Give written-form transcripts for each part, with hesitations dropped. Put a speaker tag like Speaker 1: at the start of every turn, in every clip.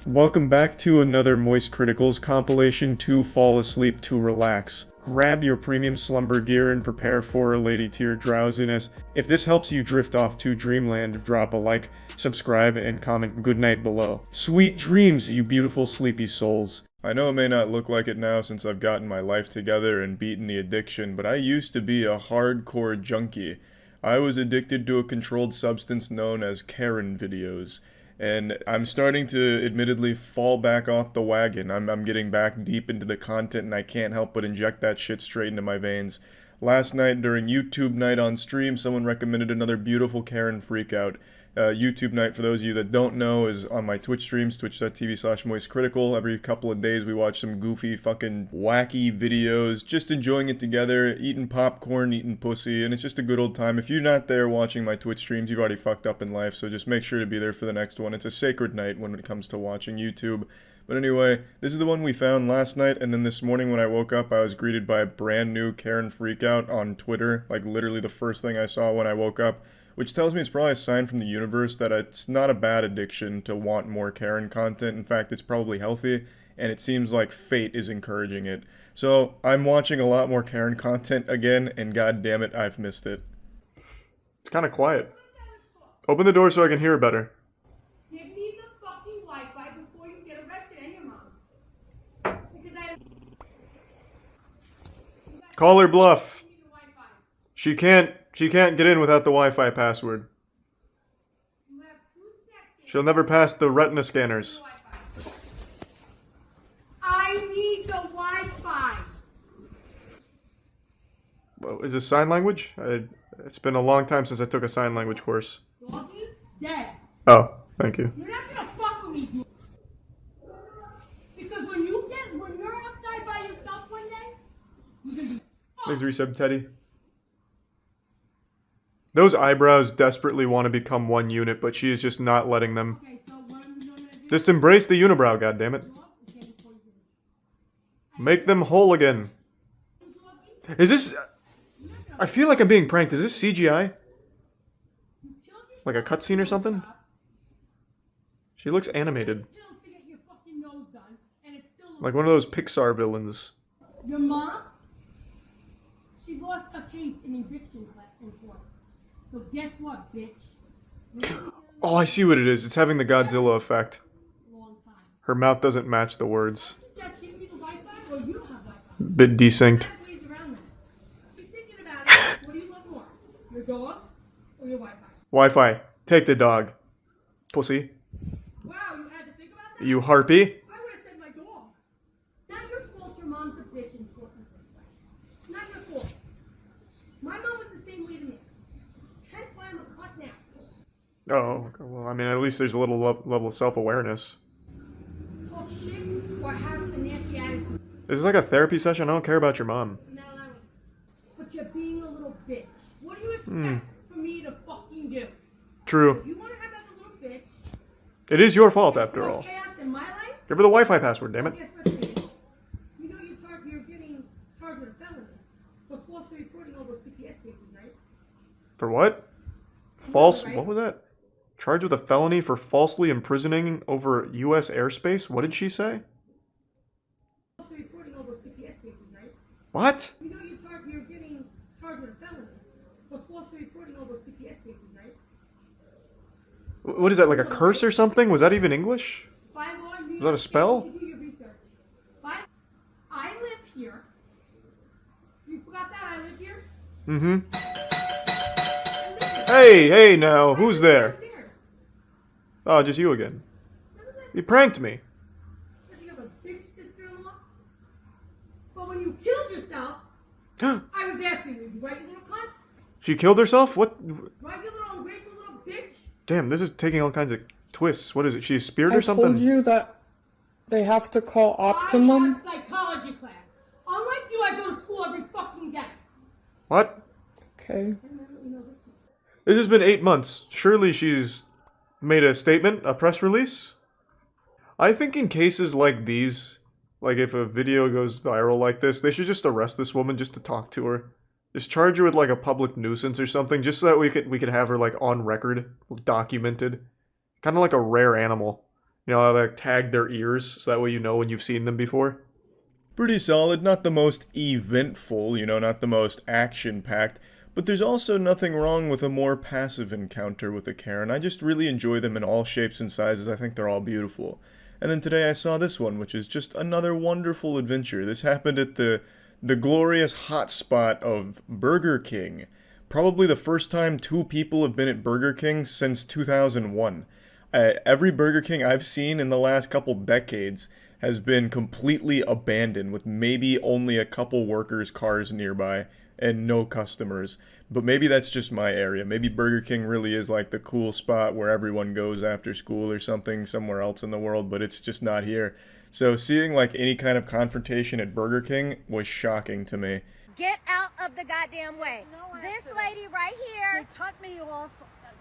Speaker 1: Welcome back to another Moist Criticals compilation to fall asleep to relax. Grab your premium slumber gear and prepare for a lady tier drowsiness. If this helps you drift off to dreamland, drop a like, subscribe, and comment goodnight below. Sweet dreams, you beautiful sleepy souls. I know it may not look like it now since I've gotten my life together and beaten the addiction, but I used to be a hardcore junkie. I was addicted to a controlled substance known as Karen videos. And I'm starting to admittedly fall back off the wagon. I'm getting back deep into the content and I can't help but inject that shit straight into my veins. Last night during YouTube night on stream, someone recommended another beautiful Karen freakout. YouTube night, for those of you that don't know, is on my Twitch streams, twitch.tv/moistcritical. Every couple of days we watch some goofy, fucking wacky videos, just enjoying it together, eating popcorn, eating pussy, and it's just a good old time. If you're not there watching my Twitch streams, you've already fucked up in life, so just make sure to be there for the next one. It's a sacred night when it comes to watching YouTube. But anyway, this is the one we found last night, and then this morning when I woke up, I was greeted by a brand new Karen freakout on Twitter, like literally the first thing I saw when I woke up. Which tells me it's probably a sign from the universe that it's not a bad addiction to want more Karen content. In fact, it's probably healthy, and it seems like fate is encouraging it. So, I'm watching a lot more Karen content again, and god damn it, I've missed it. It's kind of quiet. Open the door so I can hear better.
Speaker 2: Give me the fucking Wi-Fi before you get arrested and your mom. Because
Speaker 1: Call her bluff. She can't get in without the Wi-Fi password. She'll never pass the retina scanners.
Speaker 2: I need the Wi-Fi.
Speaker 1: Well, is this sign language? It's been a long time since I took a sign language course.
Speaker 2: Doggy, dead.
Speaker 1: Oh, thank you.
Speaker 2: You're not gonna fuck with me, dude. Because when you're outside by yourself one day, you're gonna be
Speaker 1: Please resub, Teddy. Those eyebrows desperately want to become one unit, but she is just not letting them.
Speaker 2: Okay, so what am I gonna do?
Speaker 1: Just embrace the unibrow, goddammit. Make them whole again. Is this... I feel like I'm being pranked. Is this CGI? Like a cutscene or something? She looks animated. Like one of those Pixar villains.
Speaker 2: Your mom? She lost a case in eviction in court. So guess what, bitch?
Speaker 1: Oh, I see what it is. It's having the Godzilla effect.
Speaker 2: Long time.
Speaker 1: Her mouth doesn't match the words.
Speaker 2: Just give me the Wi-Fi or you don't have Wi-Fi.
Speaker 1: Bit desynced.
Speaker 2: There's ways around that. Keep thinking about it. What do you love more? Your dog or your Wi-Fi?
Speaker 1: Wi-Fi. Take the dog. Pussy.
Speaker 2: Wow, you had to think about that?
Speaker 1: You harpy.
Speaker 2: I would have said my dog. Not your fault your mom's a bitch in court in the first place. Not your fault. My mom was the same way to me. Hence why I'm a cunt now.
Speaker 1: Oh, okay. Well, I mean, at least there's a little level of self-awareness.
Speaker 2: Talk shit or have a nasty attitude.
Speaker 1: This is like a therapy session. I don't care about your mom.
Speaker 2: I'm not allowing it. But you're being a little bitch. What do you expect for me to fucking do?
Speaker 1: True.
Speaker 2: You want to have like a little bitch?
Speaker 1: It is your fault, after all.
Speaker 2: Chaos in my life?
Speaker 1: Give her the Wi-Fi password, damn it.
Speaker 2: Guess what, bitch? You know you're getting charged with a felony for falsely reporting over PTS cases, right?
Speaker 1: For what? False... What was that? Charged with a felony for falsely imprisoning over U.S. airspace? What did she say?
Speaker 2: Falsely reporting over PTS cases, right?
Speaker 1: What?
Speaker 2: You know you're getting charged with a felony for falsely reporting over PTS cases, right?
Speaker 1: What is that, like a curse or something? Was that even English?
Speaker 2: By law, New
Speaker 1: Was that a
Speaker 2: York
Speaker 1: spell?
Speaker 2: State, you should do your research. I live here. You forgot that I live here?
Speaker 1: Mm-hmm.
Speaker 2: I live here.
Speaker 1: Hey now, who's there?
Speaker 2: Upstairs.
Speaker 1: Oh, just you again.
Speaker 2: Remember that?
Speaker 1: You pranked me.
Speaker 2: Because you have a bitch sister-in-law? But when you killed yourself, I was asking you, right, you little cunt?
Speaker 1: She killed herself? What?
Speaker 2: Right, you little ungrateful little bitch?
Speaker 1: Damn, this is taking all kinds of twists. What is it? She's speared
Speaker 3: I
Speaker 1: or something?
Speaker 3: told you that they have to call ops
Speaker 2: I
Speaker 3: on them.
Speaker 2: have psychology class. Unlike you, I go to school every fucking day.
Speaker 1: What?
Speaker 3: Okay.
Speaker 1: This has been 8 months. Surely she's made a statement, a press release? I think in cases like these, like if a video goes viral like this, they should just arrest this woman just to talk to her. Just charge her with like a public nuisance or something, just so that we could have her like on record, documented. Kind of like a rare animal. You know, I like tag their ears so that way you know when you've seen them before. Pretty solid, not the most eventful, you know, not the most action-packed, but there's also nothing wrong with a more passive encounter with a Karen. I just really enjoy them in all shapes and sizes. I think they're all beautiful. And then today I saw this one, which is just another wonderful adventure. This happened at the glorious hotspot of Burger King. Probably the first time two people have been at Burger King since 2001. Every Burger King I've seen in the last couple decades has been completely abandoned with maybe only a couple workers' cars nearby and no customers. But maybe that's just my area. Maybe Burger King really is like the cool spot where everyone goes after school or something somewhere else in the world, but it's just not here. So seeing like any kind of confrontation at Burger King was shocking to me.
Speaker 4: Get out of the goddamn way.
Speaker 5: No
Speaker 4: This
Speaker 5: accident.
Speaker 4: lady right here.
Speaker 5: She cut me off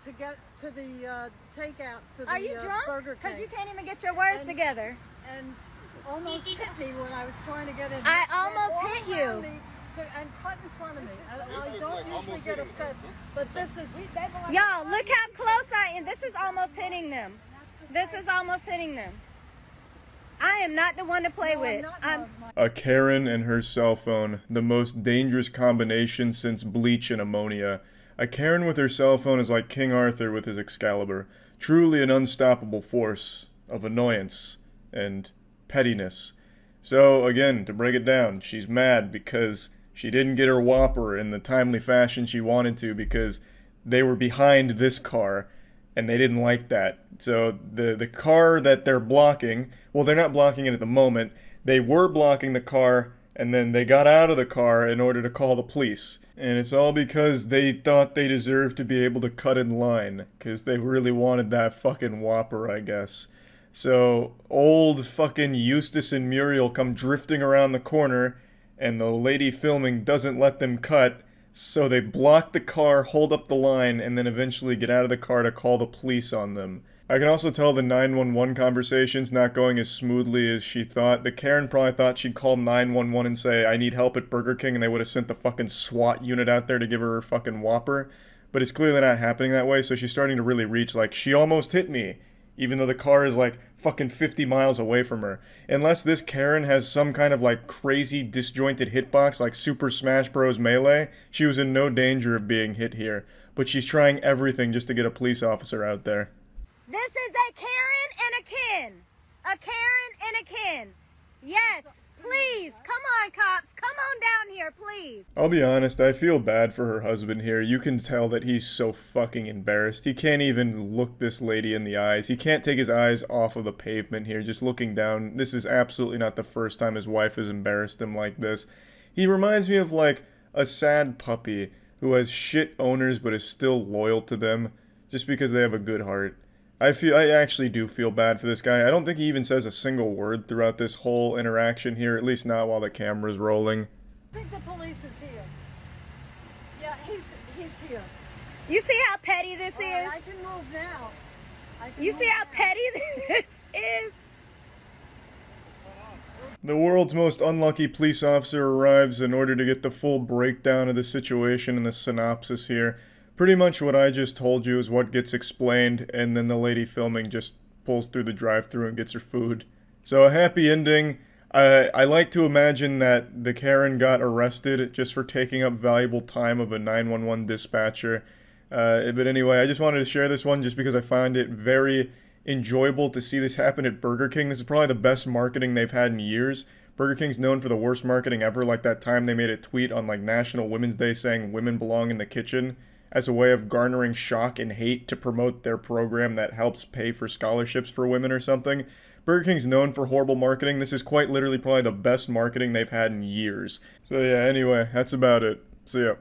Speaker 5: to get to the takeout to the
Speaker 4: Are you drunk?
Speaker 5: Burger
Speaker 4: Because
Speaker 5: King.
Speaker 4: you can't even get your words
Speaker 5: And-
Speaker 4: together.
Speaker 5: And almost hit me when I was trying to get in.
Speaker 4: I
Speaker 5: They
Speaker 4: almost
Speaker 5: all
Speaker 4: hit
Speaker 5: around
Speaker 4: you.
Speaker 5: me and cut in front of me. I don't usually get upset, but this is.
Speaker 4: Y'all, look how close I am. This is almost hitting them. This is almost hitting them. I am not the one to play
Speaker 5: No,
Speaker 4: with.
Speaker 5: I'm not.
Speaker 1: A Karen and her cell phone, the most dangerous combination since bleach and ammonia. A Karen with her cell phone is like King Arthur with his Excalibur. Truly an unstoppable force of annoyance and pettiness. So, again, to break it down, she's mad because she didn't get her Whopper in the timely fashion she wanted to because they were behind this car and they didn't like that. So the car that they're blocking, well, they're not blocking it at the moment. They were blocking the car and then they got out of the car in order to call the police. And it's all because they thought they deserved to be able to cut in line because they really wanted that fucking Whopper, I guess. So old fucking Eustace and Muriel come drifting around the corner and the lady filming doesn't let them cut, so they block the car, hold up the line, and then eventually get out of the car to call the police on them. I can also tell the 911 conversation's not going as smoothly as she thought. The Karen probably thought she'd call 911 and say, I need help at Burger King, and they would have sent the fucking SWAT unit out there to give her fucking Whopper. But it's clearly not happening that way, so she's starting to really reach, like, she almost hit me, even though the car is, like, fucking 50 miles away from her. Unless this Karen has some kind of, like, crazy disjointed hitbox, like Super Smash Bros. Melee, she was in no danger of being hit here. But she's trying everything just to get a police officer out there.
Speaker 4: This is a Karen and a Ken. A Karen and a Ken. Yes, please. Come on, cops. Come on down here, please.
Speaker 1: I'll be honest, I feel bad for her husband here. You can tell that he's so fucking embarrassed. He can't even look this lady in the eyes. He can't take his eyes off of the pavement here, just looking down. This is absolutely not the first time his wife has embarrassed him like this. He reminds me of, like, a sad puppy who has shit owners but is still loyal to them just because they have a good heart. I actually do feel bad for this guy. I don't think he even says a single word throughout this whole interaction here, at least not while the camera's rolling.
Speaker 5: I think the police is here. Yeah, he's here.
Speaker 4: You see how petty this
Speaker 5: All right,
Speaker 4: is?
Speaker 5: I can move now.
Speaker 4: You see how petty this is?
Speaker 1: The world's most unlucky police officer arrives in order to get the full breakdown of the situation and the synopsis here. Pretty much what I just told you is what gets explained, and then the lady filming just pulls through the drive-thru and gets her food. So a happy ending. I like to imagine that the Karen got arrested just for taking up valuable time of a 911 dispatcher. But anyway, I just wanted to share this one just because I find it very enjoyable to see this happen at Burger King. This is probably the best marketing they've had in years. Burger King's known for the worst marketing ever, like that time they made a tweet on like National Women's Day saying women belong in the kitchen as a way of garnering shock and hate to promote their program that helps pay for scholarships for women or something. Burger King's known for horrible marketing. This is quite literally probably the best marketing they've had in years. So yeah, anyway, that's about it. See ya.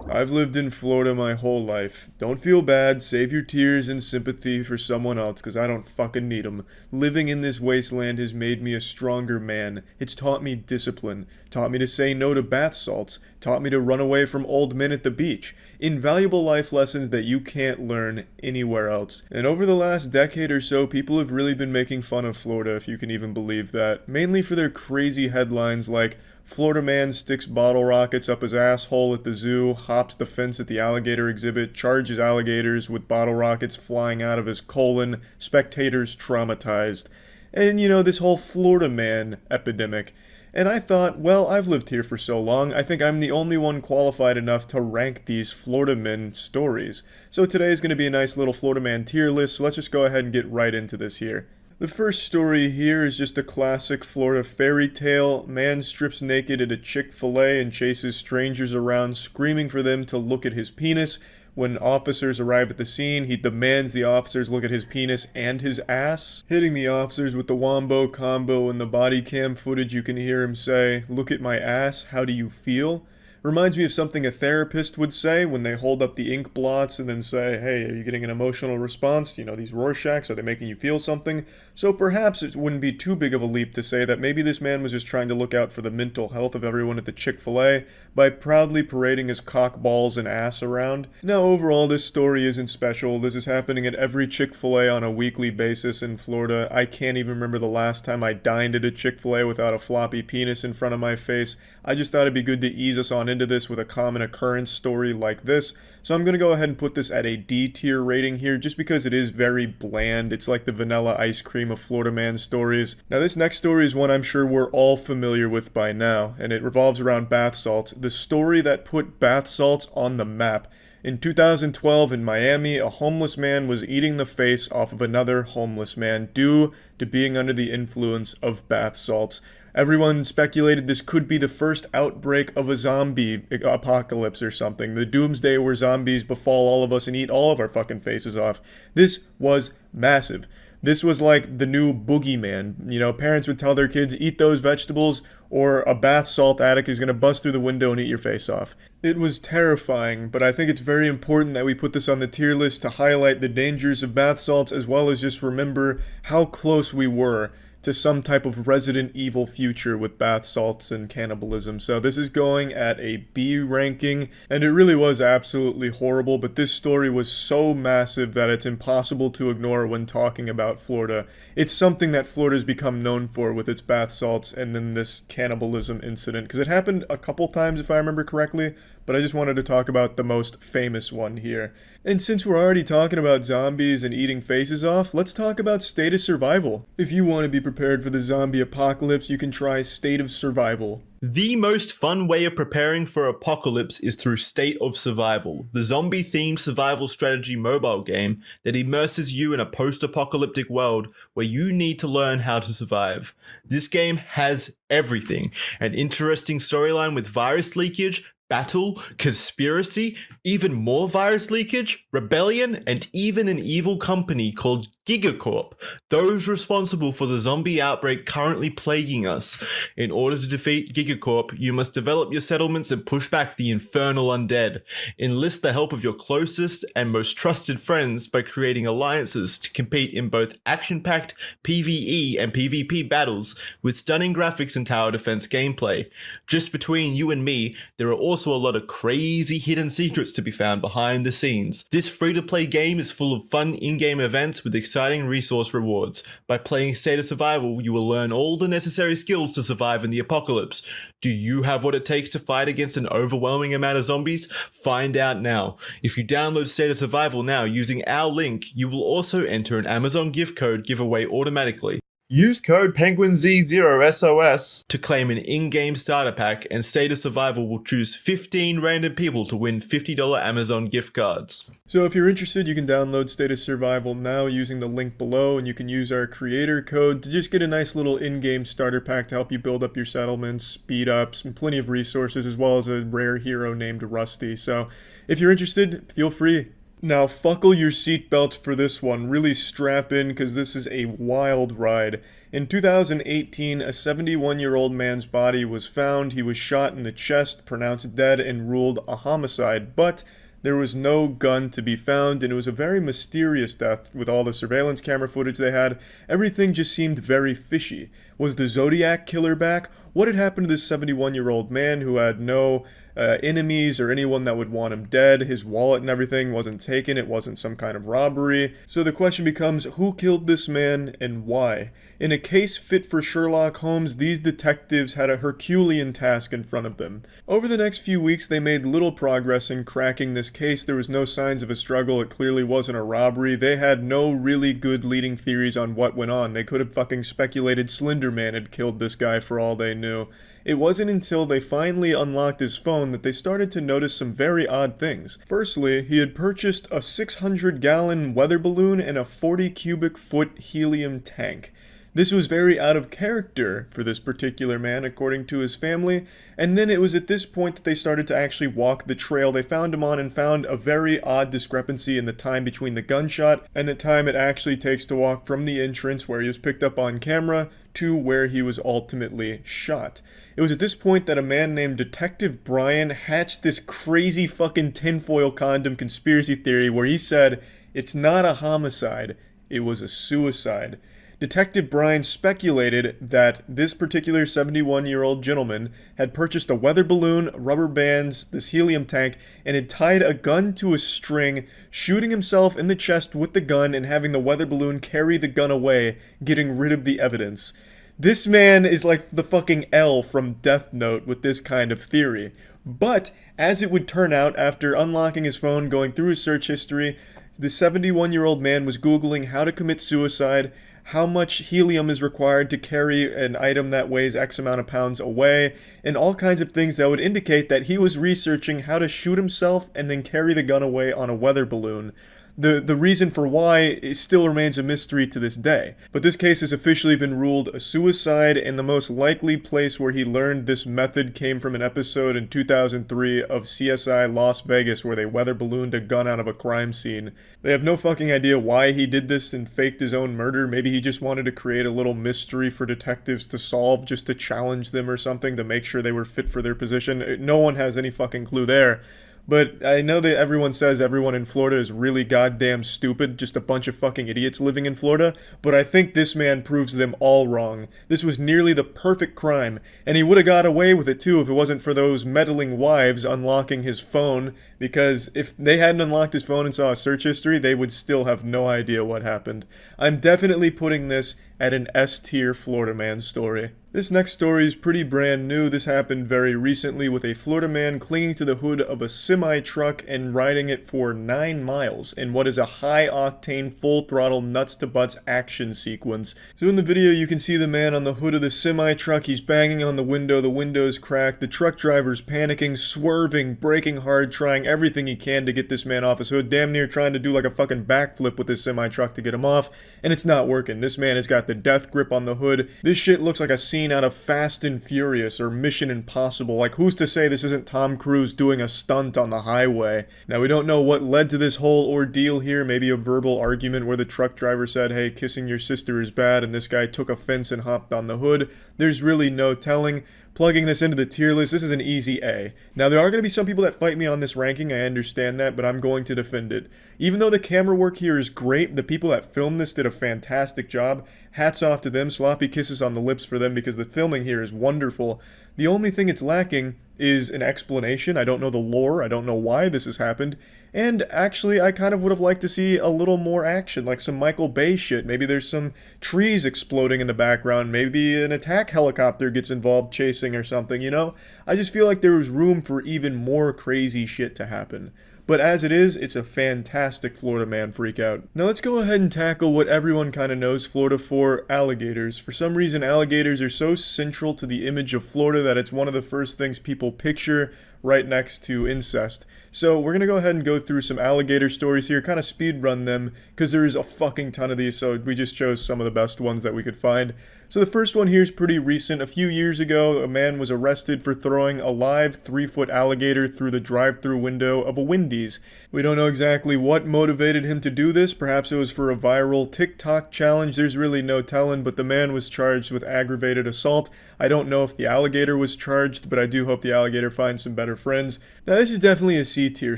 Speaker 1: I've lived in Florida my whole life. Don't feel bad, save your tears and sympathy for someone else, cause I don't fucking need 'em. Living in this wasteland has made me a stronger man. It's taught me discipline, taught me to say no to bath salts, taught me to run away from old men at the beach. Invaluable life lessons that you can't learn anywhere else. And over the last decade or so, people have really been making fun of Florida, if you can even believe that. Mainly for their crazy headlines like, Florida man sticks bottle rockets up his asshole at the zoo, hops the fence at the alligator exhibit, charges alligators with bottle rockets flying out of his colon, spectators traumatized. And you know, this whole Florida man epidemic. And I thought, well, I've lived here for so long, I think I'm the only one qualified enough to rank these Florida men stories. So today is going to be a nice little Florida man tier list, so let's just go ahead and get right into this here. The first story here is just a classic Florida fairy tale. Man strips naked at a Chick-fil-A and chases strangers around, screaming for them to look at his penis. When officers arrive at the scene, he demands the officers look at his penis and his ass. Hitting the officers with the wombo combo. In the body cam footage, you can hear him say, "Look at my ass, how do you feel?" Reminds me of something a therapist would say when they hold up the ink blots and then say, hey, are you getting an emotional response? You know, these Rorschachs, are they making you feel something? So perhaps it wouldn't be too big of a leap to say that maybe this man was just trying to look out for the mental health of everyone at the Chick-fil-A by proudly parading his cock balls and ass around. Now overall, this story isn't special. This is happening at every Chick-fil-A on a weekly basis in Florida. I can't even remember the last time I dined at a Chick-fil-A without a floppy penis in front of my face. I just thought it'd be good to ease us on into this with a common occurrence story like this. So I'm going to go ahead and put this at a D tier rating here just because it is very bland. It's like the vanilla ice cream of Florida man stories. Now this next story is one I'm sure we're all familiar with by now, and it revolves around bath salts. The story that put bath salts on the map. In 2012 in Miami, a homeless man was eating the face off of another homeless man due to being under the influence of bath salts. Everyone speculated this could be the first outbreak of a zombie apocalypse or something. The doomsday where zombies befall all of us and eat all of our fucking faces off. This was massive. This was like the new boogeyman. You know, parents would tell their kids, eat those vegetables or a bath salt addict is going to bust through the window and eat your face off. It was terrifying, but I think it's very important that we put this on the tier list to highlight the dangers of bath salts as well as just remember how close we were to some type of Resident Evil future with bath salts and cannibalism. So this is going at a B ranking, and it really was absolutely horrible, but this story was so massive that it's impossible to ignore when talking about Florida. It's something that Florida's become known for with its bath salts and then this cannibalism incident, because it happened a couple times if I remember correctly, but I just wanted to talk about the most famous one here. And since we're already talking about zombies and eating faces off, let's talk about State of Survival. If you want to be prepared for the zombie apocalypse, you can try State of Survival.
Speaker 6: The most fun way of preparing for apocalypse is through State of Survival, the zombie-themed survival strategy mobile game that immerses you in a post-apocalyptic world where you need to learn how to survive. This game has everything: an interesting storyline with virus leakage, battle, conspiracy, even more virus leakage, rebellion, and even an evil company called Gigacorp, those responsible for the zombie outbreak currently plaguing us. In order to defeat Gigacorp, you must develop your settlements and push back the infernal undead. Enlist the help of your closest and most trusted friends by creating alliances to compete in both action-packed PvE and PvP battles with stunning graphics and tower defense gameplay. Just between you and me, there are also a lot of crazy hidden secrets to be found behind the scenes. This free-to-play game is full of fun in-game events with exciting resource rewards. By playing State of Survival, you will learn all the necessary skills to survive in the apocalypse. Do you have what it takes to fight against an overwhelming amount of zombies? Find out now. If you download State of Survival now using our link, you will also enter an Amazon gift code giveaway automatically. Use code Penguinz0 to claim an in-game starter pack, and State of Survival will choose 15 random people to win $50 Amazon gift cards.
Speaker 1: So if you're interested, you can download State of Survival now using the link below, and you can use our creator code to just get a nice little in-game starter pack to help you build up your settlements, speed ups, and plenty of resources, as well as a rare hero named Rusty. So if you're interested, feel free. Now, buckle your seatbelts for this one. Really strap in, because this is a wild ride. In 2018, a 71-year-old man's body was found. He was shot in the chest, pronounced dead, and ruled a homicide. But There was no gun to be found, and it was a very mysterious death with all the surveillance camera footage they had. Everything just seemed very fishy. Was the Zodiac killer back? What had happened to this 71-year-old man who had no enemies or anyone that would want him dead? His wallet and everything wasn't taken. It wasn't some kind of robbery. So the question becomes, who killed this man and why? In a case fit for Sherlock Holmes, these detectives had a Herculean task in front of them. Over the next few weeks, they made little progress in cracking this case. There was no signs of a struggle. It clearly wasn't a robbery. They had no really good leading theories on what went on. They could have fucking speculated Slender Man had killed this guy for all they knew. It wasn't until they finally unlocked his phone that they started to notice some very odd things. Firstly, he had purchased a 600-gallon weather balloon and a 40-cubic-foot helium tank. This was very out of character for this particular man, according to his family, and then it was at this point that they started to actually walk the trail they found him on and found a very odd discrepancy in the time between the gunshot and the time it actually takes to walk from the entrance where he was picked up on camera to where he was ultimately shot. It was at this point that a man named Detective Brian hatched this crazy fucking tinfoil condom conspiracy theory where he said, it's not a homicide, it was a suicide. Detective Brian speculated that this particular 71-year-old gentleman had purchased a weather balloon, rubber bands, this helium tank, and had tied a gun to a string, shooting himself in the chest with the gun and having the weather balloon carry the gun away, getting rid of the evidence. This man is like the fucking L from Death Note with this kind of theory. But, as it would turn out, after unlocking his phone, going through his search history, the 71-year-old man was Googling how to commit suicide, how much helium is required to carry an item that weighs X amount of pounds away, and all kinds of things that would indicate that he was researching how to shoot himself and then carry the gun away on a weather balloon. The reason for why still remains a mystery to this day. But this case has officially been ruled a suicide, and the most likely place where he learned this method came from an episode in 2003 of CSI Las Vegas where they weather ballooned a gun out of a crime scene. They have no fucking idea why he did this and faked his own murder. Maybe he just wanted to create a little mystery for detectives to solve, just to challenge them or something, to make sure they were fit for their position. No one has any fucking clue there. But I know that everyone says everyone in Florida is really goddamn stupid, just a bunch of fucking idiots living in Florida, but I think this man proves them all wrong. This was nearly the perfect crime, and he would have got away with it too if it wasn't for those meddling wives unlocking his phone, because if they hadn't unlocked his phone and saw a search history, they would still have no idea what happened. I'm definitely putting this at an S-tier Florida man story. This next story is pretty brand new. This happened very recently with a Florida man clinging to the hood of a semi-truck and riding it for 9 miles in what is a high-octane, full-throttle, nuts-to-butts action sequence. So in the video, you can see the man on the hood of the semi-truck. He's banging on the window's cracked. The truck driver's panicking, swerving, braking hard, trying everything he can to get this man off his hood, damn near trying to do like a fucking backflip with this semi-truck to get him off, and it's not working. This man has got the death grip on the hood. This shit looks like a scene out of Fast and Furious or Mission Impossible. Like, who's to say this isn't Tom Cruise doing a stunt on the highway? Now, we don't know what led to this whole ordeal here. Maybe a verbal argument where the truck driver said, hey, kissing your sister is bad, and this guy took offense and hopped on the hood. There's really no telling. Plugging this into the tier list, this is an easy A. Now, there are going to be some people that fight me on this ranking, I understand that, but I'm going to defend it. Even though the camera work here is great, the people that filmed this did a fantastic job. Hats off to them, sloppy kisses on the lips for them, because the filming here is wonderful. The only thing it's lacking is an explanation. I don't know the lore, I don't know why this has happened, and actually I kind of would have liked to see a little more action, like some Michael Bay shit. Maybe there's some trees exploding in the background, maybe an attack helicopter gets involved chasing or something, you know? I just feel like there was room for even more crazy shit to happen. But as it is, it's a fantastic Florida man freakout. Now let's go ahead and tackle what everyone kind of knows Florida for, alligators. For some reason, alligators are so central to the image of Florida that it's one of the first things people picture right next to incest. So we're going to go ahead and go through some alligator stories here, kind of speed run them, because there's a fucking ton of these, so we just chose some of the best ones that we could find. So the first one here is pretty recent. A few years ago, a man was arrested for throwing a live 3-foot alligator through the drive-thru window of a Wendy's. We don't know exactly what motivated him to do this. Perhaps it was for a viral TikTok challenge. There's really no telling, but the man was charged with aggravated assault. I don't know if the alligator was charged, but I do hope the alligator finds some better friends. Now, this is definitely a C C tier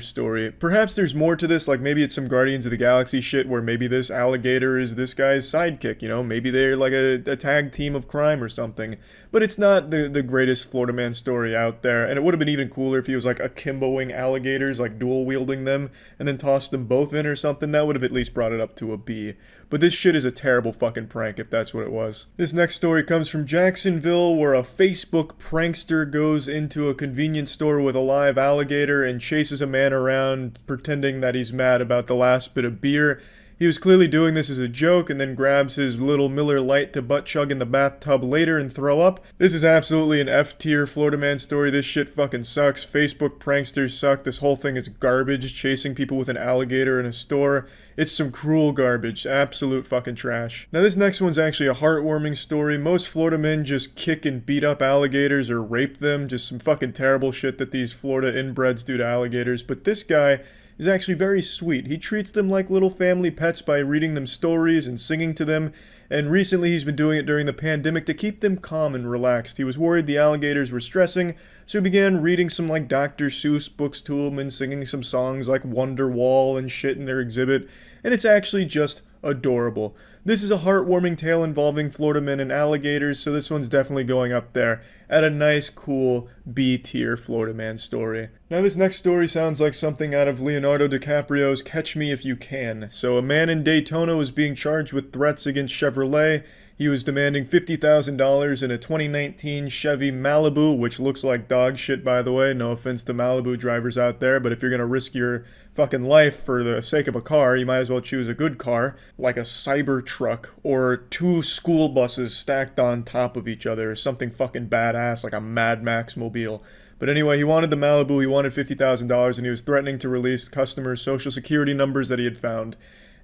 Speaker 1: story. Perhaps there's more to this, like maybe it's some Guardians of the Galaxy shit where maybe this alligator is this guy's sidekick, you know? Maybe they're like a tag team of crime or something. But it's not the greatest Florida man story out there, and it would have been even cooler if he was like akimboing alligators, like dual wielding them, and then tossed them both in or something. That would have at least brought it up to a B. But this shit is a terrible fucking prank if that's what it was. This next story comes from Jacksonville, where a Facebook prankster goes into a convenience store with a live alligator and chases a man around pretending that he's mad about the last bit of beer. He was clearly doing this as a joke and then grabs his little Miller Lite to butt chug in the bathtub later and throw up. This is absolutely an F tier Florida man story. This shit fucking sucks. Facebook pranksters suck. This whole thing is garbage, chasing people with an alligator in a store. It's some cruel garbage. Absolute fucking trash. Now this next one's actually a heartwarming story. Most Florida men just kick and beat up alligators or rape them. Just some fucking terrible shit that these Florida inbreds do to alligators. But this guy is actually very sweet. He treats them like little family pets by reading them stories and singing to them, and recently he's been doing it during the pandemic to keep them calm and relaxed. He was worried the alligators were stressing, so he began reading some like Dr. Seuss books to them and singing some songs like Wonderwall and shit in their exhibit, and it's actually just adorable. This is a heartwarming tale involving Florida men and alligators, so this one's definitely going up there at a nice, cool B-tier Florida man story. Now this next story sounds like something out of Leonardo DiCaprio's Catch Me If You Can. So a man in Daytona was being charged with threats against Chevrolet. He was demanding $50,000 in a 2019 Chevy Malibu, which looks like dog shit, by the way. No offense to Malibu drivers out there, but if you're gonna risk your fucking life for the sake of a car, you might as well choose a good car, like a Cybertruck or 2 school buses stacked on top of each other, or something fucking badass like a Mad Max mobile. But anyway, he wanted the Malibu, he wanted $50,000, and he was threatening to release customers' social security numbers that he had found.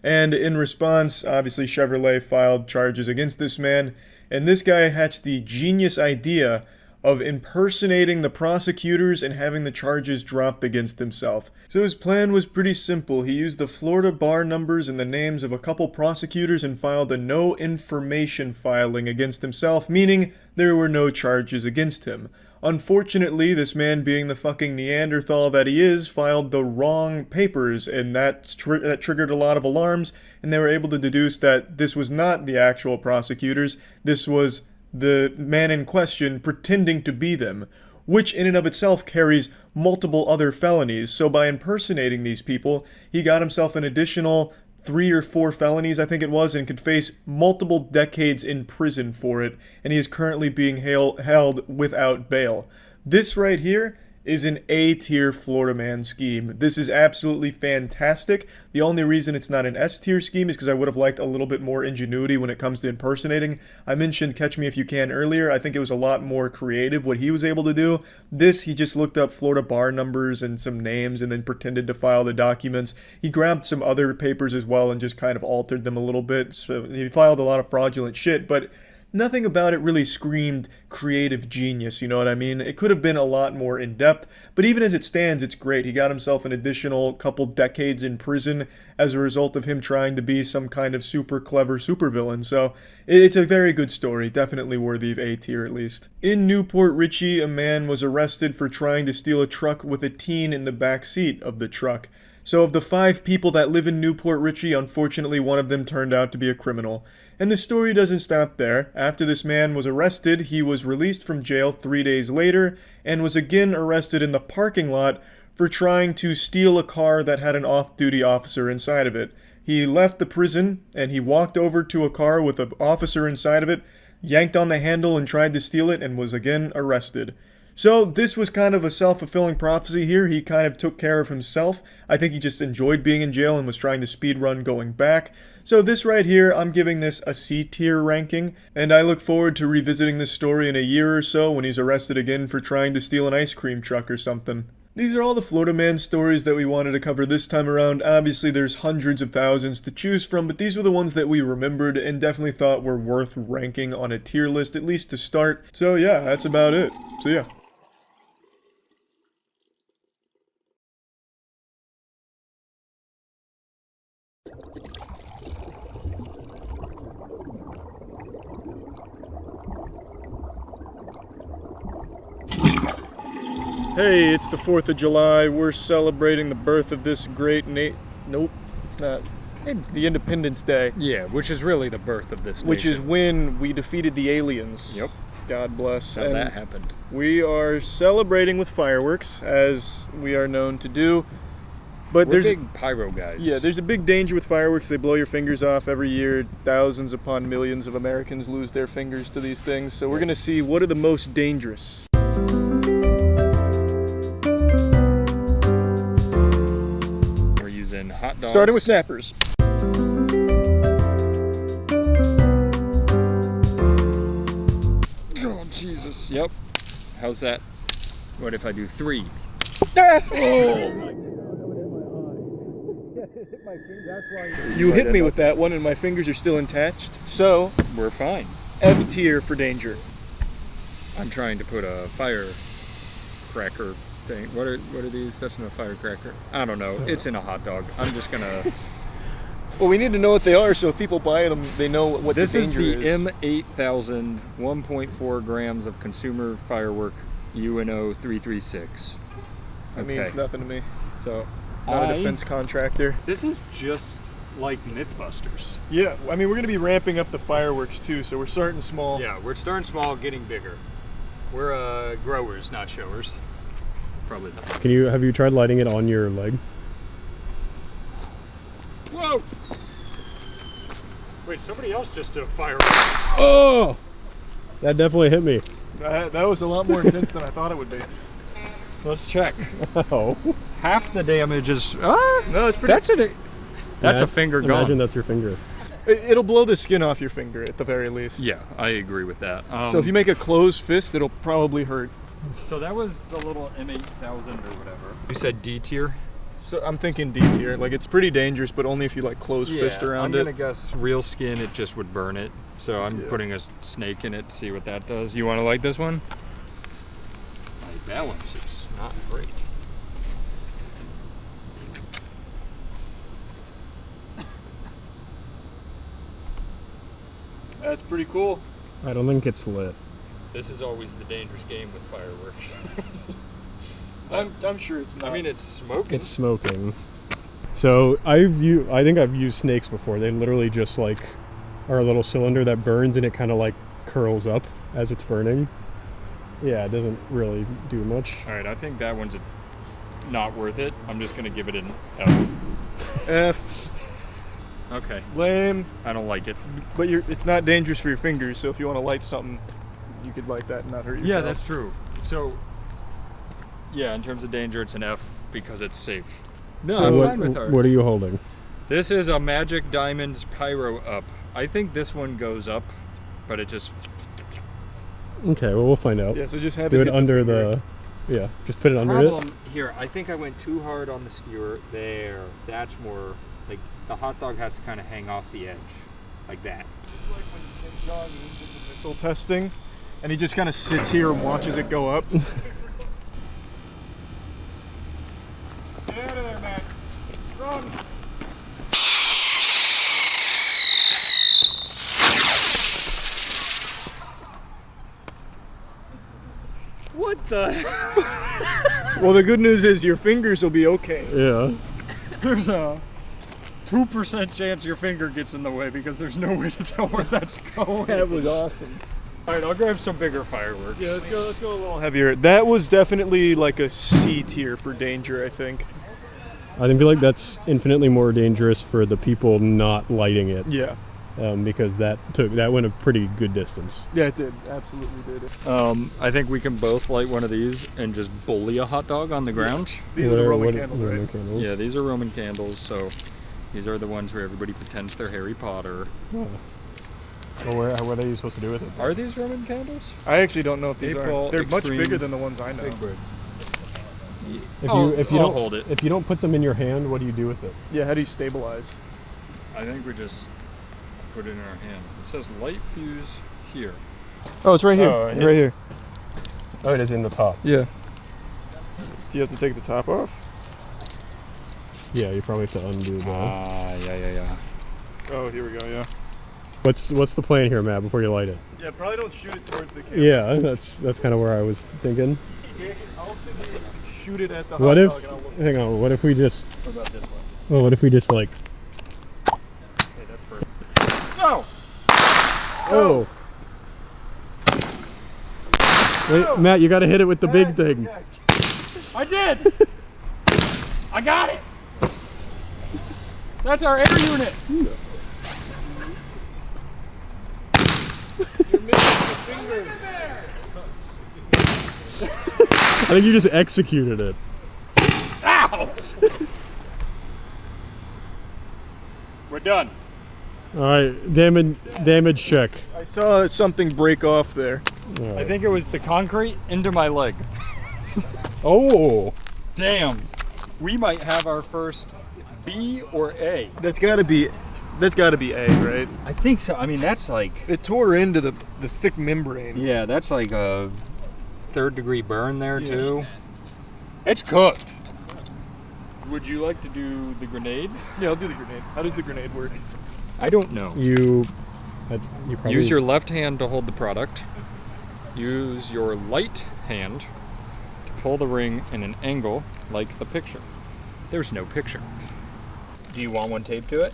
Speaker 1: And in response, obviously Chevrolet filed charges against this man, and this guy hatched the genius idea of impersonating the prosecutors and having the charges dropped against himself. So his plan was pretty simple. He used the Florida bar numbers and the names of a couple prosecutors and filed a no information filing against himself, meaning there were no charges against him. Unfortunately, this man, being the fucking Neanderthal that he is, filed the wrong papers, and that triggered a lot of alarms, and they were able to deduce that this was not the actual prosecutors, this was the man in question pretending to be them, which in and of itself carries multiple other felonies. So by impersonating these people, he got himself an additional 3 or 4 felonies, I think it was, and could face multiple decades in prison for it, and he is currently being held without bail. This right here is an A-tier Florida man scheme. This is absolutely fantastic. The only reason it's not an S-tier scheme is because I would have liked a little bit more ingenuity when it comes to impersonating. I mentioned Catch Me If You Can earlier. I think it was a lot more creative what he was able to do. This, he just looked up Florida bar numbers and some names and then pretended to file the documents. He grabbed some other papers as well and just kind of altered them a little bit. So he filed a lot of fraudulent shit, but nothing about it really screamed creative genius, you know what I mean? It could have been a lot more in-depth, but even as it stands, it's great. He got himself an additional couple decades in prison as a result of him trying to be some kind of super clever supervillain, so it's a very good story, definitely worthy of A tier at least. In Newport Richey, a man was arrested for trying to steal a truck with a teen in the back seat of the truck. So of the 5 people that live in Newport Richey, unfortunately one of them turned out to be a criminal. And the story doesn't stop there. After this man was arrested, he was released from jail 3 days later, and was again arrested in the parking lot for trying to steal a car that had an off-duty officer inside of it. He left the prison, and he walked over to a car with an officer inside of it, yanked on the handle and tried to steal it, and was again arrested. So this was kind of a self-fulfilling prophecy here. He kind of took care of himself. I think he just enjoyed being in jail and was trying to speedrun going back. So this right here, I'm giving this a C tier ranking, and I look forward to revisiting this story in a year or so when he's arrested again for trying to steal an ice cream truck or something. These are all the Florida man stories that we wanted to cover this time around. Obviously there's hundreds of thousands to choose from, but these were the ones that we remembered and definitely thought were worth ranking on a tier list, at least to start. So yeah, that's about it. So yeah. Hey, it's the 4th of July. We're celebrating the birth of this great Nope, it's not. The Independence Day.
Speaker 7: Yeah, which is really the birth of this
Speaker 1: Which is
Speaker 7: nation.
Speaker 1: when we defeated the aliens.
Speaker 7: Yep.
Speaker 1: God bless.
Speaker 7: How that happened.
Speaker 1: We are celebrating with fireworks, as we are known to do. But
Speaker 7: We're
Speaker 1: there's
Speaker 7: big pyro guys.
Speaker 1: Yeah, there's a big danger with fireworks. They blow your fingers off every year. Thousands upon millions of Americans lose their fingers to these things. So we're gonna see what are the most dangerous.
Speaker 7: We're using hot dogs.
Speaker 1: Starting with snappers.
Speaker 7: Oh, Jesus. Yep. How's that? What if I do 3?
Speaker 1: You hit me with that one and my fingers are still attached. So,
Speaker 7: We're fine.
Speaker 1: F tier for danger.
Speaker 7: I'm trying to put a firecracker thing. What are these? That's not a firecracker. I don't know. It's in a hot dog. I'm just gonna.
Speaker 1: Well, we need to know what they are so if people buy them, they know what
Speaker 7: This
Speaker 1: the
Speaker 7: is
Speaker 1: danger
Speaker 7: the
Speaker 1: is.
Speaker 7: M8000 1.4 grams of consumer firework UNO 336.
Speaker 1: That means nothing to me.
Speaker 7: So,
Speaker 1: Not a defense contractor.
Speaker 7: This is just like Mythbusters.
Speaker 1: Yeah, I mean, we're going to be ramping up the fireworks too, so we're starting small.
Speaker 7: Yeah, we're starting small, getting bigger. We're growers, not showers. Probably not.
Speaker 8: Have you tried lighting it on your leg?
Speaker 7: Whoa! Wait, somebody else just did a firework.
Speaker 8: Oh! That definitely hit me.
Speaker 1: That was a lot more intense than I thought it would be.
Speaker 7: Let's check.
Speaker 8: Oh.
Speaker 7: Half the damage is.
Speaker 1: No, it's pretty.
Speaker 7: That's a finger gone.
Speaker 8: Imagine that's your finger.
Speaker 1: It'll blow the skin off your finger at the very least.
Speaker 7: Yeah, I agree with that.
Speaker 1: So if you make a closed fist, it'll probably hurt.
Speaker 7: So that was the little M8000 or whatever. You said D tier?
Speaker 1: So I'm thinking D tier. Like, it's pretty dangerous, but only if you like close fist around
Speaker 7: I'm
Speaker 1: it.
Speaker 7: gonna guess real skin, it just would burn it. So I'm putting a snake in it to see what that does. You want to light this one? My balance is not great.
Speaker 1: That's pretty cool.
Speaker 8: I don't think it's lit.
Speaker 7: This is always the dangerous game with fireworks.
Speaker 1: I'm sure it's not.
Speaker 7: I mean, it's smoking.
Speaker 8: It's smoking. So I think I've used snakes before. They literally just like are a little cylinder that burns and it kind of like curls up as it's burning. Yeah, it doesn't really do much.
Speaker 7: All right, I think that one's not worth it. I'm just gonna give it an F.
Speaker 1: F.
Speaker 7: Okay.
Speaker 1: Lame.
Speaker 7: I don't like it.
Speaker 1: But it's not dangerous for your fingers, so if you want to light something, you could light that and not hurt yourself.
Speaker 7: Yeah, that's true. So, yeah, in terms of danger, it's an F because it's safe. No,
Speaker 8: So
Speaker 7: I'm
Speaker 8: what,
Speaker 7: fine with her.
Speaker 8: what are you holding?
Speaker 7: This is a Magic Diamonds Pyro Up. I think this one goes up, but it just...
Speaker 8: Okay, well we'll find out.
Speaker 1: Yeah, so just have
Speaker 8: Do it
Speaker 1: hit
Speaker 8: under
Speaker 1: finger.
Speaker 8: yeah, just put it under it.
Speaker 7: Problem here, I think I went too hard on the skewer. There, that's more, like, the hot dog has to kind of hang off the edge, like that.
Speaker 1: It's like when Kim Jong-un did the missile testing, and he just kind of sits here and watches it go up. Get out of there, man. Run.
Speaker 7: What the?
Speaker 1: Well, the good news is your fingers will be okay.
Speaker 8: Yeah.
Speaker 7: There's a 2% chance your finger gets in the way because there's no way to tell where that's going.
Speaker 1: That was awesome.
Speaker 7: All right, I'll grab some bigger fireworks.
Speaker 1: Yeah, let's go a little heavier. That was definitely like a C tier for danger, I think.
Speaker 8: I feel like that's infinitely more dangerous for the people not lighting it.
Speaker 1: Yeah.
Speaker 8: Because that went a pretty good distance.
Speaker 1: Yeah, it did. Absolutely did.
Speaker 7: I think we can both light one of these and just bully a hot dog on the ground.
Speaker 1: These are the Roman
Speaker 8: What-
Speaker 1: candles,
Speaker 8: Roman
Speaker 1: right?
Speaker 8: candles?
Speaker 7: Yeah, these are Roman candles, so these are the ones where everybody pretends they're Harry Potter.
Speaker 8: Oh. Well, what are you supposed to do with it?
Speaker 7: Are these Roman candles?
Speaker 1: I actually don't know if these
Speaker 7: April
Speaker 1: are. They're much
Speaker 7: Extreme
Speaker 1: bigger than the ones I know.
Speaker 8: If
Speaker 7: I'll
Speaker 8: you don't
Speaker 7: hold it.
Speaker 8: If you don't put them in your hand, what do you do with it?
Speaker 1: Yeah, how do you stabilize?
Speaker 7: I think we just put it in our hand. It says light fuse here.
Speaker 1: Oh, it's right here.
Speaker 8: Oh, it
Speaker 1: right
Speaker 8: is.
Speaker 1: here.
Speaker 8: Oh, it is in the top.
Speaker 1: Yeah. Do you have to take the top off?
Speaker 8: Yeah, you probably have to undo that.
Speaker 7: Yeah.
Speaker 1: Oh, here we go, yeah.
Speaker 8: What's the plan here, Matt? Before you light it?
Speaker 1: Yeah, probably don't shoot it towards the camera.
Speaker 8: Yeah, that's kind of where I was thinking.
Speaker 1: Shoot it at the
Speaker 8: What
Speaker 1: hot
Speaker 8: if?
Speaker 1: dog and I'll look
Speaker 8: Hang on. What if we just?
Speaker 1: about this one.
Speaker 8: Well, what if we just like?
Speaker 1: Okay, that's perfect. No!
Speaker 8: Oh. Wait, Matt, you got to hit it with the big thing.
Speaker 7: I did! I got it! That's our air unit!
Speaker 1: You're missing the fingers.
Speaker 8: I think you just executed it.
Speaker 7: Ow! We're done.
Speaker 8: All right, damage check.
Speaker 1: I saw something break off there.
Speaker 8: All
Speaker 7: I
Speaker 8: right.
Speaker 7: think it was the concrete into my leg.
Speaker 8: Oh.
Speaker 7: Damn. We might have our first B or A.
Speaker 1: That's gotta be A, right?
Speaker 7: I think so. I mean, that's like...
Speaker 1: It tore into the thick membrane.
Speaker 7: Yeah, that's like a 3rd degree burn there too. It's cooked. Would you like to do the grenade?
Speaker 1: Yeah, I'll do the grenade. How does the grenade work?
Speaker 7: I don't know.
Speaker 8: You probably
Speaker 7: Use your left hand to hold the product. Use your light hand to pull the ring in an angle like the picture. There's no picture. Do you want one taped to it?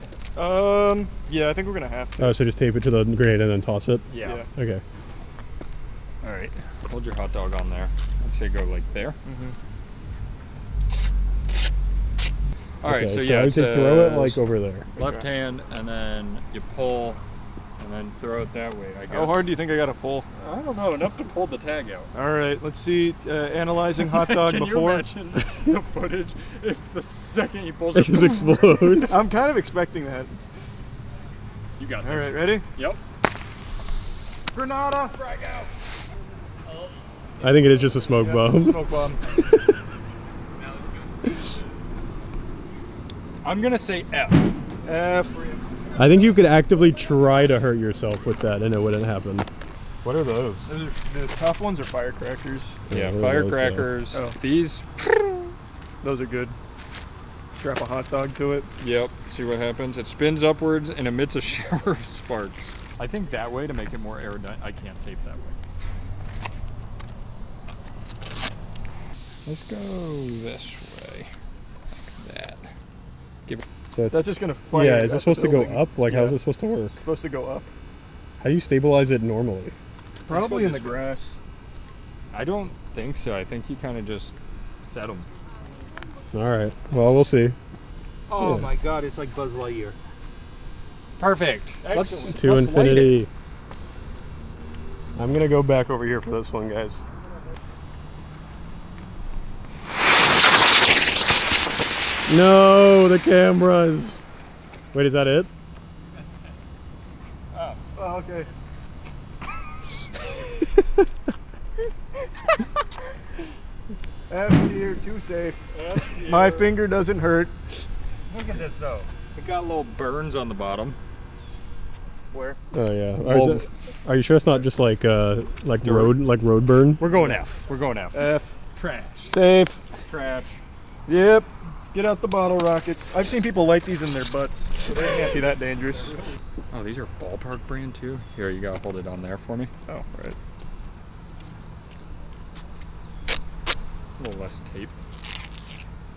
Speaker 1: Yeah, I think we're gonna have to.
Speaker 8: Oh, so just tape it to the grenade and then toss it.
Speaker 7: Yeah.
Speaker 8: Okay.
Speaker 7: All right. Hold your hot dog on there. I'd say go like there. All right.
Speaker 8: Okay,
Speaker 7: So yeah,
Speaker 8: I would
Speaker 7: it
Speaker 8: say throw it
Speaker 7: says
Speaker 8: like over there.
Speaker 7: left hand, and then you pull, and then throw it that way. I guess.
Speaker 1: How hard do you think I gotta pull?
Speaker 7: I don't know. Enough to pull the tag out.
Speaker 1: All right, let's see. Analyzing hot dog
Speaker 7: Can
Speaker 1: before.
Speaker 7: you imagine the footage if the second he pulls
Speaker 8: It
Speaker 7: it?
Speaker 8: just explodes.
Speaker 1: I'm kind of expecting that.
Speaker 7: You got this.
Speaker 1: All right, ready?
Speaker 7: Yep.
Speaker 1: Granada.
Speaker 7: Frag out.
Speaker 8: I think it is just a smoke bomb.
Speaker 1: Smoke bomb.
Speaker 7: I'm gonna say F.
Speaker 1: F.
Speaker 8: I think you could actively try to hurt yourself with that and it wouldn't happen. What are those?
Speaker 1: Those are, the tough ones are firecrackers.
Speaker 7: Yeah,
Speaker 8: what are those,
Speaker 7: firecrackers.
Speaker 1: Oh.
Speaker 7: These.
Speaker 1: Those are good. Strap a hot dog to it.
Speaker 7: Yep. See what happens? It spins upwards and emits a shower of sparks. I think that way to make it more aerodynamic. I can't tape that way. Let's go this way. Like that. Give it.
Speaker 8: So it's,
Speaker 1: That's just gonna fire.
Speaker 8: yeah,
Speaker 1: at
Speaker 8: is
Speaker 1: the
Speaker 8: it supposed to go
Speaker 1: building.
Speaker 8: up? Like, how's
Speaker 1: Yeah.
Speaker 8: it supposed to work?
Speaker 1: It's supposed to go up.
Speaker 8: How do you stabilize it normally?
Speaker 1: Probably in the grass.
Speaker 7: I don't think so. I think you kind of just set them.
Speaker 8: All right. Well, we'll see.
Speaker 7: Oh
Speaker 8: Yeah.
Speaker 7: my God! It's like Buzz Lightyear. Perfect. Let's
Speaker 8: To
Speaker 7: let's light it.
Speaker 8: infinity.
Speaker 1: I'm gonna go back over here for this one, guys.
Speaker 8: No, the cameras. Wait, is that it?
Speaker 1: Oh, okay. F tier, too safe. My finger doesn't hurt.
Speaker 7: Look at this though. It got little burns on the bottom.
Speaker 1: Where?
Speaker 8: Oh yeah.
Speaker 7: Well-
Speaker 8: Are you sure it's not just like road burn?
Speaker 7: We're going F. We're going F.
Speaker 1: F.
Speaker 7: Trash.
Speaker 1: Safe.
Speaker 7: Trash.
Speaker 1: Yep. Get out the bottle rockets. I've seen people light these in their butts, so they can't be that dangerous.
Speaker 7: Oh, these are Ballpark brand too. Here, you gotta hold it on there for me.
Speaker 1: Oh, right.
Speaker 7: A little less tape.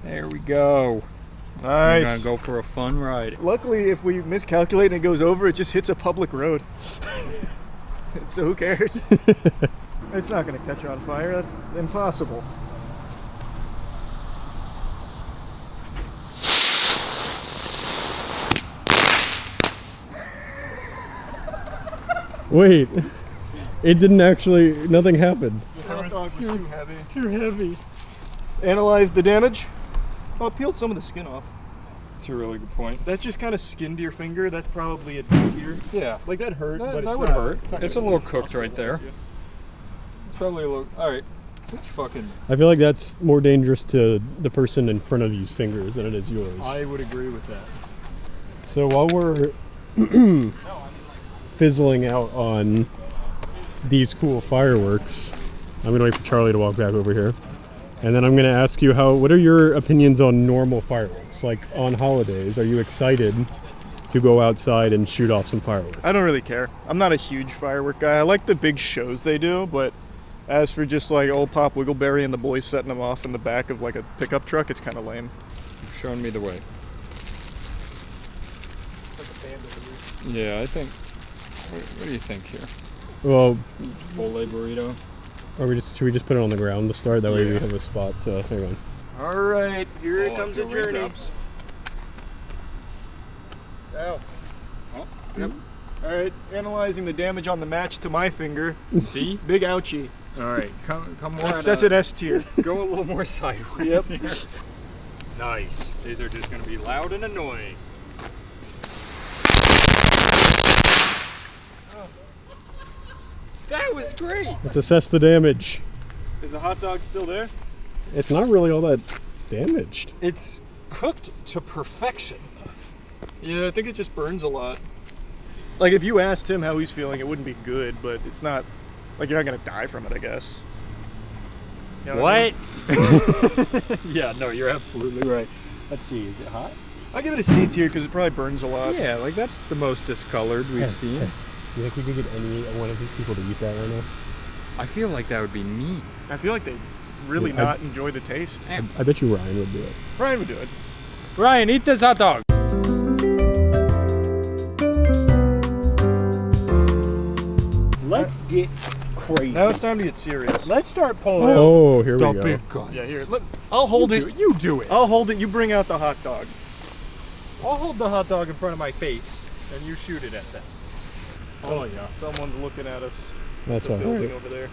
Speaker 7: There we go. We're
Speaker 1: Nice.
Speaker 7: gonna go for a fun ride.
Speaker 1: Luckily, if we miscalculate and it goes over, it just hits a public road. So who cares? It's not going to catch on fire. That's impossible.
Speaker 8: Wait. It didn't actually. Nothing happened.
Speaker 1: The hot dog was too heavy.
Speaker 8: Too heavy.
Speaker 1: Analyze the damage. Oh, it peeled some of the skin off.
Speaker 7: That's a really good point.
Speaker 1: That just kind of skinned your finger. That's probably a D tier.
Speaker 7: Yeah.
Speaker 1: Like that hurt, but
Speaker 7: That
Speaker 1: it's
Speaker 7: would
Speaker 1: not,
Speaker 7: hurt.
Speaker 1: not
Speaker 7: It's a
Speaker 1: gonna
Speaker 7: little
Speaker 1: fucking
Speaker 7: cooked right there.
Speaker 1: hospitalize you.
Speaker 7: It's probably a little. All right. Let's fucking.
Speaker 8: I feel like that's more dangerous to the person in front of you's fingers than it is yours.
Speaker 1: I would agree with that.
Speaker 8: So while we're fizzling out on these cool fireworks, I'm gonna wait for Charlie to walk back over here, and then I'm gonna ask you what are your opinions on normal fireworks? Like on holidays, are you excited to go outside and shoot off some fireworks?
Speaker 1: I don't really care. I'm not a huge firework guy. I like the big shows they do, but As for just like old Pop Wiggleberry and the boys setting them off in the back of like a pickup truck, it's kind of lame.
Speaker 7: You're showing me the way. Yeah, I think. What do you think here?
Speaker 8: Well,
Speaker 7: Chipotle burrito.
Speaker 8: should we just put it on the ground to start? That way we have a spot to. Hang on.
Speaker 1: All right, here comes the journey.
Speaker 7: Raindrops.
Speaker 1: Ow. Oh, yep. All right, analyzing the damage on the match to my finger.
Speaker 7: See?
Speaker 1: Big ouchie.
Speaker 7: All right, come more.
Speaker 1: That's an S tier.
Speaker 7: Go a little more sideways
Speaker 1: Yep.
Speaker 7: here. Nice. These are just going to be loud and annoying. That was great.
Speaker 8: Let's assess the damage.
Speaker 1: Is the hot dog still there?
Speaker 8: It's not really all that damaged.
Speaker 7: It's cooked to perfection.
Speaker 1: Yeah, I think it just burns a lot. Like if you asked him how he's feeling, it wouldn't be good, but it's not like you're not gonna die from it, I guess. You know what? I mean?
Speaker 7: Yeah, no, you're absolutely right. Let's see, is it hot?
Speaker 1: I give it a C tier because it probably burns a lot.
Speaker 7: Yeah, like that's the most discolored we've seen.
Speaker 8: Hey, you think we could get any one of these people to eat that right now?
Speaker 7: I feel like that would be mean.
Speaker 1: I feel like they really
Speaker 8: Yeah,
Speaker 1: not enjoy the taste.
Speaker 8: I bet you Ryan would do it.
Speaker 1: Ryan would do it.
Speaker 7: Ryan, eat this hot dog. Let's get crazy.
Speaker 1: Now it's time to get serious.
Speaker 7: Let's start pulling
Speaker 8: Oh, here we
Speaker 7: the
Speaker 8: go.
Speaker 7: big guns.
Speaker 1: Yeah, here. I'll hold it.
Speaker 7: You do it.
Speaker 1: I'll hold it. You bring out the hot dog.
Speaker 7: I'll hold the hot dog in front of my face, and you shoot it at them. Oh yeah.
Speaker 1: Someone's looking at us.
Speaker 8: That's
Speaker 1: The
Speaker 8: all
Speaker 1: building
Speaker 8: right.
Speaker 1: over there,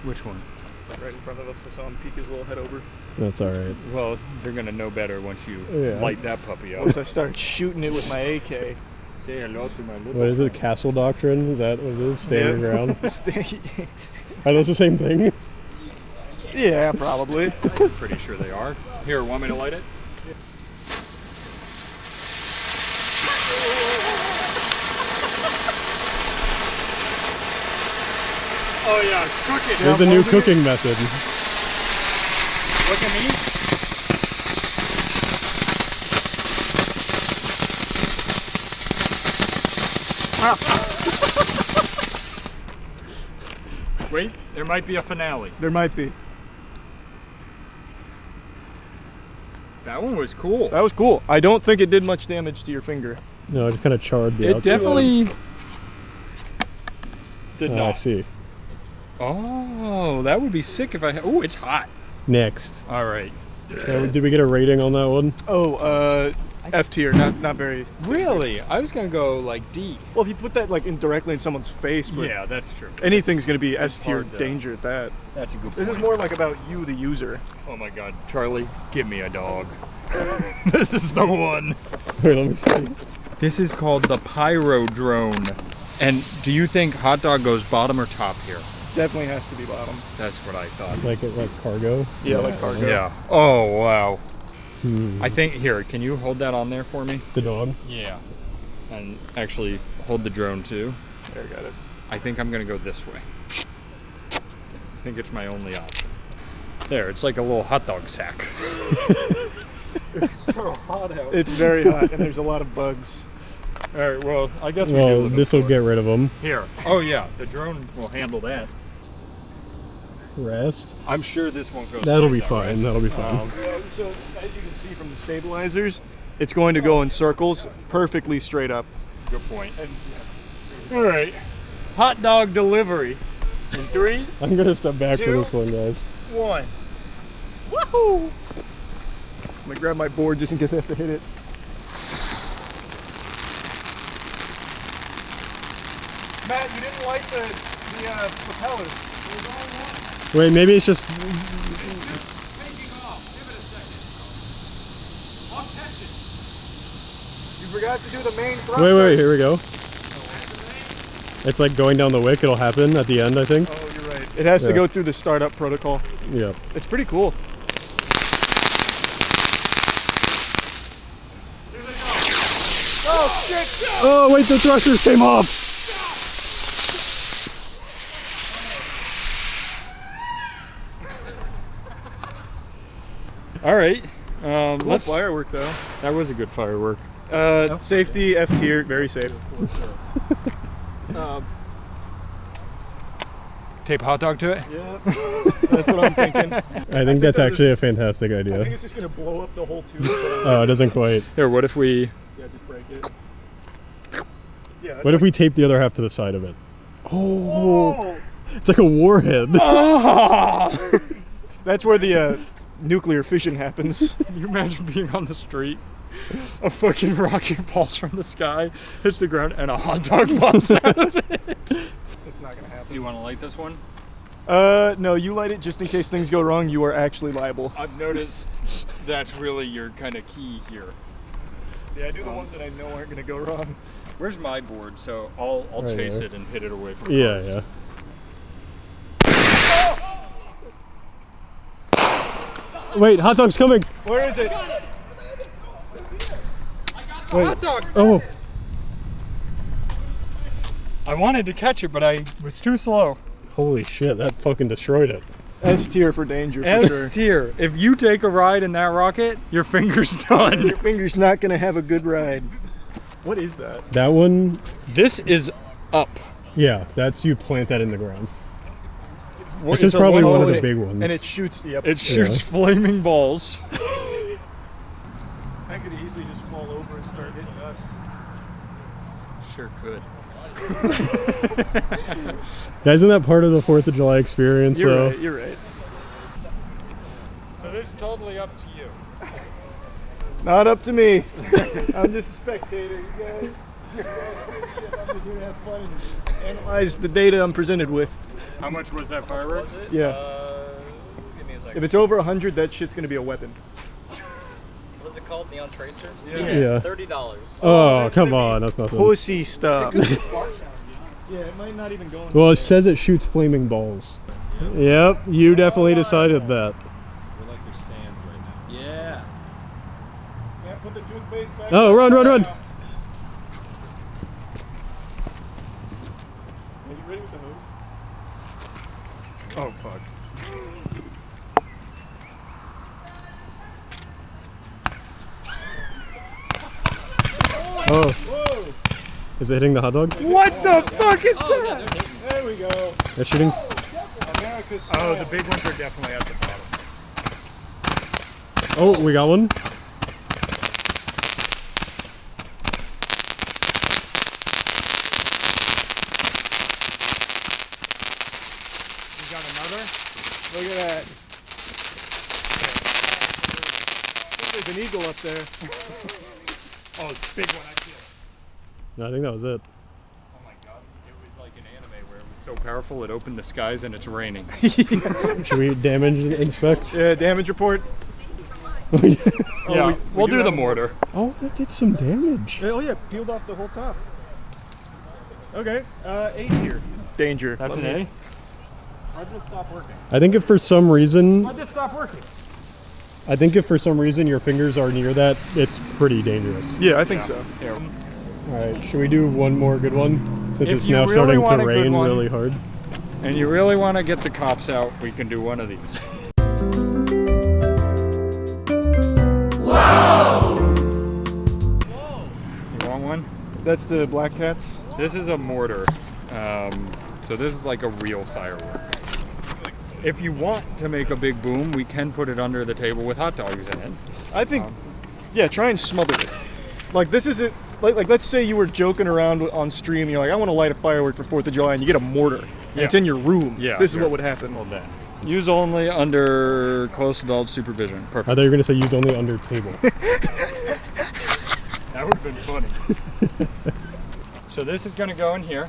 Speaker 7: Which one?
Speaker 1: right in front of us. I saw him peek his little head over.
Speaker 8: That's all right.
Speaker 7: Well, they're gonna know better once you
Speaker 8: Yeah.
Speaker 7: light that puppy up.
Speaker 1: Once I started shooting it with my AK.
Speaker 7: Say hello to my little.
Speaker 8: What is it? Castle doctrine? Is that what it is? Stand your ground?
Speaker 1: Stay-
Speaker 8: Are those the same thing?
Speaker 1: yeah, probably.
Speaker 7: I'm pretty sure they are. Here, want me to light it? Oh yeah, cook it.
Speaker 8: There's the new cooking method.
Speaker 7: Look at me. Wait, there might be a finale.
Speaker 1: There might be.
Speaker 7: That one was cool.
Speaker 1: That was cool. I don't think it did much damage to your finger.
Speaker 8: No, it just kind of charred the
Speaker 7: It
Speaker 8: outside.
Speaker 7: definitely did
Speaker 8: I
Speaker 7: not.
Speaker 8: see.
Speaker 7: Oh, that would be sick if I had. Oh, it's hot.
Speaker 8: Next.
Speaker 7: All right.
Speaker 8: Did we get a rating on that one?
Speaker 1: Oh, F tier. Not very.
Speaker 7: Really? I was gonna go like D.
Speaker 1: Well, if you put that like indirectly in someone's face, but
Speaker 7: Yeah, that's true.
Speaker 1: anything's gonna be S tier
Speaker 7: hard to-
Speaker 1: danger at that.
Speaker 7: That's a good
Speaker 1: This
Speaker 7: point.
Speaker 1: is more like about you, the user.
Speaker 7: Oh my God, Charlie, give me a dog. This is the one.
Speaker 8: Wait, let me see.
Speaker 7: This is called the Pyro Drone. And do you think hot dog goes bottom or top here?
Speaker 1: Definitely has to be bottom.
Speaker 7: That's what I thought.
Speaker 8: Like cargo?
Speaker 1: Yeah, like cargo.
Speaker 7: Yeah. Oh wow.
Speaker 8: Hmm.
Speaker 7: I think here. Can you hold that on there for me?
Speaker 8: The dog?
Speaker 7: Yeah. And actually hold the drone too.
Speaker 1: There, got it.
Speaker 7: I think I'm gonna go this way. I think it's my only option. There, it's like a little hot dog sack. It's so hot out.
Speaker 1: It's very hot, and there's a lot of bugs.
Speaker 7: All right, well, I guess we do
Speaker 8: Well,
Speaker 7: live in
Speaker 8: this will
Speaker 7: Florida.
Speaker 8: get rid of them.
Speaker 7: Here. Oh yeah, the drone will handle that.
Speaker 8: Rest.
Speaker 7: I'm sure this won't go.
Speaker 8: That'll
Speaker 7: straight
Speaker 8: be
Speaker 7: up,
Speaker 8: fine.
Speaker 7: right?
Speaker 8: That'll be fine.
Speaker 1: So, as you can see from the stabilizers, it's going to go in circles perfectly straight up.
Speaker 7: Good point. All right. Hot dog delivery. In 3,
Speaker 8: I'm gonna step back for
Speaker 7: 2,
Speaker 8: this one, guys.
Speaker 7: 1.
Speaker 1: Woohoo! I'm gonna grab my board just in case I have to hit it. Matt, you didn't like the propellers.
Speaker 8: Wait, maybe it's just.
Speaker 7: Taking off. Give it a second. I'll catch it.
Speaker 1: You forgot to do the main thrust.
Speaker 8: Wait, here we go. It's like going down the wick. It'll happen at the end, I think.
Speaker 1: Oh, you're right. It has to
Speaker 8: Yeah.
Speaker 1: go through the startup protocol.
Speaker 8: Yeah.
Speaker 1: It's pretty cool. Oh shit!
Speaker 8: Oh wait, the thrusters came off.
Speaker 7: All right.
Speaker 1: Cool
Speaker 7: Let's.
Speaker 1: firework though.
Speaker 7: That was a good firework.
Speaker 1: Safety F tier, very safe.
Speaker 7: Tape hot dog to it?
Speaker 9: Yeah, that's what I'm thinking.
Speaker 8: I think that's actually a fantastic
Speaker 9: I think
Speaker 8: idea.
Speaker 9: it's just gonna blow up the whole tube.
Speaker 8: Oh, it doesn't quite.
Speaker 7: Here, what if we...
Speaker 9: Yeah, just break it. Yeah.
Speaker 8: What if we tape the other half to the side of it? Oh, it's like a warhead.
Speaker 9: Oh! That's where the nuclear fission happens.
Speaker 7: Can you imagine being on the street? A fucking rocket falls from the sky, hits the ground, and a hot dog pops out of it.
Speaker 9: It's not gonna happen.
Speaker 7: You want to light this one?
Speaker 9: No, you light it just in case things go wrong. You are actually liable.
Speaker 7: I've noticed that's really your kind of key here.
Speaker 9: Yeah, I do the ones that I know aren't gonna go wrong.
Speaker 7: Where's my board? So I'll
Speaker 8: Right
Speaker 7: chase
Speaker 8: here.
Speaker 7: it and hit it away from
Speaker 8: Yeah,
Speaker 7: cars.
Speaker 8: yeah. Wait, hot dog's coming.
Speaker 9: Where is it?
Speaker 8: Wait.
Speaker 7: Hot dog!
Speaker 8: Oh,
Speaker 7: I wanted to catch it, but I was too slow.
Speaker 8: holy shit, that fucking destroyed it.
Speaker 9: S tier for danger, for
Speaker 7: S
Speaker 9: sure.
Speaker 7: tier. If you take a ride in that rocket, your finger's done.
Speaker 9: Your finger's not gonna have a good ride. What is that?
Speaker 8: That one,
Speaker 7: This is up.
Speaker 8: yeah, that's you plant that in the ground.
Speaker 7: What-
Speaker 8: This is
Speaker 7: it's a
Speaker 8: probably
Speaker 7: one-
Speaker 8: one of
Speaker 7: oh,
Speaker 8: the
Speaker 7: it-
Speaker 8: big ones.
Speaker 9: And it shoots. Yep.
Speaker 7: It shoots flaming balls.
Speaker 9: That could easily just fall over and start hitting us.
Speaker 7: Sure could.
Speaker 8: Guys, isn't that part of the 4th of July experience,
Speaker 9: You're
Speaker 8: though?
Speaker 9: right. You're right.
Speaker 7: So this is totally up to you.
Speaker 9: Not up to me. I'm just a spectator. You guys. I'm just here to have fun and analyze the data I'm presented with.
Speaker 7: How much was that fireworks?
Speaker 9: Yeah.
Speaker 10: Give me a second.
Speaker 9: If it's over 100, that shit's gonna be a weapon.
Speaker 10: What's it called? Neon Tracer?
Speaker 8: Yeah.
Speaker 10: $30.
Speaker 8: Oh,
Speaker 9: that's
Speaker 8: come
Speaker 9: gonna be
Speaker 8: on, that's nothing.
Speaker 9: Pussy stuff. Yeah, it might not even go in.
Speaker 8: Well, it says it shoots flaming balls. Yep, you definitely decided that.
Speaker 7: We're like your stands right now.
Speaker 10: Yeah.
Speaker 9: Yeah, put the toothpaste back.
Speaker 8: Oh, run, run, run!
Speaker 9: Are you ready with the hose? Oh, fuck.
Speaker 8: Oh,
Speaker 9: Whoa!
Speaker 8: is it hitting the hot dog?
Speaker 9: What the fuck is
Speaker 10: Oh, yeah,
Speaker 9: that?
Speaker 10: they're hitting.
Speaker 9: There we go.
Speaker 8: They're shooting?
Speaker 9: America's
Speaker 7: Oh,
Speaker 9: style.
Speaker 7: the big ones are definitely at the bottom.
Speaker 8: Oh, we got one.
Speaker 7: We got another.
Speaker 9: Look at that. There's an eagle up there.
Speaker 7: Oh, it's a big one. I see it.
Speaker 8: No, I think that was it.
Speaker 7: Oh my god. It was like an anime where it was so powerful it opened the skies and it's raining.
Speaker 8: Should we damage and inspect?
Speaker 9: Yeah, damage report.
Speaker 7: Yeah, we'll do the
Speaker 9: have a-
Speaker 7: mortar.
Speaker 8: Oh, that did some damage.
Speaker 9: Oh yeah, peeled off the whole top. Okay, 8 here. Danger.
Speaker 7: That's
Speaker 9: Let
Speaker 7: an
Speaker 9: me-
Speaker 7: A?
Speaker 9: Why'd this stop working?
Speaker 8: I think if for some reason,
Speaker 9: Why'd this stop working?
Speaker 8: your fingers are near that, it's pretty dangerous.
Speaker 9: Yeah, I think so.
Speaker 7: Here.
Speaker 8: All right, should we do one more good one? Since
Speaker 7: If
Speaker 8: it's
Speaker 7: you
Speaker 8: now
Speaker 7: really
Speaker 8: starting
Speaker 7: want
Speaker 8: to
Speaker 7: a good
Speaker 8: rain
Speaker 7: one-
Speaker 8: really hard.
Speaker 7: And you really want to get the cops out, we can do one of these. You want one?
Speaker 9: That's the black cats.
Speaker 7: This is a mortar. So this is like a real firework. If you want to make a big boom, we can put it under the table with hot dogs in it.
Speaker 9: I think, yeah, try and smother it. Like this isn't, like let's say you were joking around on stream and you're like, I want to light a firework for 4th of July and you get a mortar. And it's
Speaker 7: Yeah.
Speaker 9: in your room.
Speaker 7: Yeah,
Speaker 9: This is
Speaker 7: here.
Speaker 9: what would happen.
Speaker 7: Well then. Use only under close adult supervision.
Speaker 8: I
Speaker 7: Perfect.
Speaker 8: thought you were gonna say use only under table.
Speaker 7: That would have been funny. So this is going to go in here.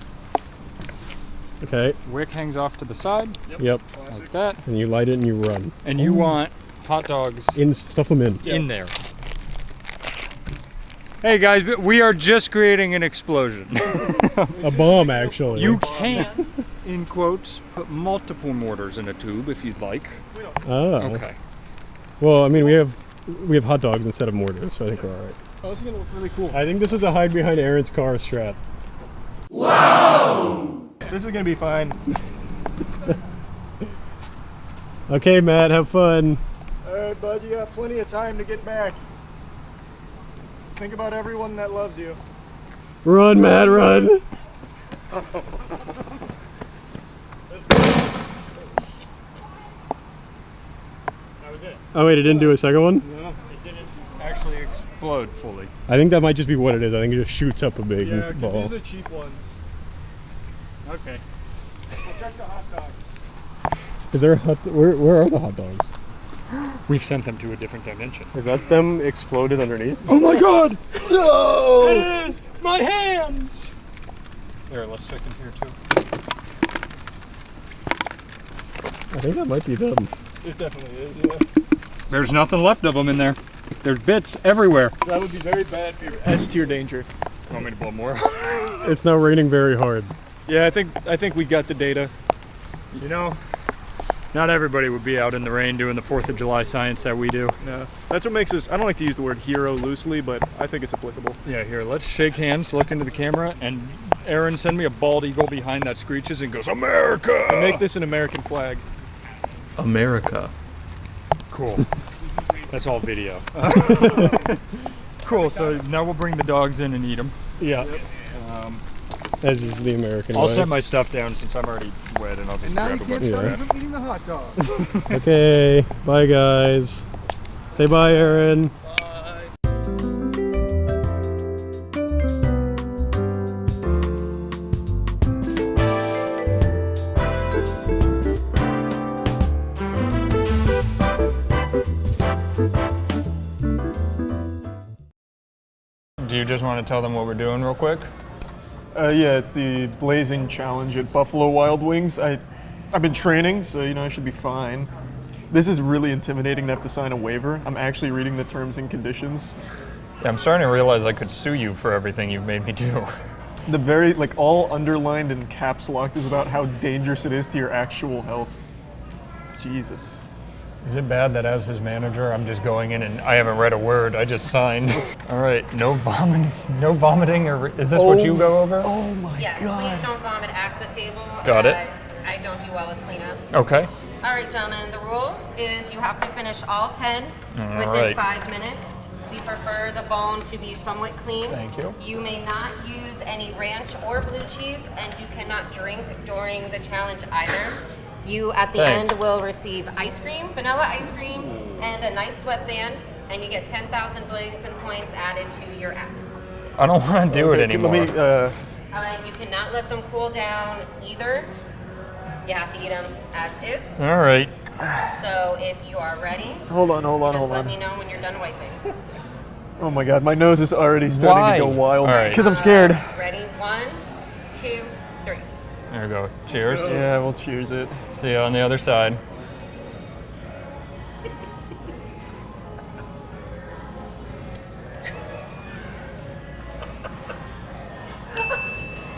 Speaker 8: Okay,
Speaker 7: Wick hangs off to the side,
Speaker 8: yep.
Speaker 7: like that.
Speaker 8: And you light it and you run.
Speaker 7: And you want hot dogs
Speaker 8: Stuff them in.
Speaker 7: in there. Hey guys, we are just creating an explosion.
Speaker 8: A bomb, actually.
Speaker 7: You can, in quotes, put multiple mortars in a tube if you'd like.
Speaker 8: Oh.
Speaker 7: Okay.
Speaker 8: Well, I mean, we have hot dogs instead of mortars, so I think we're all right.
Speaker 9: Oh, this is gonna look really cool.
Speaker 8: I think this is a hide behind Aaron's car strat.
Speaker 9: This is gonna be fine.
Speaker 8: Okay, Matt, have fun.
Speaker 9: All right, bud, you got plenty of time to get back. Just think about everyone that loves you.
Speaker 8: Run, Matt, run.
Speaker 9: Let's go.
Speaker 7: was it.
Speaker 8: Oh wait, it didn't do a second one?
Speaker 7: No, it didn't actually explode fully.
Speaker 8: I think that might just be what it is. I think it just shoots up a big
Speaker 9: Yeah, because
Speaker 8: ball.
Speaker 9: these are cheap ones.
Speaker 7: Okay.
Speaker 9: We'll check the hot dogs.
Speaker 8: Is there a where are the hot dogs?
Speaker 7: We've sent them to a different dimension.
Speaker 8: Is that them exploded underneath?
Speaker 7: Oh my god! No! It is! My hands! Here, let's check in here too.
Speaker 8: I think that might be them.
Speaker 9: It definitely is, yeah.
Speaker 7: There's nothing left of them in there. There's bits everywhere.
Speaker 9: That would be very bad for your S-tier danger.
Speaker 7: Want me to blow more?
Speaker 8: It's not raining very hard.
Speaker 9: Yeah, I think we got the data.
Speaker 7: You know, not everybody would be out in the rain doing the 4th of July science that we do.
Speaker 9: No, that's what makes us, I don't like to use the word hero loosely, but I think it's applicable.
Speaker 7: Yeah, here, let's shake hands, look into the camera, and Aaron, send me a bald eagle behind that screeches and goes, America!
Speaker 9: And make this an American flag.
Speaker 10: America.
Speaker 7: Cool. That's all video. Cool, so now we'll bring the dogs in and eat them.
Speaker 8: Yeah. As is the American
Speaker 7: I'll
Speaker 8: way.
Speaker 7: set my stuff down since I'm already wet and I'll just grab a bunch of
Speaker 8: start
Speaker 7: trash.
Speaker 9: Eating the hot dog.
Speaker 8: Okay, bye guys. Say bye, Aaron.
Speaker 7: Do you just want to tell them what we're doing real quick?
Speaker 1: Yeah, it's the Blazing Challenge at Buffalo Wild Wings. I've been training, so I should be fine. This is really intimidating to have to sign a waiver. I'm actually reading the terms and conditions.
Speaker 7: Yeah, I'm starting to realize I could sue you for everything you've made me do.
Speaker 1: The very, all underlined and caps locked is about how dangerous it is to your actual health. Jesus.
Speaker 7: Is it bad that as his manager, I'm just going in and I haven't read a word, I just signed. All right, no vomiting, or is this what you go over?
Speaker 1: Oh my
Speaker 11: Yes,
Speaker 1: God.
Speaker 11: please don't vomit at the table.
Speaker 7: Got it.
Speaker 11: I don't do well with cleanup.
Speaker 7: Okay.
Speaker 11: All right, gentlemen, the rules is you have to finish all 10
Speaker 7: All
Speaker 11: within
Speaker 7: right.
Speaker 11: 5 minutes. We prefer the bone to be somewhat clean.
Speaker 7: Thank you.
Speaker 11: You may not use any ranch or blue cheese, and you cannot drink during the challenge either. You, at the
Speaker 7: Thanks.
Speaker 11: end, will receive ice cream, vanilla ice cream, and a nice sweatband, and you get 10,000 Blazing points added to your app.
Speaker 7: I don't want to do it
Speaker 1: Okay,
Speaker 7: anymore.
Speaker 1: Let me,
Speaker 11: You cannot let them cool down either. You have to eat them as is.
Speaker 7: All right.
Speaker 11: So if you are ready,
Speaker 1: hold on.
Speaker 11: just let me know when you're done wiping.
Speaker 1: Oh my God, my nose is already starting
Speaker 7: Why?
Speaker 1: to go wild.
Speaker 7: All right.
Speaker 1: Because I'm scared.
Speaker 11: Ready? 1, 2, 3.
Speaker 7: There we go. Cheers.
Speaker 1: Yeah, we'll cheers it.
Speaker 7: See you on the other side.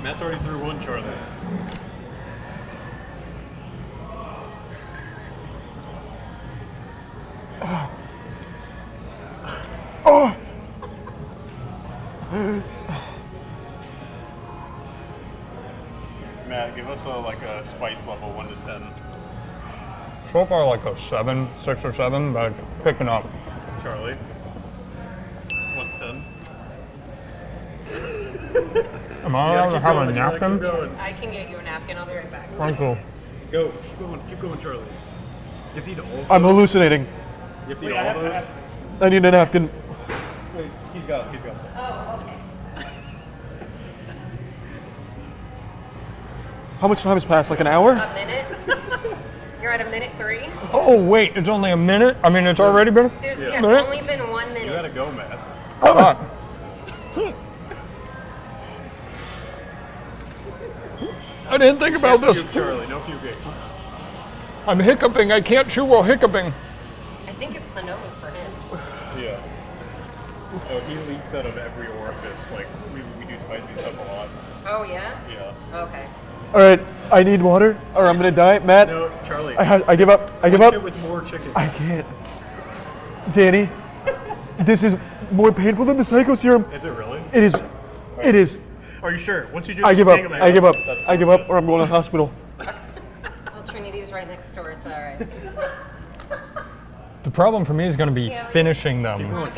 Speaker 8: Matt's already through one, Charlie.
Speaker 1: Oh!
Speaker 8: Matt, give us a spice level 1 to 10.
Speaker 7: So far like a 7, 6 or 7, but picking up.
Speaker 8: Charlie, 1 to 10.
Speaker 7: Am I allowed to have a napkin?
Speaker 11: I can get you a napkin. I'll be right back.
Speaker 7: Thank you.
Speaker 8: Go, keep going, Charlie. You have to eat all of
Speaker 1: I'm hallucinating.
Speaker 8: You have to eat all those?
Speaker 1: I need a napkin.
Speaker 8: Wait, he's got some.
Speaker 11: Oh, okay.
Speaker 1: How much time has passed? Like an hour?
Speaker 11: A minute. You're at a minute 3.
Speaker 7: Oh wait, it's only a minute? I mean, it's already been
Speaker 11: There's,
Speaker 7: a
Speaker 11: yeah, it's
Speaker 7: minute?
Speaker 11: only been 1 minute.
Speaker 8: You gotta go, Matt.
Speaker 7: Fuck. I didn't think about this.
Speaker 8: Charlie, no puking.
Speaker 7: I'm hiccuping. I can't chew while hiccuping.
Speaker 11: I think it's the nose for him.
Speaker 8: Yeah. Oh, he leaks out of every orifice. We do spicy stuff a lot.
Speaker 11: Oh, yeah?
Speaker 8: Yeah.
Speaker 11: Okay.
Speaker 1: All right, I need water, or I'm gonna die. Matt,
Speaker 8: No, Charlie.
Speaker 1: I give up. I give
Speaker 8: Punch
Speaker 1: up.
Speaker 8: it with more chicken.
Speaker 1: I can't. Danny, this is more painful than the psycho serum.
Speaker 8: Is it really?
Speaker 1: It is. It is.
Speaker 8: Are you sure? Once you do
Speaker 1: I
Speaker 8: this
Speaker 1: give up.
Speaker 8: thing,
Speaker 1: I give up.
Speaker 8: that's
Speaker 1: I give up, or I'm going to the hospital.
Speaker 11: Well, Trinity's right next door. It's all right.
Speaker 7: The problem for me is going to be finishing them.
Speaker 11: Go.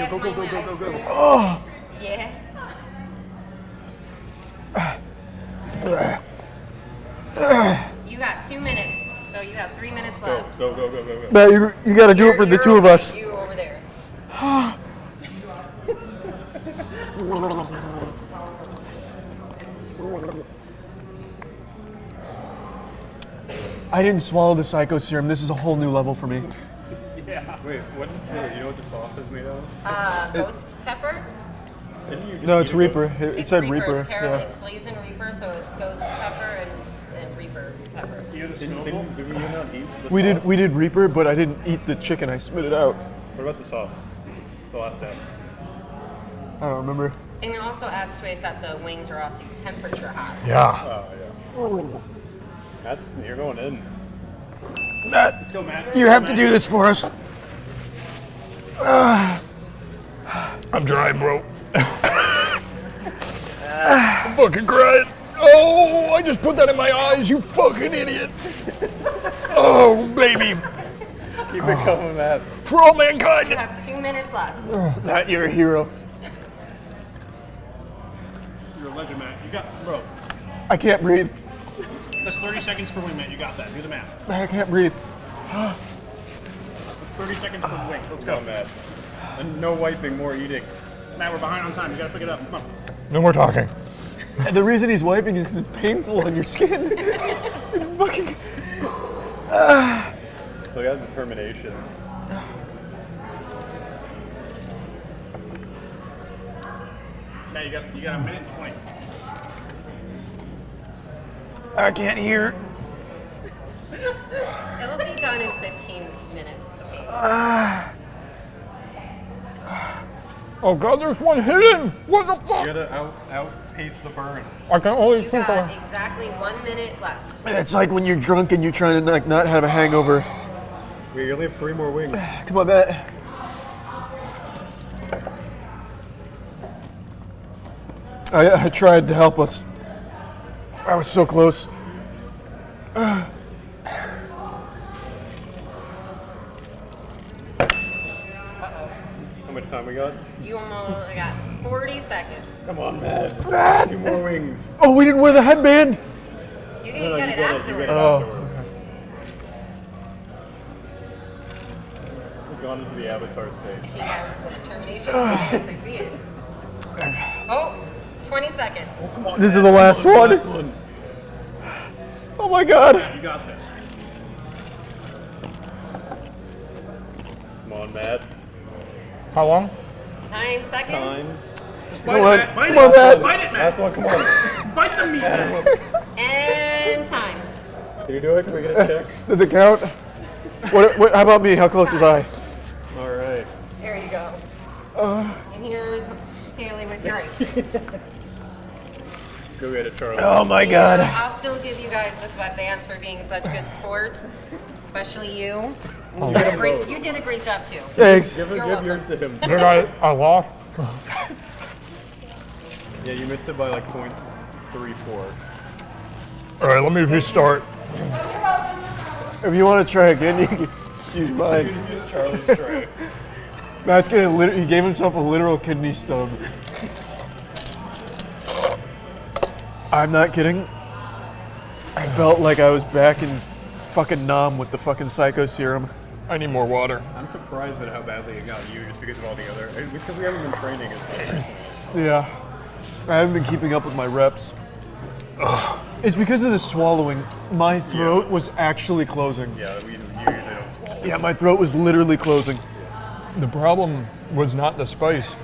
Speaker 1: Oh.
Speaker 11: Yeah. You got 2 minutes. So So you have 3 minutes left.
Speaker 7: Go.
Speaker 9: Matt, you got to do it for the two of us.
Speaker 11: You over there.
Speaker 9: I didn't swallow the psycho serum. This is a whole new level for me.
Speaker 7: Yeah. Wait, what is the, you know what the sauce is made of?
Speaker 11: Ghost pepper.
Speaker 9: No, it's Reaper. It said
Speaker 11: Reaper.
Speaker 9: Reaper.
Speaker 11: It's It's blazing Reaper, so it's ghost pepper and Reaper pepper.
Speaker 7: Do you have the snowball? Did we not eat the
Speaker 9: We
Speaker 7: sauce?
Speaker 9: did Reaper, but I didn't eat the chicken. I spit it out.
Speaker 7: What about the sauce? The last step.
Speaker 9: I don't remember.
Speaker 11: And it also adds to it that the wings are also temperature hot.
Speaker 9: Yeah.
Speaker 7: Oh, yeah. You're going in.
Speaker 9: Matt,
Speaker 7: Let's go, Matt.
Speaker 9: you have to do this for us. I'm dry, bro. I'm fucking crying. Oh, I just put that in my eyes, you fucking idiot. Oh, baby.
Speaker 7: Keep it coming, Matt.
Speaker 9: For all mankind.
Speaker 11: You have 2 minutes left.
Speaker 9: Matt, you're a hero.
Speaker 7: You're a legend, Matt. You got, bro.
Speaker 9: I can't breathe.
Speaker 7: That's 30 seconds per wing, Matt. You got that. Do the math.
Speaker 9: Matt, I can't breathe.
Speaker 7: That's 30 seconds per wing. Let's go, Matt. And no wiping, more eating. Matt, we're behind on time. You gotta pick it up. Come on.
Speaker 9: No more talking. The reason he's wiping is because it's painful on your skin. It's fucking.
Speaker 7: Look at determination. Matt, you got a minute and 20.
Speaker 9: I can't hear.
Speaker 11: It'll be done in 15 minutes. Okay.
Speaker 9: Oh god, there's one hidden! What the fuck?
Speaker 7: You gotta outpace the burn.
Speaker 9: I can only
Speaker 11: You got exactly 1 minute left.
Speaker 9: It's like when you're drunk and you're trying to not have a hangover.
Speaker 7: We only have 3 more wings.
Speaker 9: Come on, Matt. I tried to help us. I was so close.
Speaker 7: How much time we got?
Speaker 11: You only got 40 seconds.
Speaker 7: Come on, Matt. 2 more wings.
Speaker 9: Oh, we didn't wear the headband.
Speaker 11: You can get it afterwards.
Speaker 7: We've gone into the avatar state.
Speaker 11: He has the determination to succeed. Oh, 20 seconds.
Speaker 7: Oh, come on,
Speaker 9: This
Speaker 7: Matt.
Speaker 9: is the last
Speaker 7: Come on,
Speaker 9: one.
Speaker 7: last one.
Speaker 9: Oh my god.
Speaker 7: You got this. Come on, Matt.
Speaker 9: How long?
Speaker 11: 9 seconds.
Speaker 7: Time. Just
Speaker 9: Come on, Matt.
Speaker 7: Bite
Speaker 9: Come on, Matt.
Speaker 7: Bite it, Matt. Last one, come on. Bite the meat, Matt.
Speaker 11: And time.
Speaker 7: Can you do it? Can we get a check?
Speaker 9: Does it count? What, how about me? How close was I?
Speaker 7: All right.
Speaker 11: There you go. And here's Haley with your ice cream.
Speaker 7: Go get it, Charlie.
Speaker 9: Oh my god.
Speaker 11: I'll still give you guys the sweatbands for being such good sports, especially you. You did a great job too.
Speaker 9: Thanks.
Speaker 7: Give yours to him.
Speaker 9: I lost.
Speaker 7: Yeah, you missed it by like 0.34.
Speaker 9: Alright, let me restart. If you want to try again, you can use mine.
Speaker 7: You can just use Charlie's tray.
Speaker 9: Matt's getting he gave himself a literal kidney stone. I'm not kidding. I felt like I was back in fucking Nam with the fucking psycho serum. I need more water.
Speaker 7: I'm surprised at how badly it got you just because of all the other. Because we haven't been training as much recently.
Speaker 9: Yeah. I haven't been keeping up with my reps. It's because of the swallowing. My throat was actually closing.
Speaker 7: Yeah, you usually don't swallow.
Speaker 9: Yeah, my throat was literally closing.
Speaker 12: The problem was not the spice.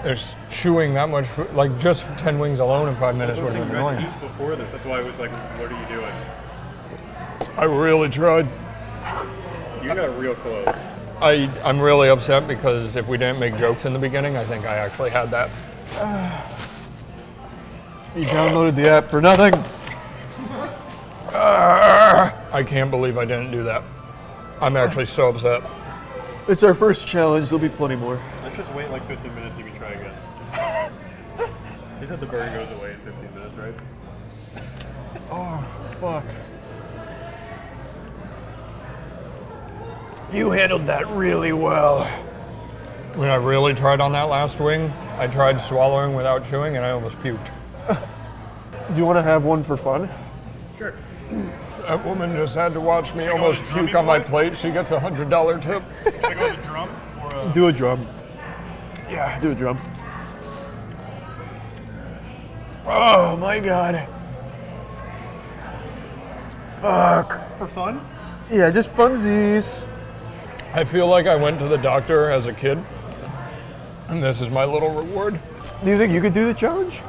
Speaker 12: There's chewing that much, like just 10 wings alone in 5 minutes would have been
Speaker 7: You guys
Speaker 12: annoying.
Speaker 7: eat before this. That's why I was like, what are you doing?
Speaker 12: I really tried.
Speaker 7: You got real close.
Speaker 12: I'm really upset because if we didn't make jokes in the beginning, I think I actually had that.
Speaker 9: You downloaded the app for nothing.
Speaker 12: I can't believe I didn't do that. I'm actually so upset.
Speaker 9: It's our first challenge. There'll be plenty more.
Speaker 7: Let's just wait like 15 minutes. You can try again. You said the burn goes away in 15 minutes, right?
Speaker 9: Oh, fuck. You handled that really well.
Speaker 12: When I really tried on that last wing, I tried swallowing without chewing and I almost puked.
Speaker 9: Do you want to have one for fun?
Speaker 7: Sure.
Speaker 12: That woman just had to watch me almost puke on my plate. She gets a $100 tip.
Speaker 9: Should I go with the drum? Or,
Speaker 8: Do a drum. Yeah, do a drum. Oh my god. Fuck.
Speaker 9: for fun?
Speaker 8: Yeah, just funsies.
Speaker 12: I feel like I went to the doctor as a kid, and this is my little reward.
Speaker 8: Do you think you could do the challenge?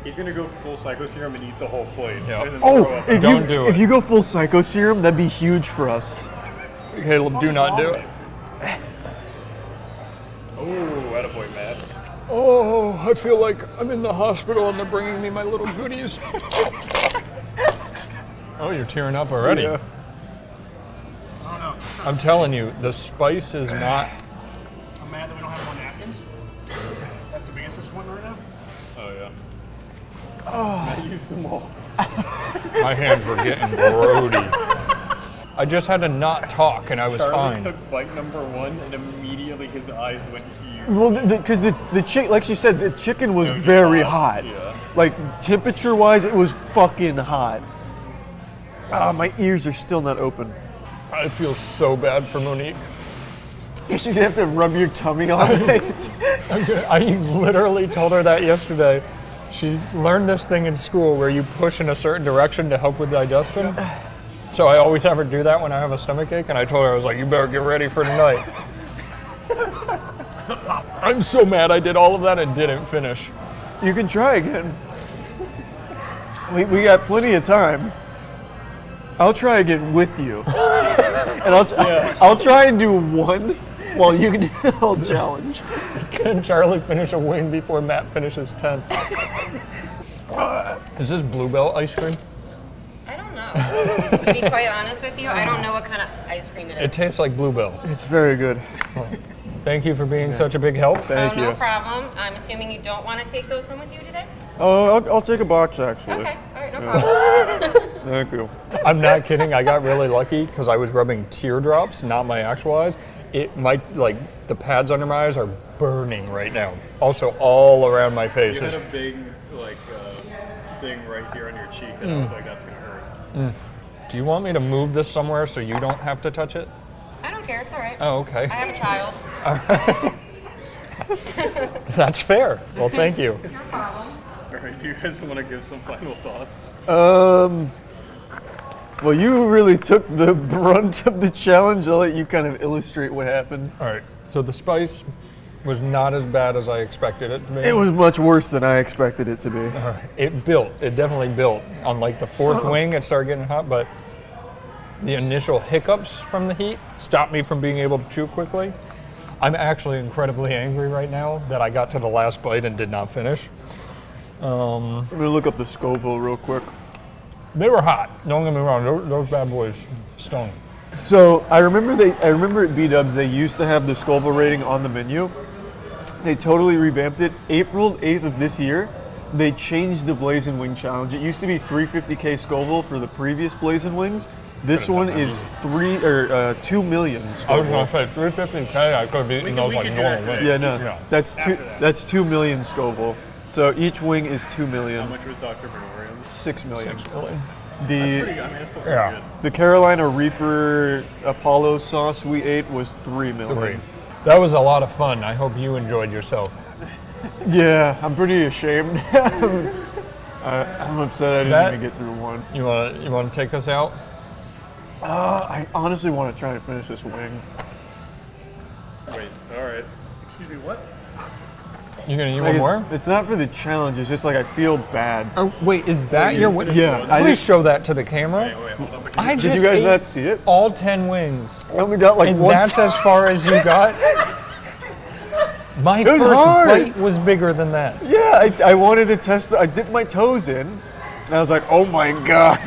Speaker 9: He's gonna go full psycho serum and eat the whole plate.
Speaker 12: Yeah.
Speaker 9: And then
Speaker 8: Oh,
Speaker 9: throw up.
Speaker 8: if you go full psycho serum, that'd be huge for us.
Speaker 12: Caleb, do not do it.
Speaker 9: Oh, attaboy, Matt.
Speaker 12: Oh, I feel like I'm in the hospital and they're bringing me my little goodies. Oh, you're tearing up already.
Speaker 8: Yeah.
Speaker 9: I don't know.
Speaker 12: I'm telling you, the spice is not.
Speaker 9: I'm mad that we don't have more napkins. That's the biggest disappointment right now. Oh yeah. Oh. Matt used them all.
Speaker 12: My hands were getting grody. I just had to not talk and I was
Speaker 9: Charlie
Speaker 12: fine.
Speaker 9: took bite number one and immediately his eyes went huge.
Speaker 8: Well, because the chick, like she said, the chicken was very hot.
Speaker 9: Yeah.
Speaker 8: Like temperature-wise, it was fucking hot. Ah, my ears are still not open.
Speaker 12: I feel so bad for Monique.
Speaker 8: You should have to rub your tummy all night.
Speaker 12: I literally told her that yesterday. She learned this thing in school where you push in a certain direction to help with digestion. So I always have her do that when I have a stomach ache, and I told her, I was like, you better get ready for tonight. I'm so mad I did all of that and didn't finish.
Speaker 8: You can try again. We got plenty of time. I'll try again with you. And I'll try and do one while you can do the whole challenge.
Speaker 12: Can Charlie finish a wing before Matt finishes 10? Is this Bluebell ice cream?
Speaker 11: I don't know. To be quite honest with you, I don't know what kind of ice cream it is.
Speaker 12: It tastes like Bluebell.
Speaker 8: It's very good.
Speaker 12: Thank you for being such a big help.
Speaker 8: Thank you.
Speaker 11: No problem. I'm assuming you don't want to take those home with you today?
Speaker 8: I'll take a box actually.
Speaker 11: Okay, all right, no problem.
Speaker 8: Thank you.
Speaker 12: I'm not kidding. I got really lucky because I was rubbing teardrops, not my actual eyes. The pads under my eyes are burning right now. Also, all around my face.
Speaker 9: You had a big thing right here on your cheek, and I was like, that's gonna hurt.
Speaker 12: Do you want me to move this somewhere so you don't have to touch it?
Speaker 11: I don't care, it's all right.
Speaker 12: Oh, okay.
Speaker 11: I have a child.
Speaker 12: That's fair. Well, thank you.
Speaker 11: No problem.
Speaker 9: All right, do you guys want to give some final thoughts?
Speaker 8: Well, you really took the brunt of the challenge. I'll let you kind of illustrate what happened.
Speaker 12: All right. So the spice was not as bad as I expected it to be.
Speaker 8: It was much worse than I expected it to be.
Speaker 12: It built. It definitely built. On like the fourth wing, it started getting hot, but the initial hiccups from the heat stopped me from being able to chew quickly. I'm actually incredibly angry right now that I got to the last bite and did not finish.
Speaker 8: I'm gonna look up the Scoville real quick.
Speaker 12: They were hot. Don't get me wrong. Those bad boys stung.
Speaker 8: So I remember at B-Dubs they used to have the Scoville rating on the menu. They totally revamped it. April 8th of this year, they changed the Blazing Wing Challenge. It used to be 350K Scoville for the previous Blazing Wings. This one is 2 million Scoville.
Speaker 12: I was gonna say 350K. I could have eaten those like normal wings.
Speaker 8: Yeah, no, that's 2 million Scoville. So each wing is 2 million.
Speaker 9: How much was Dr. Bernorium's?
Speaker 8: 6 million.
Speaker 12: 6 million.
Speaker 9: That's pretty good. I mean, that's still pretty good.
Speaker 8: The Carolina Reaper Apollo sauce we ate was 3 million.
Speaker 12: That was a lot of fun. I hope you enjoyed yourself.
Speaker 8: Yeah, I'm pretty ashamed. I'm upset I didn't even get through one.
Speaker 12: You wanna take us out?
Speaker 8: I honestly want to try and finish this wing.
Speaker 9: Wait, all right. Excuse me, what?
Speaker 12: You gonna eat one more?
Speaker 8: It's not for the challenge. It's just like I feel bad.
Speaker 12: Oh, wait, is that your wing?
Speaker 8: Yeah.
Speaker 12: Please show that to the camera.
Speaker 9: Wait, hold up.
Speaker 8: Did you guys not see it?
Speaker 12: All 10 wings.
Speaker 8: I only got like
Speaker 12: And
Speaker 8: one.
Speaker 12: that's as far as you got? My
Speaker 8: was
Speaker 12: first
Speaker 8: hard.
Speaker 12: bite was bigger than that.
Speaker 8: Yeah, I wanted to test. I dipped my toes in, and I was like, oh my god.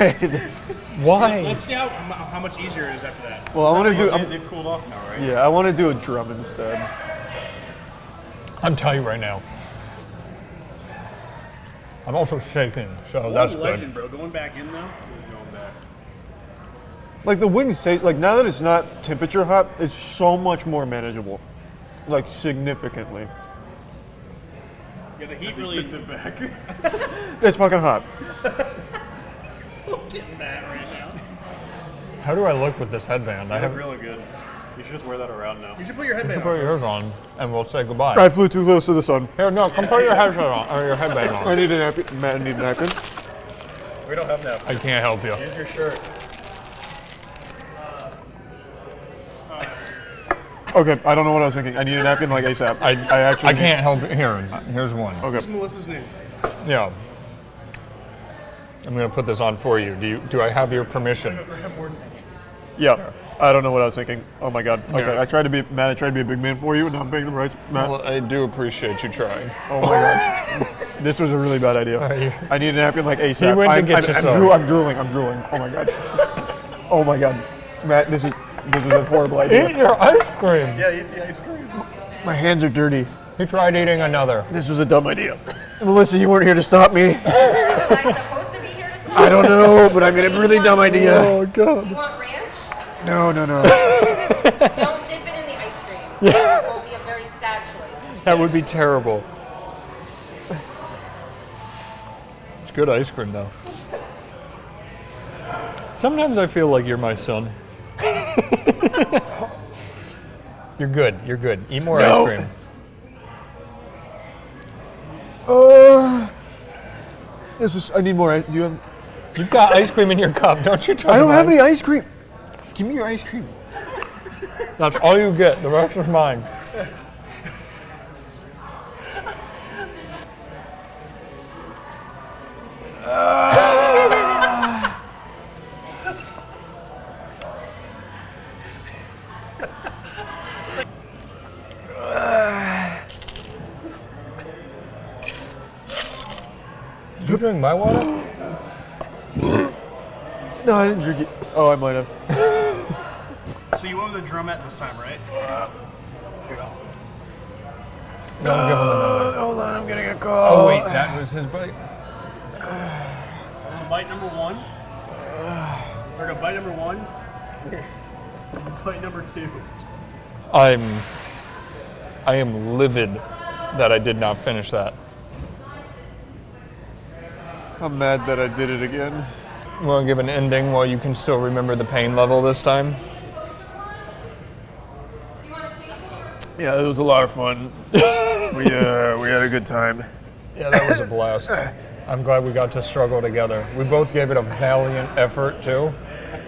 Speaker 12: Why?
Speaker 9: Let's see how much easier it is after that.
Speaker 8: Well, I want to do.
Speaker 9: They've cooled off now, right?
Speaker 8: Yeah, I want to do a drum instead.
Speaker 12: I'm telling you right now. I'm also shaking, so that's good.
Speaker 9: Legend, bro. Going back in though. Going back.
Speaker 8: Like the wings taste. Like now that it's not temperature hot, it's so much more manageable. Like significantly.
Speaker 9: Yeah, the heat really puts it back.
Speaker 8: It's fucking hot.
Speaker 9: Look at that right now.
Speaker 12: How do I look with this headband? I have
Speaker 8: really good. You should just wear that around now.
Speaker 9: You should put your
Speaker 12: You
Speaker 9: headband
Speaker 12: can put
Speaker 9: on.
Speaker 12: yours on, and we'll say goodbye.
Speaker 1: I flew too close to the sun.
Speaker 12: Here, no, come put your headband on, or your headband
Speaker 1: I
Speaker 12: on.
Speaker 1: need a napkin. Matt, I need a napkin.
Speaker 9: We don't have that.
Speaker 12: I can't help you.
Speaker 9: Here's your shirt.
Speaker 1: Okay, I don't know what I was thinking. I need a napkin like ASAP. I actually.
Speaker 12: I can't help it. Here, here's one.
Speaker 1: Okay.
Speaker 9: What's Melissa's name?
Speaker 12: Yeah. I'm gonna put this on for you. Do I have your permission?
Speaker 1: Yeah. I don't know what I was thinking. Oh my god. Okay,
Speaker 12: Yeah.
Speaker 1: I tried to be Matt. I tried to be a big man for you, and now I'm paying the price. Matt.
Speaker 12: Well, I do appreciate you trying.
Speaker 1: Oh my god. This was a really bad idea. I need a napkin like ASAP.
Speaker 12: He went to get you some.
Speaker 1: I'm drooling. I'm drooling. Oh my god. Oh my god. Matt, this is a horrible idea.
Speaker 12: Eat your ice cream.
Speaker 9: Yeah, eat the ice cream.
Speaker 1: My hands are dirty.
Speaker 12: He tried eating another.
Speaker 1: This was a dumb idea. Melissa, you weren't here to stop me.
Speaker 11: Was I supposed to be here to
Speaker 1: I don't know, but I made a really dumb idea.
Speaker 12: Oh god.
Speaker 11: You want ranch?
Speaker 1: No.
Speaker 11: Don't dip it in the ice cream. It will be a very sad choice.
Speaker 12: That would be terrible. It's good ice cream though. Sometimes I feel like you're my son. You're good. You're good. Eat more
Speaker 1: No.
Speaker 12: ice cream.
Speaker 1: This is. I need more ice. Do you have?
Speaker 12: You've got ice cream in your cup, don't you?
Speaker 1: I don't have any ice cream. Give me your ice cream.
Speaker 12: That's all you get. The rest is mine. Did you drink my water?
Speaker 1: No, I didn't drink it. Oh, I might have.
Speaker 9: So you went with the drumette this time, right?
Speaker 12: Don't give him another.
Speaker 1: Hold on, I'm getting a call.
Speaker 12: Oh wait, that was his bite.
Speaker 9: So bite number one. Or no, bite number one. Bite number two.
Speaker 12: I am livid that I did not finish that.
Speaker 1: I'm mad that I did it again.
Speaker 12: You want to give an ending while you can still remember the pain level this time?
Speaker 1: Yeah, it was a lot of fun. we had a good time.
Speaker 12: Yeah, that was a blast. I'm glad we got to struggle together. We both gave it a valiant effort too.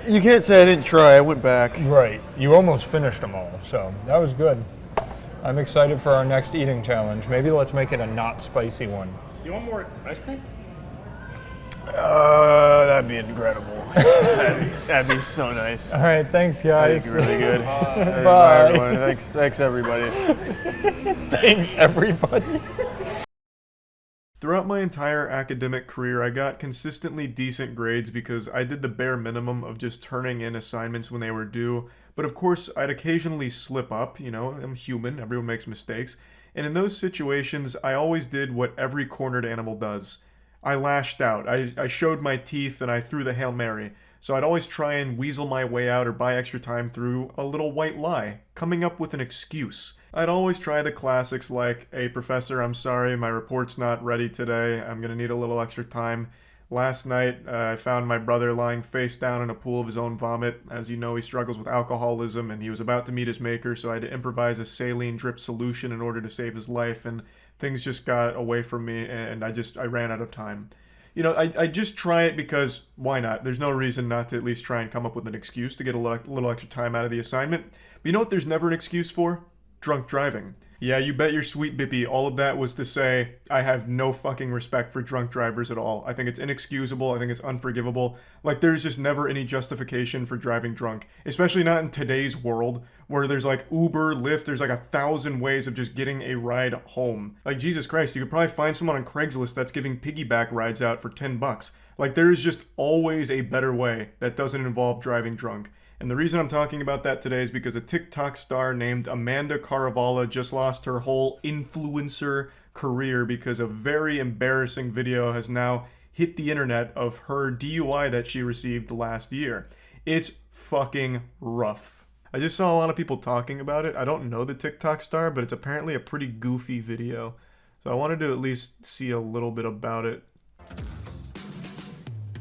Speaker 1: You can't say I didn't try. I went back.
Speaker 12: Right. You almost finished them all, so that was good. I'm excited for our next eating challenge. Maybe let's make it a not spicy one.
Speaker 9: Do you want more ice cream?
Speaker 1: That'd be incredible. that'd be so nice.
Speaker 12: All right, thanks guys.
Speaker 1: That'd be really good.
Speaker 12: Bye.
Speaker 1: Bye everyone. Thanks everybody.
Speaker 12: Thanks everybody.
Speaker 1: Throughout my entire academic career, I got consistently decent grades because I did the bare minimum of just turning in assignments when they were due. But of course, I'd occasionally slip up, you know, I'm human, everyone makes mistakes. And in those situations, I always did what every cornered animal does. I lashed out, I showed my teeth, and I threw the Hail Mary. So I'd always try and weasel my way out or buy extra time through a little white lie, coming up with an excuse. I'd always try the classics like, "Hey professor, I'm sorry, my report's not ready today, I'm gonna need a little extra time." Last night, I found my brother lying face down in a pool of his own vomit. As you know, he struggles with alcoholism, and he was about to meet his maker, so I had to improvise a saline drip solution in order to save his life, and things just got away from me, and I ran out of time. You know, I just try it because why not? There's no reason not to at least try and come up with an excuse to get a little extra time out of the assignment. But you know what there's never an excuse for? Drunk driving. Yeah, you bet your sweet bippy, all of that was to say, I have no fucking respect for drunk drivers at all. I think it's inexcusable, I think it's unforgivable. Like, there's just never any justification for driving drunk. Especially not in today's world, where there's like Uber, Lyft, there's like 1,000 ways of just getting a ride home. Like, Jesus Christ, you could probably find someone on Craigslist that's giving piggyback rides out for $10. Like, there's just always a better way that doesn't involve driving drunk. And the reason I'm talking about that today is because a TikTok star named Amanda Caravala just lost her whole influencer career because a very embarrassing video has now hit the internet of her DUI that she received last year. It's fucking rough. I just saw a lot of people talking about it. I don't know the TikTok star, but it's apparently a pretty goofy video. So I wanted to at least see a little bit about it.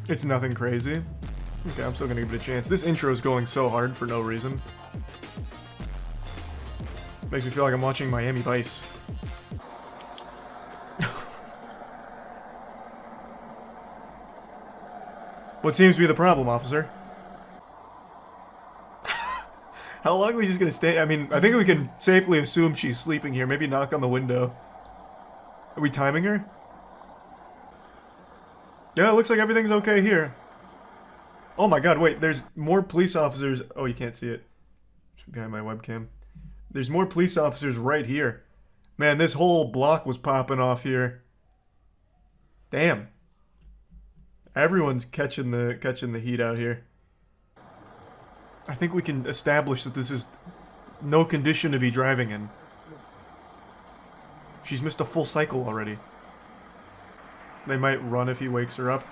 Speaker 1: It's nothing crazy. Okay, I'm still gonna give it a chance. This intro is going so hard for no reason. Makes me feel like I'm watching Miami Vice. What seems to be the problem, officer? How long are we just gonna stay? I mean, I think we can safely assume she's sleeping here. Maybe knock on the window. Are we timing her? Yeah, it looks like everything's okay here. Oh my god, wait, there's more police officers. Oh, you can't see it. It's behind my webcam. There's more police officers right here. Man, this whole block was popping off here. Damn. Everyone's catching the heat out here. I think we can establish that this is no condition to be driving in. She's missed a full cycle already. They might run if he wakes her up.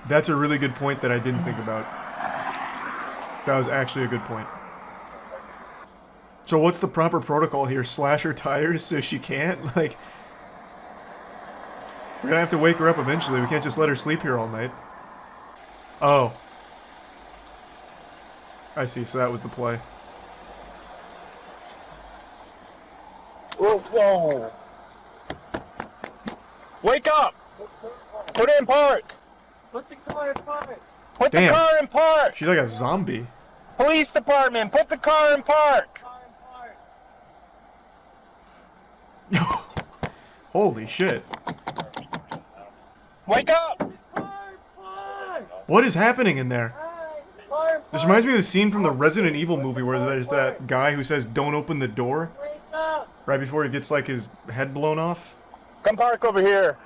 Speaker 1: That's a really good point that I didn't think about. That was actually a good point. So what's the proper protocol here? Slash her tires so she can't? Like, we're gonna have to wake her up eventually. We can't just let her sleep here all night. Oh. I see, so that was the play.
Speaker 13: Whoa. Wake up! Put it in park! Put the car in park! Put the car in park!
Speaker 1: She's like a zombie.
Speaker 13: Police department, put the car in park!
Speaker 1: Holy shit.
Speaker 13: Wake up!
Speaker 1: What is happening in there? This reminds me of the scene from the Resident Evil movie where there's that guy who says, "Don't open the door," right before he gets, like, his head blown off.
Speaker 13: Come park over here.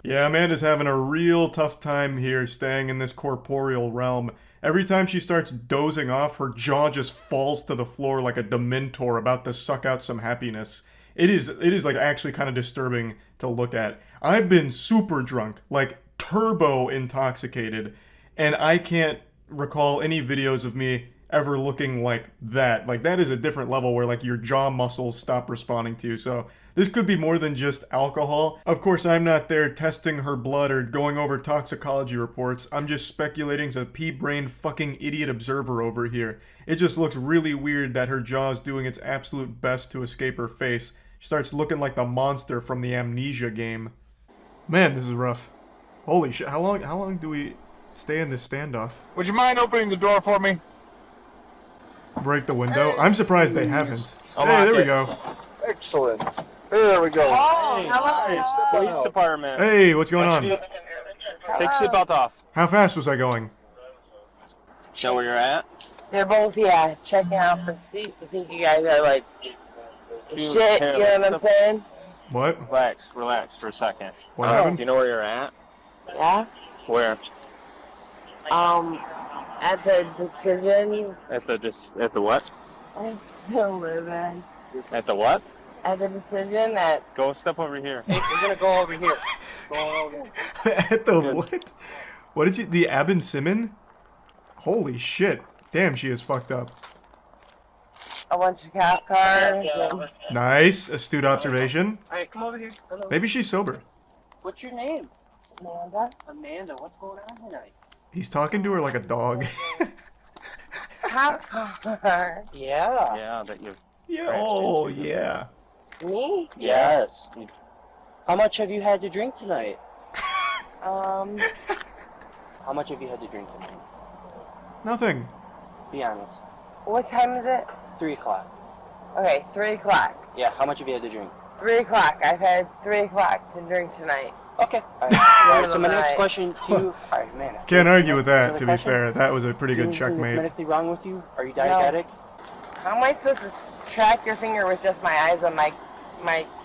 Speaker 1: Yeah, Amanda's having a real tough time here staying in this corporeal realm. Every time she starts dozing off, her jaw just falls to the floor like a Dementor about to suck out some happiness. It is like actually kind of disturbing to look at. I've been super drunk, like turbo intoxicated, and I can't recall any videos of me ever looking like that. Like, that is a different level where, like, your jaw muscles stop responding to you. So this could be more than just alcohol. Of course, I'm not there testing her blood or going over toxicology reports. I'm just speculating as a pea-brained fucking idiot observer over here. It just looks really weird that her jaw is doing its absolute best to escape her face. She starts looking like the monster from the Amnesia game. Man, this is rough. Holy shit, how long do we stay in this standoff?
Speaker 13: Would you mind opening the door for me?
Speaker 1: Break the window? I'm surprised they haven't. Hey, there we go.
Speaker 13: Excellent. There we go.
Speaker 14: Oh,
Speaker 13: hey, nice. Police department.
Speaker 1: Hey, what's going on?
Speaker 13: Take your seatbelt off.
Speaker 1: How fast was I going?
Speaker 13: Show where you're at.
Speaker 14: They're both, yeah, checking out the seats. I think you guys are like, shit, you know what I'm saying?
Speaker 1: What?
Speaker 13: Relax for a second.
Speaker 1: What happened?
Speaker 13: Do you know where you're at?
Speaker 14: Yeah?
Speaker 13: Where?
Speaker 14: At the decision.
Speaker 13: At the what?
Speaker 14: I still live in.
Speaker 13: At the what?
Speaker 14: At the decision that.
Speaker 13: Go step over here. Hey, we're gonna go over here. Go over.
Speaker 1: At the what? What did you? The Abin Simon? Holy shit! Damn, she is fucked up.
Speaker 14: A bunch of cop cars.
Speaker 1: Nice, astute observation.
Speaker 14: Alright, come over here. Hello.
Speaker 1: Maybe she's sober.
Speaker 14: What's your name? Amanda. Amanda, what's going on tonight?
Speaker 1: He's talking to her like a dog.
Speaker 14: Cop car. Yeah.
Speaker 13: Yeah, that you.
Speaker 1: Yeah. Oh, yeah.
Speaker 14: Me?
Speaker 13: Yes.
Speaker 14: How much have you had to drink tonight? How much have you had to drink tonight?
Speaker 1: Nothing.
Speaker 14: Be honest. What time is it? 3 o'clock. Okay, 3 o'clock. Yeah, how much have you had to drink? 3 o'clock. I've had 3 o'clock to drink tonight. Okay. Alright, so my next question to you... Alright, man.
Speaker 1: Can't argue with that, to be fair. That was a pretty good checkmate.
Speaker 14: Anything medically wrong with you? Are you diabetic? How am I supposed to track your finger with just my eyes when my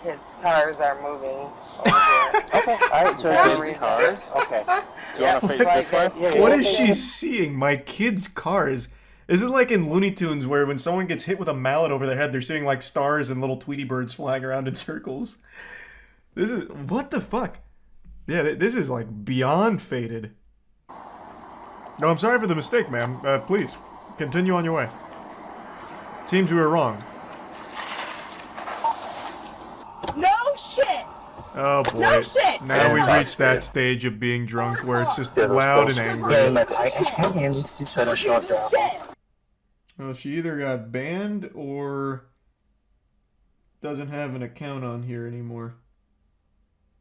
Speaker 14: kids' cars are moving over here? Okay, alright, so kids' cars? Okay.
Speaker 13: Do you want to face this way?
Speaker 1: Yeah, what is she seeing? My kids' cars? Is it like in Looney Tunes where when someone gets hit with a mallet over their head, they're seeing like stars and little Tweety birds flying around in circles? This is... what the fuck? Yeah, this is like beyond faded. No, I'm sorry for the mistake, ma'am. Please, continue on your way. Seems we were wrong.
Speaker 2: No shit!
Speaker 1: Oh boy.
Speaker 2: No shit!
Speaker 1: Now we've reached that stage of being drunk where it's just loud and angry. Well, she either got banned or doesn't have an account on here anymore.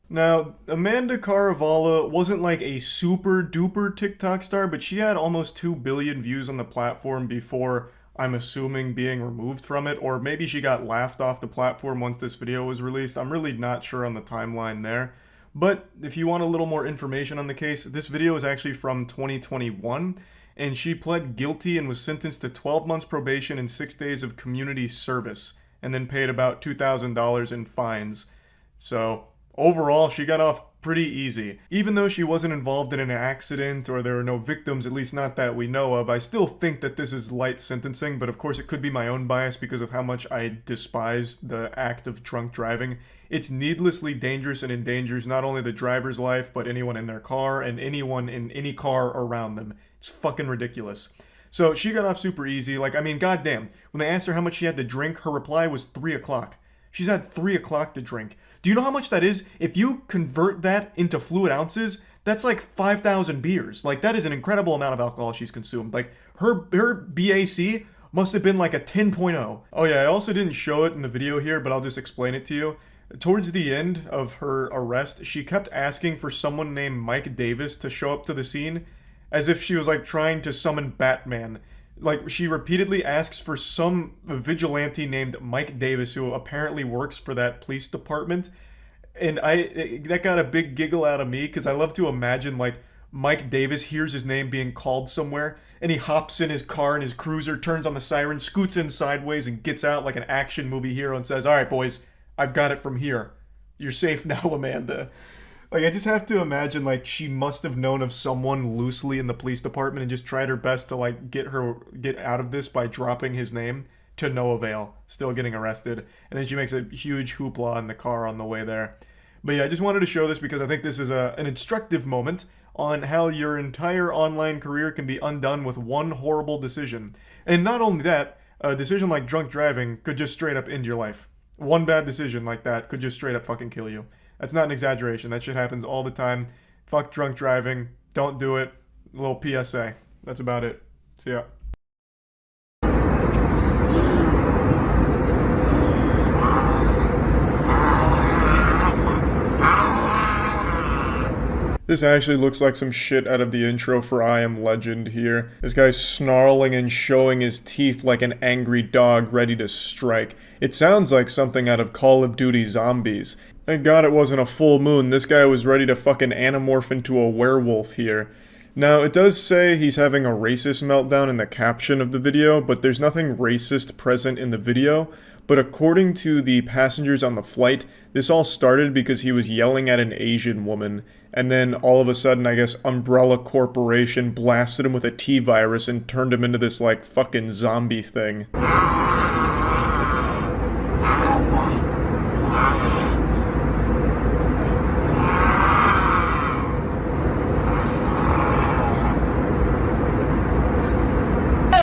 Speaker 1: Now, Amanda Caravala wasn't like a super duper TikTok star, but she had almost 2 billion views on the platform before, I'm assuming, being removed from it, or maybe she got laughed off the platform once this video was released. I'm really not sure on the timeline there. But if you want a little more information on the case, this video is actually from 2021, and she pled guilty and was sentenced to 12 months probation and 6 days of community service, and then paid about $2,000 in fines. So overall, she got off pretty easy. Even though she wasn't involved in an accident or there are no victims, at least not that we know of, I still think that this is light sentencing, but of course it could be my own bias because of how much I despise the act of drunk driving. It's needlessly dangerous and endangers not only the driver's life, but anyone in their car and anyone in any car around them. It's fucking ridiculous. So she got off super easy. Like, I mean, goddamn. When they asked her how much she had to drink, her reply was 3 o'clock. She's had 3 o'clock to drink. Do you know how much that is? If you convert that into fluid ounces, that's like 5,000 beers. Like, that is an incredible amount of alcohol she's consumed. Like, her BAC must have been like a 10.0. Oh yeah, I also didn't show it in the video here, but I'll just explain it to you. Towards the end of her arrest, she kept asking for someone named Mike Davis to show up to the scene, as if she was like trying to summon Batman. Like, she repeatedly asks for some vigilante named Mike Davis, who apparently works for that police department. And that got a big giggle out of me, because I love to imagine, like, Mike Davis hears his name being called somewhere, and he hops in his car in his cruiser, turns on the siren, scoots in sideways, and gets out like an action movie hero and says, "All right, boys, I've got it from here. You're safe now, Amanda." Like, I just have to imagine, like, she must have known of someone loosely in the police department and just tried her best to, like, get out of this by dropping his name, to no avail, still getting arrested. And then she makes a huge hoopla in the car on the way there. But yeah, I just wanted to show this because I think this is an instructive moment on how your entire online career can be undone with one horrible decision. And not only that, a decision like drunk driving could just straight up end your life. One bad decision like that could just straight up fucking kill you. That's not an exaggeration. That shit happens all the time. Fuck drunk driving. Don't do it. A little PSA. That's about it. See ya. This actually looks like some shit out of the intro for I Am Legend here. This guy's snarling and showing his teeth like an angry dog ready to strike. It sounds like something out of Call of Duty Zombies. Thank God it wasn't a full moon. This guy was ready to fucking anamorph into a werewolf here. Now, it does say he's having a racist meltdown in the caption of the video, but there's nothing racist present in the video. But according to the passengers on the flight, this all started because he was yelling at an Asian woman, and then all of a sudden, I guess, Umbrella Corporation blasted him with a T-virus and turned him into this, like, fucking zombie thing.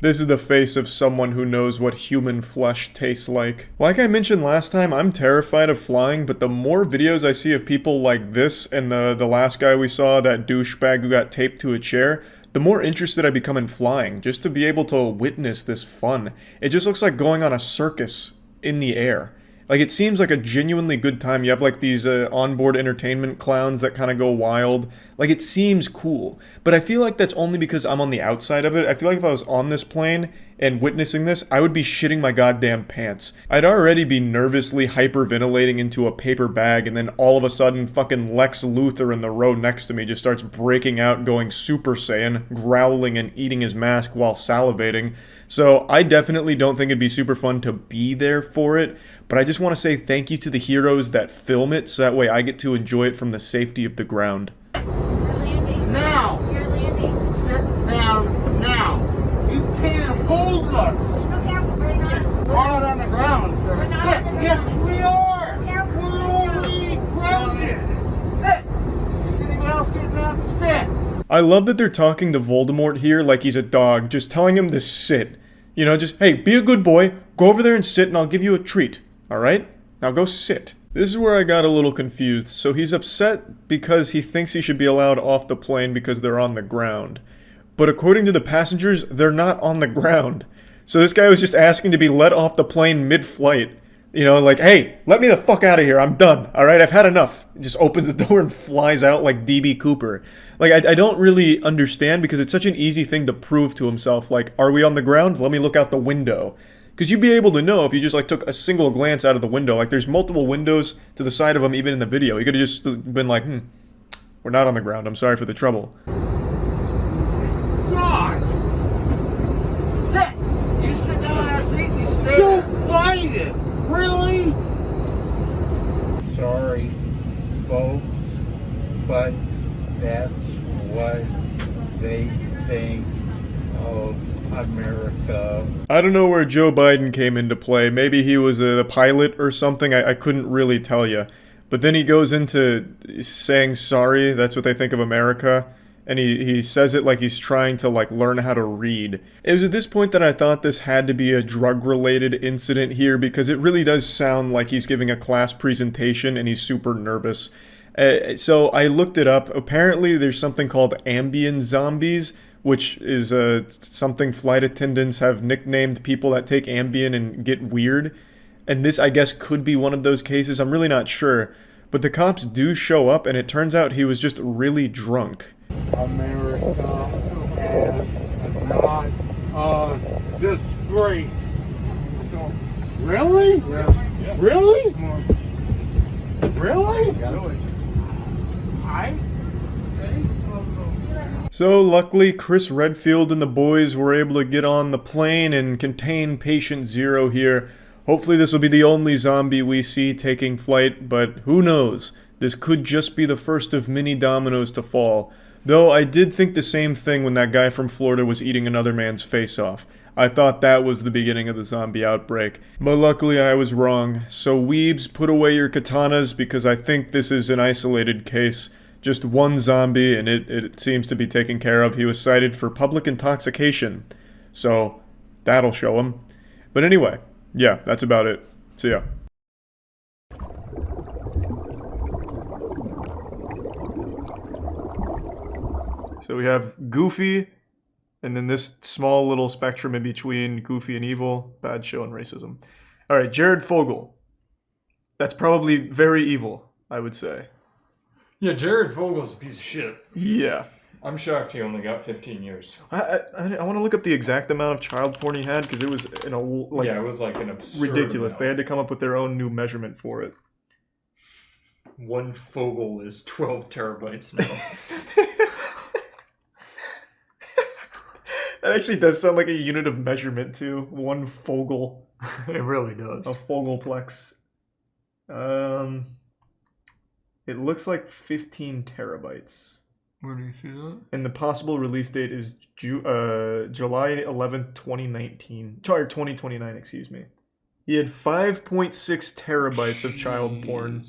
Speaker 1: This is the face of someone who knows what human flesh tastes like. Like I mentioned last time, I'm terrified of flying, but the more videos I see of people like this and the last guy we saw, that douchebag who got taped to a chair, the more interested I become in flying, just to be able to witness this fun. It just looks like going on a circus in the air. Like, it seems like a genuinely good time. You have, like, these onboard entertainment clowns that kind of go wild. Like, it seems cool. But I feel like that's only because I'm on the outside of it. I feel like if I was on this plane and witnessing this, I would be shitting my goddamn pants. I'd already be nervously hyperventilating into a paper bag, and then all of a sudden, fucking Lex Luthor in the row next to me just starts breaking out, going Super Saiyan, growling and eating his mask while salivating. So I definitely don't think it'd be super fun to be there for it, but I just want to say thank you to the heroes that film it, so that way I get to enjoy it from the safety of the ground.
Speaker 13: Now! You're landing. Sit down now. You can't hold us. We're not on the ground, sir. Sit. Yes, we are. We're only grounded. Sit. Is anyone else getting up? Sit.
Speaker 1: I love that they're talking to Voldemort here like he's a dog, just telling him to sit. You know, just, hey, be a good boy, go over there and sit and I'll give you a treat, alright? Now go sit. This is where I got a little confused. So he's upset because he thinks he should be allowed off the plane because they're on the ground. But according to the passengers, they're not on the ground. So this guy was just asking to be let off the plane mid-flight. You know, like, hey, let me the fuck out of here. I'm done. All right, I've had enough. He just opens the door and flies out like DB Cooper. Like, I don't really understand because it's such an easy thing to prove to himself. Like, are we on the ground? Let me look out the window. Because you'd be able to know if you just, like, took a single glance out of the window. Like, there's multiple windows to the side of him even in the video. He could have just been like, we're not on the ground. I'm sorry for the trouble.
Speaker 13: God! Sit! You sit down on that seat and you stay there. Don't fight it! Really?
Speaker 15: Sorry, folks, but that's what they think of America.
Speaker 1: I don't know where Joe Biden came into play. Maybe he was a pilot or something. I couldn't really tell you. But then he goes into saying sorry. That's what they think of America. And he says it like he's trying to, like, learn how to read. It was at this point that I thought this had to be a drug-related incident here because it really does sound like he's giving a class presentation and he's super nervous. So I looked it up. Apparently there's something called ambient zombies, which is something flight attendants have nicknamed people that take Ambien and get weird. And this, I guess, could be one of those cases. I'm really not sure. But the cops do show up, and it turns out he was just really drunk.
Speaker 13: America is not a disgrace. Really? Yeah. Really? Really?
Speaker 1: So luckily, Chris Redfield and the boys were able to get on the plane and contain Patient Zero here. Hopefully this will be the only zombie we see taking flight, but who knows? This could just be the first of many dominoes to fall. Though I did think the same thing when that guy from Florida was eating another man's face off. I thought that was the beginning of the zombie outbreak. But luckily I was wrong. So weebs, put away your katanas because I think this is an isolated case. Just one zombie and it seems to be taken care of. He was cited for public intoxication. So that'll show him. But anyway, yeah, that's about it. See ya. So we have Goofy, and then this small little spectrum in between Goofy and evil, bad show, and racism. Alright, Jared Fogle. That's probably very evil, I would say.
Speaker 7: Yeah, Jared Fogel's a piece of shit.
Speaker 1: Yeah.
Speaker 7: I'm shocked he only got 15 years.
Speaker 1: I want to look up the exact amount of child porn he had, because it was it
Speaker 7: was like an absurd
Speaker 1: ridiculous.
Speaker 7: amount.
Speaker 1: They had to come up with their own new measurement for it.
Speaker 7: One Fogel is 12 terabytes now.
Speaker 1: That actually does sound like a unit of measurement, too. One Fogel.
Speaker 7: It really does.
Speaker 1: A Fogelplex. It looks like 15 terabytes.
Speaker 7: Where do you see that?
Speaker 1: And the possible release date is July 11th, 2019. Sorry, 2029, excuse me. He had 5.6 terabytes of child porn.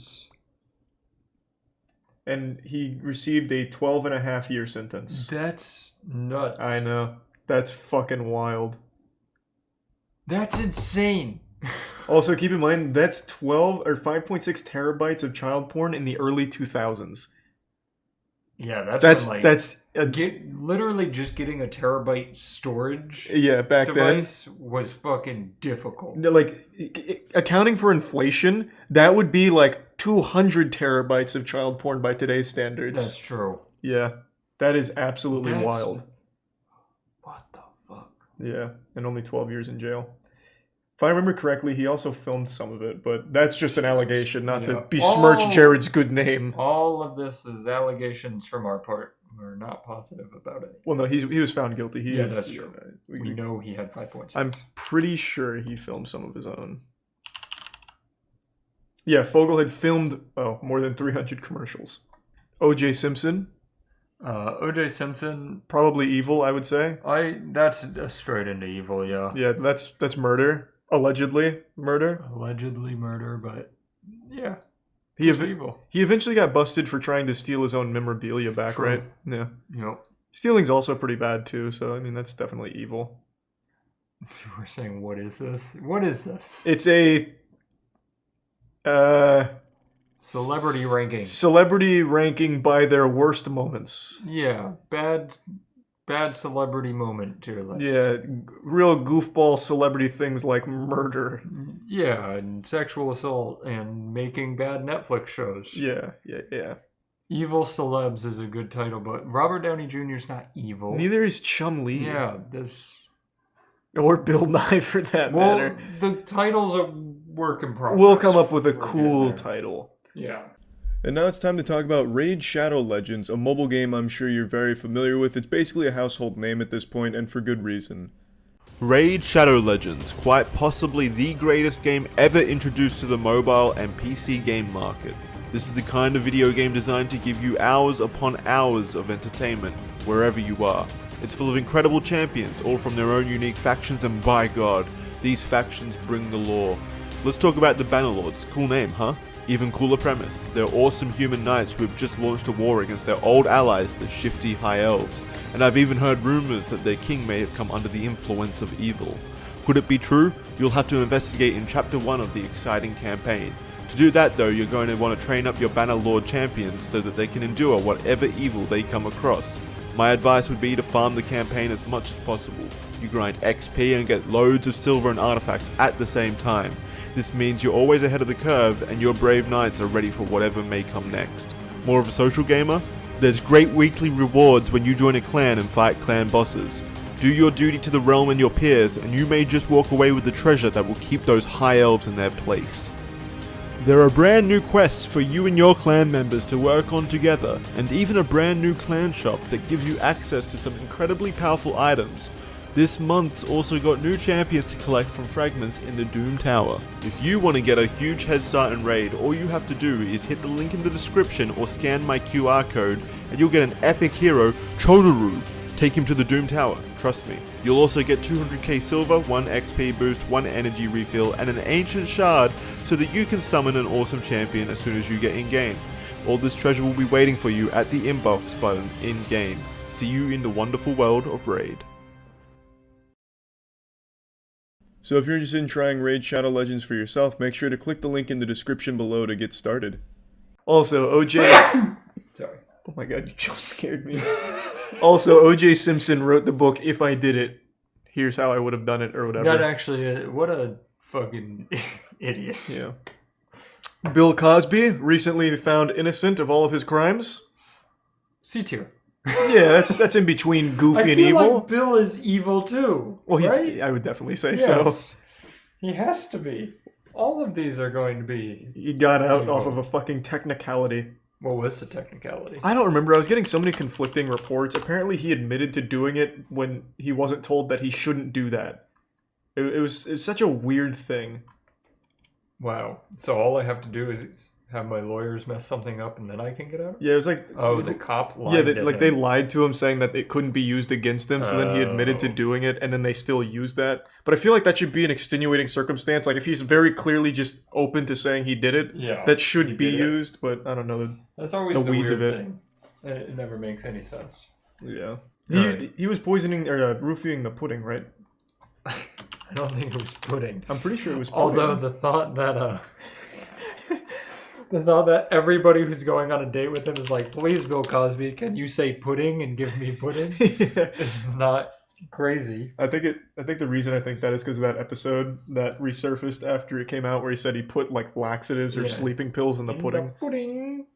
Speaker 1: And he received a 12.5-year sentence.
Speaker 7: That's nuts.
Speaker 1: I know. That's fucking wild.
Speaker 7: That's insane.
Speaker 1: Also, keep in mind, that's 12 or 5.6 terabytes of child porn in the early 2000s.
Speaker 7: Yeah, literally just getting a terabyte storage
Speaker 1: back
Speaker 7: device
Speaker 1: then
Speaker 7: was fucking difficult.
Speaker 1: Like, accounting for inflation, that would be like 200 terabytes of child porn by today's standards.
Speaker 7: That's true.
Speaker 1: Yeah, that is absolutely wild.
Speaker 7: What the fuck?
Speaker 1: Yeah, and only 12 years in jail. If I remember correctly, he also filmed some of it, but that's just an allegation, not to besmirch Jared's good name.
Speaker 7: All of this is allegations from our part. We're not positive about it.
Speaker 1: Well, no, he was found guilty.
Speaker 7: That's true. We know he had 5.6.
Speaker 1: I'm pretty sure he filmed some of his own. Yeah, Fogel had filmed, more than 300 commercials. O.J. Simpson.
Speaker 7: O.J. Simpson.
Speaker 1: Probably evil, I would say.
Speaker 7: That's straight into evil, yeah.
Speaker 1: Yeah, that's murder. Allegedly murder.
Speaker 7: But yeah.
Speaker 1: He eventually got busted for trying to steal his own memorabilia back,
Speaker 7: True.
Speaker 1: right? Yeah.
Speaker 7: Yep.
Speaker 1: Stealing's also pretty bad too, so I mean that's definitely evil.
Speaker 7: We're saying, what is this? What is this?
Speaker 1: It's a
Speaker 12: Celebrity ranking.
Speaker 1: Celebrity ranking by their worst moments.
Speaker 12: Yeah, bad celebrity moment tier list.
Speaker 1: Yeah, real goofball celebrity things like murder.
Speaker 12: Yeah, and sexual assault and making bad Netflix shows.
Speaker 1: Yeah.
Speaker 12: Evil celebs is a good title, but Robert Downey Jr. is not evil.
Speaker 1: Neither is Chum Lee.
Speaker 12: Yeah, this...
Speaker 1: Or Bill Nye, for that matter.
Speaker 12: The titles are work in progress.
Speaker 1: We'll come up with a cool title.
Speaker 12: Yeah.
Speaker 1: And now it's time to talk about Raid Shadow Legends, a mobile game I'm sure you're very familiar with. It's basically a household name at this point, and for good reason.
Speaker 6: Raid Shadow Legends, quite possibly the greatest game ever introduced to the mobile and PC game market. This is the kind of video game designed to give you hours upon hours of entertainment, wherever you are. It's full of incredible champions, all from their own unique factions, and by God, these factions bring the lore. Let's talk about the Bannerlords. Cool name, huh? Even cooler premise. They're awesome human knights who have just launched a war against their old allies, the shifty High Elves. And I've even heard rumors that their king may have come under the influence of evil. Could it be true? You'll have to investigate in Chapter 1 of the exciting campaign. To do that though, you're going to want to train up your Bannerlord champions so that they can endure whatever evil they come across. My advice would be to farm the campaign as much as possible. You grind XP and get loads of silver and artifacts at the same time. This means you're always ahead of the curve and your brave knights are ready for whatever may come next. More of a social gamer? There's great weekly rewards when you join a clan and fight clan bosses. Do your duty to the realm and your peers, and you may just walk away with the treasure that will keep those high elves in their place. There are brand new quests for you and your clan members to work on together, and even a brand new clan shop that gives you access to some incredibly powerful items. This month's also got new champions to collect from fragments in the Doom Tower. If you want to get a huge head start in Raid, all you have to do is hit the link in the description or scan my QR code and you'll get an epic hero, Chodoru. Take him to the Doom Tower, trust me. You'll also get 200k silver, 1 XP boost, 1 energy refill, and an ancient shard so that you can summon an awesome champion as soon as you get in-game. All this treasure will be waiting for you at the inbox button in-game. See you in the wonderful world of Raid.
Speaker 1: So if you're interested in trying Raid Shadow Legends for yourself, make sure to click the link in the description below to get started. Also, OJ...
Speaker 12: Sorry.
Speaker 1: Oh my god, you just scared me. Also, OJ Simpson wrote the book, If I Did It, Here's How I Would Have Done It, or whatever.
Speaker 12: Not actually, what a fucking idiot.
Speaker 1: Yeah. Bill Cosby, recently found innocent of all of his crimes.
Speaker 12: C tier.
Speaker 1: Yeah, that's in between goofy and evil.
Speaker 12: I feel like Bill is evil too.
Speaker 1: Well,
Speaker 12: right?
Speaker 1: I would definitely say
Speaker 12: yes.
Speaker 1: so.
Speaker 12: He has to be. All of these are going to be.
Speaker 1: He got out off of a fucking technicality.
Speaker 12: What was the technicality?
Speaker 1: I don't remember. I was getting so many conflicting reports. Apparently, he admitted to doing it when he wasn't told that he shouldn't do that. It was such a weird thing.
Speaker 12: Wow. So all I have to do is have my lawyers mess something up and then I can get out?
Speaker 1: Yeah, it was like...
Speaker 12: Oh, the cop lied to him.
Speaker 1: They lied to him saying that it couldn't be used against him, so then he admitted to doing it, and then they still used that. But I feel like that should be an extenuating circumstance. Like, if he's very clearly just open to saying he did it, that should be used, but I don't know.
Speaker 12: That's always the weeds weird of it. Thing. It never makes any sense.
Speaker 1: Yeah. He was poisoning, or roofing the pudding, right?
Speaker 12: I don't think it was pudding.
Speaker 1: I'm pretty sure it was pudding.
Speaker 12: Although the thought that... The thought that everybody who's going on a date with him is like, please, Bill Cosby, can you say pudding and give me pudding? It's not crazy.
Speaker 1: I think the reason I think that is because of that episode that resurfaced after it came out where he said he put like laxatives or sleeping pills in the pudding.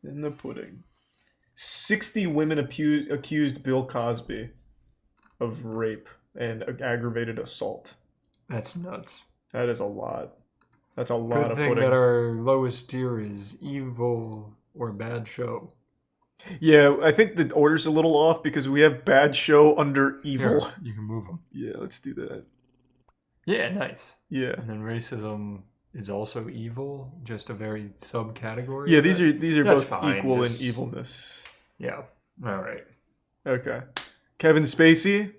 Speaker 1: In the pudding. 60 women accused Bill Cosby of rape and aggravated assault.
Speaker 12: That's nuts.
Speaker 1: That is a lot. That's a lot of pudding.
Speaker 12: Good thing that our lowest tier is evil or bad show.
Speaker 1: Yeah, I think the order's a little off because we have bad show under evil.
Speaker 12: Here, you can move them.
Speaker 1: Yeah, let's do that.
Speaker 12: Yeah, nice.
Speaker 1: Yeah.
Speaker 12: And then racism is also evil, just a very subcategory.
Speaker 1: Yeah, these are both
Speaker 12: fine.
Speaker 1: equal in evilness.
Speaker 12: Yeah. All right.
Speaker 1: Okay. Kevin Spacey.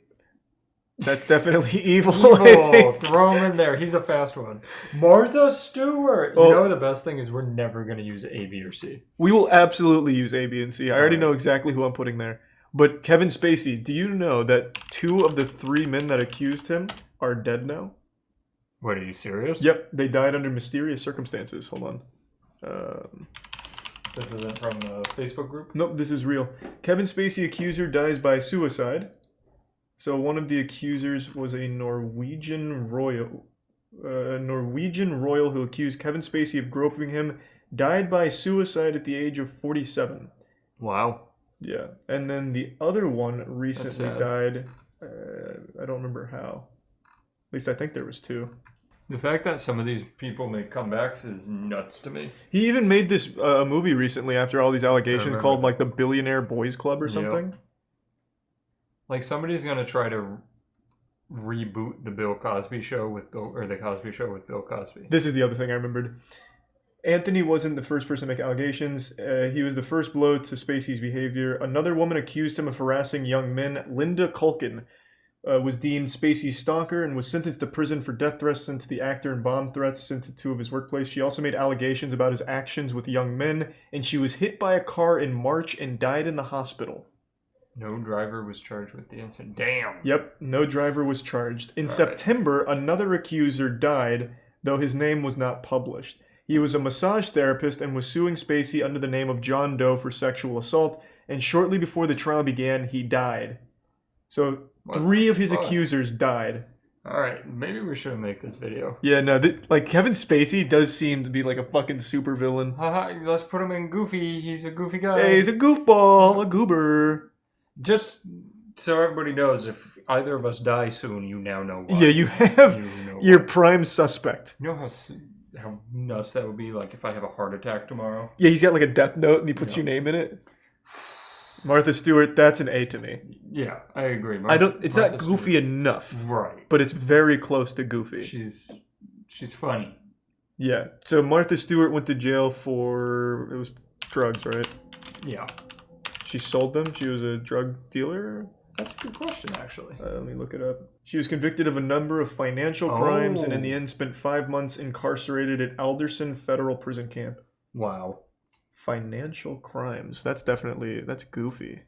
Speaker 1: That's definitely evil.
Speaker 12: Throw him in there. He's a fast one. Martha Stewart. You know the best thing is we're never going to use A, B, or C.
Speaker 1: We will absolutely use A, B, and C. I already know exactly who I'm putting there. But Kevin Spacey, do you know that 2 of the 3 men that accused him are dead now?
Speaker 12: What, are you serious?
Speaker 1: Yep, they died under mysterious circumstances. Hold on.
Speaker 7: This isn't from the Facebook group?
Speaker 1: Nope, this is real. Kevin Spacey accuser dies by suicide. So one of the accusers was a Norwegian royal who accused Kevin Spacey of groping him, died by suicide at the age of 47.
Speaker 7: Wow.
Speaker 1: Yeah, and then the other one recently died. I don't remember how. At least I think there was 2.
Speaker 7: The fact that some of these people make comebacks is nuts to me.
Speaker 1: He even made this movie recently after all these allegations called like the Billionaire Boys Club or something.
Speaker 7: Yep. Like somebody's gonna try to reboot the Bill Cosby show with the Cosby Show with Bill Cosby.
Speaker 1: This is the other thing I remembered. Anthony wasn't the first person to make allegations. He was the first blow to Spacey's behavior. Another woman accused him of harassing young men. Linda Culkin was deemed Spacey's stalker and was sentenced to prison for death threats sent to the actor and bomb threats sent to 2 of his workplace. She also made allegations about his actions with young men, and she was hit by a car in March and died in the hospital.
Speaker 7: No driver was charged with the incident. Damn.
Speaker 1: Yep, no driver was charged. In September, another accuser died, though his name was not published. He was a massage therapist and was suing Spacey under the name of John Doe for sexual assault, and shortly before the trial began, he died. So 3 of his accusers died.
Speaker 7: Alright, maybe we shouldn't make this video.
Speaker 1: Yeah, no, like Kevin Spacey does seem to be like a fucking supervillain.
Speaker 7: Haha, let's put him in Goofy. He's a goofy guy.
Speaker 1: Hey, he's a goofball, a goober.
Speaker 7: Just so everybody knows, if either of us die soon, you now know why.
Speaker 1: Yeah, you have your prime suspect.
Speaker 7: You know how nuts that would be, like if I have a heart attack tomorrow?
Speaker 1: Yeah, he's got like a death note and he puts your name in it. Martha Stewart, that's an A to me.
Speaker 7: Yeah, I agree.
Speaker 1: It's not goofy enough.
Speaker 7: Right.
Speaker 1: But it's very close to goofy.
Speaker 7: She's funny.
Speaker 1: Yeah. So Martha Stewart went to jail for, it was drugs, right?
Speaker 7: Yeah.
Speaker 1: She sold them? She was a drug dealer?
Speaker 7: That's a good question, actually.
Speaker 1: Let me look it up. She was convicted of a number of financial crimes and in the end spent 5 months incarcerated at Alderson Federal Prison Camp.
Speaker 7: Wow.
Speaker 1: Financial crimes. That's goofy.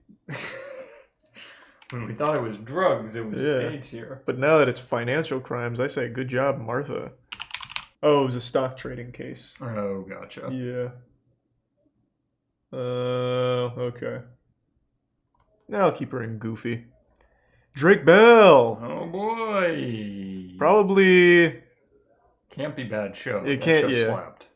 Speaker 7: When we thought it was drugs, it was AIDS here.
Speaker 1: But now that it's financial crimes, I say good job, Martha. Oh, it was a stock trading case.
Speaker 7: Oh, gotcha.
Speaker 1: Yeah. Okay. Now I'll keep her in goofy. Drake Bell!
Speaker 7: Oh boy!
Speaker 1: Probably...
Speaker 7: Can't be bad show.
Speaker 1: It can't, yeah.
Speaker 7: Slapped.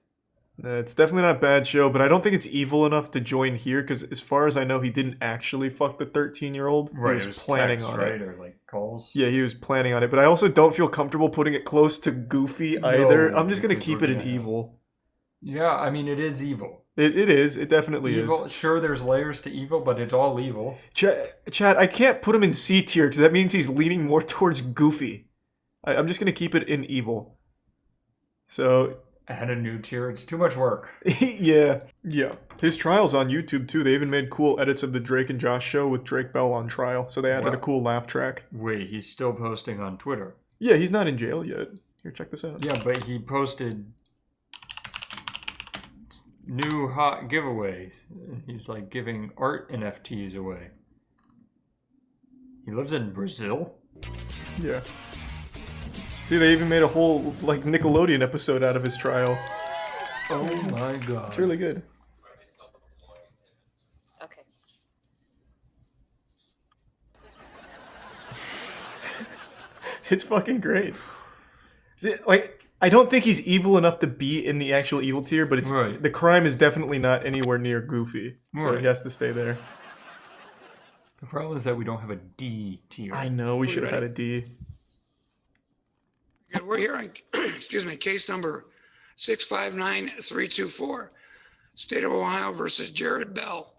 Speaker 1: It's definitely not a bad show, but I don't think it's evil enough to join here, because as far as I know, he didn't actually fuck the 13-year-old.
Speaker 7: Right,
Speaker 1: he was planning
Speaker 7: text,
Speaker 1: on
Speaker 7: right?
Speaker 1: it.
Speaker 7: Or like calls?
Speaker 1: Yeah, he was planning on it, but I also don't feel comfortable putting it close to goofy either. I'm just going to keep it in evil.
Speaker 7: Yeah, I mean, it is evil.
Speaker 1: It is. It definitely
Speaker 7: evil.
Speaker 1: is.
Speaker 7: Sure, there's layers to evil, but it's all evil.
Speaker 1: Chad, I can't put him in C tier because that means he's leaning more towards goofy. I'm just going to keep it in evil. So...
Speaker 7: Add a new tier. It's too much work.
Speaker 1: Yeah. His trial's on YouTube, too. They even made cool edits of the Drake and Josh show with Drake Bell on trial. So they added a cool laugh track.
Speaker 7: Wait, he's still posting on Twitter?
Speaker 1: Yeah, he's not in jail yet. Here, check this out.
Speaker 7: Yeah, but he posted... new hot giveaways. He's like giving art NFTs away. He lives in Brazil?
Speaker 1: Yeah. See, they even made a whole like Nickelodeon episode out of his trial.
Speaker 7: Oh my god.
Speaker 1: It's really good.
Speaker 11: Okay.
Speaker 1: It's fucking great. See, like, I don't think he's evil enough to be in the actual evil tier, but it's the crime is definitely not anywhere near goofy. So he has to stay there.
Speaker 7: The problem is that we don't have a D tier.
Speaker 1: I know, we should have had a D.
Speaker 16: We're hearing, excuse me, case number 659324, State of Ohio versus Jared Bell.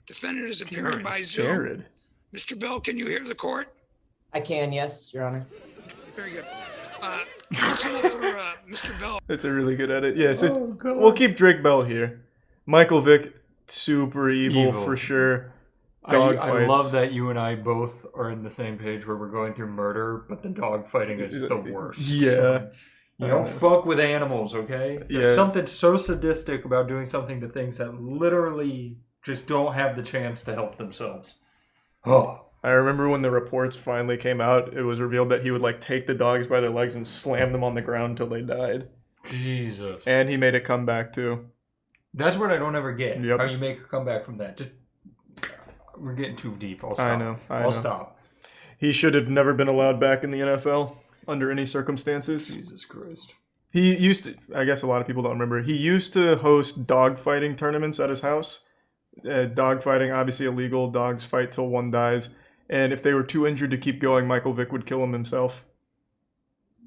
Speaker 16: Defendant is appearing by Zoom.
Speaker 1: Jared.
Speaker 16: Mr. Bell, can you hear the court?
Speaker 14: I can, yes, Your Honor.
Speaker 16: Very good. Counsel for Mr. Bell.
Speaker 1: That's a really good edit. Yeah, so we'll keep Drake Bell here. Michael Vick, super evil. For sure.
Speaker 7: I love that you and I both are in the same page where we're going through murder, but the dog fighting is the worst.
Speaker 1: Yeah.
Speaker 7: You don't fuck with animals, okay? There's something so sadistic about doing something to things that literally just don't have the chance to help themselves. Oh.
Speaker 1: I remember when the reports finally came out, it was revealed that he would like take the dogs by their legs and slam them on the ground until they died.
Speaker 7: Jesus.
Speaker 1: And he made a comeback too.
Speaker 7: That's what I don't ever get.
Speaker 1: Yep.
Speaker 7: How you make a comeback from that. Just we're getting too deep. I'll stop.
Speaker 1: I know.
Speaker 7: I'll stop.
Speaker 1: He should have never been allowed back in the NFL under any circumstances.
Speaker 7: Jesus Christ.
Speaker 1: He used to, I guess a lot of people don't remember, he used to host dogfighting tournaments at his house. Dogfighting, obviously illegal. Dogs fight till one dies. And if they were too injured to keep going, Michael Vick would kill him himself.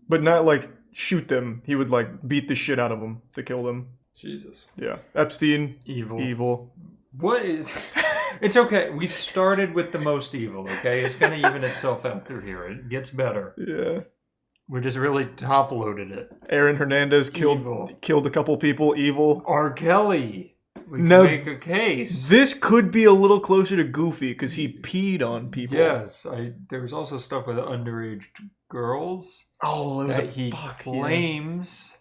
Speaker 1: But not like shoot them. He would like beat the shit out of them to kill them.
Speaker 7: Jesus.
Speaker 1: Yeah. Epstein.
Speaker 7: Evil. What is... It's okay. We started with the most evil, okay? It's going to even itself out through here. It gets better.
Speaker 1: Yeah.
Speaker 7: We just really top-loaded it.
Speaker 1: Aaron Hernandez killed a couple people. Evil.
Speaker 7: R. Kelly. We can
Speaker 1: Now,
Speaker 7: make a case.
Speaker 1: This could be a little closer to Goofy because he peed on people.
Speaker 7: Yes. There was also stuff with underage girls.
Speaker 1: Oh, it was
Speaker 7: that he claims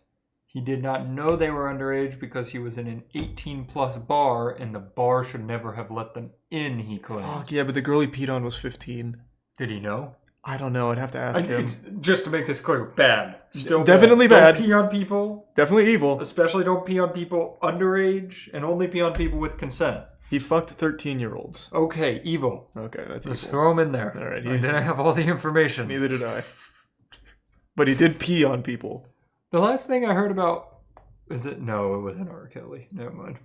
Speaker 7: he did not know they were underage because he was in an 18-plus bar and the bar should never have let them in, he claims.
Speaker 1: Fuck, yeah, but the girl he peed on was 15.
Speaker 7: Did he know?
Speaker 1: I don't know. I'd have to ask him.
Speaker 7: Just to make this clear, bad. Still
Speaker 1: definitely
Speaker 7: bad.
Speaker 1: bad.
Speaker 7: Don't pee on people.
Speaker 1: Definitely evil.
Speaker 7: Especially don't pee on people underage and only pee on people with consent.
Speaker 1: He fucked 13-year-olds.
Speaker 7: Okay, evil.
Speaker 1: Okay, that's
Speaker 7: Let's
Speaker 1: evil.
Speaker 7: throw him in there.
Speaker 1: All right.
Speaker 7: I didn't have all the information.
Speaker 1: Neither did I. But he did pee on people.
Speaker 7: The last thing I heard about... Is it? No, it wasn't R. Kelly. Never mind.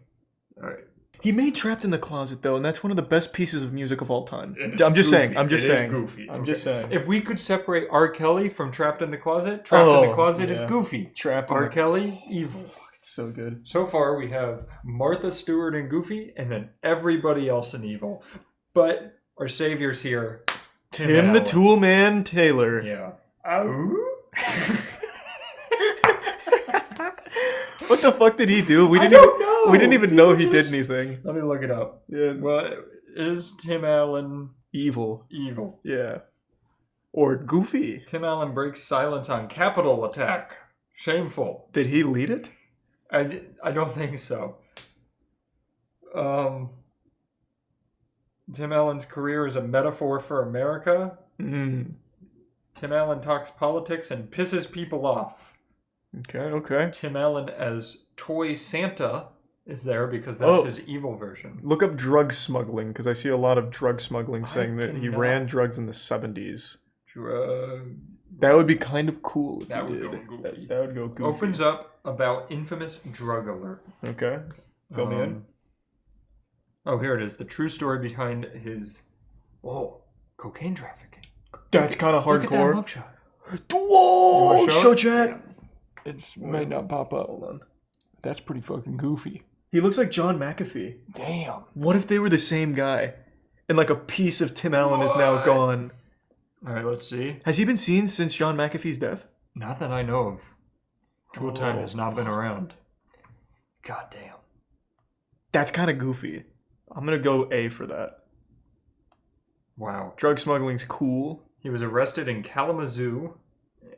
Speaker 7: All right.
Speaker 1: He made Trapped in the Closet, though, and that's one of the best pieces of music of all time.
Speaker 7: I'm
Speaker 1: just saying.
Speaker 7: Goofy.
Speaker 1: I'm just saying.
Speaker 7: If we could separate R. Kelly from Trapped in the Closet, Trapped in the Closet is goofy.
Speaker 1: Trapped in
Speaker 7: R.
Speaker 1: the-
Speaker 7: Kelly, evil.
Speaker 1: It's so good.
Speaker 7: So far, we have Martha Stewart and Goofy, and then everybody else in evil. But our savior's here.
Speaker 1: Tim the Tool Man Taylor.
Speaker 7: Yeah. Oh.
Speaker 1: What the fuck did he do? We
Speaker 7: I
Speaker 1: didn't
Speaker 7: don't
Speaker 1: even,
Speaker 7: know.
Speaker 1: We didn't even know he did anything.
Speaker 7: Let me look it up.
Speaker 1: Yeah.
Speaker 7: Well, is Tim Allen
Speaker 1: evil?
Speaker 7: Evil.
Speaker 1: Yeah. Or Goofy.
Speaker 7: Tim Allen breaks silence on Capitol attack. Shameful.
Speaker 1: Did he lead it?
Speaker 7: I don't think so. Tim Allen's career is a metaphor for America.
Speaker 1: Mm.
Speaker 7: Tim Allen talks politics and pisses people off.
Speaker 1: Okay.
Speaker 7: Tim Allen as Toy Santa is there because that's his evil version.
Speaker 1: Look up drug smuggling, because I see a lot of drug smuggling saying that he
Speaker 7: cannot-
Speaker 1: ran drugs in the 70s.
Speaker 7: Drug...
Speaker 1: That would be kind of cool if
Speaker 7: That
Speaker 1: he
Speaker 7: would
Speaker 1: did.
Speaker 7: go goofy.
Speaker 1: That would go goofy.
Speaker 7: Opens up about infamous drug alert.
Speaker 1: Okay. Fill me in.
Speaker 7: Oh, here it is. The true story behind his... Whoa. Cocaine trafficking.
Speaker 1: That's kind of hardcore.
Speaker 7: Look at that mugshot.
Speaker 1: Whoa!
Speaker 7: You wanna
Speaker 1: Show chat!
Speaker 7: It might not pop up. Hold on. That's pretty fucking goofy.
Speaker 1: He looks like John McAfee.
Speaker 7: Damn.
Speaker 1: What if they were the same guy? And like a piece of Tim Allen is now gone.
Speaker 7: Alright, let's see.
Speaker 1: Has he been seen since John McAfee's death?
Speaker 7: Not that I know of. Tool Time has not been around. God damn.
Speaker 1: That's kind of goofy. I'm gonna go A for that.
Speaker 7: Wow.
Speaker 1: Drug smuggling's cool.
Speaker 7: He was arrested in Kalamazoo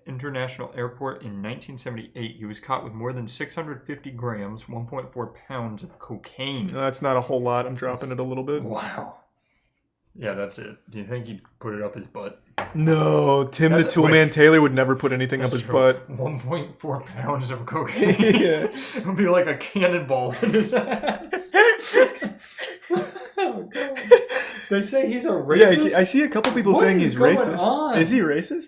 Speaker 7: International Airport in 1978. He was caught with more than 650 grams, 1.4 pounds of cocaine.
Speaker 1: No, that's not a whole lot. I'm dropping it a little bit.
Speaker 7: Wow. Yeah, that's it. Do you think he'd put it up his butt?
Speaker 1: No, Tim the Toolman Taylor would never put anything up his butt.
Speaker 7: 1.4 pounds of cocaine.
Speaker 1: Yeah.
Speaker 7: It would be like a cannonball in his ass. Oh, God. They say he's a racist.
Speaker 1: Yeah, I see a couple people
Speaker 7: What
Speaker 1: saying
Speaker 7: is
Speaker 1: he's
Speaker 7: going
Speaker 1: racist.
Speaker 7: on?
Speaker 1: Is he racist?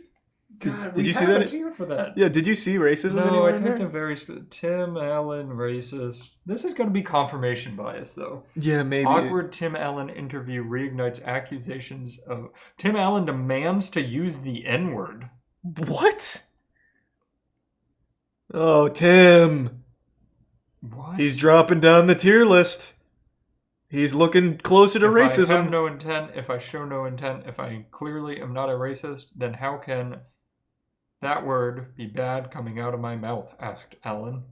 Speaker 7: God,
Speaker 1: did you see
Speaker 7: have
Speaker 1: that?
Speaker 7: a tier for that.
Speaker 1: Yeah, did you see racism
Speaker 7: No,
Speaker 1: anywhere
Speaker 7: I
Speaker 1: in
Speaker 7: typed
Speaker 1: there?
Speaker 7: in very Tim Allen racist. This is going to be confirmation bias, though.
Speaker 1: Yeah, maybe.
Speaker 7: Awkward Tim Allen interview reignites accusations of Tim Allen demands to use the N-word.
Speaker 1: What? Oh, Tim.
Speaker 7: What?
Speaker 1: He's dropping down the tier list. He's looking closer to
Speaker 7: If I
Speaker 1: racism.
Speaker 7: have no intent, if I show no intent, if I clearly am not a racist, then how can that word be bad coming out of my mouth? Asked Allen.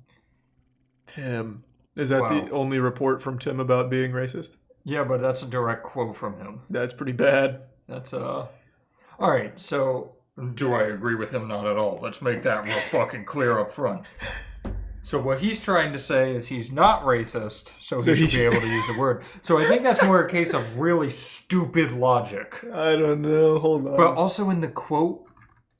Speaker 1: Tim. Is that the only report from Tim about being racist?
Speaker 7: Yeah, but that's a direct quote from him.
Speaker 1: That's pretty bad.
Speaker 7: That's Alright, so do I agree with him? Not at all. Let's make that real fucking clear up front. So what he's trying to say is he's not racist, so he should be able to use the word. So I think that's more a case of really stupid logic.
Speaker 1: I don't know. Hold on.
Speaker 7: But also in the quote,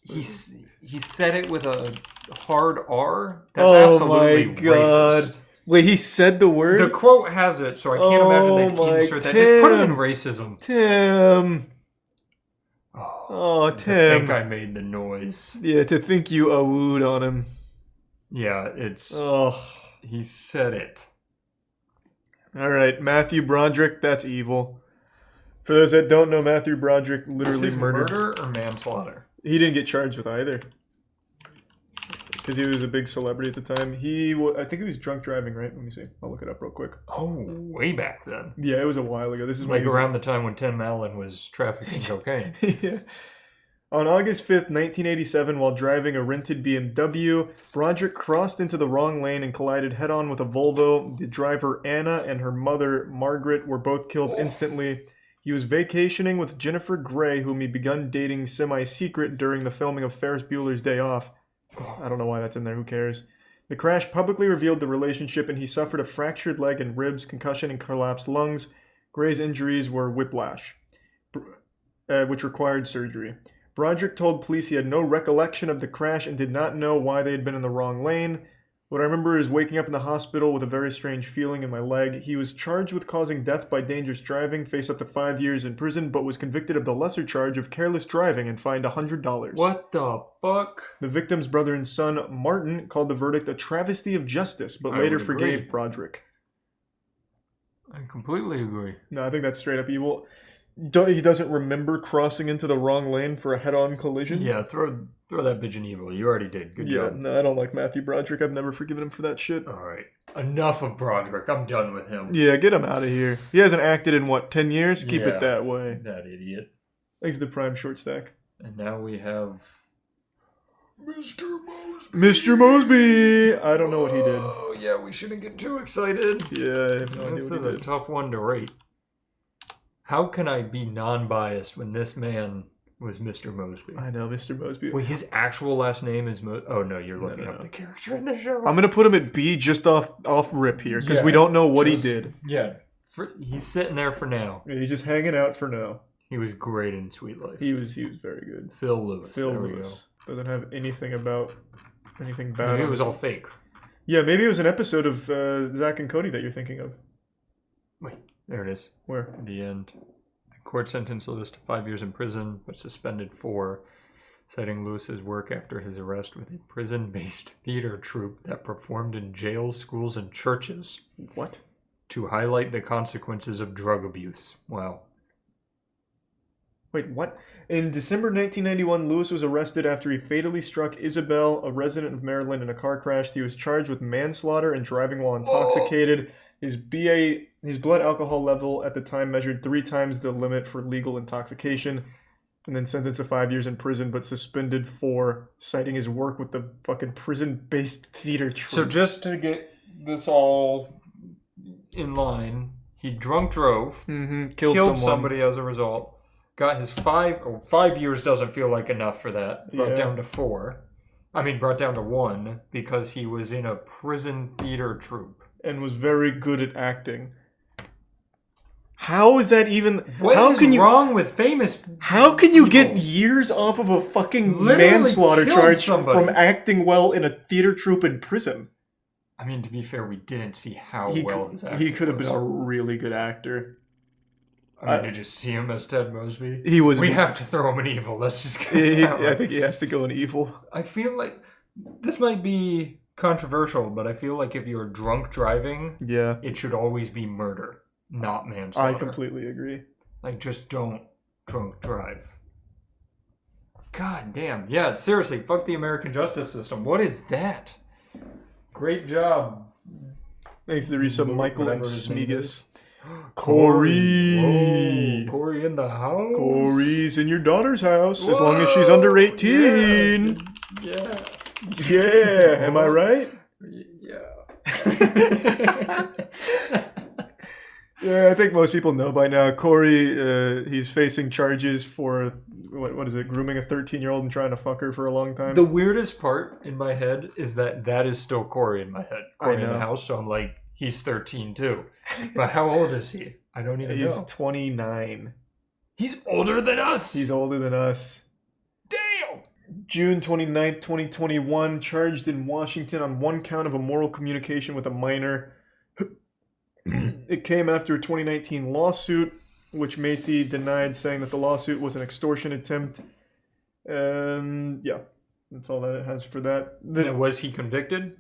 Speaker 7: he said it with a hard R. That's absolutely racist.
Speaker 9: Wait, he said the word?
Speaker 7: The quote has it, so I can't imagine they'd insert that. Just put him in racism.
Speaker 9: Tim. Oh,
Speaker 7: To
Speaker 9: Tim.
Speaker 7: think I made the noise.
Speaker 9: Yeah, to think you awooed on him.
Speaker 7: Yeah, it's...
Speaker 9: Oh.
Speaker 7: He said it.
Speaker 9: All right, Matthew Broderick, that's evil. For those that don't know, Matthew Broderick literally murdered.
Speaker 7: Murder or manslaughter?
Speaker 9: He didn't get charged with either. Because he was a big celebrity at the time. I think he was drunk driving, right? Let me see. I'll look it up real quick.
Speaker 7: Oh, way back then.
Speaker 9: Yeah, it was a while ago. This is
Speaker 7: like around the time when Tim Allen was trafficking cocaine.
Speaker 9: Yeah. On August 5th, 1987, while driving a rented BMW, Broderick crossed into the wrong lane and collided head-on with a Volvo. The driver, Anna, and her mother, Margaret, were both killed instantly. He was vacationing with Jennifer Grey, whom he begun dating semi-secret during the filming of Ferris Bueller's Day Off. I don't know why that's in there, who cares? The crash publicly revealed the relationship, and he suffered a fractured leg and ribs, concussion, and collapsed lungs. Gray's injuries were whiplash, which required surgery. Broderick told police he had no recollection of the crash and did not know why they had been in the wrong lane. What I remember is waking up in the hospital with a very strange feeling in my leg. He was charged with causing death by dangerous driving, faced up to 5 years in prison, but was convicted of the lesser charge of careless driving and fined $100.
Speaker 7: What the fuck?
Speaker 9: The victim's brother and son, Martin, called the verdict a travesty of justice, but later forgave Broderick.
Speaker 7: I completely agree.
Speaker 9: No, I think that's straight up evil. He doesn't remember crossing into the wrong lane for a head-on collision?
Speaker 7: Yeah, throw that bitch in evil. You already did. Good job.
Speaker 9: No, I don't like Matthew Broderick. I've never forgiven him for that shit.
Speaker 7: Alright. Enough of Broderick. I'm done with him.
Speaker 9: Yeah, get him out of here. He hasn't acted in, 10 years? Keep it that way.
Speaker 7: That idiot.
Speaker 9: Thanks to the prime short stack.
Speaker 7: And now we have... Mr. Mosby.
Speaker 9: Mr. Mosby! I don't know what he did.
Speaker 7: Oh, yeah, we shouldn't get too excited.
Speaker 9: Yeah, I have no idea
Speaker 7: This
Speaker 9: what
Speaker 7: is
Speaker 9: he
Speaker 7: a
Speaker 9: did.
Speaker 7: tough one to rate. How can I be non-biased when this man was Mr. Mosby?
Speaker 9: I know, Mr. Mosby.
Speaker 7: Wait, his actual last name is Oh, no, you're looking up the character in the show.
Speaker 9: I'm going to put him at B just off rip here, because we don't know what he did.
Speaker 7: Yeah, he's sitting there for now.
Speaker 9: Yeah, he's just hanging out for now.
Speaker 7: He was great in Sweet Life.
Speaker 9: He was very good.
Speaker 7: Phil Lewis.
Speaker 9: Phil
Speaker 7: there
Speaker 9: Lewis. Doesn't have anything about anything bad.
Speaker 7: Maybe it was all fake.
Speaker 9: Yeah, maybe it was an episode of Zach and Cody that you're thinking of.
Speaker 7: Wait, there it is.
Speaker 9: Where?
Speaker 7: At the end. The court sentenced Lewis to 5 years in prison, but suspended 4, citing Lewis's work after his arrest with a prison-based theater troupe that performed in jails, schools, and churches.
Speaker 9: What?
Speaker 7: To highlight the consequences of drug abuse. Wow.
Speaker 9: Wait, what? In December 1991, Lewis was arrested after he fatally struck Isabel, a resident of Maryland, in a car crash. He was charged with manslaughter and driving while intoxicated. His blood alcohol level at the time measured 3 times the limit for legal intoxication, and then sentenced to 5 years in prison, but suspended for citing his work with the fucking prison-based theater troupe.
Speaker 7: So just to get this all in line, he drunk drove, killed somebody as a result. Got his 5 years doesn't feel like enough for that. Brought down to 4. Brought down to 1 because he was in a prison theater troupe.
Speaker 9: And was very good at acting. How is that even...
Speaker 7: What is wrong with famous
Speaker 9: How can you get years off of a fucking manslaughter charge from acting well in a theater troupe in prison?
Speaker 7: To be fair, we didn't see how well his acting
Speaker 9: He could have been a really good actor.
Speaker 7: Did you see him as Ted Mosby?
Speaker 9: He was...
Speaker 7: We have to throw him in evil. Let's just go
Speaker 9: I think he has to go in evil.
Speaker 7: I feel like... This might be controversial, but I feel like if you're drunk driving, it should always be murder, not manslaughter.
Speaker 9: I completely agree.
Speaker 7: Just don't drunk drive. God damn. Yeah, seriously, fuck the American justice system. What is that? Great job.
Speaker 9: Thanks to the resub Michael and Smeagol.
Speaker 7: Corey! Whoa, Corey in the house?
Speaker 9: Corey's in your daughter's house, as long as she's under 18.
Speaker 7: Yeah.
Speaker 9: Yeah, am I right?
Speaker 7: Yeah.
Speaker 9: Yeah, I think most people know by now. Corey, he's facing charges for, what is it, grooming a 13-year-old and trying to fuck her for a long time.
Speaker 7: The weirdest part in my head is that is still Corey in my head. Corey in the house, so I'm like, he's 13 too. But how old is he? I don't even know.
Speaker 9: He's 29.
Speaker 7: He's older than us!
Speaker 9: He's older than us.
Speaker 7: Damn!
Speaker 9: June 29th, 2021, charged in Washington on 1 count of immoral communication with a minor. It came after a 2019 lawsuit, which Macy denied, saying that the lawsuit was an extortion attempt. Yeah, that's all that it has for that.
Speaker 12: Was he convicted?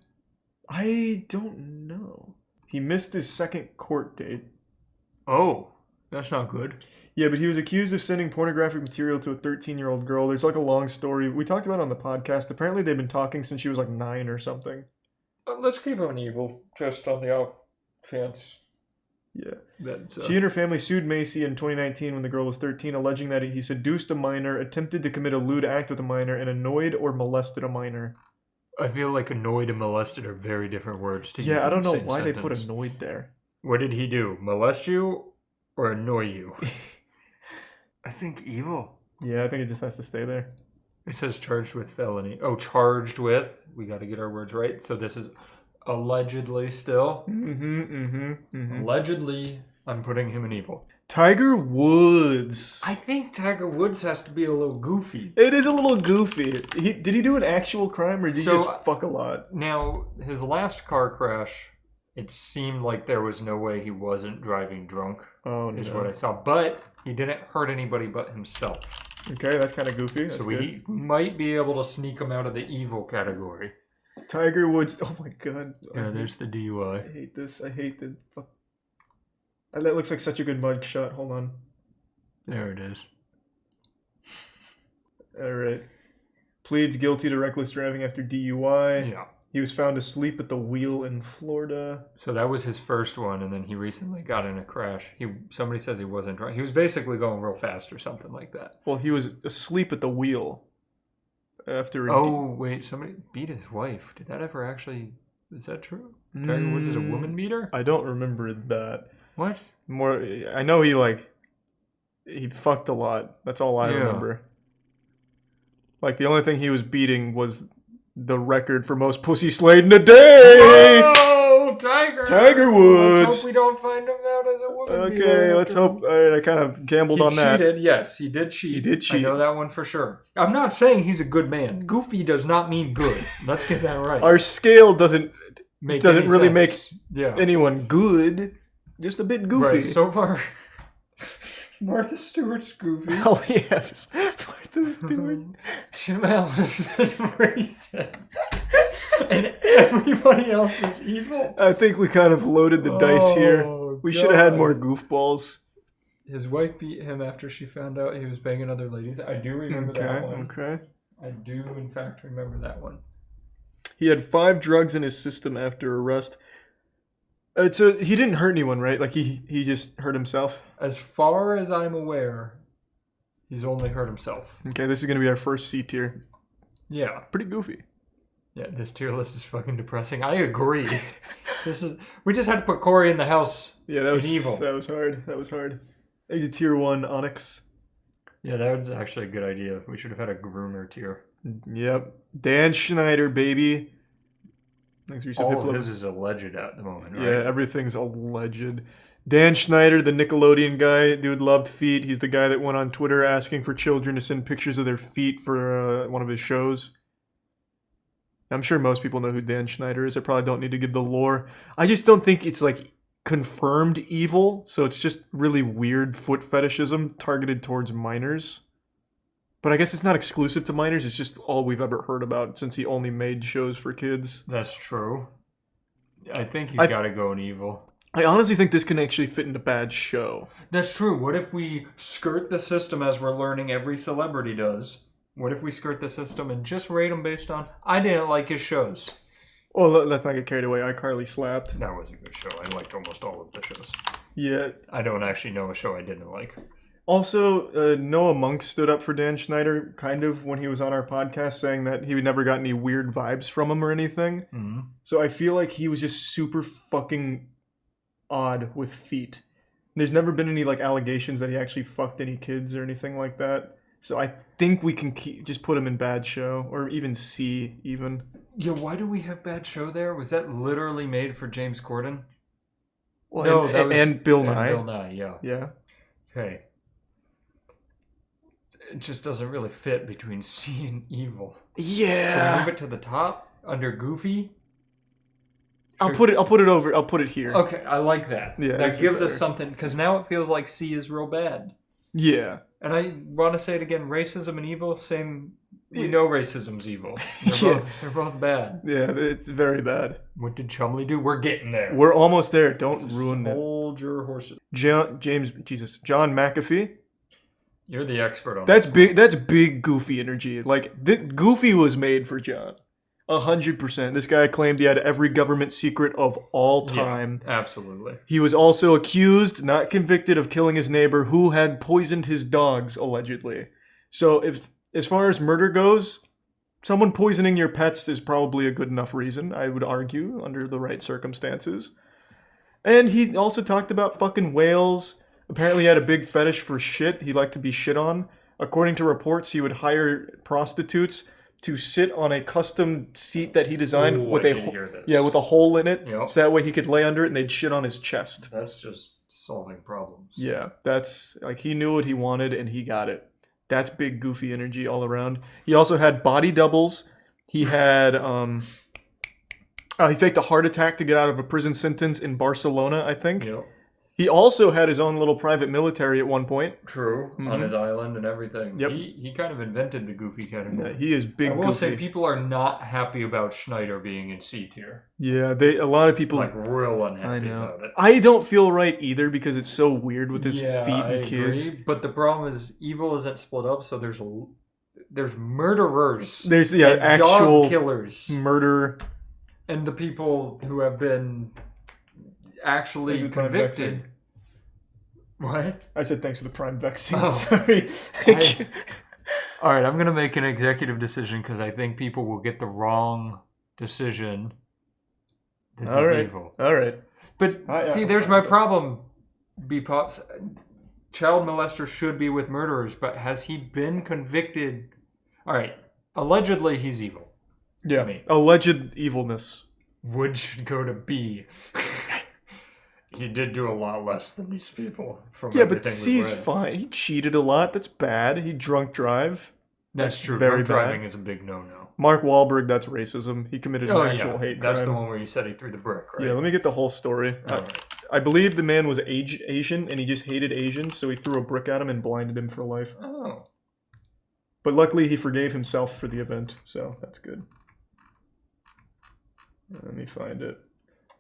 Speaker 9: I don't know. He missed his second court date.
Speaker 12: Oh, that's not good.
Speaker 9: Yeah, but he was accused of sending pornographic material to a 13-year-old girl. There's like a long story. We talked about it on the podcast. Apparently they've been talking since she was like 9 or something.
Speaker 12: Let's keep him evil, just on the off chance.
Speaker 9: Yeah. She and her family sued Macy in 2019 when the girl was 13, alleging that he seduced a minor, attempted to commit a lewd act with a minor, and annoyed or molested a minor.
Speaker 12: I feel like annoyed and molested are very different words to use.
Speaker 9: Yeah, I don't
Speaker 12: in the
Speaker 9: know
Speaker 12: same
Speaker 9: why
Speaker 12: sentence.
Speaker 9: they put annoyed there.
Speaker 12: What did he do? Molest you or annoy you? I think evil.
Speaker 9: Yeah, I think it just has to stay there.
Speaker 12: It says charged with felony. Oh, charged with. We got to get our words right. So this is allegedly still. Allegedly, I'm putting him in evil.
Speaker 9: Tiger Woods.
Speaker 12: I think Tiger Woods has to be a little goofy.
Speaker 9: It is a little goofy. Did he do an actual crime or did he just fuck a lot?
Speaker 12: Now, his last car crash, it seemed like there was no way he wasn't driving drunk.
Speaker 9: Oh,
Speaker 12: is
Speaker 9: no.
Speaker 12: what I saw. But he didn't hurt anybody but himself.
Speaker 9: Okay, that's kind of goofy. That's
Speaker 12: so
Speaker 9: good.
Speaker 12: we might be able to sneak him out of the evil category.
Speaker 9: Tiger Woods. Oh my god.
Speaker 12: Yeah, there's the DUI.
Speaker 9: I hate this. I hate the. That looks like such a good mug shot. Hold on.
Speaker 12: There it is.
Speaker 9: All right. Pleads guilty to reckless driving after DUI.
Speaker 12: Yeah.
Speaker 9: He was found asleep at the wheel in Florida.
Speaker 12: So that was his first one, and then he recently got in a crash. Somebody says he wasn't drunk. He was basically going real fast or something like that.
Speaker 9: Well, he was asleep at the wheel. After.
Speaker 12: Wait, somebody beat his wife. Did that ever actually? Is that true? Tiger Woods is a woman beater?
Speaker 9: I don't remember that.
Speaker 12: What?
Speaker 9: More. I know he fucked a lot. That's all I remember. Like the only thing he was beating was the record for most pussy slayed in a day.
Speaker 12: Oh, Tiger!
Speaker 9: Tiger Woods.
Speaker 12: Let's hope we don't find him out as a woman beater.
Speaker 9: Okay, let's hope. All right, I kind of gambled on that.
Speaker 12: He cheated. Yes, he did cheat.
Speaker 9: He did cheat.
Speaker 12: I know that one for sure. I'm not saying he's a good man. Goofy does not mean good. Let's get that right.
Speaker 9: Our scale doesn't really
Speaker 12: sense.
Speaker 9: make anyone good. Just a bit goofy.
Speaker 12: Right, so far, Martha Stewart's goofy.
Speaker 9: Oh, yes. Martha Stewart.
Speaker 12: Jamel is racist. And everybody else is evil.
Speaker 9: I think we kind of loaded the dice here. We should have had more goofballs.
Speaker 12: His wife beat him after she found out he was banging other ladies. I do remember that one.
Speaker 9: Okay.
Speaker 12: I do, in fact, remember that one.
Speaker 9: He had 5 drugs in his system after arrest. So he didn't hurt anyone, right? Like he just hurt himself?
Speaker 12: As far as I'm aware, he's only hurt himself.
Speaker 9: Okay, this is going to be our first C tier.
Speaker 12: Yeah.
Speaker 9: Pretty goofy.
Speaker 12: Yeah, this tier list is fucking depressing. I agree. We just had to put Corey in the house.
Speaker 9: Yeah, that was
Speaker 12: evil.
Speaker 9: That was hard. He's a tier 1 Onyx.
Speaker 12: Yeah, that was actually a good idea. We should have had a groomer tier.
Speaker 9: Yep. Dan Schneider, baby.
Speaker 12: All of his is alleged at the moment, right?
Speaker 9: Yeah, everything's alleged. Dan Schneider, the Nickelodeon guy, dude loved feet. He's the guy that went on Twitter asking for children to send pictures of their feet for one of his shows. I'm sure most people know who Dan Schneider is. I probably don't need to give the lore. I just don't think it's like confirmed evil, so it's just really weird foot fetishism targeted towards minors. But I guess it's not exclusive to minors. It's just all we've ever heard about since he only made shows for kids.
Speaker 12: That's true. I think he's got to go in evil.
Speaker 9: I honestly think this can actually fit in a bad show.
Speaker 12: That's true. What if we skirt the system as we're learning every celebrity does? What if we skirt the system and just rate him based on, I didn't like his shows.
Speaker 9: Well, let's not get carried away. iCarly slapped.
Speaker 12: That was a good show. I liked almost all of the shows.
Speaker 9: Yeah.
Speaker 12: I don't actually know a show I didn't like.
Speaker 9: Also, Noah Monk stood up for Dan Schneider, kind of, when he was on our podcast, saying that he never got any weird vibes from him or anything.
Speaker 12: Mm-hmm.
Speaker 9: So I feel like he was just super fucking odd with feet. There's never been any allegations that he actually fucked any kids or anything like that. So I think we can just put him in bad show, or even C, even.
Speaker 12: Yeah, why do we have bad show there? Was that literally made for James Corden?
Speaker 9: Well, no, and Bill Nye.
Speaker 12: Bill Nye, yeah.
Speaker 9: Yeah.
Speaker 12: Okay. It just doesn't really fit between C and evil.
Speaker 9: Yeah.
Speaker 12: So move it to the top under Goofy.
Speaker 9: I'll put it here.
Speaker 12: Okay, I like that.
Speaker 9: Yeah,
Speaker 12: that gives us something, because now it feels like C is real bad.
Speaker 9: Yeah.
Speaker 12: And I want to say it again, racism and evil, same. We know racism's evil. They're both bad.
Speaker 9: Yeah, it's very bad.
Speaker 12: What did Chumley do? We're getting there.
Speaker 9: We're almost there. Don't ruin it.
Speaker 12: Hold your horses.
Speaker 9: John McAfee.
Speaker 12: You're the expert on
Speaker 9: That's big. That's big Goofy energy. Like Goofy was made for John. 100%. This guy claimed he had every government secret of all time.
Speaker 12: Yeah, absolutely.
Speaker 9: He was also accused, not convicted, of killing his neighbor who had poisoned his dogs, allegedly. So if, as far as murder goes, someone poisoning your pets is probably a good enough reason, I would argue, under the right circumstances. And he also talked about fucking whales. Apparently he had a big fetish for shit. He liked to be shit on. According to reports, he would hire prostitutes to sit on a custom seat that he designed with a hole in it, so that way he could lay under it and they'd shit on his chest.
Speaker 12: That's just solving problems.
Speaker 9: Yeah, that's like he knew what he wanted and he got it. That's big Goofy energy all around. He also had body doubles. He had he faked a heart attack to get out of a prison sentence in Barcelona, I think.
Speaker 12: Yep.
Speaker 9: He also had his own little private military at one point.
Speaker 12: True, on his island and everything. Yep. He kind of invented the Goofy category.
Speaker 9: Yeah, he is big Goofy.
Speaker 12: I will say people are not happy about Schneider being in C tier.
Speaker 9: Yeah, a lot of people
Speaker 12: like real unhappy about it.
Speaker 9: I don't feel right either because it's so weird with his feet and
Speaker 12: I
Speaker 9: kids.
Speaker 12: Agree, but the problem is evil isn't split up, so there's murderers.
Speaker 9: There's
Speaker 12: and
Speaker 9: actual
Speaker 12: dog killers,
Speaker 9: murder,
Speaker 12: and the people who have been actually convicted. What?
Speaker 9: I said thanks for the Prime vaccine.
Speaker 12: Oh.
Speaker 9: Sorry.
Speaker 12: All right, I'm going to make an executive decision because I think people will get the wrong decision. This is evil.
Speaker 9: All right.
Speaker 12: But see, there's my problem, B-Pops. Child molester should be with murderers, but has he been convicted? All right, allegedly he's evil.
Speaker 9: Yeah,
Speaker 12: to me.
Speaker 9: Alleged evilness.
Speaker 12: Wood should go to B. He did do a lot less than these people. From
Speaker 9: but C's fine. He cheated a lot. That's bad. He drunk drive.
Speaker 12: That's true.
Speaker 9: Very
Speaker 12: Drunk driving is a big no-no.
Speaker 9: Mark Wahlberg, that's racism. He committed an actual hate crime.
Speaker 12: That's the one where you said he threw the brick, right?
Speaker 9: Yeah, let me get the whole story. I believe the man was Asian, and he just hated Asians, so he threw a brick at him and blinded him for life.
Speaker 12: Oh.
Speaker 9: But luckily, he forgave himself for the event, so that's good. Let me find it.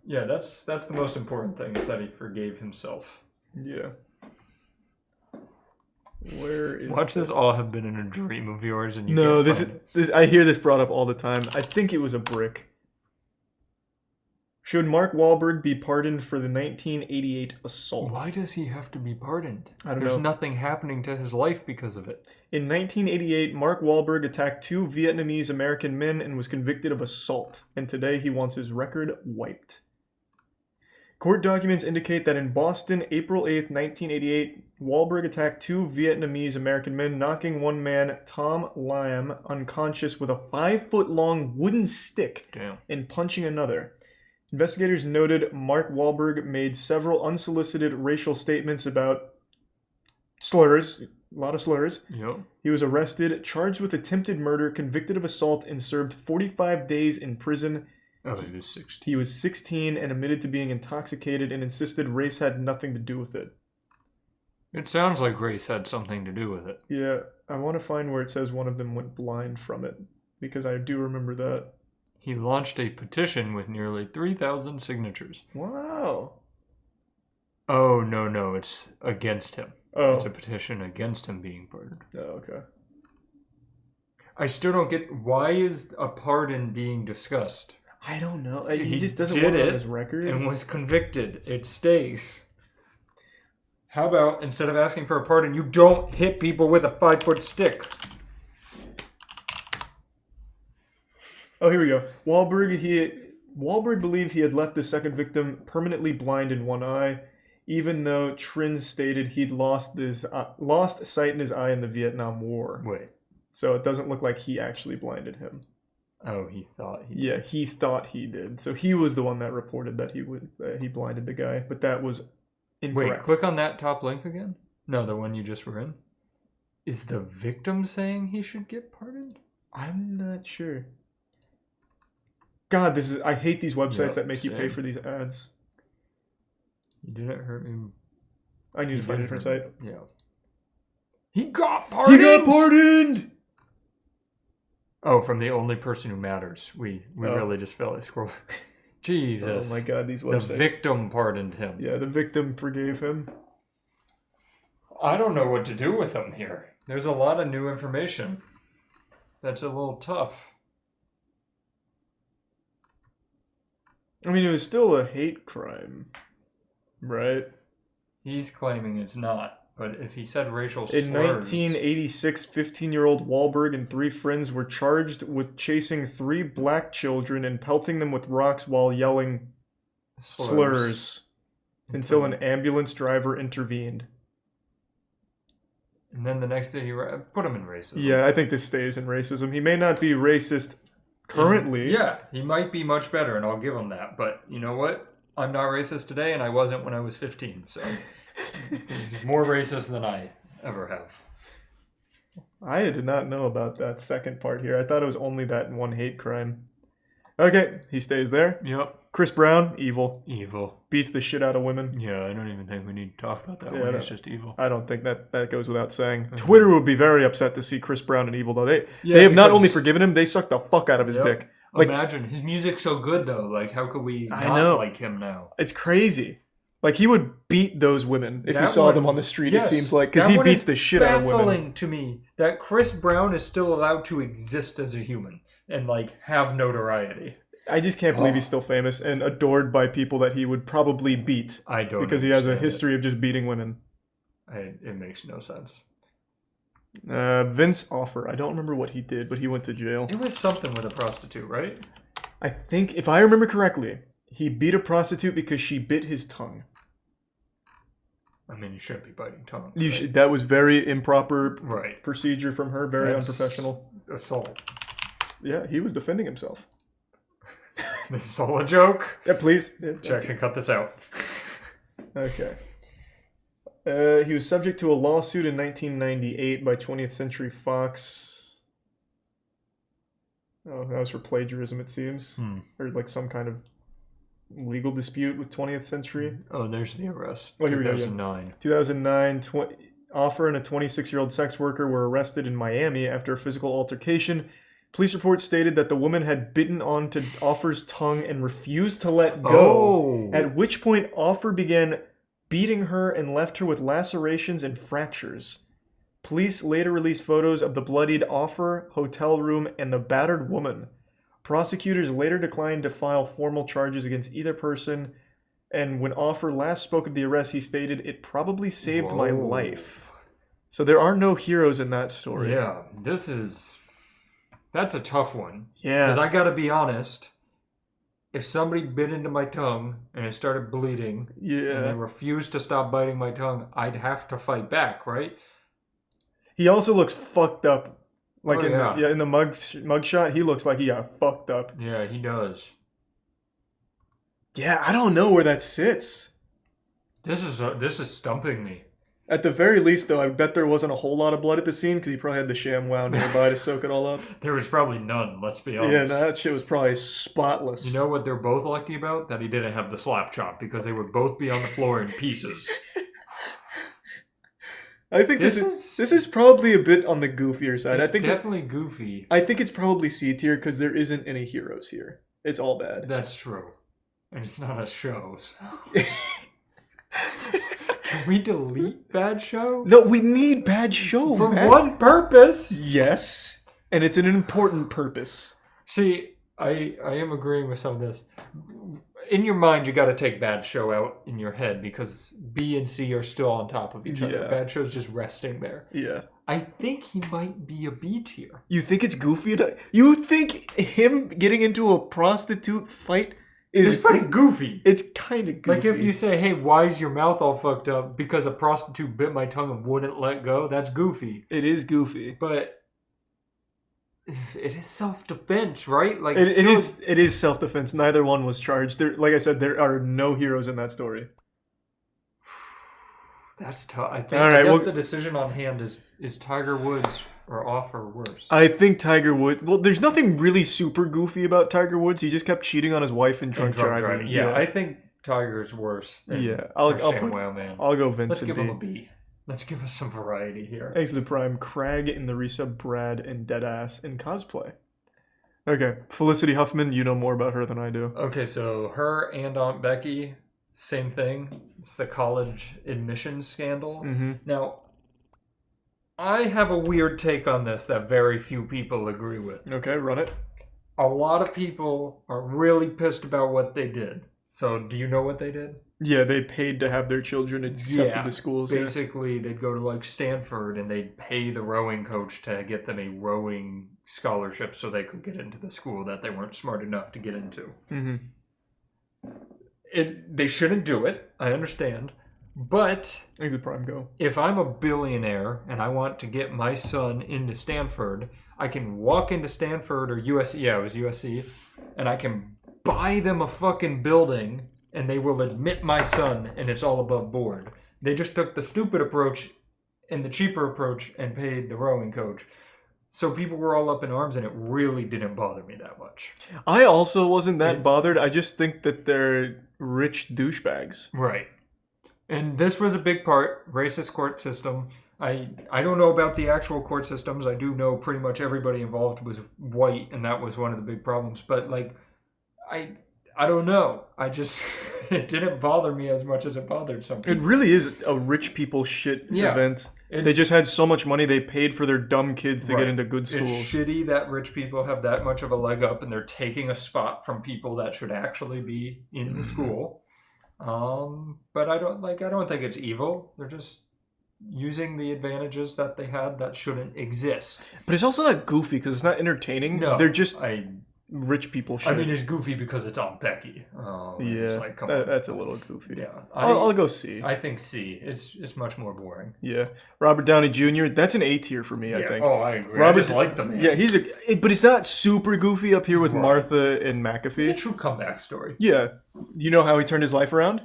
Speaker 12: Yeah, that's the most important thing, is that he forgave himself.
Speaker 9: Yeah. Where is
Speaker 12: Watch this all have been in a dream of yours, and you
Speaker 9: No,
Speaker 12: can't find
Speaker 9: this I hear this brought up all the time. I think it was a brick. Should Mark Wahlberg be pardoned for the 1988 assault?
Speaker 12: Why does he have to be pardoned?
Speaker 9: I don't know.
Speaker 12: There's nothing happening to his life because of it.
Speaker 9: In 1988, Mark Wahlberg attacked 2 Vietnamese American men and was convicted of assault, and today he wants his record wiped. Court documents indicate that in Boston, April 8, 1988, Wahlberg attacked 2 Vietnamese American men, knocking one man, Tom Lam, unconscious with a 5-foot-long wooden stick and punching another. Investigators noted Mark Wahlberg made several unsolicited racial statements about slurs, a lot of slurs.
Speaker 12: Yep.
Speaker 9: He was arrested, charged with attempted murder, convicted of assault, and served 45 days in prison.
Speaker 12: Oh, he was 16.
Speaker 9: He was 16 and admitted to being intoxicated and insisted race had nothing to do with it.
Speaker 12: It sounds like race had something to do with it.
Speaker 9: Yeah, I want to find where it says one of them went blind from it, because I do remember that.
Speaker 12: He launched a petition with nearly 3,000 signatures.
Speaker 9: Wow.
Speaker 12: Oh, no, it's against him.
Speaker 9: Oh.
Speaker 12: It's a petition against him being pardoned.
Speaker 9: Oh, okay.
Speaker 12: I still don't get, why is a pardon being discussed?
Speaker 9: I don't know. He just doesn't want it on his record.
Speaker 12: And was convicted. It stays. How about, instead of asking for a pardon, you don't hit people with a 5-foot stick?
Speaker 9: Oh, here we go. Wahlberg believed he had left the second victim permanently blind in one eye, even though Trin stated he'd lost sight in his eye in the Vietnam War.
Speaker 12: Wait.
Speaker 9: So it doesn't look like he actually blinded him.
Speaker 12: Oh, he thought he did.
Speaker 9: Yeah, he thought he did. So he was the one that reported that he blinded the guy, but that was incorrect.
Speaker 12: Wait, click on that top link again? No, the one you just were in. Is the victim saying he should get pardoned?
Speaker 9: I'm not sure. God, I hate these websites
Speaker 7: Yep,
Speaker 9: that make you pay
Speaker 7: same.
Speaker 9: for these ads.
Speaker 7: You didn't hurt me.
Speaker 9: I need to find a different site.
Speaker 7: Yeah. He got pardoned!
Speaker 9: He got pardoned!
Speaker 7: Oh, from the only person who matters. We really just fell scroll. Jesus.
Speaker 9: Oh my God, these websites.
Speaker 7: The victim pardoned him.
Speaker 9: Yeah, the victim forgave him.
Speaker 7: I don't know what to do with him here. There's a lot of new information. That's a little tough.
Speaker 9: I mean, it was still a hate crime, right?
Speaker 7: He's claiming it's not, but if he said racial slurs...
Speaker 9: In 1986, 15-year-old Wahlberg and 3 friends were charged with chasing 3 black children and pelting them with rocks while yelling slurs until an ambulance driver intervened.
Speaker 7: And then the next day he put him in racism.
Speaker 9: Yeah, I think this stays in racism. He may not be racist currently.
Speaker 7: Yeah, he might be much better, and I'll give him that. But you know what? I'm not racist today, and I wasn't when I was 15. So he's more racist than I ever have.
Speaker 9: I did not know about that second part here. I thought it was only that one hate crime. Okay, he stays there.
Speaker 7: Yep.
Speaker 9: Chris Brown, evil.
Speaker 7: Evil.
Speaker 9: Beats the shit out of women.
Speaker 7: Yeah, I don't even think we need to talk about that one. He's just evil.
Speaker 9: I don't think that goes without saying. Twitter would be very upset to see Chris Brown and evil, though. They have not only forgiven him, they sucked the fuck out of his dick. Like,
Speaker 7: imagine, his music's so good, though. Like, how could we not like him now?
Speaker 9: It's crazy. Like, he would beat those women if you
Speaker 7: That
Speaker 9: saw
Speaker 7: one-
Speaker 9: them on the street,
Speaker 7: yes,
Speaker 9: it seems like. Because
Speaker 7: that
Speaker 9: he
Speaker 7: one
Speaker 9: beats
Speaker 7: is
Speaker 9: the shit out of women.
Speaker 7: baffling to me that Chris Brown is still allowed to exist as a human and, like, have notoriety.
Speaker 9: I just can't believe he's still famous and adored by people that he would probably beat.
Speaker 7: I don't
Speaker 9: Because he has a
Speaker 7: understand
Speaker 9: history of just beating women.
Speaker 7: It makes no sense.
Speaker 9: Vince Offer. I don't remember what he did, but he went to jail.
Speaker 7: It was something with a prostitute, right?
Speaker 9: I think, if I remember correctly, he beat a prostitute because she bit his tongue.
Speaker 7: I mean, you shouldn't be biting tongues.
Speaker 9: That was very improper
Speaker 7: procedure
Speaker 9: from her, very
Speaker 7: That's
Speaker 9: unprofessional.
Speaker 7: Assault.
Speaker 9: Yeah, he was defending himself.
Speaker 7: This is all a joke.
Speaker 9: Yeah, please.
Speaker 7: Jackson, cut this out.
Speaker 9: Okay. He was subject to a lawsuit in 1998 by 20th Century Fox. Oh, that was for plagiarism, it seems. Or like some kind of legal dispute with 20th Century.
Speaker 7: Oh, there's the arrest.
Speaker 9: Oh, here we go.
Speaker 7: 2009.
Speaker 9: 2009, Offer and a 26-year-old sex worker were arrested in Miami after a physical altercation. Police reports stated that the woman had bitten onto Offer's tongue and refused to let go, at which point Offer began beating her and left her with lacerations and fractures. Police later released photos of the bloodied Offer, hotel room, and the battered woman. Prosecutors later declined to file formal charges against either person, and when Offer last spoke of the arrest, he stated, "It probably saved my life." So there are no heroes in that story.
Speaker 7: Yeah, that's a tough one.
Speaker 9: Yeah.
Speaker 7: Because I gotta be honest, if somebody bit into my tongue and it started bleeding, and they refused to stop biting my tongue, I'd have to fight back, right?
Speaker 9: He also looks fucked up. Like in
Speaker 7: yeah.
Speaker 9: the mugshot, he looks like he got fucked up.
Speaker 7: Yeah, he does.
Speaker 9: Yeah, I don't know where that sits.
Speaker 7: This is stumping me.
Speaker 9: At the very least, though, I bet there wasn't a whole lot of blood at the scene because he probably had the ShamWow nearby to soak it all up.
Speaker 7: There was probably none, let's be honest.
Speaker 9: Yeah, no, that shit was probably spotless.
Speaker 7: You know what they're both lucky about? That he didn't have the slap chop, because they would both be on the floor in pieces.
Speaker 9: I think this is probably a bit on the goofier side.
Speaker 7: It's
Speaker 9: I think
Speaker 7: definitely goofy.
Speaker 9: I think it's probably C tier because there isn't any heroes here. It's all bad.
Speaker 7: That's true. And it's not a show, so... Can we delete Bad Show?
Speaker 9: No, we need Bad Show,
Speaker 7: For
Speaker 9: man.
Speaker 7: one purpose!
Speaker 9: Yes. And it's an important purpose.
Speaker 7: See, I am agreeing with some of this. In your mind, you got to take Bad Show out in your head because B and C are still on top of each other.
Speaker 9: Yeah.
Speaker 7: Bad Show's just resting there.
Speaker 9: Yeah.
Speaker 7: I think he might be a B tier.
Speaker 9: You think it's goofy? You think him getting into a prostitute fight
Speaker 7: It's pretty goofy.
Speaker 9: It's kind of goofy.
Speaker 7: Like if you say, hey, why is your mouth all fucked up? Because a prostitute bit my tongue and wouldn't let go. That's goofy.
Speaker 9: It is goofy.
Speaker 7: But it is self-defense, right? Like
Speaker 9: it is self-defense. Neither one was charged. Like I said, there are no heroes in that story.
Speaker 7: That's tough. I
Speaker 9: All right,
Speaker 7: guess the decision on hand is Tiger Woods or off or worse?
Speaker 9: I think Tiger Woods. Well, there's nothing really super goofy about Tiger Woods. He just kept cheating on his wife and drunk driving.
Speaker 7: Yeah, I think Tiger's worse. Than
Speaker 9: I'll
Speaker 7: Man.
Speaker 9: I'll go Vincent.
Speaker 7: Let's give him a B. Let's give us some variety here.
Speaker 9: Thanks to the Prime. Crag in the resub, Brad and Deadass in cosplay. Okay, Felicity Huffman. You know more about her than I do.
Speaker 7: Okay, so her and Aunt Becky, same thing. It's the college admissions scandal.
Speaker 9: Mm-hmm.
Speaker 7: Now, I have a weird take on this that very few people agree with.
Speaker 9: Okay, run it.
Speaker 7: A lot of people are really pissed about what they did. So, do you know what they did?
Speaker 9: Yeah, they paid to have their children accepted to schools.
Speaker 7: Basically, they'd go to like Stanford and they'd pay the rowing coach to get them a rowing scholarship so they could get into the school that they weren't smart enough to get into.
Speaker 9: Mm-hmm.
Speaker 7: They shouldn't do it. I understand. But
Speaker 9: Exit Prime go.
Speaker 7: If I'm a billionaire and I want to get my son into Stanford, I can walk into Stanford or USC. Yeah, it was USC. And I can buy them a fucking building and they will admit my son and it's all above board. They just took the stupid approach and the cheaper approach and paid the rowing coach. So people were all up in arms and it really didn't bother me that much.
Speaker 9: I also wasn't that bothered. I just think that they're rich douchebags.
Speaker 7: Right. And this was a big part, racist court system. I don't know about the actual court systems. I do know pretty much everybody involved was white, and that was one of the big problems. But, like, I don't know. It didn't bother me as much as it bothered some people.
Speaker 9: It really is a rich people shit event. They just had so much money, they paid for their dumb kids to get into good schools.
Speaker 7: It's shitty that rich people have that much of a leg up, and they're taking a spot from people that should actually be in the school. But I don't think it's evil. They're just using the advantages that they had that shouldn't exist.
Speaker 9: But it's also not goofy because it's not entertaining.
Speaker 7: No,
Speaker 9: they're just rich people shit.
Speaker 7: I mean, it's goofy because it's on Becky.
Speaker 9: Yeah,
Speaker 7: like, come on.
Speaker 9: That's a little goofy.
Speaker 7: Yeah,
Speaker 9: I'll go C.
Speaker 7: I think C. It's much more boring.
Speaker 9: Yeah, Robert Downey Jr. That's an A tier for me. I think.
Speaker 7: Oh, I agree. I just like the man.
Speaker 9: Yeah, but it's not super goofy up here with Martha and McAfee.
Speaker 7: It's a true comeback story.
Speaker 9: Yeah, you know how he turned his life around?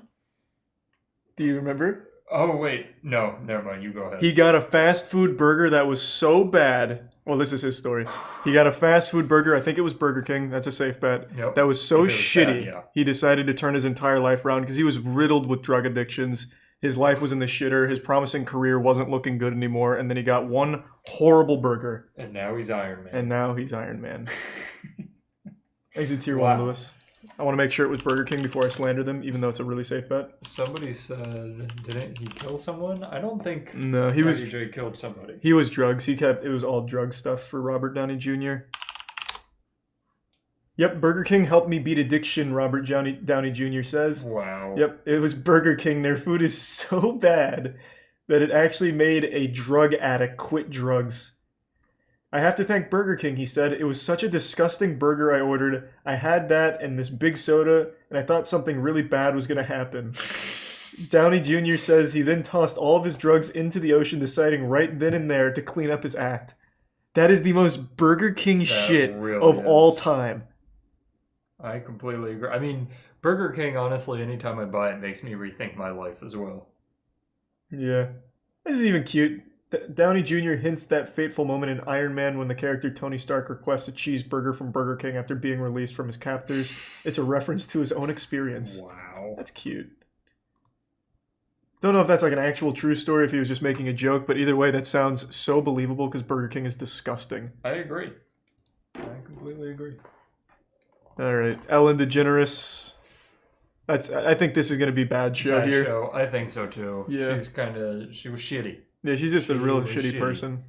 Speaker 9: Do you remember?
Speaker 7: Oh wait, no, never mind. You go ahead.
Speaker 9: He got a fast food burger that was so bad. Well, this is his story. He got a fast food burger. I think it was Burger King. That's a safe bet.
Speaker 7: Yep.
Speaker 9: That was so shitty.
Speaker 7: Bad, yeah.
Speaker 9: He decided to turn his entire life around because he was riddled with drug addictions. His life was in the shitter. His promising career wasn't looking good anymore. And then he got one horrible burger.
Speaker 7: And now he's Iron Man.
Speaker 9: Exit tier 1, Lewis. I want to make sure it was Burger King before I slander them, even though it's a really safe bet.
Speaker 7: Somebody said, didn't he kill someone? I don't think J killed somebody.
Speaker 9: He was drugs. It was all drug stuff for Robert Downey Jr. Yep, Burger King helped me beat addiction, Robert Downey Jr. says.
Speaker 7: Wow.
Speaker 9: Yep, it was Burger King. Their food is so bad that it actually made a drug addict quit drugs. I have to thank Burger King, he said. It was such a disgusting burger I ordered. I had that and this big soda, and I thought something really bad was going to happen. Downey Jr. says he then tossed all of his drugs into the ocean, deciding right then and there to clean up his act. That is the most Burger King shit of all time.
Speaker 7: I completely agree. I mean, Burger King, honestly, anytime I buy it, makes me rethink my life as well.
Speaker 9: Yeah. This is even cute. Downey Jr. hints that fateful moment in Iron Man when the character Tony Stark requests a cheeseburger from Burger King after being released from his captors. It's a reference to his own experience.
Speaker 7: Wow.
Speaker 9: That's cute. Don't know if that's like an actual true story, if he was just making a joke, but either way, that sounds so believable because Burger King is disgusting.
Speaker 7: I agree. I completely agree.
Speaker 9: All right, Ellen DeGeneres. I think this is going to be bad show here.
Speaker 7: Bad show. I think so too.
Speaker 9: Yeah.
Speaker 7: She was shitty.
Speaker 9: Yeah, she's just a real shitty person.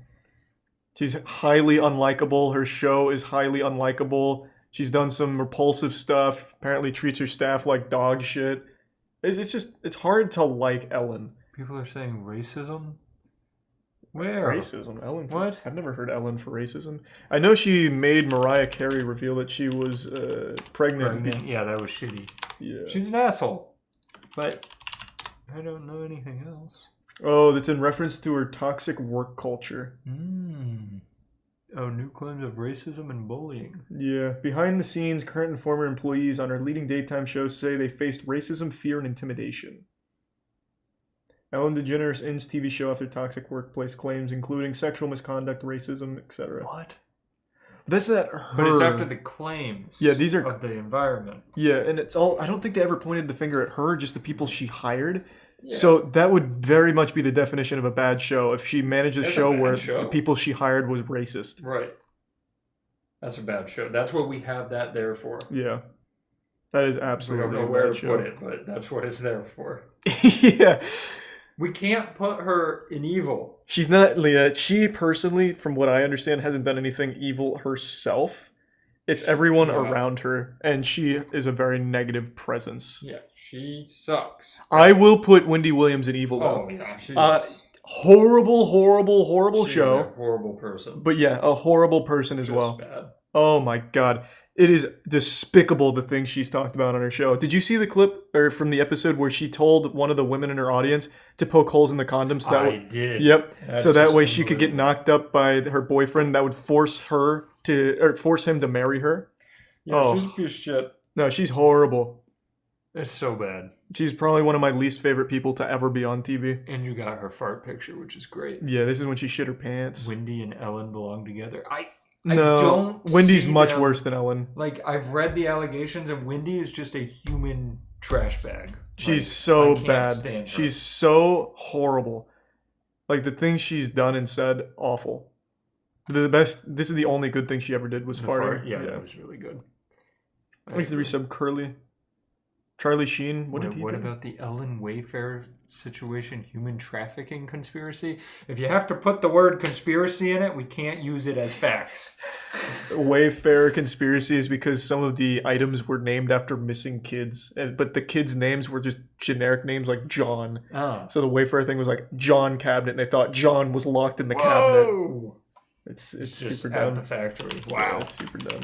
Speaker 9: She's highly unlikable. Her show is highly unlikable. She's done some repulsive stuff. Apparently treats her staff like dog shit. It's hard to like Ellen.
Speaker 7: People are saying racism? Where?
Speaker 9: Racism? Ellen?
Speaker 7: What?
Speaker 9: I've never heard Ellen for racism. I know she made Mariah Carey reveal that she was pregnant.
Speaker 7: Yeah, that was shitty.
Speaker 9: Yeah.
Speaker 7: She's an asshole. But I don't know anything else.
Speaker 9: Oh, that's in reference to her toxic work culture.
Speaker 7: Oh, new claims of racism and bullying.
Speaker 9: Yeah. Behind the scenes, current and former employees on her leading daytime shows say they faced racism, fear, and intimidation. Ellen DeGeneres ends TV show after toxic workplace claims, including sexual misconduct, racism, etc.
Speaker 7: What?
Speaker 9: That's at her.
Speaker 7: But it's after the claims
Speaker 9: these are
Speaker 7: of the environment.
Speaker 9: Yeah, and it's all, I don't think they ever pointed the finger at her, just the people she hired.
Speaker 7: Yeah.
Speaker 9: So that would very much be the definition of a bad show if she managed a show where the people she hired was racist.
Speaker 7: Right. That's a bad show. That's what we have that there for.
Speaker 9: Yeah. That is absolutely
Speaker 7: We don't know
Speaker 9: a
Speaker 7: where
Speaker 9: bad
Speaker 7: to
Speaker 9: show.
Speaker 7: put it, but that's what it's there for.
Speaker 9: Yeah.
Speaker 7: We can't put her in evil.
Speaker 9: She's not, Leah. She personally, from what I understand, hasn't done anything evil herself. It's everyone around her, and she is a very negative presence.
Speaker 7: Yeah, she sucks.
Speaker 9: I will put Wendy Williams in evil, though.
Speaker 7: Oh, yeah. She's
Speaker 9: horrible show.
Speaker 7: a horrible person.
Speaker 9: But yeah, a horrible person as well.
Speaker 7: Bad.
Speaker 9: Oh my god. It is despicable, the things she's talked about on her show. Did you see the clip or from the episode where she told one of the women in her audience to poke holes in the condoms?
Speaker 7: I did.
Speaker 9: Yep.
Speaker 7: That's
Speaker 9: so that
Speaker 7: just
Speaker 9: way she could get knocked up by her boyfriend. That would force him to marry her.
Speaker 7: Yeah, she's a piece of shit.
Speaker 9: No, she's horrible.
Speaker 7: It's so bad.
Speaker 9: She's probably one of my least favorite people to ever be on TV.
Speaker 7: And you got her fart picture, which is great.
Speaker 9: Yeah, this is when she shit her pants.
Speaker 7: Wendy and Ellen belong together. I
Speaker 9: No,
Speaker 7: don't
Speaker 9: Wendy's
Speaker 7: see
Speaker 9: much
Speaker 7: them-
Speaker 9: worse than Ellen.
Speaker 7: Like, I've read the allegations, and Wendy is just a human trash bag.
Speaker 9: She's
Speaker 7: Like,
Speaker 9: so
Speaker 7: I can't
Speaker 9: bad.
Speaker 7: stand her.
Speaker 9: She's so horrible. Like, the things she's done and said, awful. The best. This is the only good thing she ever did was
Speaker 7: The
Speaker 9: farting.
Speaker 7: fart, yeah, that was really good.
Speaker 9: I used to resub Curly. Charlie Sheen. What did he
Speaker 7: What
Speaker 9: do?
Speaker 7: about the Ellen Wayfair situation, human trafficking conspiracy? If you have to put the word conspiracy in it, we can't use it as facts.
Speaker 9: Wayfair conspiracy is because some of the items were named after missing kids, but the kids' names were just generic names like John.
Speaker 7: Oh.
Speaker 9: So the Wayfair thing was like John cabinet, and they thought John was locked in the cabinet.
Speaker 7: Whoa!
Speaker 9: It's
Speaker 7: Just
Speaker 9: super
Speaker 7: at
Speaker 9: dumb.
Speaker 7: the factory.
Speaker 9: Yeah,
Speaker 7: Wow.
Speaker 9: it's super dumb.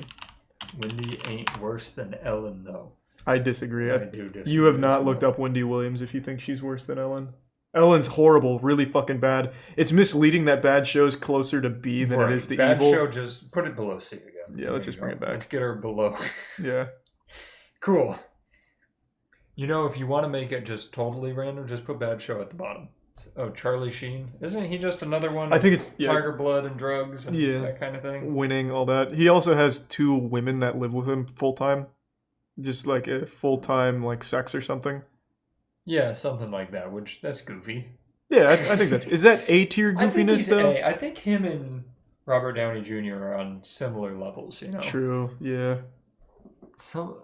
Speaker 7: Wendy ain't worse than Ellen, though.
Speaker 9: I disagree.
Speaker 7: I do disagree
Speaker 9: You have
Speaker 7: as
Speaker 9: not
Speaker 7: well.
Speaker 9: looked up Wendy Williams if you think she's worse than Ellen. Ellen's horrible, really fucking bad. It's misleading that bad show's closer to B than it is to
Speaker 7: Bad
Speaker 9: evil.
Speaker 7: show, just put it below C again.
Speaker 9: Yeah, let's just bring it back.
Speaker 7: Let's get her below.
Speaker 9: Yeah.
Speaker 7: Cool. You know, if you want to make it just totally random, just put bad show at the bottom. Oh, Charlie Sheen. Isn't he just another one?
Speaker 9: I think it's
Speaker 7: Tiger Blood and drugs and
Speaker 9: Yeah.
Speaker 7: that kind of thing.
Speaker 9: Winning, all that. He also has 2 women that live with him full time. Just like a full time like sex or something.
Speaker 7: Yeah, something like that, which that's goofy.
Speaker 9: Yeah, I think that's. Is that A tier
Speaker 7: I think
Speaker 9: goofiness
Speaker 7: he's
Speaker 9: though?
Speaker 7: I think him and Robert Downey Jr. are on similar levels, you know.
Speaker 9: True, yeah.
Speaker 7: Some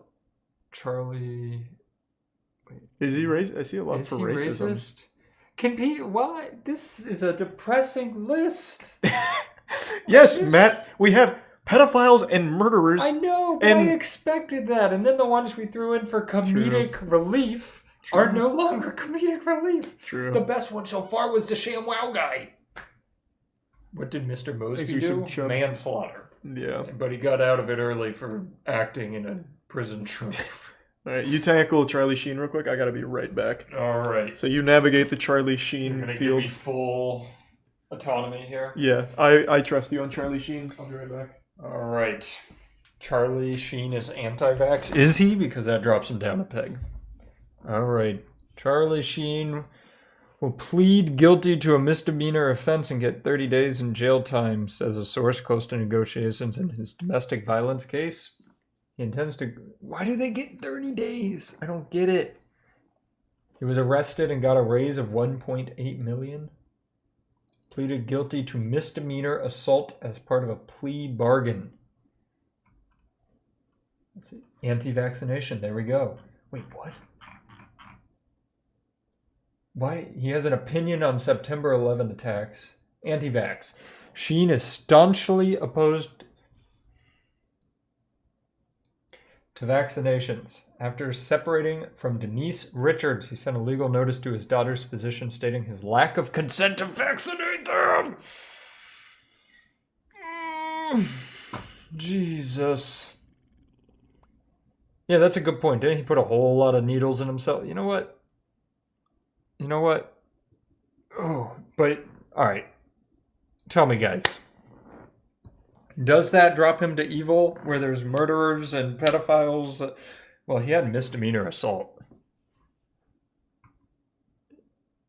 Speaker 7: Charlie.
Speaker 9: Is he racist? I see a lot
Speaker 7: Is
Speaker 9: for
Speaker 7: he
Speaker 9: racism.
Speaker 7: racist? Can be why? This is a depressing list.
Speaker 9: Yes, Matt, we have pedophiles and murderers.
Speaker 7: I know, but
Speaker 9: and
Speaker 7: I expected that. And then the ones we threw in for comedic relief are no longer comedic relief.
Speaker 9: True.
Speaker 7: The best one so far was the ShamWow guy. What did Mr. Mosby
Speaker 9: Thanks for some
Speaker 7: do?
Speaker 9: chub.
Speaker 7: Manslaughter.
Speaker 9: Yeah.
Speaker 7: But he got out of it early for acting in a prison troop.
Speaker 9: All right, you tackle Charlie Sheen real quick. I gotta be right back.
Speaker 7: All right.
Speaker 9: So you navigate the Charlie
Speaker 7: You're
Speaker 9: Sheen
Speaker 7: gonna
Speaker 9: field.
Speaker 7: give me full autonomy here.
Speaker 9: Yeah, I trust you on Charlie Sheen. I'll be right back.
Speaker 7: All right. Charlie Sheen is anti-vax. Is he? Because that drops him down a peg. All right. Charlie Sheen will plead guilty to a misdemeanor offense and get 30 days in jail time, says a source close to negotiations in his domestic violence case. He intends to... Why do they get 30 days? I don't get it. He was arrested and got a raise of $1.8 million. Pleaded guilty to misdemeanor assault as part of a plea bargain. Let's see. Anti-vaccination. There we go. Wait, what? Why? He has an opinion on September 11 attacks. Anti-vax. Sheen is staunchly opposed to vaccinations. After separating from Denise Richards, he sent a legal notice to his daughter's physician stating his lack of consent to vaccinate them. Jesus. Yeah, that's a good point. Didn't he put a whole lot of needles in himself? You know what? You know what? Oh, but, all right. Tell me, guys. Does that drop him to evil where there's murderers and pedophiles? Well, he had misdemeanor assault.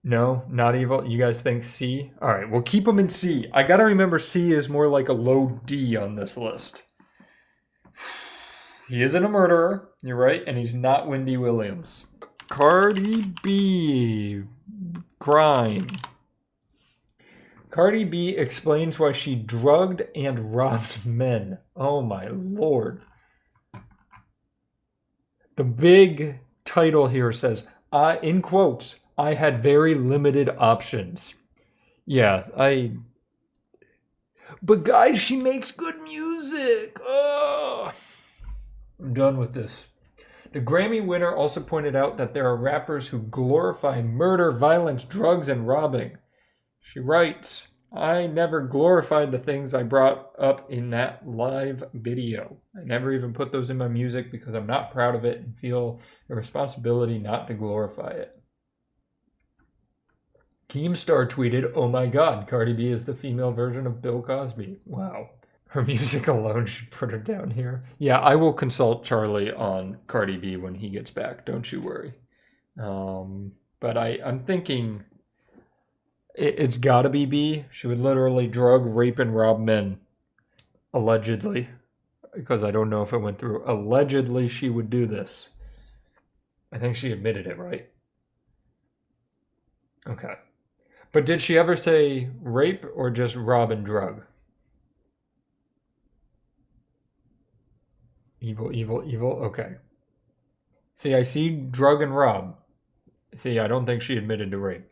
Speaker 7: No, not evil. You guys think C? All right, we'll keep him in C. I gotta remember C is more like a low D on this list. He isn't a murderer, you're right, and he's not Wendy Williams. Cardi B. Crime. Cardi B explains why she drugged and robbed men. Oh my lord. The big title here says, in quotes, I had very limited options. Yeah, But guys, she makes good music. Oh. I'm done with this. The Grammy winner also pointed out that there are rappers who glorify murder, violence, drugs, and robbing. She writes, I never glorified the things I brought up in that live video. I never even put those in my music because I'm not proud of it and feel a responsibility not to glorify it. Keemstar tweeted, oh my god, Cardi B is the female version of Bill Cosby. Wow. Her music alone should put her down here. Yeah, I will consult Charlie on Cardi B when he gets back. Don't you worry. But I'm thinking it's gotta be B. She would literally drug, rape, and rob men. Allegedly. Because I don't know if it went through. Allegedly, she would do this. I think she admitted it, right? Okay. But did she ever say rape or just rob and drug? Evil, evil, evil. Okay. See, I see drug and rob. See, I don't think she admitted to rape.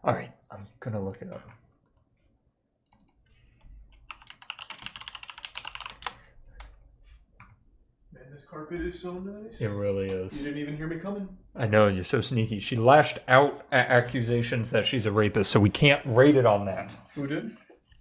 Speaker 7: All right, I'm gonna look it up.
Speaker 9: Man, this carpet is so nice.
Speaker 7: It really is.
Speaker 9: You didn't even hear me coming.
Speaker 7: I know, you're so sneaky. She lashed out at accusations that she's a rapist, so we can't rate it on that.
Speaker 9: Who did?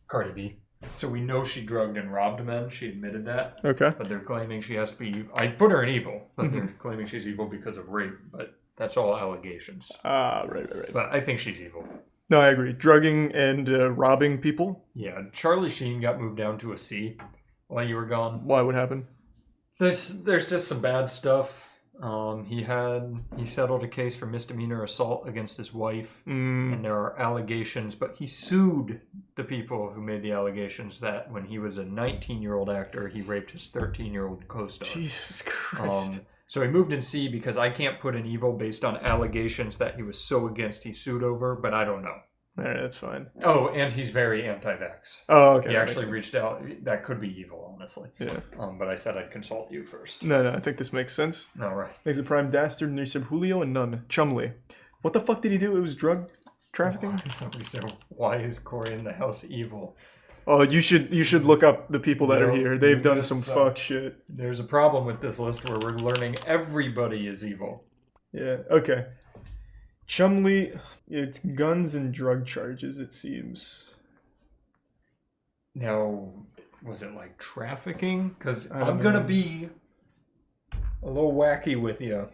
Speaker 7: Cardi B. So we know she drugged and robbed men. She admitted that.
Speaker 9: Okay.
Speaker 7: But they're claiming she has to be... I put her in evil, but they're claiming she's evil because of rape. But that's all allegations.
Speaker 9: Right.
Speaker 7: But I think she's evil.
Speaker 9: No, I agree. Drugging and robbing people.
Speaker 7: Yeah, Charlie Sheen got moved down to a C while you were gone.
Speaker 9: Why? What happened?
Speaker 7: There's just some bad stuff. He settled a case for misdemeanor assault against his wife, and there are allegations, but he sued the people who made the allegations that when he was a 19-year-old actor, he raped his 13-year-old co-star.
Speaker 9: Jesus Christ.
Speaker 7: So he moved in C because I can't put an evil based on allegations that he was so against he sued over, but I don't know.
Speaker 9: All right, that's fine.
Speaker 7: Oh, and he's very anti-vax.
Speaker 9: Oh, okay.
Speaker 7: He actually reached out. That could be evil, honestly.
Speaker 9: Yeah.
Speaker 7: But I said I'd consult you first.
Speaker 9: No, I think this makes sense.
Speaker 7: All right.
Speaker 9: Makes a prime dastard, and they said Julio and none. Chumley. What the fuck did he do? It was drug trafficking?
Speaker 7: Somebody said, why is Corey in the house evil?
Speaker 9: Oh, you should look up the people that are here. They've done some fuck shit.
Speaker 7: There's a problem with this list where we're learning everybody is evil.
Speaker 9: Yeah, okay. Chumley, it's guns and drug charges, it seems.
Speaker 7: Now, was it like trafficking? Because I'm going to be a little wacky with you.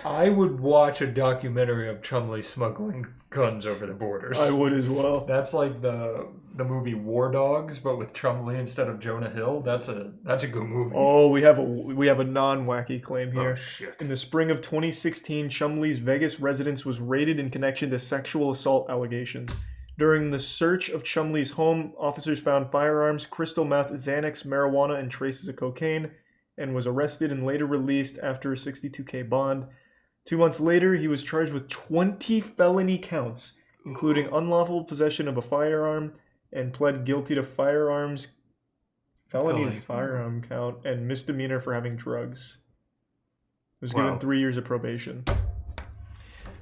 Speaker 7: I would watch a documentary of Chumley smuggling guns over the borders.
Speaker 9: I would as well.
Speaker 7: That's like the movie War Dogs, but with Chumley instead of Jonah Hill. That's a good movie.
Speaker 9: Oh, we have a non-wacky claim here.
Speaker 7: Oh, shit.
Speaker 9: In the spring of 2016, Chumley's Vegas residence was raided in connection to sexual assault allegations. During the search of Chumley's home, officers found firearms, crystal meth, Xanax, marijuana, and traces of cocaine, and was arrested and later released after a $62K bond. 2 months later, he was charged with 20 felony counts, including unlawful possession of a firearm, and pled guilty to felony and firearm count, and misdemeanor for having drugs. He was given 3 years of probation.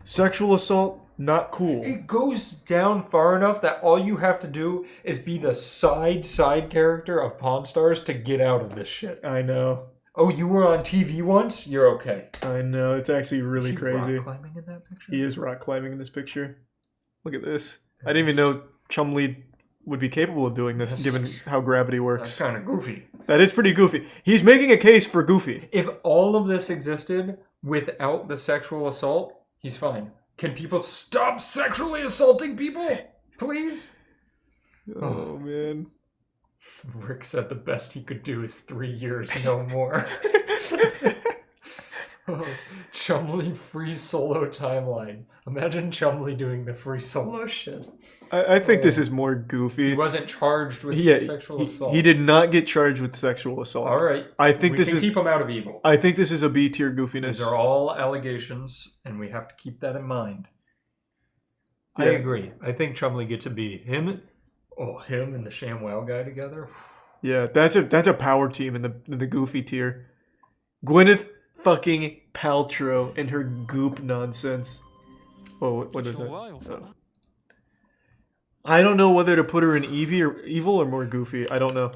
Speaker 9: Sexual assault, not cool.
Speaker 7: It goes down far enough that all you have to do is be the side character of Pawn Stars to get out of this shit.
Speaker 9: I know.
Speaker 7: Oh, you were on TV once? You're okay.
Speaker 9: I know. It's actually really crazy.
Speaker 7: Rock climbing in that picture?
Speaker 9: He is rock climbing in this picture. Look at this. I didn't even know Chumley would be capable of doing this, given how gravity works.
Speaker 7: That's kind of goofy.
Speaker 9: That is pretty goofy. He's making a case for goofy.
Speaker 7: If all of this existed without the sexual assault, he's fine. Can people stop sexually assaulting people? Please?
Speaker 9: Oh, man.
Speaker 7: Rick said the best he could do is 3 years, no more.
Speaker 12: Chumley free solo timeline. Imagine Chumley doing the free solo shit.
Speaker 9: I think this is more goofy.
Speaker 12: He wasn't charged with sexual assault.
Speaker 9: He did not get charged with sexual assault.
Speaker 12: All right.
Speaker 9: I think
Speaker 12: we can keep him out of evil.
Speaker 9: I think this is a B tier goofiness.
Speaker 12: These are all allegations, and we have to keep that in mind.
Speaker 9: Yeah.
Speaker 12: I agree. I think Chumley gets a B. Him and the ShamWow guy together.
Speaker 9: Yeah, that's a power team in the goofy tier. Gwyneth fucking Paltrow and her goop nonsense. Oh, what is that? Oh. I don't know whether to put her in evil or more goofy. I don't know.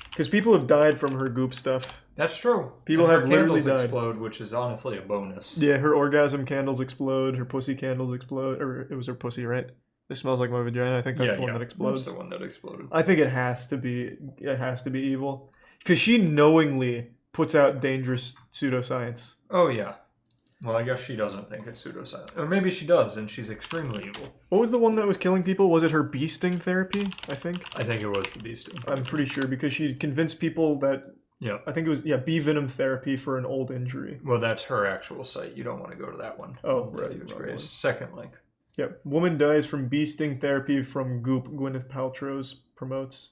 Speaker 9: Because people have died from her goop stuff.
Speaker 12: That's true.
Speaker 9: People
Speaker 12: and
Speaker 9: have
Speaker 12: her
Speaker 9: literally
Speaker 12: candles
Speaker 9: died.
Speaker 12: explode, which is honestly a bonus.
Speaker 9: Yeah, her orgasm candles explode. Her pussy candles explode. Or it was her pussy, right? It smells like my vagina. I think that's the one that explodes.
Speaker 12: That's the one that exploded.
Speaker 9: I think it has to be evil. Because she knowingly puts out dangerous pseudoscience.
Speaker 12: Oh, yeah. Well, I guess she doesn't think it's pseudoscience. Or maybe she does, and she's extremely evil.
Speaker 9: What was the one that was killing people? Was it her bee sting therapy, I think?
Speaker 12: I think it was the bee sting.
Speaker 9: I'm pretty sure, because she convinced people that...
Speaker 12: Yeah.
Speaker 9: I think it was, bee venom therapy for an old injury.
Speaker 12: Well, that's her actual site. You don't want to go to that one.
Speaker 9: Oh,
Speaker 12: right. It's great. Second link.
Speaker 9: Yep. Woman dies from bee sting therapy from goop. Gwyneth Paltrow's promotes.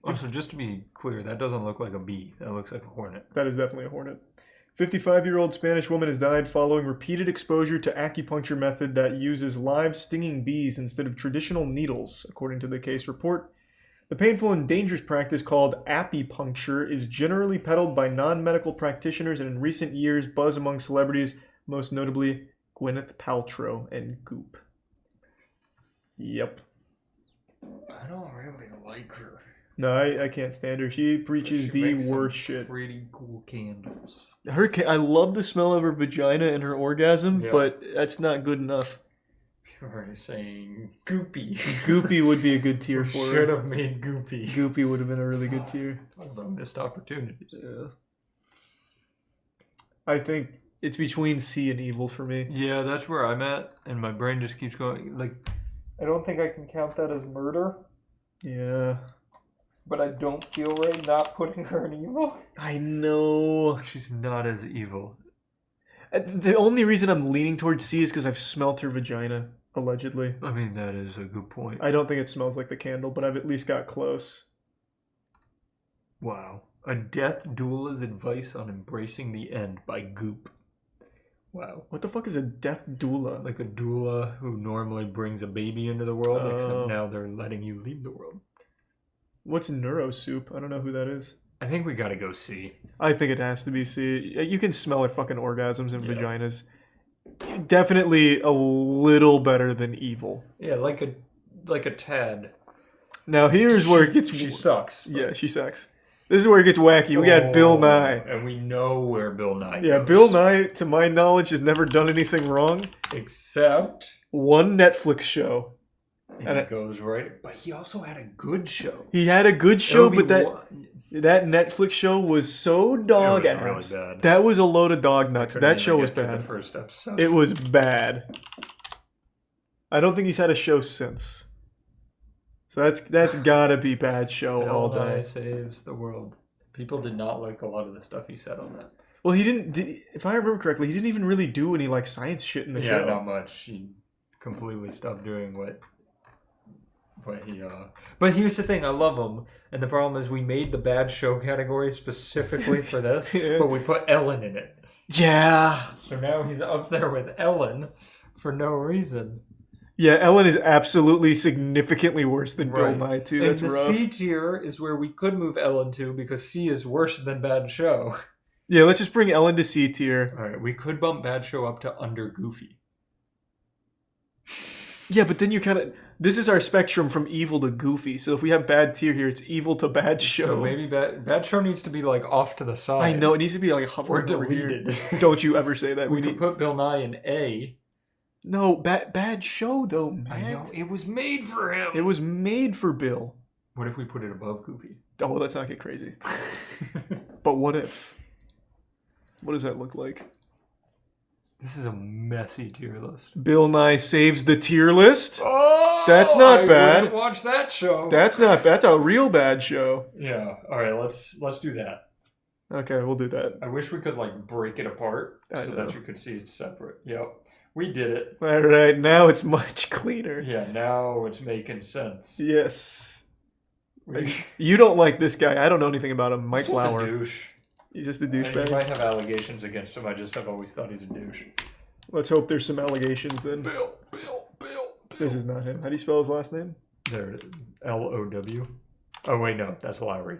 Speaker 12: Also, just to be clear, that doesn't look like a bee. That looks like a hornet.
Speaker 9: That is definitely a hornet. 55-year-old Spanish woman has died following repeated exposure to acupuncture method that uses live stinging bees instead of traditional needles, according to the case report. The painful and dangerous practice called apipuncture is generally peddled by non-medical practitioners and in recent years buzz among celebrities, most notably Gwyneth Paltrow and Goop. Yep.
Speaker 12: I don't really like her.
Speaker 9: No, I can't stand her. She preaches the worst shit.
Speaker 12: Pretty cool candles.
Speaker 9: I love the smell of her vagina and her orgasm, but that's not good enough.
Speaker 12: People are saying Goopy.
Speaker 9: Goopy would be a good tier for her.
Speaker 12: Should have made Goopy.
Speaker 9: Goopy would have been a really good tier.
Speaker 12: Talk about missed opportunities.
Speaker 9: Yeah. I think it's between C and evil for me.
Speaker 12: Yeah, that's where I'm at, and my brain just keeps going. Like, I don't think I can count that as murder.
Speaker 9: Yeah.
Speaker 12: But I don't feel right not putting her in evil.
Speaker 9: I know.
Speaker 12: She's not as evil.
Speaker 9: The only reason I'm leaning towards C is because I've smelt her vagina, allegedly.
Speaker 12: I mean, that is a good point.
Speaker 9: I don't think it smells like the candle, but I've at least got close.
Speaker 12: Wow. A death doula's advice on embracing the end by Goop. Wow.
Speaker 9: What the fuck is a death doula?
Speaker 12: Like a doula who normally brings a baby into the world, except now they're letting you leave the world.
Speaker 9: What's neurosoup? I don't know who that is.
Speaker 12: I think we gotta go C.
Speaker 9: I think it has to be C. You can smell her fucking orgasms and vaginas. Definitely a little better than evil.
Speaker 12: Yeah, like a tad.
Speaker 9: Now here's where it gets...
Speaker 12: She sucks.
Speaker 9: Yeah, she sucks. This is where it gets wacky. We got Bill Nye.
Speaker 12: And we know where Bill Nye
Speaker 9: Yeah,
Speaker 12: goes.
Speaker 9: Bill Nye, to my knowledge, has never done anything wrong.
Speaker 12: Except...
Speaker 9: one Netflix show.
Speaker 12: And it goes right... But he also had a good show.
Speaker 9: He had a good show, but that Netflix show was so dog ass.
Speaker 12: Really bad.
Speaker 9: That was a load of dog nuts. That show was
Speaker 12: The
Speaker 9: bad.
Speaker 12: first episode.
Speaker 9: It was bad. I don't think he's had a show since. So that's gotta be bad show all
Speaker 12: Bill Nye
Speaker 9: day.
Speaker 12: saves the world. People did not like a lot of the stuff he said on that.
Speaker 9: Well, he didn't. If I remember correctly, he didn't even really do any like science shit in the show.
Speaker 12: Yeah, not much. He completely stopped doing what he. But here's the thing: I love him, and the problem is we made the bad show category specifically for this, but we put Ellen in it.
Speaker 9: Yeah.
Speaker 12: So now he's up there with Ellen for no reason.
Speaker 9: Yeah, Ellen is absolutely significantly worse than Bill Nye too.
Speaker 12: And
Speaker 9: That's
Speaker 12: the
Speaker 9: rough.
Speaker 12: C tier is where we could move Ellen to because C is worse than Bad Show.
Speaker 9: Yeah, let's just bring Ellen to C tier.
Speaker 12: All right, we could bump Bad Show up to under Goofy.
Speaker 9: Yeah, but then you kind of... This is our spectrum from evil to goofy. So if we have bad tier here, it's evil to bad show.
Speaker 12: So maybe Bad Show needs to be like off to the side.
Speaker 9: I know, it needs to be like hovering
Speaker 12: or
Speaker 9: over
Speaker 12: deleted.
Speaker 9: here. Don't you ever say that.
Speaker 12: We could put Bill Nye in A.
Speaker 9: No, bad show though, man.
Speaker 12: I know, it was made for him.
Speaker 9: It was made for Bill.
Speaker 12: What if we put it above Goofy?
Speaker 9: Oh, let's not get crazy. But what if? What does that look like?
Speaker 12: This is a messy tier list.
Speaker 9: Bill Nye saves the tier list?
Speaker 12: Oh!
Speaker 9: That's not bad.
Speaker 12: I wouldn't watch that show.
Speaker 9: That's not bad. That's a real bad show.
Speaker 12: Yeah. All right, let's do that.
Speaker 9: Okay, we'll do that.
Speaker 7: I wish we could like break it apart so that you could see it's separate. Yep. We did it.
Speaker 9: All right, now it's much cleaner.
Speaker 7: Yeah, now it's making sense.
Speaker 9: Yes. You don't like this guy. I don't know anything about him. Mike
Speaker 7: He's just
Speaker 9: Lauer.
Speaker 7: a douche.
Speaker 9: He's just a
Speaker 7: You
Speaker 9: douchebag.
Speaker 7: might have allegations against him. I just have always thought he's a douche.
Speaker 9: Let's hope there's some allegations then.
Speaker 7: Bill.
Speaker 9: This is not him. How do you spell his last name?
Speaker 7: There it is. L-O-W. Oh, wait, no. That's Lowry.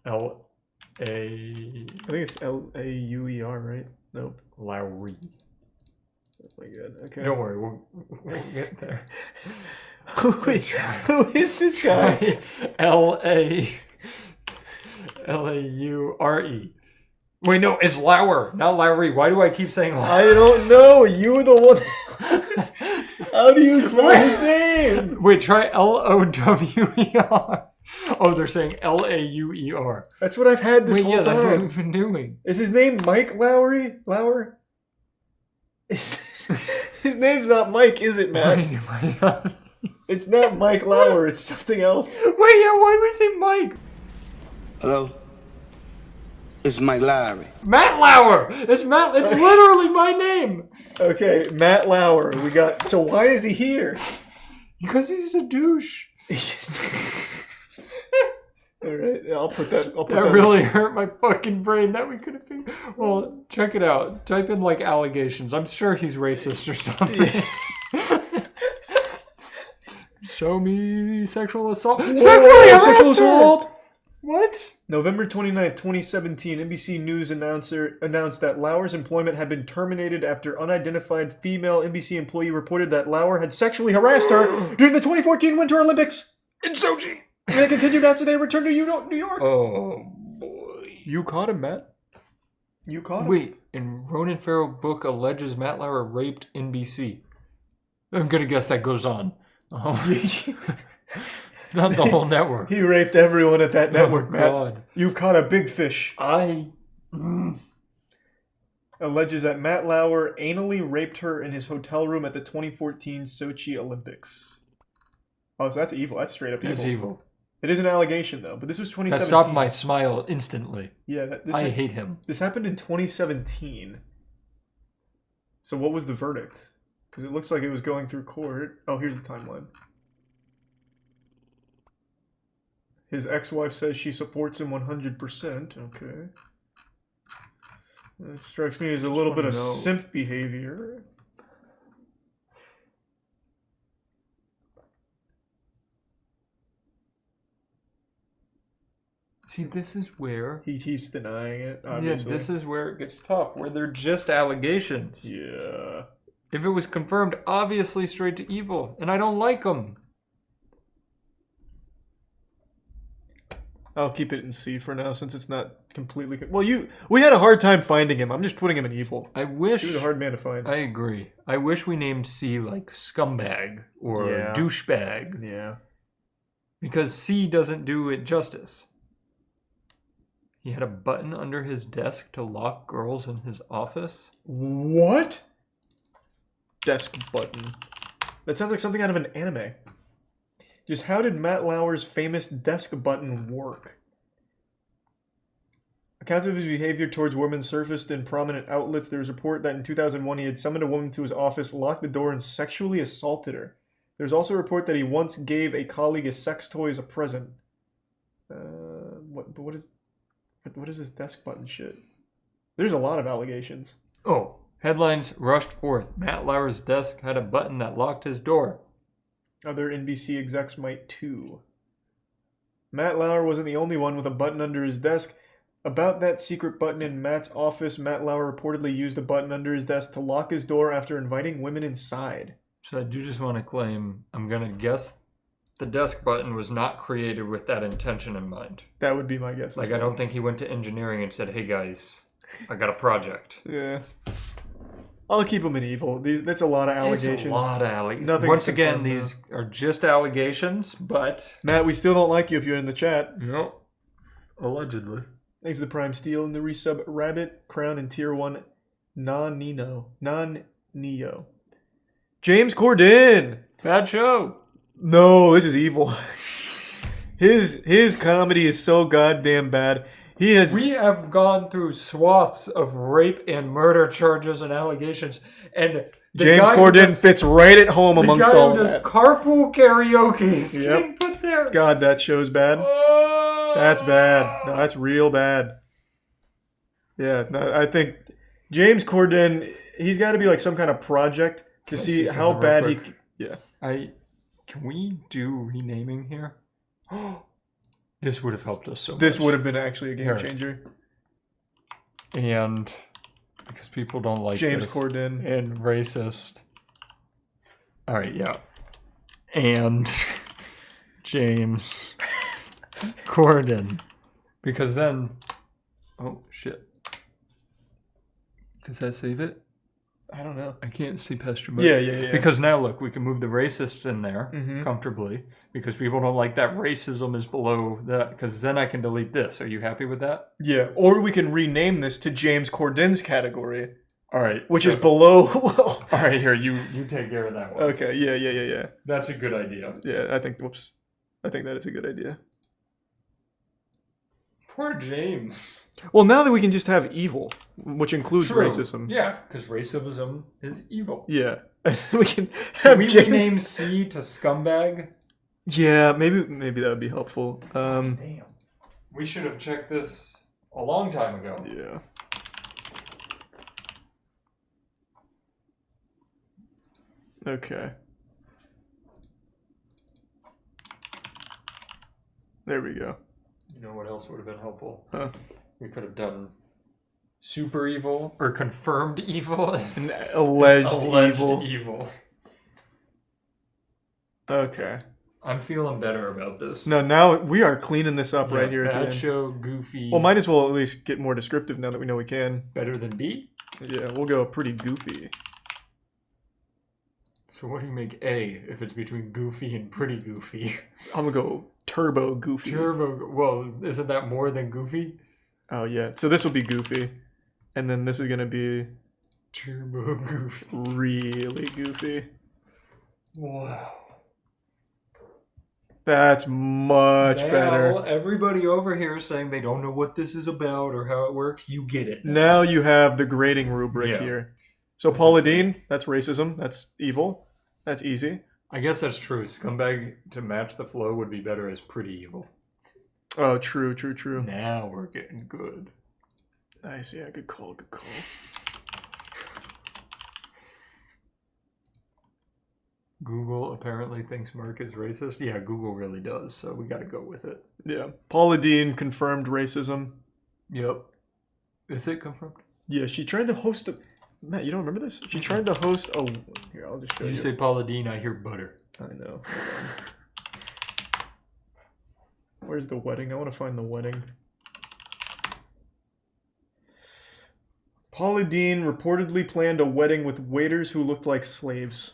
Speaker 7: L-A...
Speaker 9: I think it's L-A-U-E-R, right? Nope.
Speaker 7: Lowry.
Speaker 9: Oh my god. Okay.
Speaker 7: Don't worry. We'll get there.
Speaker 9: Who is this guy?
Speaker 7: L-A-U-R-E. Wait, no, it's Lauer, not Lowry. Why do I keep saying Lauer?
Speaker 9: I don't know. You were the one. How do you spell his name?
Speaker 7: Wait, try L-O-W-E-R. Oh, they're saying L-A-U-E-R.
Speaker 9: That's what I've had this
Speaker 7: Wait,
Speaker 9: whole
Speaker 7: yeah,
Speaker 9: time.
Speaker 7: that's what we've been doing.
Speaker 9: Is his name Mike Lowry? Lauer? His name's not Mike, is it, Matt?
Speaker 7: Wait, am I not?
Speaker 9: It's not Mike Lauer. It's something else.
Speaker 7: Wait, yeah, why do we say Mike?
Speaker 17: Hello? It's Mike Lowry.
Speaker 7: Matt Lauer! It's Matt, it's literally my name!
Speaker 9: Okay, Matt Lauer. We got. So why is he here?
Speaker 7: Because he's a douche.
Speaker 9: He's just. All right, I'll put that.
Speaker 7: That really hurt my fucking brain that we could have figured. Well, check it out. Type in like allegations. I'm sure he's racist or something. Show me sexual assault.
Speaker 9: Sexual assault!
Speaker 7: What?
Speaker 9: November 29th, 2017, NBC News announced that Lauer's employment had been terminated after unidentified female NBC employee reported that Lauer had sexually harassed her during the 2014 Winter Olympics in Sochi. And it continued after they returned to New York.
Speaker 7: Oh, boy.
Speaker 9: You caught him, Matt. You caught him.
Speaker 7: Wait, and Ronan Farrow book alleges Matt Lauer raped NBC. I'm going to guess that goes on. Not the whole network.
Speaker 9: He raped everyone at that network, Matt.
Speaker 7: God.
Speaker 9: You've caught a big fish. Alleges that Matt Lauer anally raped her in his hotel room at the 2014 Sochi Olympics. Oh, so that's evil. That's straight up evil.
Speaker 7: That's evil.
Speaker 9: It is an allegation, though, but this was 2017.
Speaker 7: That stopped my smile instantly.
Speaker 9: Yeah,
Speaker 7: I hate him.
Speaker 9: This happened in 2017. So what was the verdict? Because it looks like it was going through court. Oh, here's the timeline. His ex-wife says she supports him 100%. Okay. That strikes me as a little bit of simp behavior.
Speaker 7: See, this is where...
Speaker 9: He keeps denying it, obviously.
Speaker 7: Yeah, this is where it gets tough, where they're just allegations.
Speaker 9: Yeah.
Speaker 7: If it was confirmed, obviously straight to evil, and I don't like them.
Speaker 9: I'll keep it in C for now, since it's not completely... Well, we had a hard time finding him. I'm just putting him in evil.
Speaker 7: I wish...
Speaker 9: He was a hard man to find.
Speaker 7: I agree. I wish we named C like scumbag or douchebag.
Speaker 9: Yeah.
Speaker 7: Because C doesn't do it justice. He had a button under his desk to lock girls in his office.
Speaker 9: What? Desk button. That sounds like something out of an anime. Just how did Matt Lauer's famous desk button work? Accounts of his behavior towards women surfaced in prominent outlets. There was a report that in 2001 he had summoned a woman to his office, locked the door, and sexually assaulted her. There was also a report that he once gave a colleague a sex toy as a present. What is this desk button shit? There's a lot of allegations.
Speaker 7: Oh, headlines rushed forth. Matt Lauer's desk had a button that locked his door.
Speaker 9: Other NBC execs might too. Matt Lauer wasn't the only one with a button under his desk. About that secret button in Matt's office, Matt Lauer reportedly used a button under his desk to lock his door after inviting women inside.
Speaker 7: So I do just want to claim, I'm going to guess the desk button was not created with that intention in mind.
Speaker 9: That would be my guess.
Speaker 7: Like, I don't think he went to engineering and said, hey guys, I got a project.
Speaker 9: Yeah. I'll keep him in evil. That's a lot of allegations.
Speaker 7: It's a lot of allegations. Once again, these are just allegations, but...
Speaker 9: Matt, we still don't like you if you're in the chat.
Speaker 7: Yep. Allegedly.
Speaker 9: Thanks to the Prime Steel and the resub Rabbit, Crown, and Tier 1 Non-Neo. James Corden!
Speaker 7: Bad show.
Speaker 9: No, this is evil. His comedy is so goddamn bad. He has.
Speaker 12: We have gone through swaths of rape and murder charges and allegations, and
Speaker 9: James Corden fits right at home amongst all
Speaker 12: that. The guy who does
Speaker 9: that.
Speaker 12: carpool karaoke is getting put there.
Speaker 9: God, that show's bad. That's bad. No, that's real bad. Yeah, no, I think James Corden, he's got to be like some kind of project to see how bad he. Yeah.
Speaker 12: Can we do renaming here? This would have helped us so much.
Speaker 9: This would have been actually a game changer.
Speaker 12: And because people don't like
Speaker 9: James
Speaker 12: this,
Speaker 9: Corden
Speaker 12: and racist. All right, yeah. And James Corden. Because then, oh shit. Does that save it?
Speaker 9: I don't know.
Speaker 12: I can't see past your
Speaker 9: Yeah.
Speaker 12: Because now look, we can move the racists in there
Speaker 9: Mhm.
Speaker 12: comfortably because people don't like that racism is below that. Because then I can delete this. Are you happy with that?
Speaker 9: Yeah, or we can rename this to James Corden's category.
Speaker 12: All right.
Speaker 9: Which is below.
Speaker 12: All right, here, you take care of that one.
Speaker 9: Okay, yeah.
Speaker 12: That's a good idea.
Speaker 9: Yeah, I think that is a good idea.
Speaker 12: Poor James.
Speaker 9: Well, now that we can just have evil, which includes racism.
Speaker 12: Yeah, because racism is evil.
Speaker 9: Yeah. We can have
Speaker 12: we
Speaker 9: James...
Speaker 12: rename C to scumbag?
Speaker 9: Yeah, maybe that would be helpful.
Speaker 12: Damn. We should have checked this a long time ago.
Speaker 9: Yeah. Okay. There we go.
Speaker 12: You know what else would have been helpful?
Speaker 9: Huh?
Speaker 12: We could have done super evil or confirmed evil.
Speaker 9: An alleged evil.
Speaker 12: evil.
Speaker 9: Okay.
Speaker 12: I'm feeling better about this.
Speaker 9: No, now we are cleaning this up right here at the
Speaker 12: Bad
Speaker 9: end.
Speaker 12: show, goofy.
Speaker 9: Well, might as well at least get more descriptive now that we know we can.
Speaker 12: Better than B?
Speaker 9: Yeah, we'll go pretty goofy.
Speaker 12: So what do you make A if it's between goofy and pretty goofy?
Speaker 9: I'm gonna go turbo goofy.
Speaker 12: Well, isn't that more than goofy?
Speaker 9: Oh yeah. So this will be goofy, and then this is gonna be
Speaker 12: turbo goofy.
Speaker 9: Really goofy.
Speaker 12: Wow.
Speaker 9: That's much better.
Speaker 12: Everybody over here is saying they don't know what this is about or how it works. You get it.
Speaker 9: Now you have the grading rubric
Speaker 12: Yeah.
Speaker 9: here. So Paula Deen, that's racism. That's evil. That's easy.
Speaker 12: I guess that's true. Scumbag to match the flow would be better as pretty evil.
Speaker 9: Oh, true.
Speaker 12: Now we're getting good.
Speaker 9: Nice, yeah, good call.
Speaker 12: Google apparently thinks Mark is racist. Yeah, Google really does, so we gotta go with it.
Speaker 9: Yeah. Paula Deen confirmed racism.
Speaker 12: Yep. Is it confirmed?
Speaker 9: Yeah, she tried to host a... Matt, you don't remember this? She tried to host a... Here, I'll just show you.
Speaker 12: You say Paula Deen, I hear butter.
Speaker 9: I know. Where's the wedding? I want to find the wedding. Paula Deen reportedly planned a wedding with waiters who looked like slaves.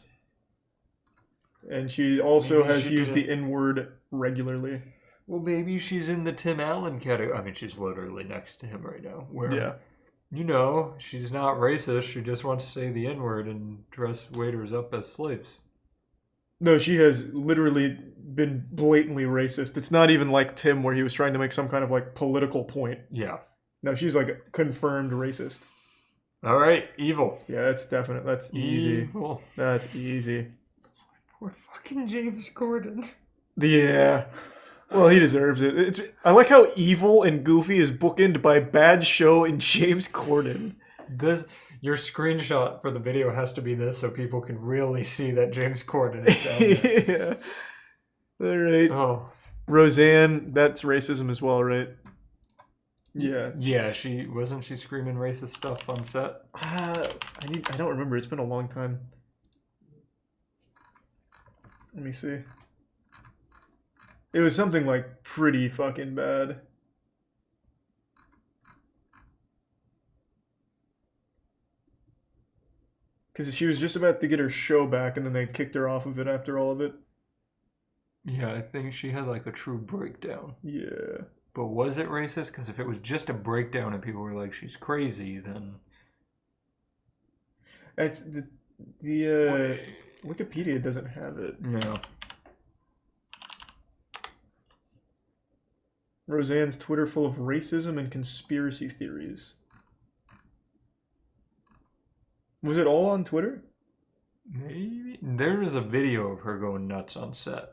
Speaker 9: And she also has used the N-word regularly.
Speaker 12: Well, maybe she's in the Tim Allen category. I mean, she's literally next to him right now. Where,
Speaker 9: Yeah.
Speaker 12: you know, she's not racist. She just wants to say the N-word and dress waiters up as slaves.
Speaker 9: No, she has literally been blatantly racist. It's not even like Tim where he was trying to make some kind of like political point.
Speaker 12: Yeah.
Speaker 9: No, she's like a confirmed racist.
Speaker 12: All right, evil.
Speaker 9: Yeah, that's definite. That's easy.
Speaker 12: Evil.
Speaker 9: That's easy.
Speaker 12: Poor fucking James Corden.
Speaker 9: Yeah. Well, he deserves it. I like how evil and goofy is bookended by bad show and James Corden.
Speaker 12: Your screenshot for the video has to be this so people can really see that James Corden is down there.
Speaker 9: Yeah. All right.
Speaker 12: Oh.
Speaker 9: Roseanne, that's racism as well, right? Yeah.
Speaker 12: Yeah, wasn't she screaming racist stuff on set?
Speaker 9: I don't remember. It's been a long time. Let me see. It was something like pretty fucking bad. Because she was just about to get her show back and then they kicked her off of it after all of it.
Speaker 12: Yeah, I think she had like a true breakdown.
Speaker 9: Yeah.
Speaker 12: But was it racist? Because if it was just a breakdown and people were like, she's crazy, then...
Speaker 9: It's Wikipedia doesn't have it.
Speaker 12: No.
Speaker 9: Roseanne's Twitter full of racism and conspiracy theories. Was it all on Twitter?
Speaker 7: Maybe. There was a video of her going nuts on set.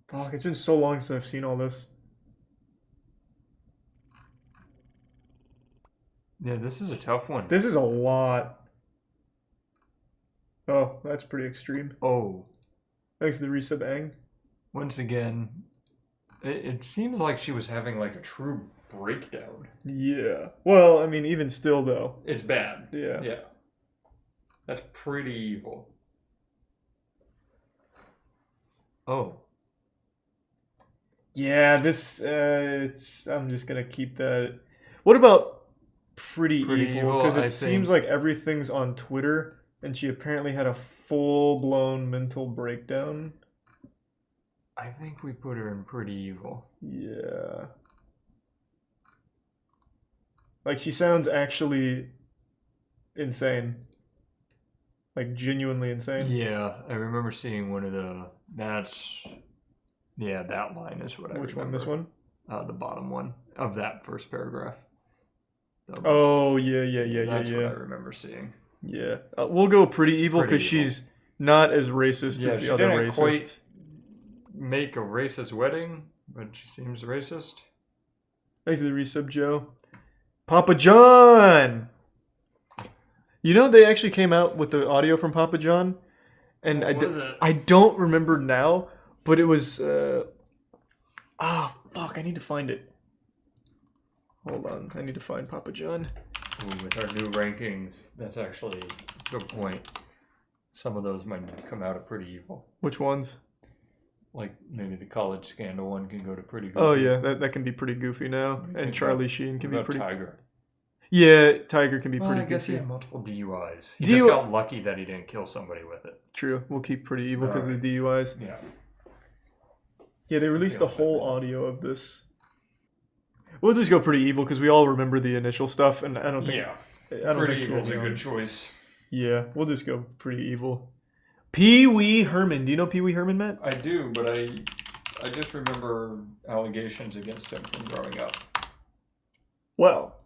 Speaker 9: Fuck, it's been so long since I've seen all this.
Speaker 7: Yeah, this is a tough one.
Speaker 9: This is a lot. Oh, that's pretty extreme.
Speaker 7: Oh.
Speaker 9: Thanks to the resub, Ang.
Speaker 7: Once again, it seems like she was having like a true breakdown.
Speaker 9: Yeah. Well, I mean, even still, though.
Speaker 7: It's bad.
Speaker 9: Yeah.
Speaker 7: Yeah. That's pretty evil. Oh.
Speaker 9: Yeah, this, I'm just gonna keep that. What about Pretty Evil? Because it seems like everything's on Twitter, and she apparently had a full-blown mental breakdown.
Speaker 7: I think we put her in Pretty Evil.
Speaker 9: Yeah. Like, she sounds actually insane. Like, genuinely insane.
Speaker 7: Yeah, I remember seeing one of the... Yeah, that line is what I remember.
Speaker 9: Which one? This one?
Speaker 7: The bottom one of that first paragraph.
Speaker 9: Oh, yeah.
Speaker 7: That's what I remember seeing.
Speaker 9: Yeah. We'll go Pretty Evil because she's not as racist as the other racist.
Speaker 7: Quite make a racist wedding, but she seems racist.
Speaker 9: Thanks to the resub, Joe. Papa John! You know, they actually came out with the audio from Papa John, and I don't remember now, but it was, fuck, I need to find it. Hold on, I need to find Papa John.
Speaker 7: Ooh, with our new rankings, that's actually a good point. Some of those might come out of Pretty Evil.
Speaker 9: Which ones?
Speaker 7: Like, maybe the college scandal one can go to Pretty Goofy.
Speaker 9: Oh yeah, that can be pretty goofy now. And Charlie Sheen can be pretty...
Speaker 7: Tiger?
Speaker 9: Yeah, Tiger can be pretty goofy.
Speaker 7: I guess he had multiple DUIs. He just got lucky that he didn't kill somebody with it.
Speaker 9: True, we'll keep Pretty Evil because of the DUIs.
Speaker 7: Yeah.
Speaker 9: Yeah, they released the whole audio of this. We'll just go Pretty Evil because we all remember the initial stuff, and I don't think...
Speaker 7: Yeah,
Speaker 9: I don't
Speaker 7: Pretty
Speaker 9: think
Speaker 7: Evil's a good choice.
Speaker 9: Yeah, we'll just go Pretty Evil. Pee Wee Herman. Do you know Pee Wee Herman, Matt?
Speaker 7: I do, but I just remember allegations against him from growing up.
Speaker 9: Well,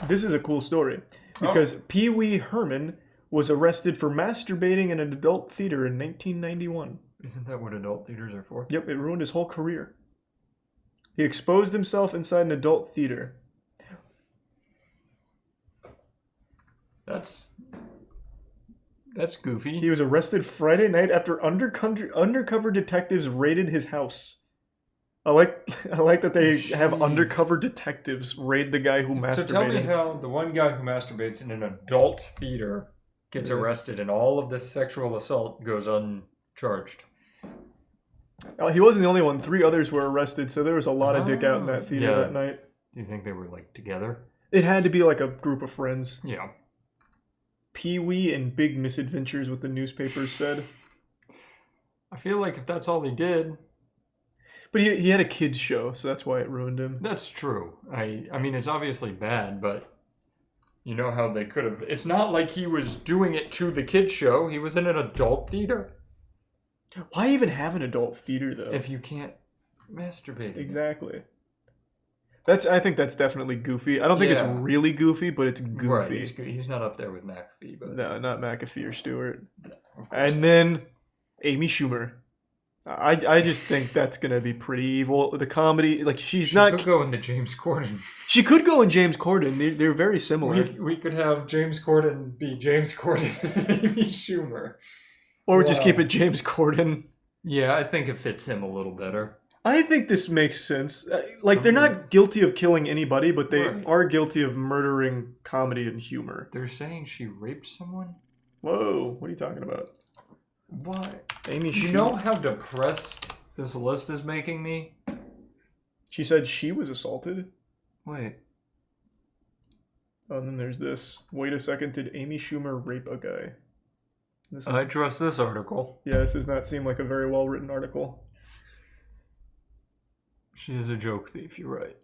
Speaker 9: this is a cool story because Pee Wee Herman was arrested for masturbating in an adult theater in 1991.
Speaker 7: Isn't that what adult theaters are for?
Speaker 9: Yep, it ruined his whole career. He exposed himself inside an adult theater.
Speaker 7: That's goofy.
Speaker 9: He was arrested Friday night after undercover detectives raided his house. I like that they have undercover detectives raid the guy who masturbated.
Speaker 7: So tell me how the one guy who masturbates in an adult theater gets arrested and all of this sexual assault goes uncharged.
Speaker 9: He wasn't the only one. 3 others were arrested, so there was a lot of dick out in that theater that night.
Speaker 7: Do you think they were like together?
Speaker 9: It had to be like a group of friends.
Speaker 7: Yeah.
Speaker 9: Pee-wee and Big Misadventures, what the newspapers said.
Speaker 7: I feel like if that's all they did...
Speaker 9: But he had a kids show, so that's why it ruined him.
Speaker 7: That's true. I mean, it's obviously bad, but you know how they could have... It's not like he was doing it to the kids show. He was in an adult theater.
Speaker 9: Why even have an adult theater, though?
Speaker 7: If you can't masturbate.
Speaker 9: Exactly. I think that's definitely goofy. I don't think it's really goofy, but it's goofy.
Speaker 7: Right, he's not up there with McAfee. But...
Speaker 9: No, not McAfee or Stewart. And then Amy Schumer. I just think that's going to be pretty evil. The comedy, like she
Speaker 7: could go into James Corden.
Speaker 9: She could go in James Corden. They're very similar.
Speaker 7: We could have James Corden be James Corden and Amy Schumer.
Speaker 9: Or just keep it James Corden.
Speaker 7: Yeah, I think it fits him a little better.
Speaker 9: I think this makes sense. Like, they're not guilty of killing anybody, but they are guilty of murdering comedy and humor.
Speaker 7: They're saying she raped someone?
Speaker 9: Whoa, what are you talking about?
Speaker 7: What?
Speaker 9: Amy
Speaker 7: You know how depressed this list is making me?
Speaker 9: She said she was assaulted.
Speaker 7: Wait.
Speaker 9: Oh, and then there's this. Wait a second, did Amy Schumer rape a guy?
Speaker 7: I trust this article.
Speaker 9: Yeah, this does not seem like a very well-written article.
Speaker 7: She is a joke thief, you're right.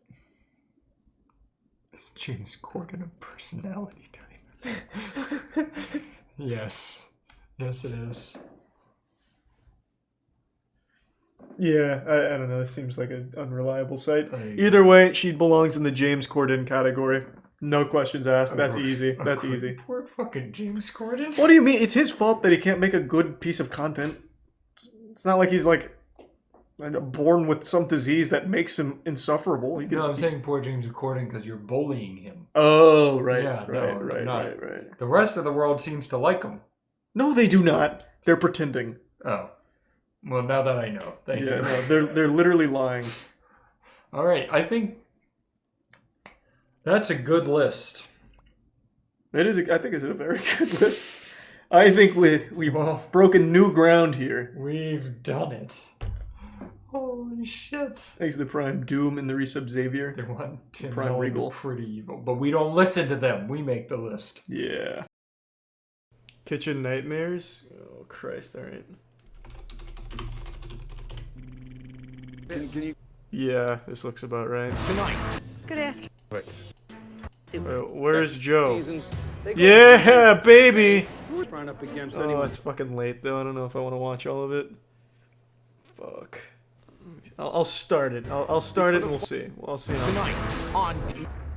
Speaker 7: Is James Corden a personality type? Yes. Yes, it is.
Speaker 9: Yeah, I don't know. This seems like an unreliable site. Either way, she belongs in the James Corden category. No questions asked. That's easy. That's easy.
Speaker 12: Poor fucking James Corden.
Speaker 9: What do you mean? It's his fault that he can't make a good piece of content. It's not like he's like born with some disease that makes him insufferable.
Speaker 12: No, I'm saying poor James Corden because you're bullying him.
Speaker 9: Oh, right.
Speaker 12: Yeah,
Speaker 9: right.
Speaker 12: The rest of the world seems to like him.
Speaker 9: No, they do not. They're pretending.
Speaker 12: Oh. Well, now that I know. Thank you.
Speaker 9: No, they're literally lying.
Speaker 12: All right, I think that's a good list.
Speaker 9: It is. I think it's a very good list. I think we've broken new ground here.
Speaker 12: We've done it. Holy shit.
Speaker 9: Thanks to the Prime Doom and the Resub Xavier.
Speaker 12: They want Tim
Speaker 9: Prime Regal.
Speaker 12: Pretty evil, but we don't listen to them. We make the list.
Speaker 9: Yeah. Kitchen Nightmares? Oh, Christ, alright.
Speaker 18: Can you...
Speaker 9: Yeah, this looks about right.
Speaker 18: Tonight.
Speaker 2: Good afternoon.
Speaker 18: What?
Speaker 9: Where's Joe? Yeah, baby!
Speaker 18: Run up against
Speaker 9: Oh,
Speaker 18: anyone.
Speaker 9: it's fucking late though. I don't know if I want to watch all of it. Fuck. I'll start it. I'll start it and we'll see. I'll see.
Speaker 18: Tonight on.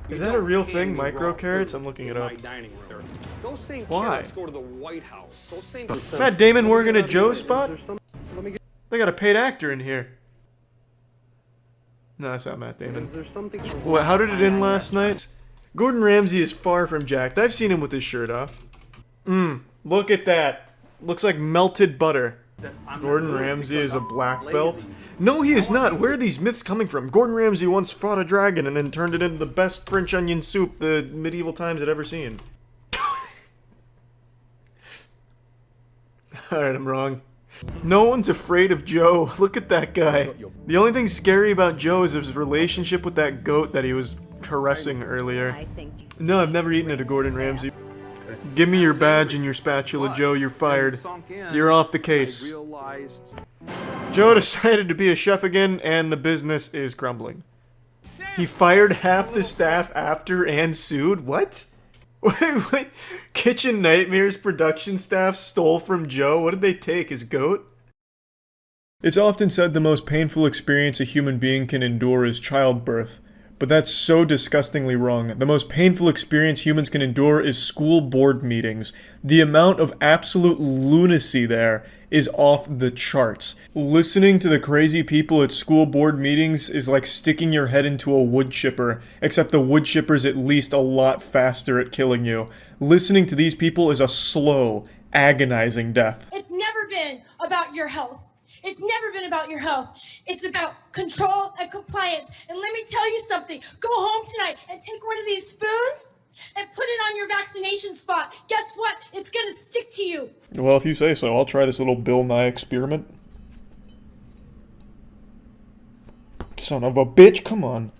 Speaker 9: Is that a real thing? Micro carrots? I'm looking it up.
Speaker 18: Those same
Speaker 9: Why?
Speaker 18: carrots go to the White House. Those same.
Speaker 9: Matt Damon working a Joe spot? They got a paid actor in here. No, that's not Matt Damon.
Speaker 18: Is there something?
Speaker 9: What? How did it end last night? Gordon Ramsay is far from jacked. I've seen him with his shirt off. Look at that. Looks like melted butter. Gordon Ramsay is a black belt. No, he is not. Where are these myths coming from? Gordon Ramsay once fought a dragon and then turned it into the best French onion soup the medieval times had ever seen. Alright, I'm wrong. No one's afraid of Joe. Look at that guy. The only thing scary about Joe is his relationship with that goat that he was caressing earlier. No, I've never eaten at a Gordon Ramsay. Give me your badge and your spatula, Joe. You're fired. You're off the case. Joe decided to be a chef again, and the business is crumbling. He fired half the staff after and sued? What? Wait. Kitchen Nightmares production staff stole from Joe? What did they take, his goat? It's often said the most painful experience a human being can endure is childbirth. But that's so disgustingly wrong. The most painful experience humans can endure is school board meetings. The amount of absolute lunacy there is off the charts. Listening to the crazy people at school board meetings is like sticking your head into a wood chipper, except the wood chipper's at least a lot faster at killing you. Listening to these people is a slow, agonizing death.
Speaker 2: It's never been about your health. It's never been about your health. It's about control and compliance. And let me tell you something. Go home tonight and take one of these spoons and put it on your vaccination spot. Guess what? It's going to stick to you.
Speaker 1: Well, if you say so, I'll try this little Bill Nye experiment. Son of a bitch, come on.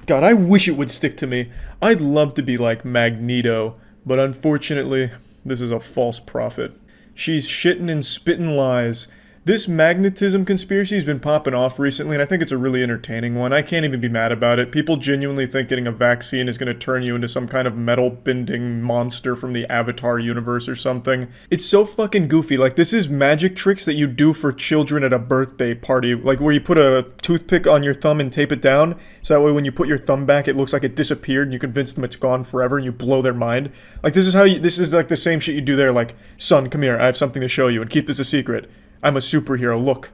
Speaker 1: God, I wish it would stick to me. I'd love to be like Magneto, but unfortunately, this is a false prophet. She's shitting and spitting lies. This magnetism conspiracy has been popping off recently, and I think it's a really entertaining one. I can't even be mad about it. People genuinely think getting a vaccine is going to turn you into some kind of metal-bending monster from the Avatar universe or something. It's so fucking goofy. Like, this is magic tricks that you do for children at a birthday party. Like, where you put a toothpick on your thumb and tape it down, so that way when you put your thumb back, it looks like it disappeared, and you convince them it's gone forever, and you blow their mind. Like, this is like the same shit you do there, like, son, come here, I have something to show you, and keep this a secret. I'm a superhero, look.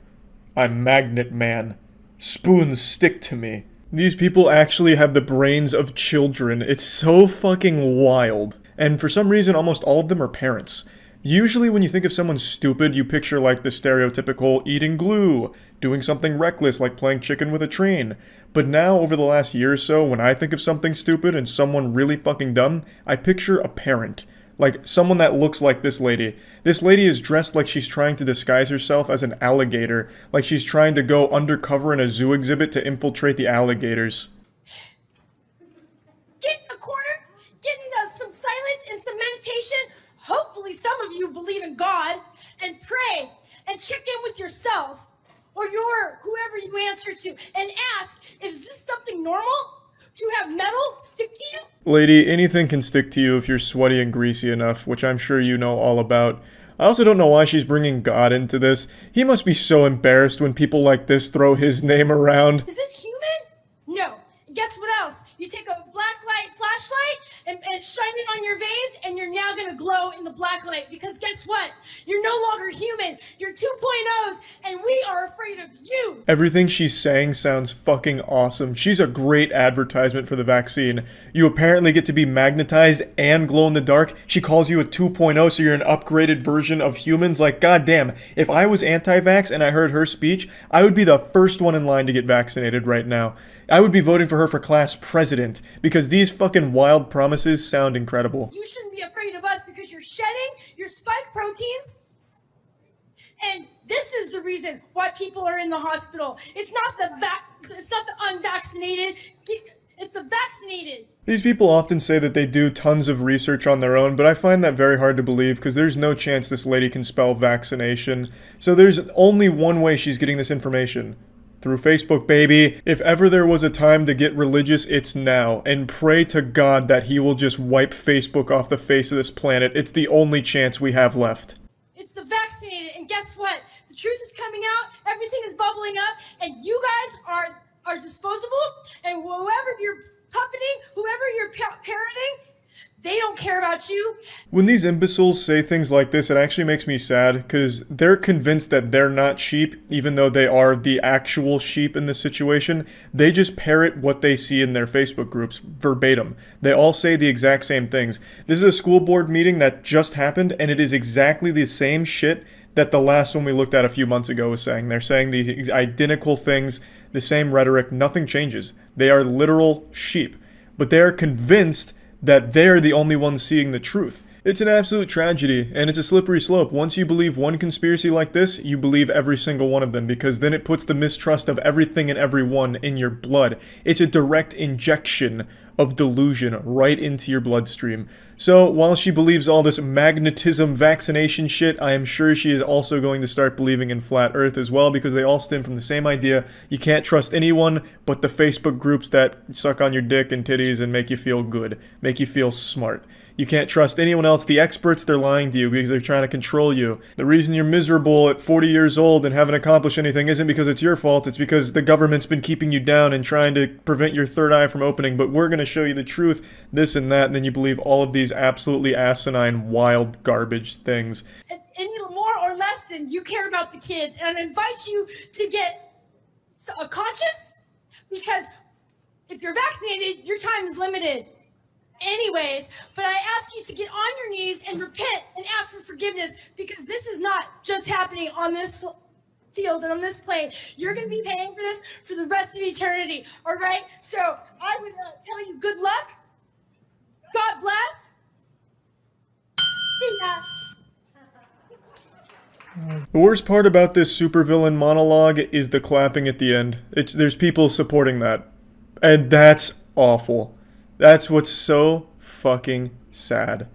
Speaker 1: I'm Magnet Man. Spoons stick to me. These people actually have the brains of children. It's so fucking wild. And for some reason, almost all of them are parents. Usually when you think of someone stupid, you picture like the stereotypical eating glue, doing something reckless like playing chicken with a train. But now, over the last year or so, when I think of something stupid and someone really fucking dumb, I picture a parent. Like, someone that looks like this lady. This lady is dressed like she's trying to disguise herself as an alligator. Like she's trying to go undercover in a zoo exhibit to infiltrate the alligators.
Speaker 2: Get in a corner, get into some silence and some meditation. Hopefully some of you believe in God. And pray and check in with yourself or whoever you answer to and ask, is this something normal? To have metal stick to you?
Speaker 1: Lady, anything can stick to you if you're sweaty and greasy enough, which I'm sure you know all about. I also don't know why she's bringing God into this. He must be so embarrassed when people like this throw his name around.
Speaker 2: Is this human? No. And guess what else? You take a black light flashlight and shine it on your veins, and you're now gonna glow in the black light, because guess what? You're no longer human. You're 2.0s, and we are afraid of you.
Speaker 1: Everything she's saying sounds fucking awesome. She's a great advertisement for the vaccine. You apparently get to be magnetized and glow in the dark. She calls you a 2.0, so you're an upgraded version of humans. Like, goddamn, if I was anti-vax and I heard her speech, I would be the first one in line to get vaccinated right now. I would be voting for her for class president, because these fucking wild promises sound incredible.
Speaker 2: You shouldn't be afraid of us because you're shedding your spike proteins. And this is the reason why people are in the hospital. It's not the unvaccinated. It's the vaccinated.
Speaker 1: These people often say that they do tons of research on their own, but I find that very hard to believe because there's no chance this lady can spell vaccination. So there's only one way she's getting this information. Through Facebook, baby. If ever there was a time to get religious, it's now. And pray to God that he will just wipe Facebook off the face of this planet. It's the only chance we have left.
Speaker 2: It's the vaccinated, and guess what? The truth is coming out, everything is bubbling up, and you guys are disposable, and whoever you're puppeting, whoever you're parroting, they don't care about you.
Speaker 1: When these imbeciles say things like this, it actually makes me sad, because they're convinced that they're not sheep, even though they are the actual sheep in this situation. They just parrot what they see in their Facebook groups, verbatim. They all say the exact same things. This is a school board meeting that just happened, and it is exactly the same shit that the last one we looked at a few months ago was saying. They're saying the identical things, the same rhetoric, nothing changes. They are literal sheep. But they are convinced that they're the only ones seeing the truth. It's an absolute tragedy, and it's a slippery slope. Once you believe one conspiracy like this, you believe every single one of them, because then it puts the mistrust of everything and everyone in your blood. It's a direct injection of delusion right into your bloodstream. So, while she believes all this magnetism vaccination shit, I am sure she is also going to start believing in flat earth as well, because they all stem from the same idea. You can't trust anyone but the Facebook groups that suck on your dick and titties and make you feel good, make you feel smart. You can't trust anyone else. The experts, they're lying to you because they're trying to control you. The reason you're miserable at 40 years old and haven't accomplished anything isn't because it's your fault. It's because the government's been keeping you down and trying to prevent your third eye from opening. But we're going to show you the truth, this and that, and then you believe all of these absolutely asinine, wild, garbage things.
Speaker 2: Any more or less than you care about the kids. And I invite you to get a conscience, because if you're vaccinated, your time is limited. Anyways, but I ask you to get on your knees and repent and ask for forgiveness, because this is not just happening on this field and on this plane. You're going to be paying for this for the rest of eternity, all right? So I would tell you good luck. God bless. See ya.
Speaker 1: The worst part about this supervillain monologue is the clapping at the end. There's people supporting that. And that's awful. That's what's so fucking sad.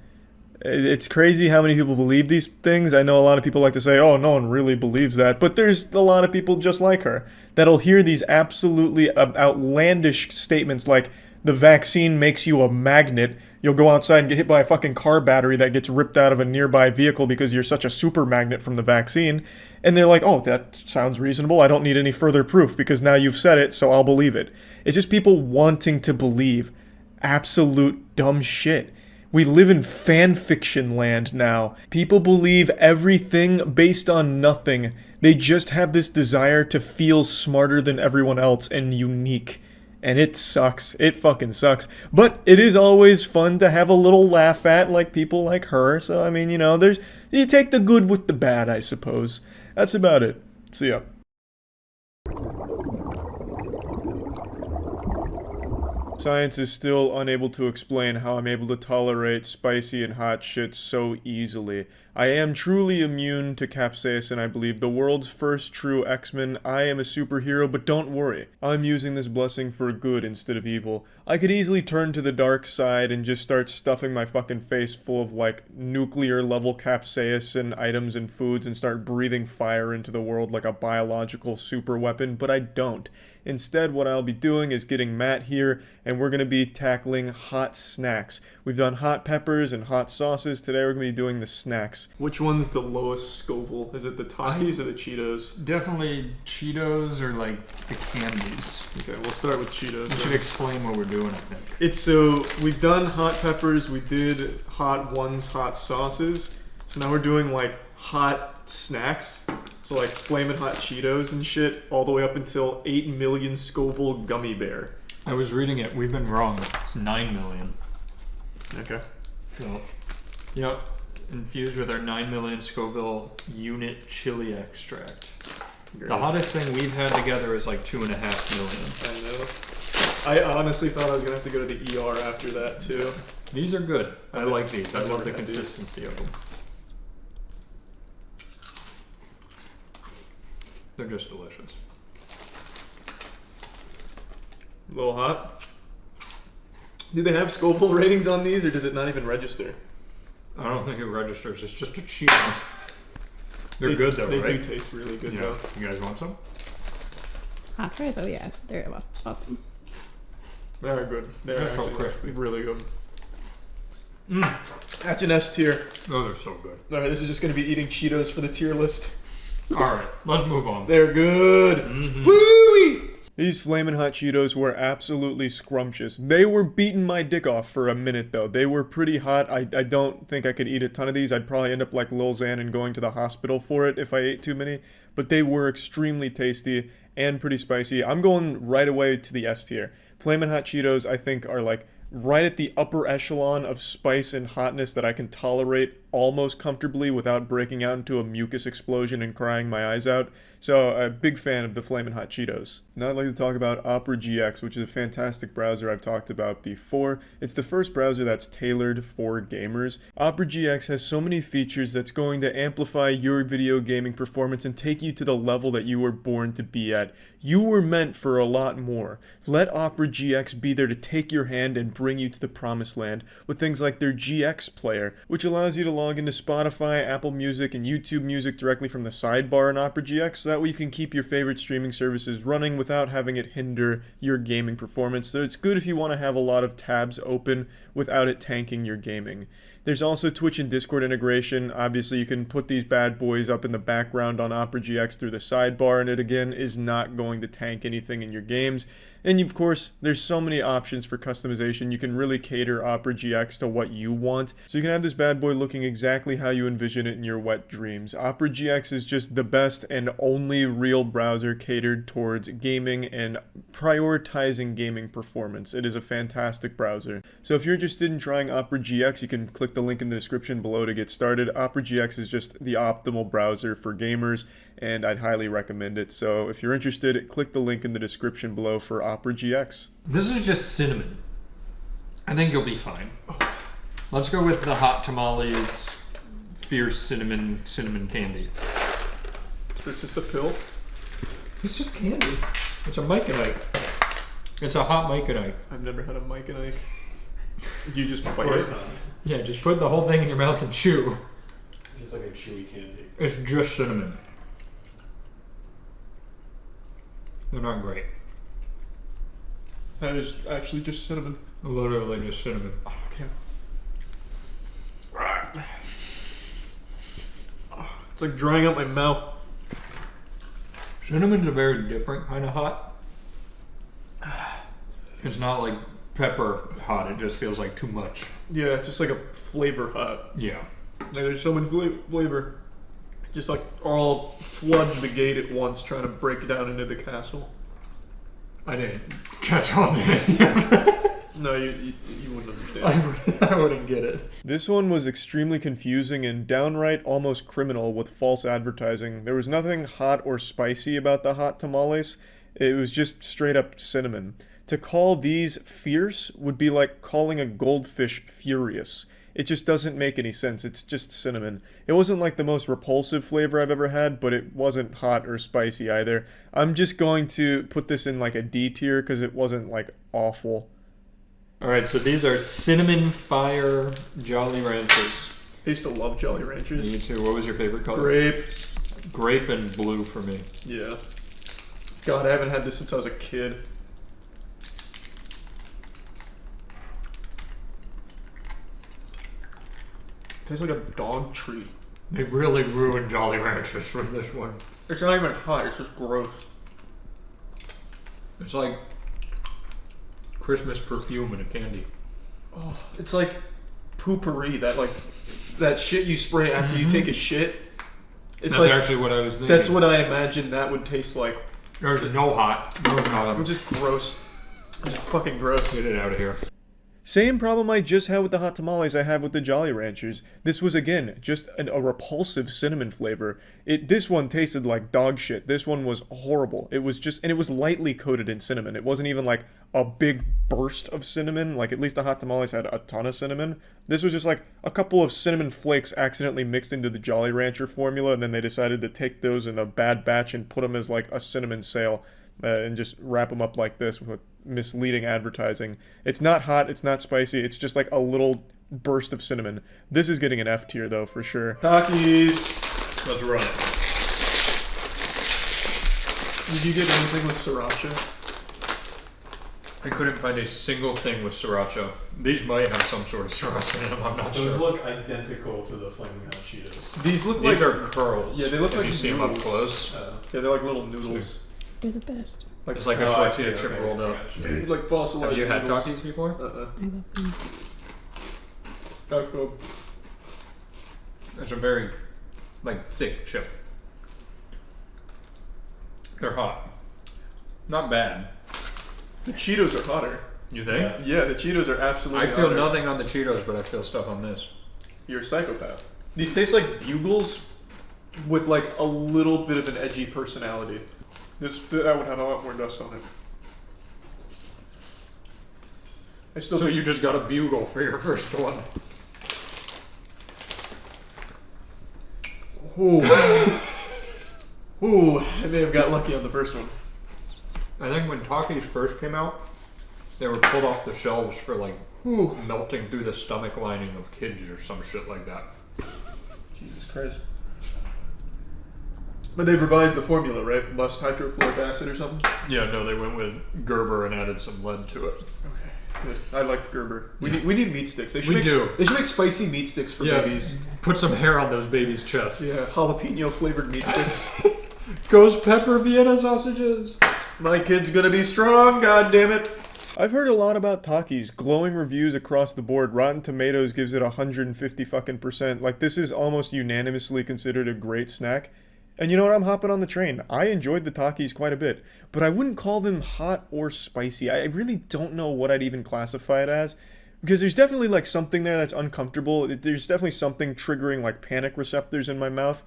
Speaker 1: It's crazy how many people believe these things. I know a lot of people like to say, oh, no one really believes that. But there's a lot of people just like her that'll hear these absolutely outlandish statements like, the vaccine makes you a magnet. You'll go outside and get hit by a fucking car battery that gets ripped out of a nearby vehicle because you're such a super magnet from the vaccine. And they're like, oh, that sounds reasonable. I don't need any further proof because now you've said it, so I'll believe it. It's just people wanting to believe absolute dumb shit. We live in fan fiction land now. People believe everything based on nothing. They just have this desire to feel smarter than everyone else and unique. And it sucks. It fucking sucks. But it is always fun to have a little laugh at, like people like her. So, I mean, you know, you take the good with the bad, I suppose. That's about it. See ya. Science is still unable to explain how I'm able to tolerate spicy and hot shit so easily. I am truly immune to capsaicin, I believe. The world's first true X-Men. I am a superhero, but don't worry. I'm using this blessing for good instead of evil. I could easily turn to the dark side and just start stuffing my fucking face full of, like, nuclear-level capsaicin items and foods and start breathing fire into the world like a biological super weapon, but I don't. Instead, what I'll be doing is getting Matt here, and and we're going to be tackling hot snacks. We've done hot peppers and hot sauces. Today we're going to be doing the snacks. Which one's the lowest Scoville? Is it the Takis or the Cheetos?
Speaker 7: Definitely Cheetos or like the candies.
Speaker 1: Okay, we'll start with Cheetos.
Speaker 7: We should explain what we're doing, I think.
Speaker 1: It's so, we've done hot peppers, we did hot ones, hot sauces. So now we're doing like hot snacks. So like Flamin' Hot Cheetos and shit, all the way up until 8 million Scoville Gummy Bear.
Speaker 7: I was reading it. We've been wrong. It's 9 million.
Speaker 1: Okay.
Speaker 7: So, yep. Infused with our 9 million Scoville unit chili extract.
Speaker 1: Great.
Speaker 7: The hottest thing we've had together is like 2.5 million.
Speaker 1: I know. I honestly thought I was gonna have to go to the ER after that too.
Speaker 7: These are good. I like these. I love the consistency of them. They're just delicious.
Speaker 1: A little hot. Do they have Scoville ratings on these, or does it not even register?
Speaker 7: I don't think it registers. It's just a Cheeto. They're good though, right?
Speaker 1: They do taste really good though.
Speaker 7: You guys want some?
Speaker 19: Hot fries? Oh yeah, they're awesome.
Speaker 1: They're good. They're
Speaker 7: so crispy.
Speaker 1: Really good. That's an S tier.
Speaker 7: Those are so good.
Speaker 1: Alright, this is just going to be eating Cheetos for the tier list.
Speaker 7: Alright, let's move on.
Speaker 1: They're good. Woo-wee! These Flamin' Hot Cheetos were absolutely scrumptious. They were beating my dick off for a minute though. They were pretty hot. I don't think I could eat a ton of these. I'd probably end up like Lil Xan and going to the hospital for it if I ate too many. But they were extremely tasty and pretty spicy. I'm going right away to the S tier. Flamin' Hot Cheetos I think are like right at the upper echelon of spice and hotness that I can tolerate almost comfortably without breaking out into a mucus explosion and crying my eyes out. So, a big fan of the Flamin' Hot Cheetos. Now I'd like to talk about Opera GX, which is a fantastic browser I've talked about before. It's the first browser that's tailored for gamers. Opera GX has so many features that's going to amplify your video gaming performance and take you to the level that you were born to be at. You were meant for a lot more. Let Opera GX be there to take your hand and bring you to the promised land with things like their GX player, which allows you to log into Spotify, Apple Music, and YouTube Music directly from the sidebar in Opera GX, so that way you can keep your favorite streaming services running without having it hinder your gaming performance. So it's good if you want to have a lot of tabs open without it tanking your gaming. There's also Twitch and Discord integration. Obviously, you can put these bad boys up in the background on Opera GX through the sidebar, and it again is not going to tank anything in your games. And of course, there's so many options for customization. You can really cater Opera GX to what you want. So you can have this bad boy looking exactly how you envision it in your wet dreams. Opera GX is just the best and only real browser catered towards gaming and prioritizing gaming performance. It is a fantastic browser. So if you're interested in trying Opera GX, you can click the link in the description below to get started. Opera GX is just the optimal browser for gamers, and I'd highly recommend it. So if you're interested, click the link in the description below for Opera GX.
Speaker 7: This is just cinnamon. I think you'll be fine. Let's go with the Hot Tamales Fierce Cinnamon Candy.
Speaker 1: Is this just a pill?
Speaker 7: It's just candy. It's a Mike and Ike. It's a hot Mike and Ike.
Speaker 1: I've never had a Mike and Ike. Do you just bite it?
Speaker 7: Yeah, just put the whole thing in your mouth and chew.
Speaker 8: Just like a chewy candy.
Speaker 7: It's just cinnamon. They're not great.
Speaker 1: That is actually just cinnamon.
Speaker 7: Literally just cinnamon.
Speaker 1: Okay. It's like drying out my mouth.
Speaker 7: Cinnamon's a very different kind of hot. It's not like pepper hot, it just feels like too much.
Speaker 1: Yeah, just like a flavor hot.
Speaker 7: Yeah.
Speaker 1: Like there's so much flavor. Just like all floods the gate at once, trying to break down into the castle.
Speaker 7: I didn't catch on to it.
Speaker 1: No, you wouldn't understand.
Speaker 7: I wouldn't get it.
Speaker 1: This one was extremely confusing and downright almost criminal with false advertising. There was nothing hot or spicy about the hot tamales. It was just straight up cinnamon. To call these fierce would be like calling a goldfish furious. It just doesn't make any sense. It's just cinnamon. It wasn't like the most repulsive flavor I've ever had, but it wasn't hot or spicy either. I'm just going to put this in like a D tier because it wasn't like awful.
Speaker 7: Alright, so these are Cinnamon Fire Jolly Ranchers.
Speaker 1: I used to love Jolly Ranchers.
Speaker 7: Me too. What was your favorite color?
Speaker 1: Grape.
Speaker 7: Grape and blue for me.
Speaker 1: Yeah. God, I haven't had this since I was a kid.
Speaker 9: tastes like a dog treat.
Speaker 12: They really ruined Jolly Ranchers for this one.
Speaker 9: It's not even hot, it's just gross.
Speaker 12: It's like Christmas perfume in a candy.
Speaker 9: Oh, it's like poopery, that shit you spray after you take a shit. It's
Speaker 12: That's actually what I was thinking.
Speaker 9: That's what I imagined that would taste like.
Speaker 12: There's no hot. No hot.
Speaker 9: It's just gross. It's just fucking gross.
Speaker 12: Get it out of here.
Speaker 1: Same problem I just had with the hot tamales I have with the Jolly Ranchers. This was, again, just a repulsive cinnamon flavor. This one tasted like dog shit. This one was horrible. It was just, and it was lightly coated in cinnamon. It wasn't even like a big burst of cinnamon. Like, at least the hot tamales had a ton of cinnamon. This was just like a couple of cinnamon flakes accidentally mixed into the Jolly Rancher formula, and then they decided to take those in a bad batch and put them as like a cinnamon sail. And just wrap them up like this with misleading advertising. It's not hot, it's not spicy, it's just like a little burst of cinnamon. This is getting an F tier though, for sure.
Speaker 9: Takis!
Speaker 12: Let's run it.
Speaker 9: Did you get anything with sriracha?
Speaker 12: I couldn't find a single thing with sriracha. These might have some sort of sriracha in them, I'm not sure.
Speaker 8: Those look identical to the Flaming Hot Cheetos.
Speaker 9: These look
Speaker 12: These
Speaker 9: like...
Speaker 12: are curls.
Speaker 9: Yeah, they look like
Speaker 12: you see them up
Speaker 9: noodles.
Speaker 12: close?
Speaker 9: Yeah, they're like little noodles.
Speaker 19: They're the best.
Speaker 9: Like,
Speaker 12: it's like a tortilla chip rolled up.
Speaker 9: Like fossilized
Speaker 12: Have you had
Speaker 9: noodles.
Speaker 12: Takis before?
Speaker 19: I love them.
Speaker 9: That's good.
Speaker 12: It's a very, like, thick chip. They're hot. Not bad.
Speaker 9: The Cheetos are hotter.
Speaker 12: You think?
Speaker 9: Yeah, the Cheetos are absolutely
Speaker 12: I feel
Speaker 9: hotter.
Speaker 12: nothing on the Cheetos, but I feel stuff on this.
Speaker 9: You're a psychopath. These taste like Bugles with like a little bit of an edgy personality. That would have a lot more dust on it.
Speaker 12: So you just got a Bugle for your first one.
Speaker 9: Ooh. Ooh, I may have got lucky on the first one.
Speaker 12: I think when Takis first came out, they were pulled off the shelves for like melting through the stomach lining of kids or some shit like that.
Speaker 9: Jesus Christ. But they've revised the formula, right? Less hydrofluoric acid or something?
Speaker 12: Yeah, no, they went with Gerber and added some lead to it.
Speaker 9: Okay, good. I liked Gerber. We need meat sticks. They should
Speaker 12: We do.
Speaker 9: They should make spicy meat sticks for babies.
Speaker 12: Put some hair on those babies' chests.
Speaker 9: Yeah, jalapeno flavored meat sticks.
Speaker 12: Ghost pepper Vienna sausages.
Speaker 9: My kid's gonna be strong, god damn it.
Speaker 1: I've heard a lot about Takis, glowing reviews across the board. Rotten Tomatoes gives it 150 fucking %. Like, this is almost unanimously considered a great snack. And you know what? I'm hopping on the train. I enjoyed the Takis quite a bit, but I wouldn't call them hot or spicy. I really don't know what I'd even classify it as, because there's definitely like something there that's uncomfortable. There's definitely something triggering like panic receptors in my mouth,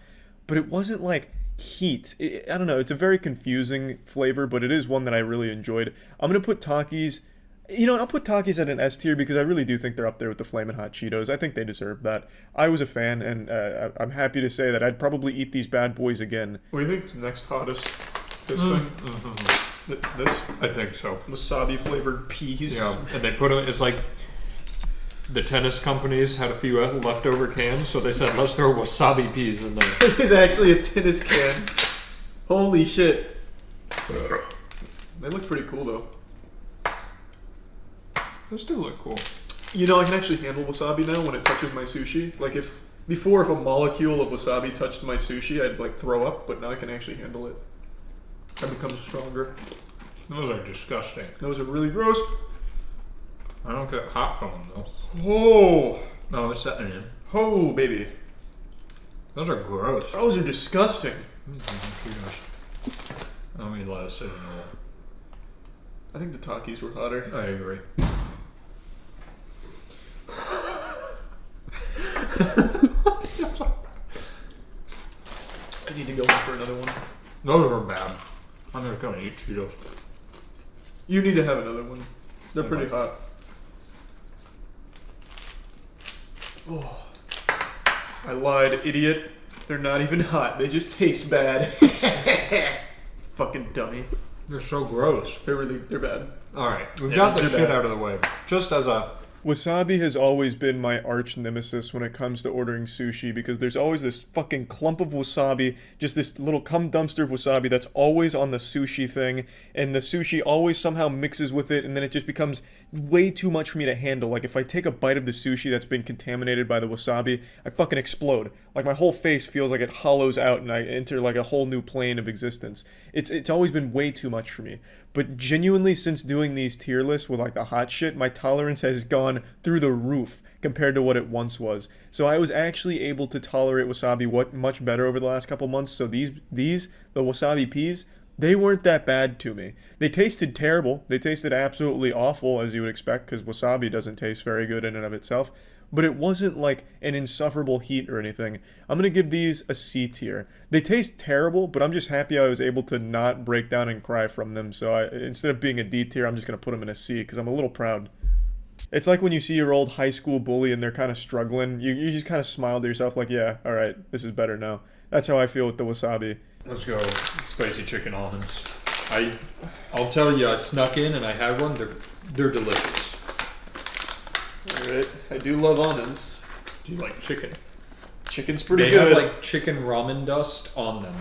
Speaker 1: but it wasn't like heat. I don't know. It's a very confusing flavor, but it is one that I really enjoyed. I'm gonna put Takis. You know what, I'll put Takis at an S tier because I really do think they're up there with the Flamin' Hot Cheetos. I think they deserve that. I was a fan, and I'm happy to say that I'd probably eat these bad boys again.
Speaker 9: What do you think is next hottest? This thing? This?
Speaker 12: I think so.
Speaker 9: Wasabi flavored peas.
Speaker 12: Yeah, and they put it, it's like the tennis companies had a few leftover cans, so they said, let's throw wasabi peas in there.
Speaker 9: This is actually a tennis can. Holy shit. They look pretty cool though.
Speaker 12: Those do look cool.
Speaker 9: You know, I can actually handle wasabi now when it touches my sushi. Like if a molecule of wasabi touched my sushi, I'd like throw up, but now I can actually handle it. I become stronger.
Speaker 12: Those are disgusting.
Speaker 9: Those are really gross.
Speaker 12: I don't get hot from them though.
Speaker 9: Oh.
Speaker 12: No, it's setting in.
Speaker 9: Oh, baby.
Speaker 12: Those are gross.
Speaker 9: Those are disgusting.
Speaker 12: Let me let it sit in a while.
Speaker 9: I think the Takis were hotter.
Speaker 12: I agree.
Speaker 9: I need to go in for another one.
Speaker 12: Those are bad. I'm just gonna eat Cheetos.
Speaker 9: You need to have another one. They're pretty hot. Oh. I lied, idiot. They're not even hot. They just taste bad. Fucking dummy.
Speaker 12: They're so gross.
Speaker 9: They're bad.
Speaker 12: Alright, we've got the shit out of the way. Just as a
Speaker 1: Wasabi has always been my arch nemesis when it comes to ordering sushi because there's always this fucking clump of wasabi, just this little cum dumpster of wasabi that's always on the sushi thing, and the sushi always somehow mixes with it, and then it just becomes way too much for me to handle. Like, if I take a bite of the sushi that's been contaminated by the wasabi, I fucking explode. Like, my whole face feels like it hollows out and I enter like a whole new plane of existence. It's always been way too much for me. But genuinely, since doing these tier lists with like the hot shit, my tolerance has gone through the roof compared to what it once was. So I was actually able to tolerate wasabi much better over the last couple months. So the wasabi peas, they weren't that bad to me. They tasted terrible. They tasted absolutely awful, as you would expect, because wasabi doesn't taste very good in and of itself. But it wasn't like an insufferable heat or anything. I'm going to give these a C tier. They taste terrible, but I'm just happy I was able to not break down and cry from them. So instead of being a D tier, I'm just going to put them in a C because I'm a little proud. It's like when you see your old high school bully and they're kind of struggling. You just kind of smile to yourself like, yeah, all right, this is better now. That's how I feel with the wasabi.
Speaker 7: Let's go spicy chicken almonds. I'll tell you, I snuck in and I had one. They're delicious.
Speaker 1: Alright, I do love almonds.
Speaker 7: Do you like chicken?
Speaker 1: Chicken's pretty
Speaker 7: good.
Speaker 1: good.
Speaker 7: They have like chicken ramen dust on them.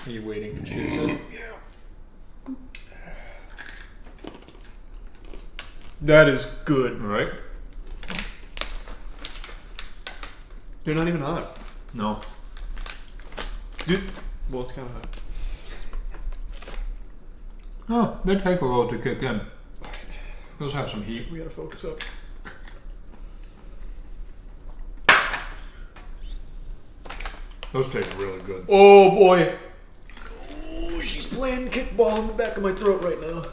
Speaker 7: Are you waiting to choose it?
Speaker 1: That is good.
Speaker 7: Right?
Speaker 1: They're not even hot.
Speaker 7: No.
Speaker 1: Dude, well, it's kind of hot.
Speaker 7: Oh, they take a while to kick in. Those have some heat.
Speaker 1: We gotta focus up.
Speaker 7: Those taste really good.
Speaker 1: Oh boy. Oh, she's playing kickball in the back of my throat right now.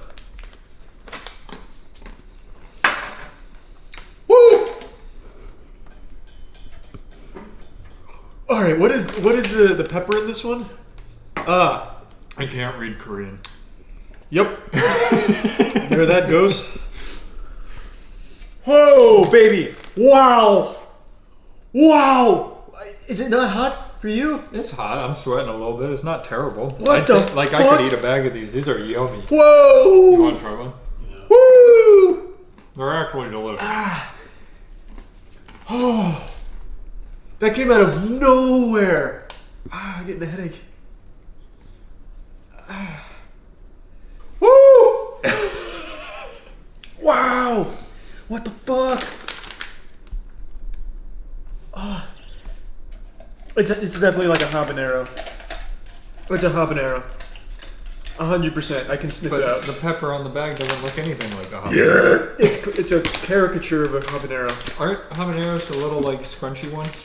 Speaker 1: Woo! Alright, what is the pepper in this one?
Speaker 7: I can't read Korean.
Speaker 1: Yep. There that goes. Whoa, baby! Wow! Wow! Is it not hot for you?
Speaker 7: It's hot. I'm sweating a little bit. It's not terrible.
Speaker 1: What the fuck?
Speaker 7: I could eat a bag of these. These are yummy.
Speaker 1: Whoa!
Speaker 7: You want to try one?
Speaker 1: Yeah. Woo!
Speaker 7: They're actually delicious.
Speaker 1: Oh, that came out of nowhere. I'm getting a headache. Woo! Wow! What the fuck? Oh. It's definitely like a habanero. It's a habanero. 100%. I can sniff it out.
Speaker 7: The pepper on the bag doesn't look anything like a habanero.
Speaker 1: Yeah! It's a caricature of a habanero.
Speaker 7: Aren't habaneros a little like scrunchy ones?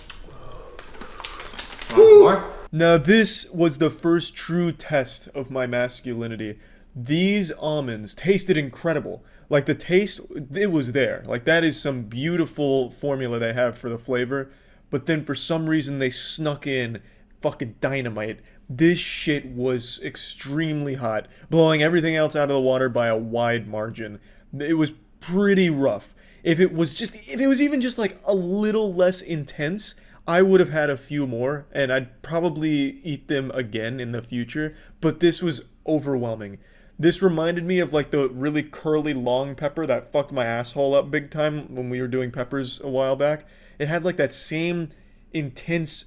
Speaker 1: Now this was the first true test of my masculinity. These almonds tasted incredible. Like the taste, it was there. Like that is some beautiful formula they have for the flavor. But then for some reason they snuck in fucking dynamite. This shit was extremely hot, blowing everything else out of the water by a wide margin. It was pretty rough. If it was even just like a little less intense, I would have had a few more, and I'd probably eat them again in the future, but this was overwhelming. This reminded me of like the really curly long pepper that fucked my asshole up big time when we were doing peppers a while back. It had like that same intense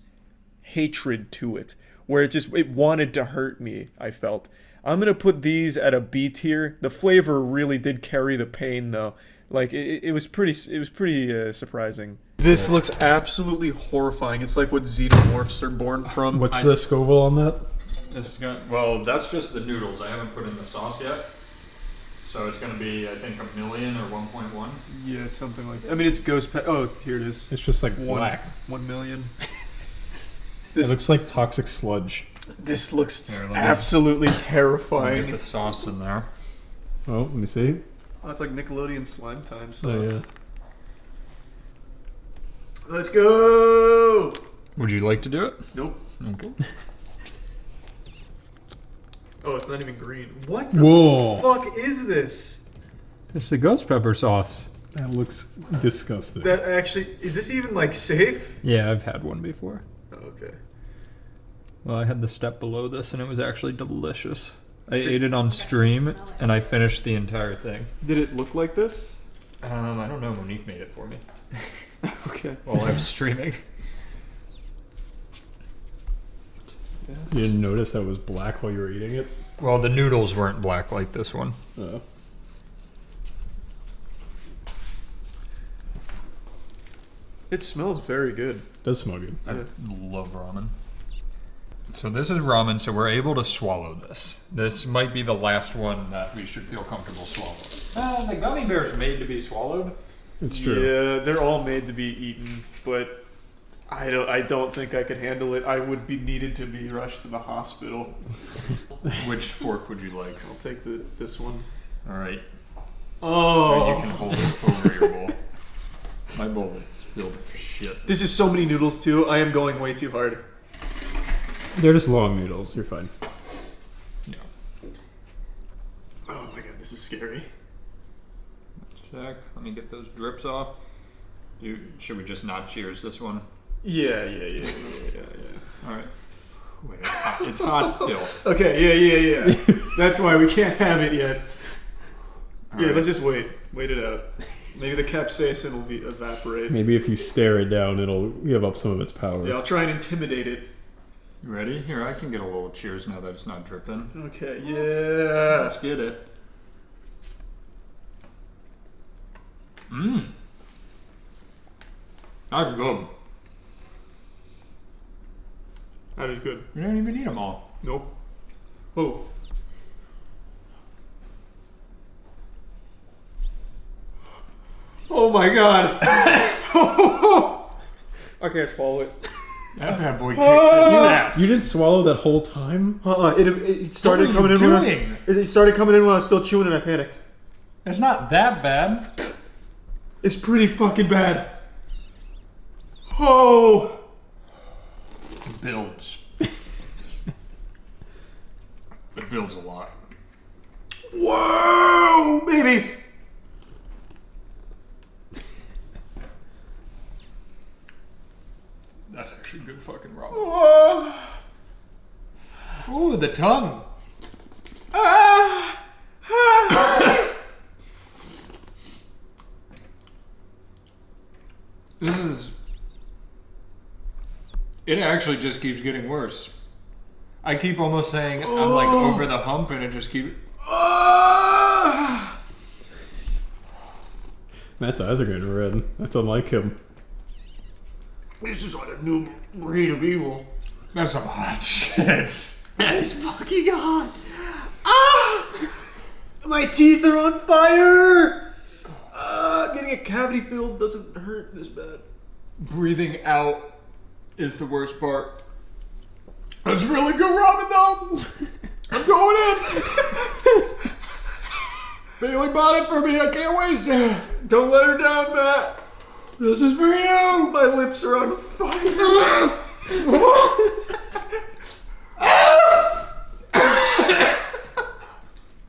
Speaker 1: hatred to it, where it wanted to hurt me, I felt. I'm gonna put these at a B tier. The flavor really did carry the pain though. Like it was pretty surprising. This looks absolutely horrifying. It's like what xenomorphs are born from.
Speaker 8: What's the Scoville on that?
Speaker 7: Well, that's just the noodles. I haven't put in the sauce yet. So it's going to be, I think, 1 million or 1.1.
Speaker 1: Yeah, it's something like that. I mean, it's ghost pepper. Oh, here it is.
Speaker 8: It's just like black.
Speaker 1: 1 million.
Speaker 8: It looks like toxic sludge.
Speaker 1: This looks absolutely terrifying.
Speaker 7: Get the sauce in there.
Speaker 8: Oh, let me see.
Speaker 1: Oh, it's like Nickelodeon slime time sauce.
Speaker 8: Oh, yeah.
Speaker 1: Let's go!
Speaker 7: Would you like to do it?
Speaker 1: Nope.
Speaker 7: Okay.
Speaker 1: Oh, it's not even green. What the fuck is this?
Speaker 7: It's the ghost pepper sauce.
Speaker 8: That looks disgusting.
Speaker 1: That actually, is this even like safe?
Speaker 7: Yeah, I've had one before.
Speaker 1: Oh, okay.
Speaker 7: Well, I had the step below this and it was actually delicious. I ate it on stream, and I finished the entire thing.
Speaker 9: Did it look like this?
Speaker 7: I don't know. Monique made it for me.
Speaker 9: Okay.
Speaker 7: While I was streaming.
Speaker 8: You didn't notice that was black while you were eating it?
Speaker 7: Well, the noodles weren't black like this one.
Speaker 8: Oh.
Speaker 9: It smells very good.
Speaker 8: It does smell good.
Speaker 7: I love ramen. So this is ramen, so we're able to swallow this. This might be the last one that we should feel comfortable swallowing. The gummy bear's made to be swallowed.
Speaker 8: It's true.
Speaker 9: Yeah, they're all made to be eaten, but I don't think I could handle it. I would be needed to be rushed to the hospital.
Speaker 7: Which fork would you like?
Speaker 9: I'll take this one.
Speaker 7: All right.
Speaker 9: Oh.
Speaker 7: You can hold it over your bowl. My bowl is filled with shit.
Speaker 9: This is so many noodles too. I am going way too hard.
Speaker 8: They're just long noodles. You're fine.
Speaker 7: Yeah.
Speaker 9: Oh my god, this is scary.
Speaker 7: Sec. Let me get those drips off. Should we just not cheers this one?
Speaker 9: Yeah.
Speaker 7: All right. Wait, it's hot still.
Speaker 9: Okay, yeah. That's why we can't have it yet.
Speaker 7: All right.
Speaker 9: Let's just wait. Wait it out. Maybe the capsaicin will evaporate.
Speaker 8: Maybe if you stare it down, it'll give up some of its power.
Speaker 9: Yeah, I'll try and intimidate it.
Speaker 7: You ready? Here, I can get a little cheers now that it's not dripping.
Speaker 9: Okay, yeah.
Speaker 7: Let's get it. Mmm. That's good.
Speaker 9: That is good.
Speaker 7: You didn't even eat them all.
Speaker 9: Nope. Oh. Oh my god. I can't swallow it.
Speaker 7: That bad boy kicks in your ass.
Speaker 8: You didn't swallow that whole time?
Speaker 9: It started coming in. It started coming in when I was still chewing and I panicked.
Speaker 7: It's not that bad.
Speaker 9: It's pretty fucking bad. Oh.
Speaker 7: It builds. It builds a lot.
Speaker 9: Whoa, baby.
Speaker 7: That's actually good fucking ramen.
Speaker 9: Whoa.
Speaker 7: Ooh, the tongue. It actually just keeps getting worse. I keep almost saying I'm like over the hump and it just keeps...
Speaker 8: Matt's eyes are getting red. That's unlike him.
Speaker 9: This is like a new breed of evil.
Speaker 7: That's some hot shit.
Speaker 9: That is fucking hot. My teeth are on fire. Getting a cavity filled doesn't hurt this bad.
Speaker 7: Breathing out is the worst part. That's really good ramen though. I'm going in. Bailey bought it for me. I can't waste it.
Speaker 9: Don't let her down, Matt.
Speaker 7: This is for you.
Speaker 9: My lips are on fire.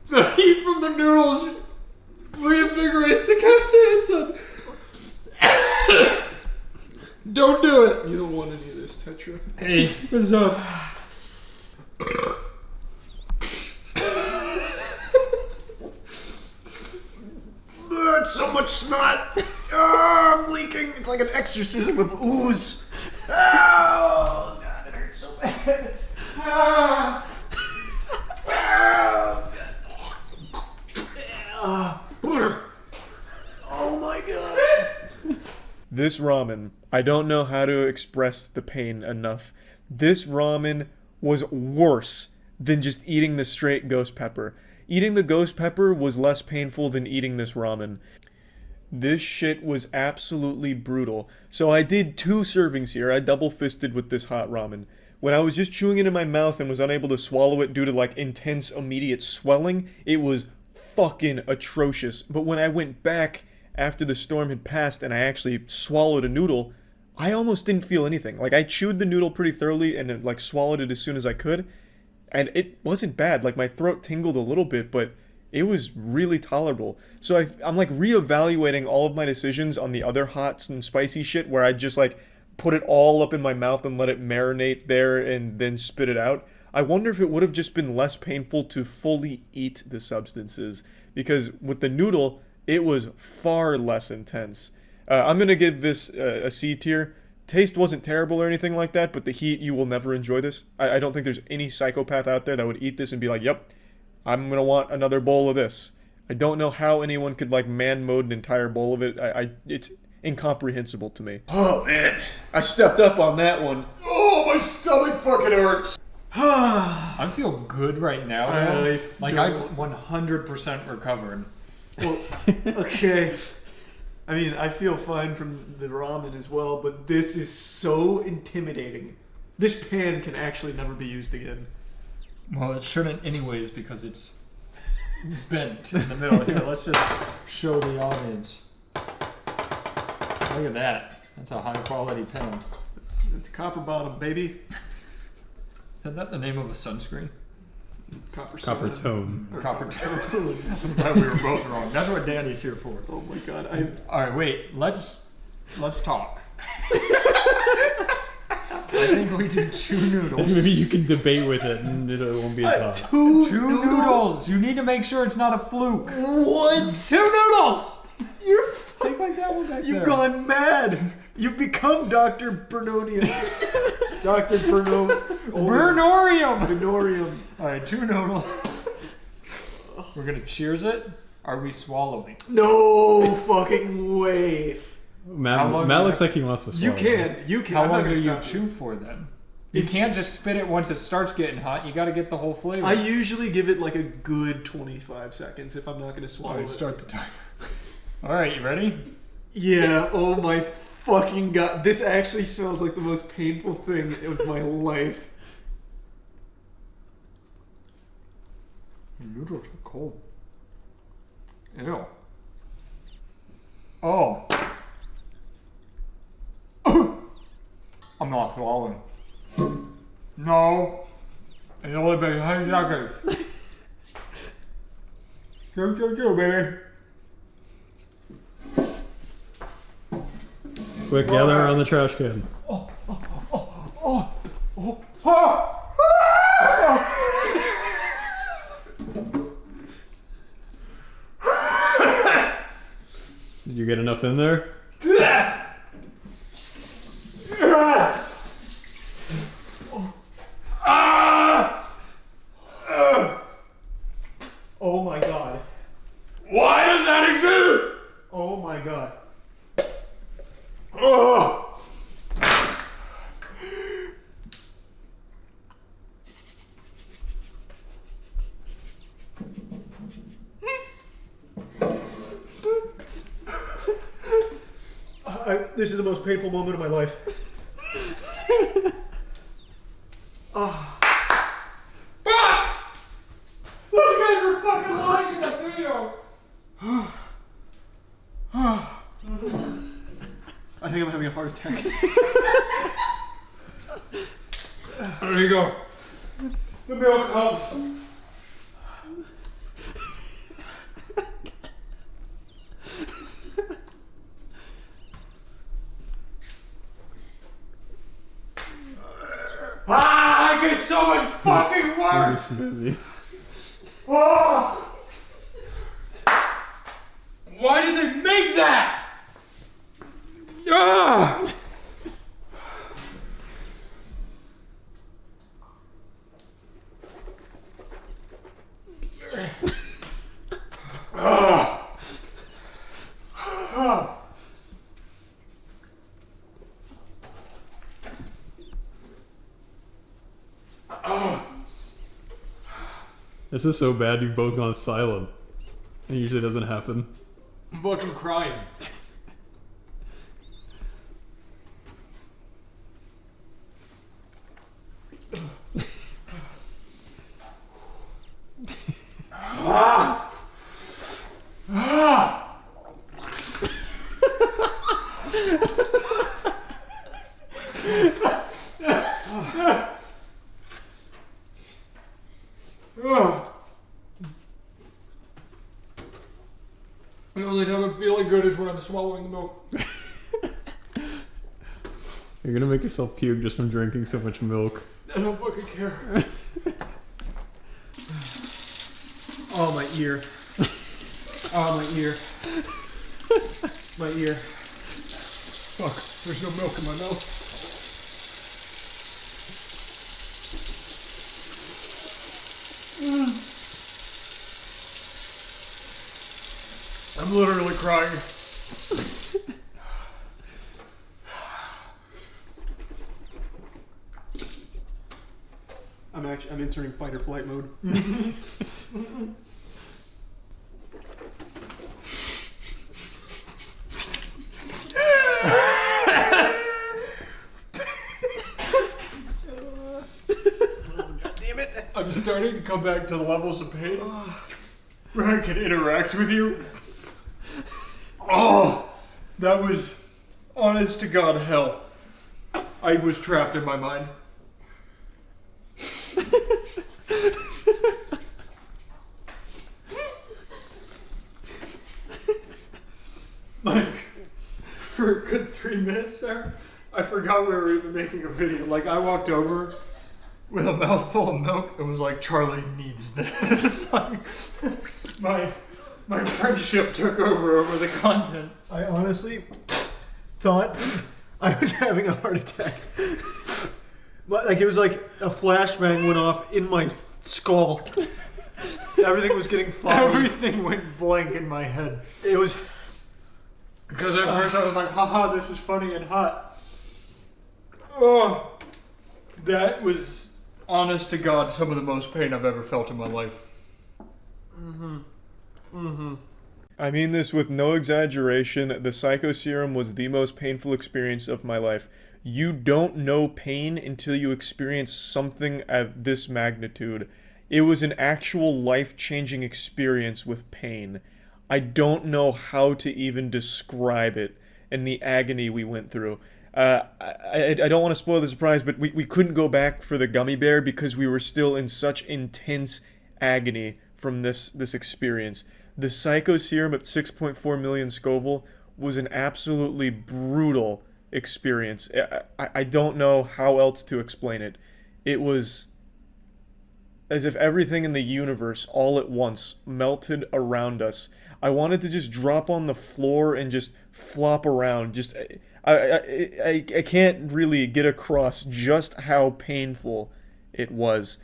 Speaker 7: The heat from the noodles reinvigorates the capsaicin. Don't do it.
Speaker 9: You don't want any of this, Tetra.
Speaker 7: Hey, what's up?
Speaker 9: It's so much snot. I'm leaking. It's like an exorcism of ooze. Oh, God, it hurts so bad. Oh my God. This ramen, I don't know how to express the pain enough. This ramen was worse than just eating the straight ghost pepper. Eating the ghost pepper was less painful than eating this ramen. This shit was absolutely brutal. So I did 2 servings here. I double fisted with this hot ramen. When I was just chewing it in my mouth and was unable to swallow it due to like intense immediate swelling, it was fucking atrocious. But when I went back after the storm had passed and I actually swallowed a noodle, I almost didn't feel anything. Like I chewed the noodle pretty thoroughly and like swallowed it as soon as I could. And it wasn't bad. Like my throat tingled a little bit, but it was really tolerable. So I'm like reevaluating all of my decisions on the other hot and spicy shit where I just like put it all up in my mouth and let it marinate there and then spit it out.
Speaker 1: I wonder if it would have just been less painful to fully eat the substances, because with the noodle, it was far less intense. I'm going to give this a C tier. Taste wasn't terrible or anything like that, but the heat, you will never enjoy this. I don't think there's any psychopath out there that would eat this and be like, yep, I'm going to want another bowl of this. I don't know how anyone could like man mode an entire bowl of it. It's incomprehensible to me.
Speaker 9: Oh man, I stepped up on that one. Oh, my stomach fucking hurts.
Speaker 12: I feel good right now, though. Like I've
Speaker 9: don't-
Speaker 12: 100% recovered.
Speaker 9: Well, okay. I mean, I feel fine from the ramen as well, but this is so intimidating. This pan can actually never be used again.
Speaker 12: Well, it shouldn't anyways because it's bent in the middle. Here, let's just show the audience. Look at that. That's a high quality pen.
Speaker 9: It's copper bottom, baby.
Speaker 12: Isn't that the name of a sunscreen?
Speaker 9: Copper
Speaker 8: tone.
Speaker 12: Or copper tone. I'm glad we were both wrong. That's what Danny's here for.
Speaker 9: Oh my god.
Speaker 12: All right, wait. Let's talk. I think we did 2 noodles.
Speaker 8: Maybe you can debate with it and it won't be as hot.
Speaker 12: 2 noodles. You need to make sure it's not a fluke.
Speaker 9: What?
Speaker 12: 2 noodles.
Speaker 9: You're
Speaker 12: Take like that one back
Speaker 9: You've
Speaker 12: there.
Speaker 9: gone mad. You've become Dr. Bernonian. Dr.
Speaker 12: Bernorium.
Speaker 9: Bernorium.
Speaker 12: All right, 2 noodles. We're gonna cheers it. Are we swallowing?
Speaker 9: No fucking way.
Speaker 8: Matt looks like he wants to swallow.
Speaker 9: You can.
Speaker 12: How
Speaker 9: I'm not
Speaker 12: long
Speaker 9: gonna
Speaker 12: do you
Speaker 9: stop
Speaker 12: chew for then? You can't just spit it once it starts getting hot. You got to get the whole flavor.
Speaker 9: I usually give it like a good 25 seconds if I'm not gonna swallow
Speaker 12: All right,
Speaker 9: it.
Speaker 12: start the timer. All right, you ready?
Speaker 9: Yeah, oh my fucking god. This actually smells like the most painful thing of my life.
Speaker 12: The noodles are cold. Ew. Oh. I'm not swallowing. No. It's only been 10 seconds. Go, baby.
Speaker 8: Quick, gather around the trash can. Did you get enough in there?
Speaker 9: Oh my god.
Speaker 12: Why does that exist?
Speaker 9: Oh my god.
Speaker 12: Oh.
Speaker 9: This is the most painful moment of my life.
Speaker 12: Those guys were fucking lying in the video.
Speaker 9: I think I'm having a heart attack.
Speaker 12: There you go. The milk helps. I get so much fucking worse. Oh! Why did they make that? Ah! Ah! Ah!
Speaker 8: This is so bad you've both gone silent. It usually doesn't happen.
Speaker 12: I'm fucking crying. Ah! Ah! The only time I'm feeling good is when I'm swallowing the milk.
Speaker 8: You're gonna make yourself puke just from drinking so much milk.
Speaker 9: I don't fucking care. Oh, my ear. Oh, my ear. My ear. Fuck, there's no milk in my mouth. I'm literally crying. I'm entering fight or flight mode. Damn it. I'm starting to come back to the levels of pain where I can interact with you. Oh, that was honest to God hell. I was trapped in my mind. Like, for a good 3 minutes there, I forgot we were even making a video. Like, I walked over with a mouthful of milk and was like, Charlie needs this. Like, my friendship took over the content. I honestly thought I was having a heart attack. Like, it was like a flashbang went off in my skull. Everything was getting foggy. Everything went blank in my head. It was... Because at first I was like, haha, this is funny and hot. Oh, that was, honest to God, some of the most pain I've ever felt in my life.
Speaker 1: I mean this with no exaggeration. The Psycho Serum was the most painful experience of my life. You don't know pain until you experience something at this magnitude. It was an actual life-changing experience with pain. I don't know how to even describe it and the agony we went through. I don't want to spoil the surprise, but we couldn't go back for the gummy bear because we were still in such intense agony from this experience. The Psycho Serum at 6.4 million Scoville was an absolutely brutal experience. I don't know how else to explain it. It was as if everything in the universe all at once melted around us. I wanted to just drop on the floor and just flop around. Just I can't really get across just how painful it was.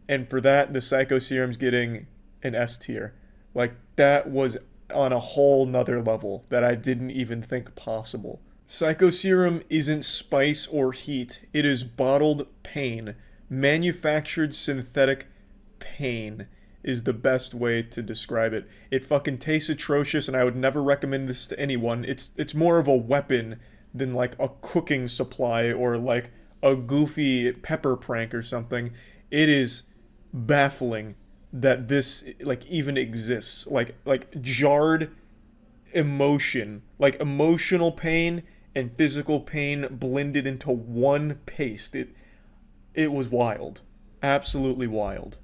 Speaker 1: And for that, the Psycho Serum's getting an S tier. Like, that was on a whole nother level that I didn't even think possible. Psycho Serum isn't spice or heat. It is bottled pain. Manufactured synthetic pain is the best way to describe it. It fucking tastes atrocious, and I would never recommend this to anyone. It's more of a weapon than like a cooking supply or like a goofy pepper prank or something. It is baffling that this like even exists. Like jarred emotion, like emotional pain and physical pain blended into one paste. It was wild. Absolutely wild.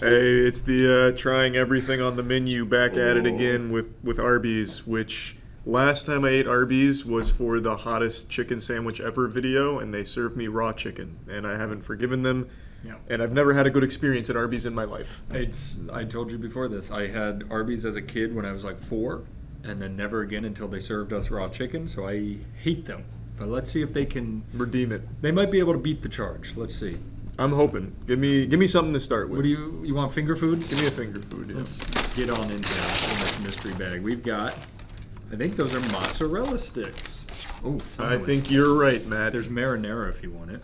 Speaker 1: Hey, it's the trying everything on the menu back at it again with Arby's, which last time I ate Arby's was for the hottest chicken sandwich ever video, and they served me raw chicken, and I haven't forgiven them.
Speaker 7: Yeah.
Speaker 1: And I've never had a good experience at Arby's in my life.
Speaker 7: I told you before this, I had Arby's as a kid when I was like 4, and then never again until they served us raw chicken, so I hate them. But let's see if they can
Speaker 1: redeem it.
Speaker 7: They might be able to beat the charge. Let's see.
Speaker 1: I'm hoping. Give me something to start with.
Speaker 7: What do you want? Finger foods?
Speaker 1: Give me a finger food. Yeah.
Speaker 7: Let's get on into this mystery bag. We've got, I think those are mozzarella sticks. Oh,
Speaker 1: I think you're right, Matt.
Speaker 7: There's marinara if you want it.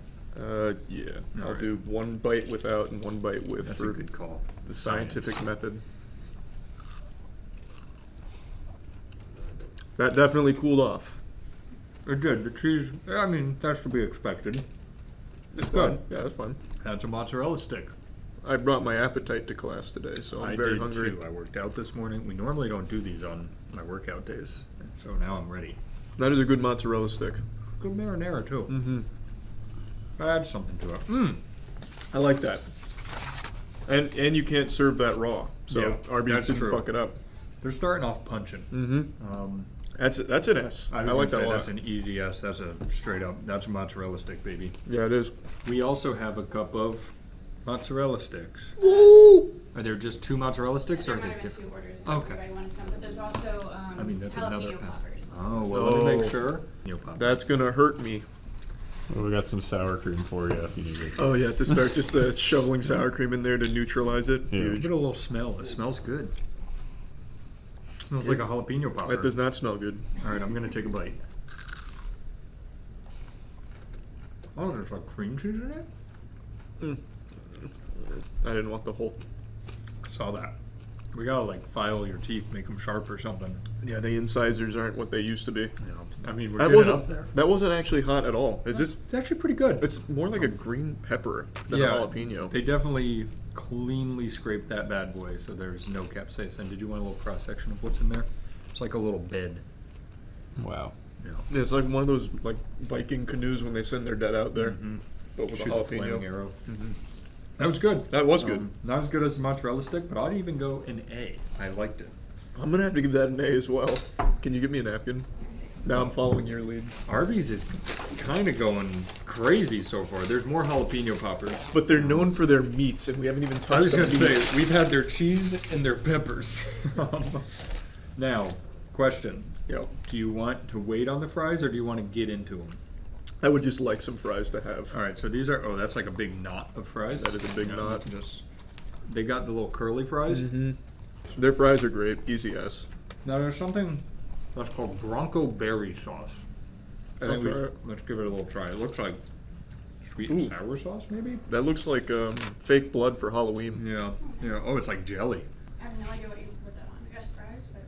Speaker 1: Yeah. I'll do one bite without and one bite with.
Speaker 7: That's
Speaker 1: for
Speaker 7: a good call.
Speaker 1: The scientific method. That definitely cooled off.
Speaker 7: It did. The cheese, I mean, that's to be expected.
Speaker 1: It's good. Yeah, it's fun.
Speaker 7: That's a mozzarella stick.
Speaker 1: I brought my appetite to class today, so I'm very hungry.
Speaker 7: Too. I worked out this morning. We normally don't do these on my workout days, so now I'm ready.
Speaker 1: That is a good mozzarella stick.
Speaker 7: Good marinara too.
Speaker 1: Mm-hmm.
Speaker 7: Add something to it.
Speaker 1: I like that. And you can't serve that raw, so
Speaker 7: yeah,
Speaker 1: Arby's didn't
Speaker 7: true.
Speaker 1: fuck it up.
Speaker 7: They're starting off punching.
Speaker 1: Mm-hmm. That's an S. I like that a lot.
Speaker 7: That's an easy S. That's a straight up. That's a mozzarella stick, baby.
Speaker 1: Yeah, it is.
Speaker 7: We also have a cup of mozzarella sticks.
Speaker 1: Woo!
Speaker 7: Are there just 2 mozzarella sticks, or are
Speaker 19: There
Speaker 7: they
Speaker 19: might have been
Speaker 7: different?
Speaker 19: 2 orders.
Speaker 7: Okay.
Speaker 19: Everybody wants some, but there's also
Speaker 7: I mean, that's
Speaker 19: jalapeno
Speaker 7: another S.
Speaker 19: poppers.
Speaker 7: Oh, well, let me make sure.
Speaker 1: That's gonna hurt me.
Speaker 8: Well, we got some sour cream for you if you need it.
Speaker 1: Oh yeah, to start just shoveling sour cream in there to neutralize it.
Speaker 8: Yeah.
Speaker 1: Huge.
Speaker 7: Give it a little smell. It smells good. Smells like a jalapeno popper.
Speaker 1: That does not smell good.
Speaker 7: All right, I'm gonna take a bite. Oh, there's like cream cheese in it?
Speaker 1: I didn't want the whole.
Speaker 7: Saw that. We gotta like file your teeth, make them sharp or something.
Speaker 1: Yeah, the incisors aren't what they used to be.
Speaker 7: Yeah. I mean, we're
Speaker 1: That
Speaker 7: getting
Speaker 1: wasn't
Speaker 7: up there.
Speaker 1: That wasn't actually hot at all. Is it?
Speaker 7: It's actually pretty good.
Speaker 1: It's more like a green pepper than a jalapeno.
Speaker 7: They definitely cleanly scraped that bad boy, so there's no capsaicin. Did you want a little cross section of what's in there? It's like a little bed.
Speaker 8: Wow.
Speaker 7: Yeah.
Speaker 1: It's like one of those like Viking canoes when they send their dead out there, but with
Speaker 7: Shoot
Speaker 1: a
Speaker 7: the
Speaker 1: jalapeno.
Speaker 7: flaming arrow. That was good.
Speaker 1: That was good.
Speaker 7: Not as good as the mozzarella stick, but I'd even go an A. I liked it.
Speaker 1: I'm gonna have to give that an A as well. Can you give me a napkin? Now I'm following your lead.
Speaker 7: Arby's is kind of going crazy so far. There's more jalapeno poppers.
Speaker 1: But they're known for their meats, and we haven't even touched
Speaker 7: I was
Speaker 1: the
Speaker 7: going to
Speaker 1: meats.
Speaker 7: say, we've had their cheese and their peppers. Now, question.
Speaker 1: Yep.
Speaker 7: Do you want to wait on the fries, or do you want to get into them?
Speaker 1: I would just like some fries to have.
Speaker 7: All right, so these are, that's like a big knot of fries.
Speaker 1: That is a big knot.
Speaker 7: They got the little curly fries.
Speaker 1: Mm-hmm. Their fries are great. Easy S.
Speaker 7: Now, there's something that's called Bronco Berry sauce.
Speaker 1: Let's
Speaker 7: give it a little try. It looks like sweet and sour sauce, maybe?
Speaker 1: That looks like fake blood for Halloween.
Speaker 7: Yeah. Yeah. Oh, it's like jelly.
Speaker 19: I have no idea what you put that on. I guess fries, but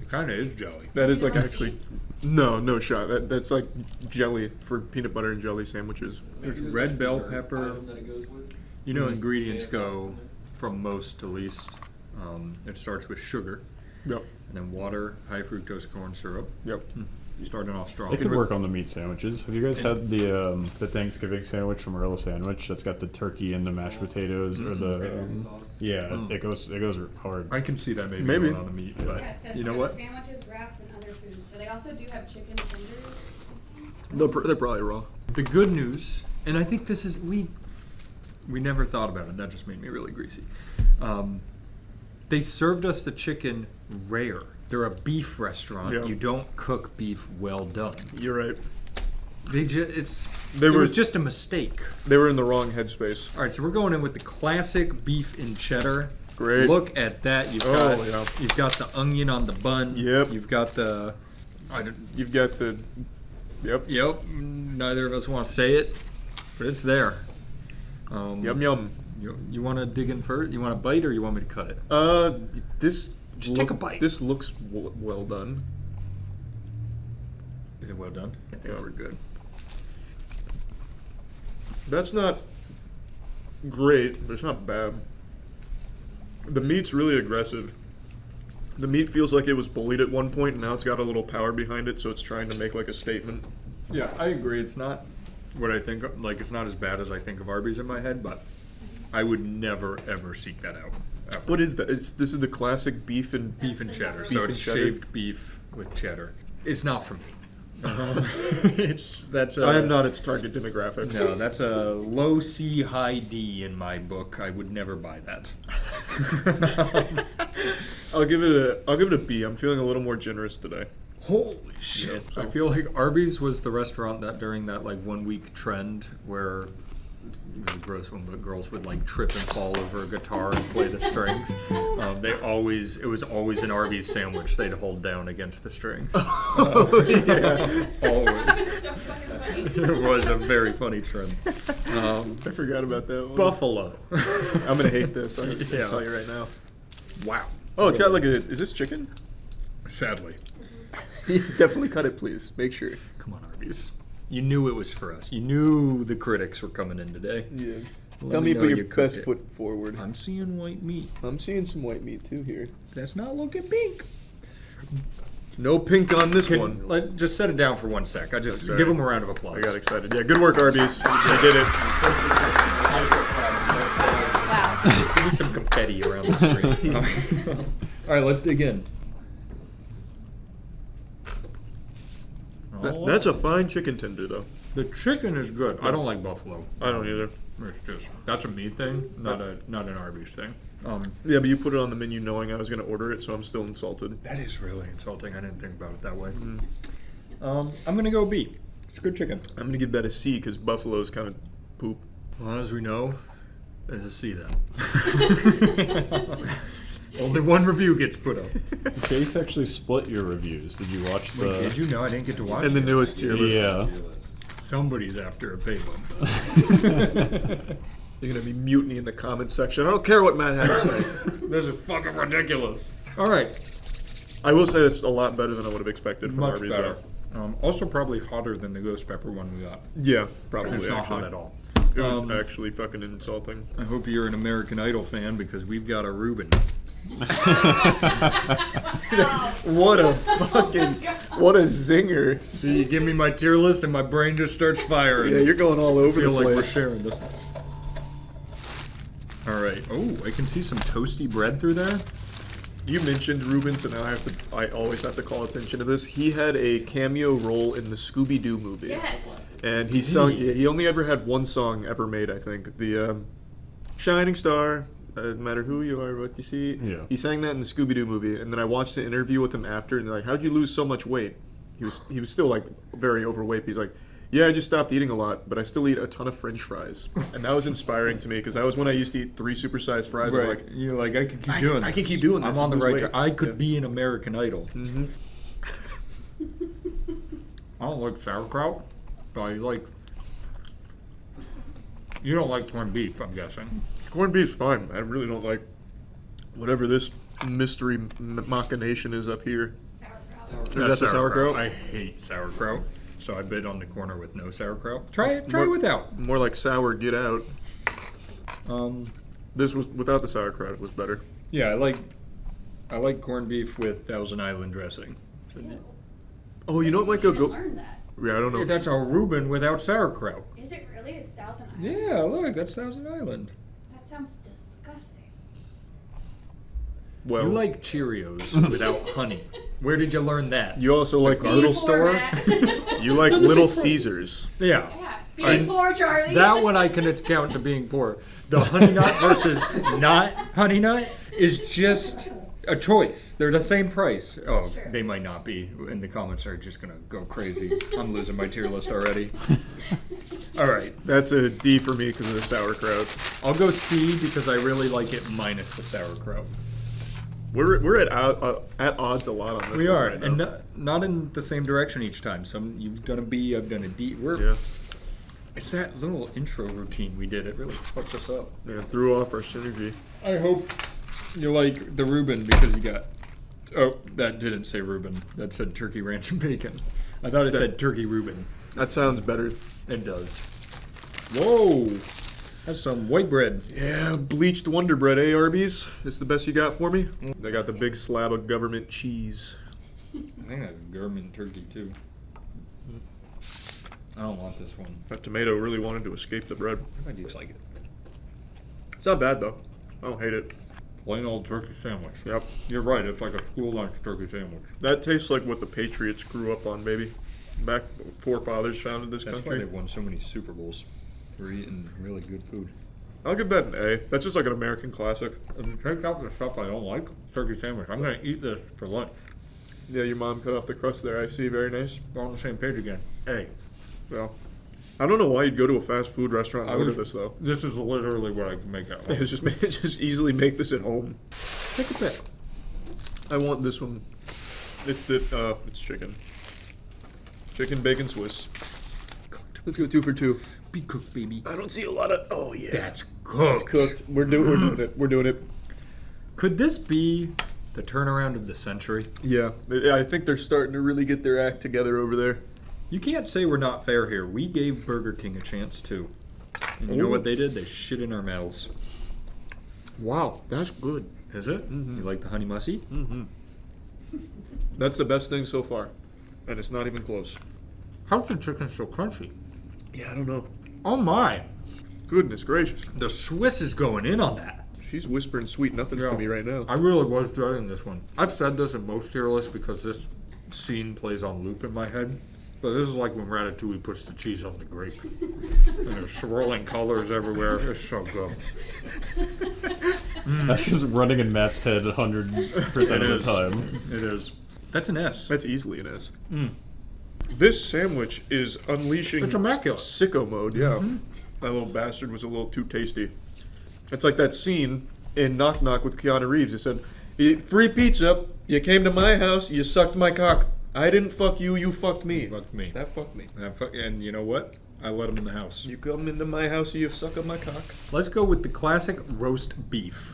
Speaker 7: It kind of is jelly.
Speaker 1: That is like actually... No shot. That's like jelly for peanut butter and jelly sandwiches.
Speaker 7: There's red bell pepper. You know, ingredients go from most to least. It starts with sugar.
Speaker 1: Yep.
Speaker 7: And then water, high fructose corn syrup.
Speaker 1: Yep.
Speaker 7: Starting off strong.
Speaker 8: It could work on the meat sandwiches. Have you guys had the Thanksgiving sandwich from Earl Sandwich? That's got the turkey and the mashed potatoes, or the it goes hard.
Speaker 7: I can see that maybe going on the meat, but
Speaker 19: yeah, it says
Speaker 7: you know what?
Speaker 19: Sandwiches, wraps, and other foods. So they also do have chicken tenders.
Speaker 1: They're probably raw.
Speaker 7: The good news, and I think this is we never thought about it. That just made me really greasy. They served us the chicken rare. They're a beef restaurant.
Speaker 1: Yeah.
Speaker 7: You don't cook beef well done.
Speaker 1: You're right.
Speaker 7: It was just a mistake.
Speaker 1: They were in the wrong headspace.
Speaker 7: All right, so we're going in with the classic beef and cheddar.
Speaker 1: Great.
Speaker 7: Look at that. You've got the onion on the bun.
Speaker 1: Yep.
Speaker 7: You've got the.
Speaker 1: Yep.
Speaker 7: Yep. Neither of us want to say it, but it's there.
Speaker 1: Yum yum.
Speaker 7: You want to dig in first? You want a bite, or you want me to cut it?
Speaker 1: Just
Speaker 7: take a bite.
Speaker 1: This looks well done.
Speaker 7: Is it well done? I think we're good.
Speaker 1: That's not great, but it's not bad. The meat's really aggressive. The meat feels like it was bullied at one point, and now it's got a little power behind it, so it's trying to make like a statement.
Speaker 7: Yeah, I agree. It's not what I think of, like it's not as bad as I think of Arby's in my head, but I would never ever seek that out. Ever.
Speaker 1: What is that? This is the classic beef and
Speaker 7: cheddar.
Speaker 1: Beef
Speaker 7: So
Speaker 1: and
Speaker 7: it's
Speaker 1: cheddar?
Speaker 7: shaved beef with cheddar. It's not for me.
Speaker 1: I am not its target demographic.
Speaker 7: No, that's a low C, high D in my book. I would never buy that.
Speaker 1: I'll give it a B. I'm feeling a little more generous today.
Speaker 7: Holy shit! I feel like Arby's was the restaurant that during that like 1 week trend where it was a gross one, but girls would like trip and fall over a guitar and play the strings. It was always an Arby's sandwich they'd hold down against the strings.
Speaker 1: Yeah.
Speaker 7: Always. It was a very funny trend.
Speaker 1: I forgot about that one.
Speaker 7: Buffalo.
Speaker 1: I'm gonna hate this. I'm gonna tell you right now.
Speaker 7: Wow.
Speaker 1: Oh, it's got like is this chicken?
Speaker 7: Sadly.
Speaker 1: Definitely cut it, please. Make sure.
Speaker 7: Come on, Arby's. You knew it was for us. You knew the critics were coming in today.
Speaker 1: Yeah.
Speaker 7: Let
Speaker 1: Tell me
Speaker 7: know
Speaker 1: put your
Speaker 7: you cooked
Speaker 1: best
Speaker 7: it.
Speaker 1: foot forward.
Speaker 7: I'm seeing white meat.
Speaker 1: I'm seeing some white meat too here.
Speaker 7: That's not looking pink.
Speaker 1: No pink on this one.
Speaker 7: Just set it down for 1 sec.
Speaker 1: Sorry.
Speaker 7: Give them a round of applause.
Speaker 1: I got excited. Yeah, good work, Arby's. You did it.
Speaker 19: Wow.
Speaker 7: Give me some confetti around the screen. All right, let's dig in.
Speaker 9: That's a fine chicken tender, though.
Speaker 7: The chicken is good. I don't like buffalo.
Speaker 9: I don't either.
Speaker 7: It's just that's a me thing, not an Arby's thing.
Speaker 9: Yeah, but you put it on the menu knowing I was going to order it, so I'm still insulted.
Speaker 7: That is really insulting. I didn't think about it that way. I'm gonna go B. It's good chicken.
Speaker 9: I'm going to give that a C because buffalo is kind of poop.
Speaker 7: Well, as we know, there's a C then. Only one review gets put up.
Speaker 8: Chase actually split your reviews. Did you watch the?
Speaker 7: Wait, did you know? I didn't get to watch
Speaker 9: And the
Speaker 7: it.
Speaker 9: newest tier list.
Speaker 8: Yeah.
Speaker 7: Somebody's after a big one.
Speaker 9: You're going to be mutiny in the comments section. I don't care what Matt had to say.
Speaker 7: This is fucking ridiculous. All right.
Speaker 9: I will say it's a lot better than I would have expected from
Speaker 7: Much
Speaker 9: Arby's.
Speaker 7: better. Also probably hotter than the ghost pepper one we got.
Speaker 9: Yeah, probably.
Speaker 7: It's not
Speaker 9: actually.
Speaker 7: hot at all.
Speaker 9: It was actually fucking insulting.
Speaker 7: I hope you're an American Idol fan because we've got a Reuben.
Speaker 9: What a zinger.
Speaker 7: So you give me my tier list and my brain just starts firing.
Speaker 9: Yeah, you're going all over the
Speaker 7: I feel like we're
Speaker 9: place.
Speaker 7: sharing this. All right. Oh, I can see some toasty bread through there.
Speaker 9: You mentioned Reuben, so now I always have to call attention to this. He had a cameo role in the Scooby-Doo movie.
Speaker 2: Yes.
Speaker 9: And he only ever had one song ever made, I think. The Shining Star, no matter who you are, what you see.
Speaker 8: Yeah.
Speaker 9: He sang that in the Scooby-Doo movie, and then I watched the interview with him after, and they're like, how'd you lose so much weight? He was still like very overweight. He's like, yeah, I just stopped eating a lot, but I still eat a ton of French fries. And that was inspiring to me, because that was when I used to eat 3 supersized fries.
Speaker 7: Right.
Speaker 9: I'm like,
Speaker 7: You're like, I could keep doing this.
Speaker 9: I could keep doing this.
Speaker 7: I'm on the
Speaker 9: and
Speaker 7: right
Speaker 9: lose
Speaker 7: track.
Speaker 9: weight.
Speaker 7: I could be an American Idol.
Speaker 9: Mm-hmm.
Speaker 7: I don't like sauerkraut, but I like... You don't like corned beef, I'm guessing.
Speaker 9: Corned beef's fine. I really don't like whatever this mystery machination is up here. Is that the sauerkraut?
Speaker 7: I hate sauerkraut, so I bid on the corner with no sauerkraut. Try it without.
Speaker 9: More like sour get out. This was without the sauerkraut. It was better.
Speaker 7: Yeah, I like corned beef with Thousand Island dressing.
Speaker 9: Oh, you know what might go?
Speaker 2: Learn that.
Speaker 9: Yeah, I don't know.
Speaker 7: Yeah, that's a Reuben without sauerkraut.
Speaker 2: Is it really? It's Thousand Island.
Speaker 7: Yeah, look, that's Thousand Island.
Speaker 2: That sounds disgusting.
Speaker 9: Well,
Speaker 7: You like Cheerios without honey. Where did you learn that?
Speaker 9: You also like
Speaker 7: Be
Speaker 9: Little
Speaker 2: poor,
Speaker 9: Store.
Speaker 2: Matt.
Speaker 9: You like Little Caesars.
Speaker 7: Yeah.
Speaker 2: Yeah. Being poor, Charlie.
Speaker 7: That one I can account to being poor. The honey nut versus not honey nut is just a choice. They're the same price. Oh, they might not be. And the comments are just gonna go crazy. I'm losing my tier list already. All right,
Speaker 9: That's a D for me because of the sauerkraut.
Speaker 7: I'll go C because I really like it minus the sauerkraut.
Speaker 9: We're at odds a lot on this.
Speaker 7: We
Speaker 9: one
Speaker 7: are,
Speaker 9: right now.
Speaker 7: and not in the same direction each time. Some you've done a B, I've done a D.
Speaker 9: Yeah.
Speaker 7: It's that little intro routine we did. It really fucked us up.
Speaker 9: Yeah, threw off our synergy.
Speaker 7: I hope you like the Reuben because you got. Oh, that didn't say Reuben. That said turkey ranch and bacon. I thought it said turkey Reuben.
Speaker 9: That sounds better.
Speaker 7: It does. Whoa, that's some white bread.
Speaker 9: Yeah, bleached Wonder Bread, eh, Arby's? This the best you got for me? They got the big slab of government cheese.
Speaker 7: I think that's government turkey too. I don't want this one.
Speaker 9: That tomato really wanted to escape the bread.
Speaker 7: I do like it.
Speaker 9: It's not bad though. I don't hate it.
Speaker 7: Plain old turkey sandwich.
Speaker 9: Yep.
Speaker 7: You're right. It's like a school lunch turkey sandwich.
Speaker 9: That tastes like what the Patriots grew up on, baby. Back forefathers founded this
Speaker 7: That's why
Speaker 9: country.
Speaker 7: they've won so many Super Bowls. We're eating really good food.
Speaker 9: I'll give that an A. That's just like an American classic.
Speaker 7: If you take out the stuff I don't like, turkey sandwich. I'm gonna eat this for lunch.
Speaker 9: Yeah, your mom cut off the crust there. I see. Very nice.
Speaker 7: We're on the same page again. A.
Speaker 9: Well, I don't know why you'd go to a fast food restaurant and order this though.
Speaker 7: This is literally what I can make at home.
Speaker 9: Just easily make this at home.
Speaker 7: Take a pick.
Speaker 9: I want this one. It's chicken. Chicken bacon Swiss. Cooked. Let's go 2 for 2.
Speaker 7: Be cooked, baby.
Speaker 9: I don't see a lot of. Oh yeah.
Speaker 7: That's cooked.
Speaker 9: It's cooked. We're doing it. We're doing it.
Speaker 7: Could this be the turnaround of the century?
Speaker 9: Yeah. I think they're starting to really get their act together over there.
Speaker 7: You can't say we're not fair here. We gave Burger King a chance too. And you know what they did? They shit in our mouths.
Speaker 9: Wow, that's good.
Speaker 7: Is it? Mm-hmm. You like the honey mussy?
Speaker 9: Mm-hmm. That's the best thing so far, and it's not even close.
Speaker 7: How's the chicken so crunchy?
Speaker 9: Yeah, I don't know.
Speaker 7: Oh my!
Speaker 9: Goodness gracious.
Speaker 7: The Swiss is going in on that.
Speaker 1: She's whispering sweet nothings to me right now.
Speaker 12: I really was dreading this one. I've said this in most tier lists because this scene plays on loop in my head. But this is like when Ratatouille puts the cheese on the grape. And there's swirling colors everywhere. It's so good.
Speaker 8: That's just running in Matt's head 100% of the time.
Speaker 12: It is. That's an S.
Speaker 1: That's easily an S. This sandwich is unleashing
Speaker 12: It's immaculate.
Speaker 1: sicko mode, yeah. That little bastard was a little too tasty. It's like that scene in Knock Knock with Keanu Reeves. He said, free pizza, you came to my house, you sucked my cock. I didn't fuck you, you fucked me.
Speaker 12: Fucked me.
Speaker 1: That fucked me.
Speaker 12: And you know what? I let him in the house.
Speaker 1: You come into my house, you suck on my cock.
Speaker 12: Let's go with the classic roast beef.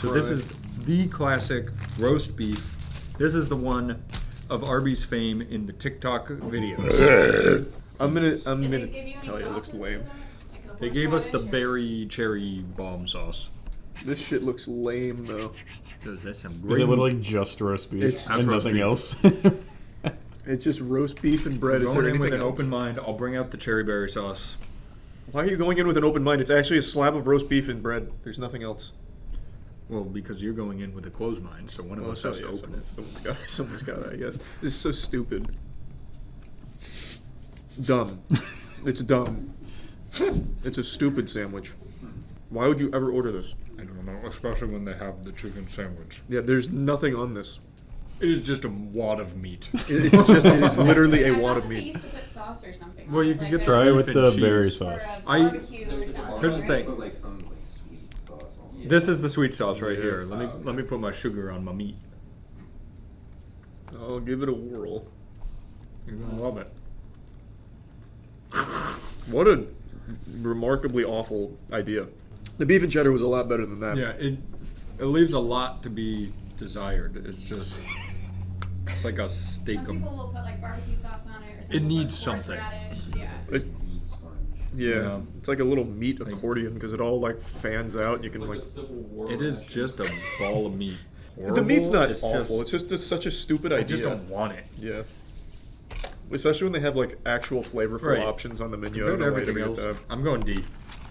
Speaker 12: So this is the classic roast beef. This is the one of Arby's fame in the TikTok videos.
Speaker 1: I'm gonna tell you, it looks lame.
Speaker 12: They gave us the berry cherry bomb sauce.
Speaker 1: This shit looks lame though.
Speaker 12: That's some
Speaker 8: Is
Speaker 12: great.
Speaker 8: it literally just roast beef and nothing else?
Speaker 1: It's just roast beef and bread. Is
Speaker 12: Going
Speaker 1: there
Speaker 12: in with
Speaker 1: anything
Speaker 12: an
Speaker 1: else?
Speaker 12: open mind. I'll bring out the cherry berry sauce.
Speaker 1: Why are you going in with an open mind? It's actually a slab of roast beef and bread. There's nothing else.
Speaker 12: Well, because you're going in with a closed mind, so one of us has to open it.
Speaker 1: Someone's got it, I guess. This is so stupid. Dumb. It's dumb. It's a stupid sandwich. Why would you ever order this?
Speaker 12: I don't know, especially when they have the chicken sandwich.
Speaker 1: Yeah, there's nothing on this.
Speaker 12: It is just a wad of meat.
Speaker 1: It is literally a wad of
Speaker 19: They
Speaker 1: meat.
Speaker 19: used to put sauce or something.
Speaker 12: Well, you
Speaker 19: on it,
Speaker 12: can
Speaker 19: like
Speaker 12: get
Speaker 8: Try
Speaker 12: the
Speaker 8: with
Speaker 12: beef
Speaker 8: the
Speaker 12: and cheese.
Speaker 8: berry sauce.
Speaker 12: Here's the thing. This is the sweet sauce right here. Let me put my sugar on my meat.
Speaker 1: I'll give it a whirl.
Speaker 12: You're gonna love it.
Speaker 1: What a remarkably awful idea. The beef and cheddar was a lot better than that.
Speaker 12: Yeah, it leaves a lot to be desired. It's like a steak.
Speaker 19: Some people will put like barbecue sauce on it or something.
Speaker 12: It needs
Speaker 19: like
Speaker 12: something.
Speaker 19: horseradish. Yeah.
Speaker 1: Yeah, it's like a little meat accordion because it all like fans out. You can like.
Speaker 12: It is just a ball of meat.
Speaker 1: The meat's not
Speaker 12: It's
Speaker 1: awful. It's just such a stupid idea.
Speaker 12: I just don't want it.
Speaker 1: Yeah. Especially when they have like actual flavorful
Speaker 12: Right.
Speaker 1: options on the menu. I
Speaker 12: Compared
Speaker 1: don't
Speaker 12: to
Speaker 1: know why they
Speaker 12: everything
Speaker 1: get
Speaker 12: else,
Speaker 1: that.
Speaker 12: I'm going D.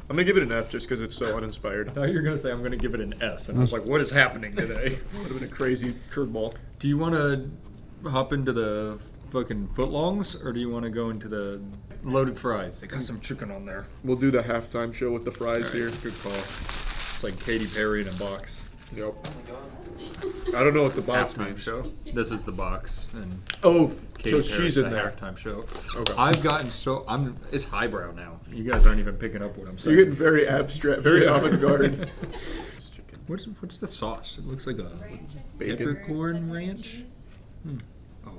Speaker 1: I'm gonna give it an F just because it's so uninspired.
Speaker 12: I thought you were gonna say I'm gonna give it an S, and I was like, what is happening today?
Speaker 1: Would have been a crazy curveball.
Speaker 12: Do you want to hop into the fucking footlongs, or do you want to go into the loaded fries? They got some chicken on there.
Speaker 1: We'll do the halftime show with the fries
Speaker 12: All right,
Speaker 1: here.
Speaker 12: Good call. It's like Katy Perry in a box.
Speaker 1: Yep. I don't know what the box
Speaker 12: Halftime
Speaker 1: means.
Speaker 12: show. This is the box, and
Speaker 1: Oh,
Speaker 12: Katy
Speaker 1: so
Speaker 12: Perry's
Speaker 1: she's in
Speaker 12: the
Speaker 1: there.
Speaker 12: halftime show.
Speaker 1: Okay.
Speaker 12: I've gotten it's highbrow now. You guys aren't even picking up what I'm saying.
Speaker 1: You're getting very abstract, very avant-garde.
Speaker 12: What's the sauce? It looks like a
Speaker 1: Bacon.
Speaker 12: peppercorn ranch. Oh, I'll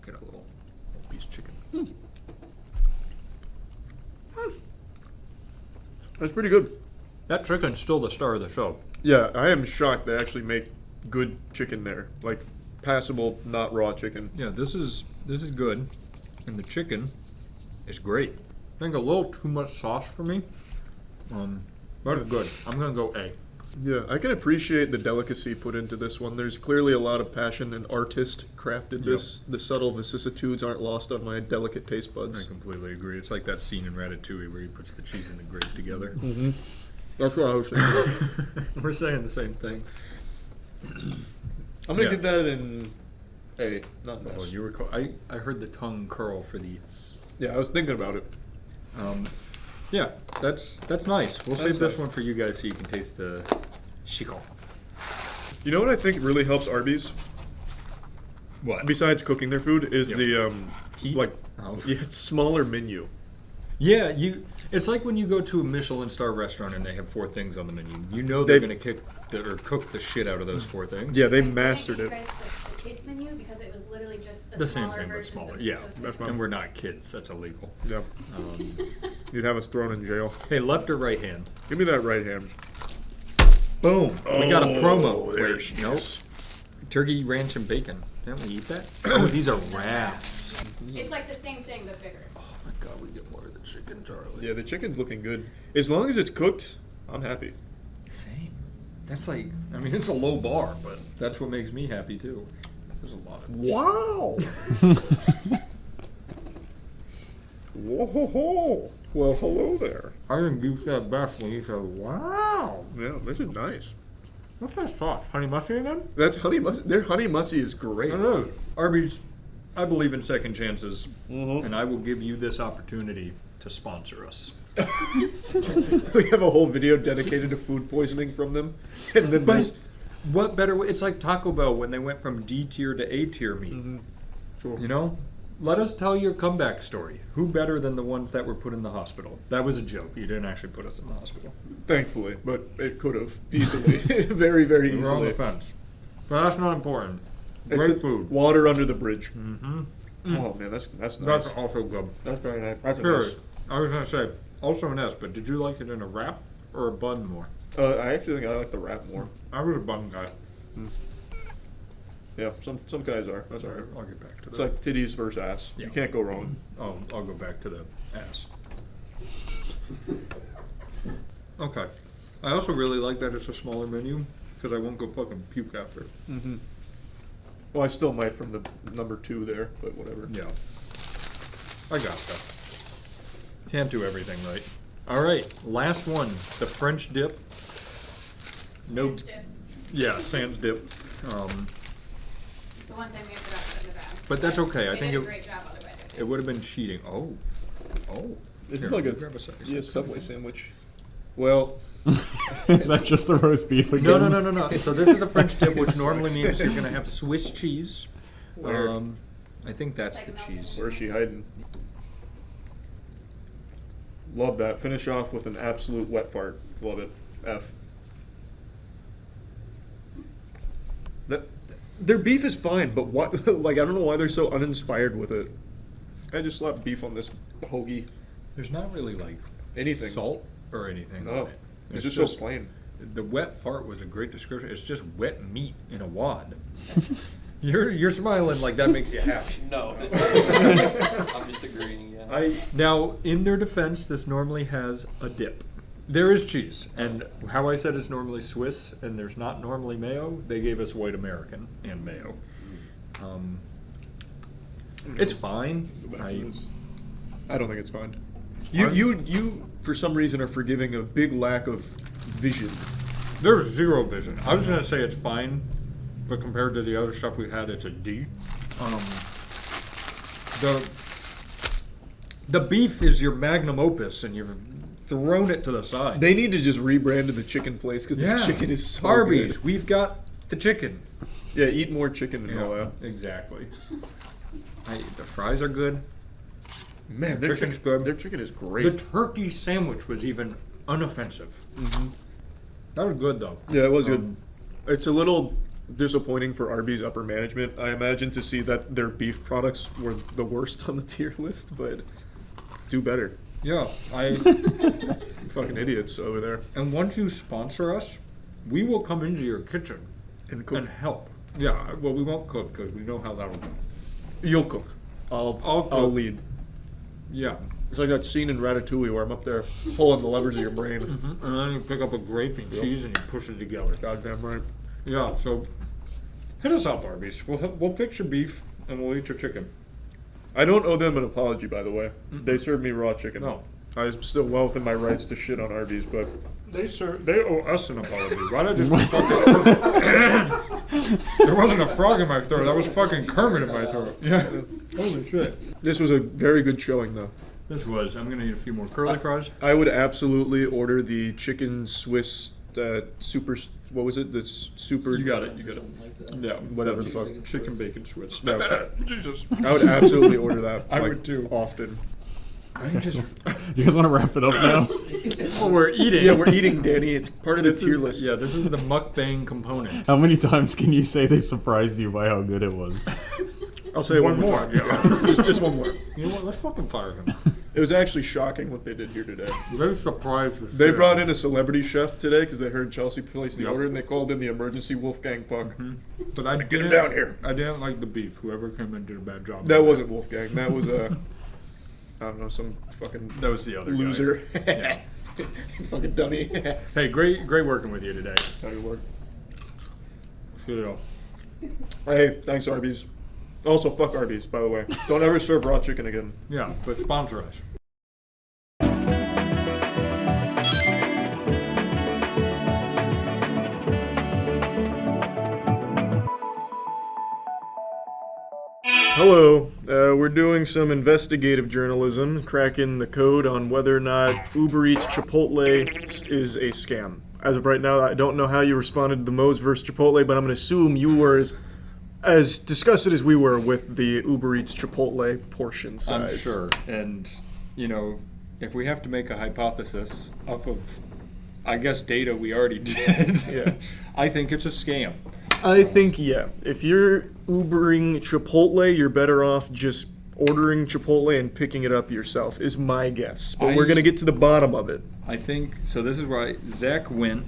Speaker 12: get a little piece of chicken.
Speaker 1: That's pretty good.
Speaker 12: That chicken's still the star of the show.
Speaker 1: Yeah, I am shocked they actually make good chicken there. Like passable, not raw chicken.
Speaker 12: Yeah, this is good, and the chicken is great. I think a little too much sauce for me, but it's good. I'm gonna go A.
Speaker 1: Yeah, I can appreciate the delicacy put into this one. There's clearly a lot of passion and artist crafted this. The subtle vicissitudes aren't lost on my delicate taste buds.
Speaker 12: I completely agree. It's like that scene in Ratatouille where he puts the cheese and the grape together.
Speaker 1: Mm-hmm. That's what I was thinking.
Speaker 12: We're saying the same thing.
Speaker 1: I'm gonna give that an A, not an S.
Speaker 12: Oh, you were. I heard the tongue curl for the.
Speaker 1: Yeah, I was thinking about it.
Speaker 12: Yeah, that's nice. We'll save
Speaker 1: That's
Speaker 12: this one for you guys so you can taste the chico.
Speaker 1: You know what I think really helps Arby's?
Speaker 12: What?
Speaker 1: Besides cooking their food is the
Speaker 12: Heat?
Speaker 1: like
Speaker 12: Oh.
Speaker 1: yeah, smaller menu.
Speaker 12: Yeah, it's like when you go to a Michelin star restaurant and they have 4 things on the menu. You know they're going to cook the shit out of those 4 things.
Speaker 1: Yeah, they mastered it.
Speaker 19: The kids menu because it was literally just
Speaker 12: The same thing, but smaller. Yeah,
Speaker 1: That's fine.
Speaker 12: and we're not kids. That's illegal.
Speaker 1: Yeah. You'd have us thrown in jail.
Speaker 12: Hey, left or right hand?
Speaker 1: Give me that right hand.
Speaker 12: Boom. We got a promo.
Speaker 1: There
Speaker 12: Wait,
Speaker 1: she
Speaker 12: nope.
Speaker 1: is.
Speaker 12: Turkey, ranch, and bacon. Didn't we eat that? Oh, these are wraps.
Speaker 19: It's like the same thing but bigger.
Speaker 12: Oh my god, we get more of the chicken, Charlie.
Speaker 1: Yeah, the chicken's looking good. As long as it's cooked, I'm happy.
Speaker 12: Same. That's like, I mean, it's a low bar, but that's what makes me happy too. There's a lot of.
Speaker 1: Wow. Whoa. Well, hello there.
Speaker 7: I think you said best when you said, wow.
Speaker 1: Yeah, this is nice.
Speaker 7: What's that sauce? Honey mustard again?
Speaker 1: That's honey mustard. Their honey mustard is great.
Speaker 7: It is. Arby's, I believe in second chances, and I will give you this opportunity to sponsor us.
Speaker 1: We have a whole video dedicated to food poisoning from them. And then
Speaker 7: But what better way? It's like Taco Bell when they went from D tier to A tier meat.
Speaker 1: Sure.
Speaker 7: You know? Let us tell your comeback story. Who better than the ones that were put in the hospital? That was a joke. You didn't actually put us in the hospital.
Speaker 1: Thankfully, but it could have easily. Very, very
Speaker 7: We were
Speaker 1: easily.
Speaker 7: on the fence. But that's not important.
Speaker 1: It's
Speaker 7: Great food.
Speaker 1: Water under the bridge.
Speaker 7: Mm-hmm.
Speaker 1: Oh man, that's nice.
Speaker 7: That's also good.
Speaker 1: That's very nice. That's a
Speaker 7: Curious.
Speaker 1: nice.
Speaker 7: I was gonna say also an S, but did you like it in a wrap or a bun more?
Speaker 1: I actually think I like the wrap more.
Speaker 7: I was a bun guy.
Speaker 1: Yeah, some guys are. That's alright.
Speaker 7: I'll get back to that.
Speaker 1: It's like titties versus ass.
Speaker 7: Yeah.
Speaker 1: You can't go wrong.
Speaker 7: Oh, I'll go back to the ass. Okay. I also really like that it's a smaller menu because I won't go fucking puke after.
Speaker 1: Well, I still might from the number 2 there, but whatever.
Speaker 7: Yeah. I gotcha. Can't do everything right. All right, last one. The French dip. No.
Speaker 19: French dip.
Speaker 7: Yeah, sans dip.
Speaker 19: It's the one thing we forgot to put in the bag.
Speaker 7: But that's okay. I
Speaker 19: They
Speaker 7: think
Speaker 19: did a great job otherwise.
Speaker 7: it would have been cheating. Oh.
Speaker 1: This
Speaker 7: Here,
Speaker 1: is like
Speaker 7: let me grab a
Speaker 1: a Subway sandwich. Well,
Speaker 8: Is that just the roast beef again?
Speaker 7: No. So this is the French dip, which normally means you're gonna have Swiss cheese.
Speaker 1: Where?
Speaker 7: I think that's the cheese.
Speaker 1: Where's she hiding? Love that. Finish off with an absolute wet fart. Love it. F. Their beef is fine, but what? Like, I don't know why they're so uninspired with it. I just slapped beef on this hoagie.
Speaker 7: There's not really like
Speaker 1: anything
Speaker 7: salt or anything
Speaker 1: No,
Speaker 7: on it.
Speaker 1: it's just so plain.
Speaker 7: The wet fart was a great description. It's just wet meat in a wad. You're smiling like that makes you happy.
Speaker 10: No, I'm just agreeing. Yeah.
Speaker 7: Now, in their defense, this normally has a dip. There is cheese, and how I said it's normally Swiss, and there's not normally mayo. They gave us white American and mayo. It's fine.
Speaker 1: I don't think it's fine. You for some reason are forgiving a big lack of vision.
Speaker 7: There's zero vision. I was gonna say it's fine, but compared to the other stuff we had, it's a D. The beef is your magnum opus, and you've thrown it to the side.
Speaker 1: They need to just rebrand to the chicken place because the chicken is so
Speaker 7: Arby's.
Speaker 1: good.
Speaker 7: We've got the chicken.
Speaker 1: Yeah, eat more chicken and all that.
Speaker 7: Exactly. The fries are good.
Speaker 1: Man,
Speaker 7: their chicken's good.
Speaker 1: Their chicken is great.
Speaker 7: The turkey sandwich was even unoffensive. That was good though.
Speaker 1: Yeah, it was good. It's a little disappointing for Arby's upper management, I imagine, to see that their beef products were the worst on the tier list, but do better.
Speaker 7: Yeah,
Speaker 1: fucking idiots over there.
Speaker 7: And once you sponsor us, we will come into your kitchen
Speaker 1: and cook
Speaker 7: and help. Yeah, well, we won't cook because we know how that'll go.
Speaker 1: You'll cook. I'll lead.
Speaker 7: Yeah.
Speaker 1: It's like that scene in Ratatouille where I'm up there pulling the levers of your brain.
Speaker 7: And then you pick up a grape and cheese and you push it together.
Speaker 1: Goddamn right.
Speaker 7: Yeah, so hit us up, Arby's. We'll fix your beef and we'll eat your chicken.
Speaker 1: I don't owe them an apology, by the way. They served me raw chicken.
Speaker 7: No.
Speaker 1: I'm still well within my rights to shit on Arby's, but
Speaker 7: They owe us an apology. Why'd I just fucking There wasn't a frog in my throat. That was fucking Kermit in my throat. Yeah. Holy shit.
Speaker 1: This was a very good showing, though.
Speaker 7: This was. I'm gonna eat a few more curly fries.
Speaker 1: I would absolutely order the chicken Swiss super. What was it? The super.
Speaker 7: You got it. Yeah,
Speaker 1: whatever the
Speaker 7: fuck.
Speaker 1: fuck.
Speaker 7: Chicken bacon Swiss.
Speaker 1: No.
Speaker 7: Jesus.
Speaker 1: I would absolutely order that.
Speaker 7: I
Speaker 1: like,
Speaker 7: would too.
Speaker 1: Often.
Speaker 8: You guys want to wrap it up now?
Speaker 7: Well, we're eating.
Speaker 1: Yeah, we're eating, Danny. It's part of the tier list.
Speaker 7: Yeah, this is the mukbang component.
Speaker 8: How many times can you say they surprised you by how good it was?
Speaker 1: I'll say
Speaker 7: One more. Yeah.
Speaker 1: just one more.
Speaker 7: You know what? Let's fucking fire him.
Speaker 1: It was actually shocking what they did here today.
Speaker 7: Very surprised.
Speaker 1: They brought in a celebrity chef today because they heard Chelsea place the order, and they called in the emergency Wolfgang Puck.
Speaker 7: But I
Speaker 1: Get him down here.
Speaker 7: I didn't like the beef. Whoever came in did a bad job.
Speaker 1: That wasn't Wolfgang. That was I don't know, some fucking
Speaker 7: That was the other
Speaker 1: loser.
Speaker 7: guy. Yeah.
Speaker 1: Fucking dummy.
Speaker 7: Hey, great working with you today.
Speaker 1: How do you work?
Speaker 7: Good.
Speaker 1: Hey, thanks Arby's. Also, fuck Arby's, by the way. Don't ever serve raw chicken again.
Speaker 7: Yeah, but sponsor us.
Speaker 9: Hello, we're doing some investigative journalism, cracking the code on whether or not Uber Eats Chipotle is a scam. As of right now, I don't know how you responded to the Moe's versus Chipotle, but I'm going to assume you were as disgusted as we were with the Uber Eats Chipotle portion size.
Speaker 7: I'm sure. And, you know, if we have to make a hypothesis off of, I guess, data we already did,
Speaker 9: Yeah.
Speaker 7: I think it's a scam.
Speaker 9: I think, yeah, if you're Ubering Chipotle, you're better off just ordering Chipotle and picking it up yourself, is my guess. But we're going to get to the bottom of it.
Speaker 7: I think, so this is why Zach went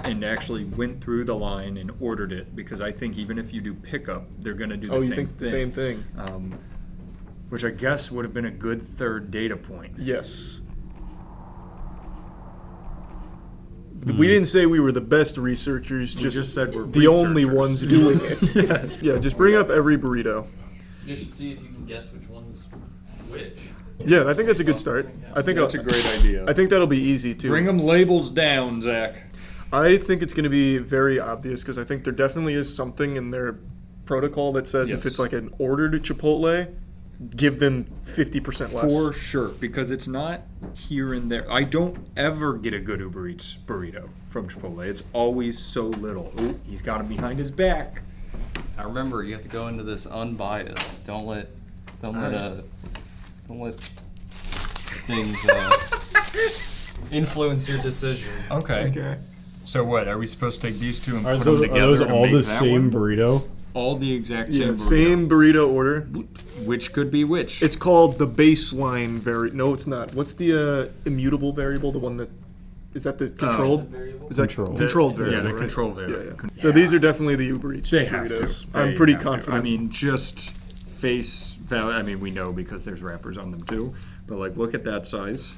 Speaker 7: and actually went through the line and ordered it, because I think even if you do pickup, they're going to do the same thing.
Speaker 9: Oh, you think the same thing?
Speaker 7: Which I guess would have been a good third data point.
Speaker 9: Yes. We didn't say we were the best researchers, just
Speaker 7: said we're
Speaker 9: the only ones doing it.
Speaker 7: Yes.
Speaker 9: Yeah, just bring up every burrito.
Speaker 10: You should see if you can guess which one's which.
Speaker 9: Yeah, I think that's a good start. I think
Speaker 7: That's a great idea.
Speaker 9: I think that'll be easy too.
Speaker 7: Bring them labels down, Zach.
Speaker 9: I think it's going to be very obvious because I think there definitely is something in their protocol that says if
Speaker 7: Yes.
Speaker 9: it's like an order to Chipotle, give them 50% less.
Speaker 7: For sure, because it's not here and there. I don't ever get a good Uber Eats burrito from Chipotle. It's always so little. Oh, he's got him behind his back.
Speaker 10: Now remember, you have to go into this unbiased. Don't let things influence your decision.
Speaker 7: Okay. So what? Are we supposed to take these two and
Speaker 8: Are
Speaker 7: put
Speaker 8: those,
Speaker 7: them together
Speaker 8: are those
Speaker 7: to
Speaker 8: all
Speaker 7: make
Speaker 8: the
Speaker 7: that
Speaker 8: same
Speaker 7: one?
Speaker 8: burrito?
Speaker 7: All the exact
Speaker 9: Yeah,
Speaker 7: same burrito.
Speaker 9: same burrito order.
Speaker 7: Which could be which?
Speaker 9: It's called the baseline No, it's not. What's the immutable variable? The one that is that the controlled? Is that controlled variable?
Speaker 7: Yeah, the
Speaker 9: right?
Speaker 7: control variable.
Speaker 9: Yeah. So these are definitely the Uber Eats
Speaker 7: They have
Speaker 9: burritos.
Speaker 7: to.
Speaker 9: I'm
Speaker 7: They
Speaker 9: pretty
Speaker 7: have to.
Speaker 9: confident.
Speaker 7: I mean, just face value. I mean, we know because there's wrappers on them too. But like, look at that size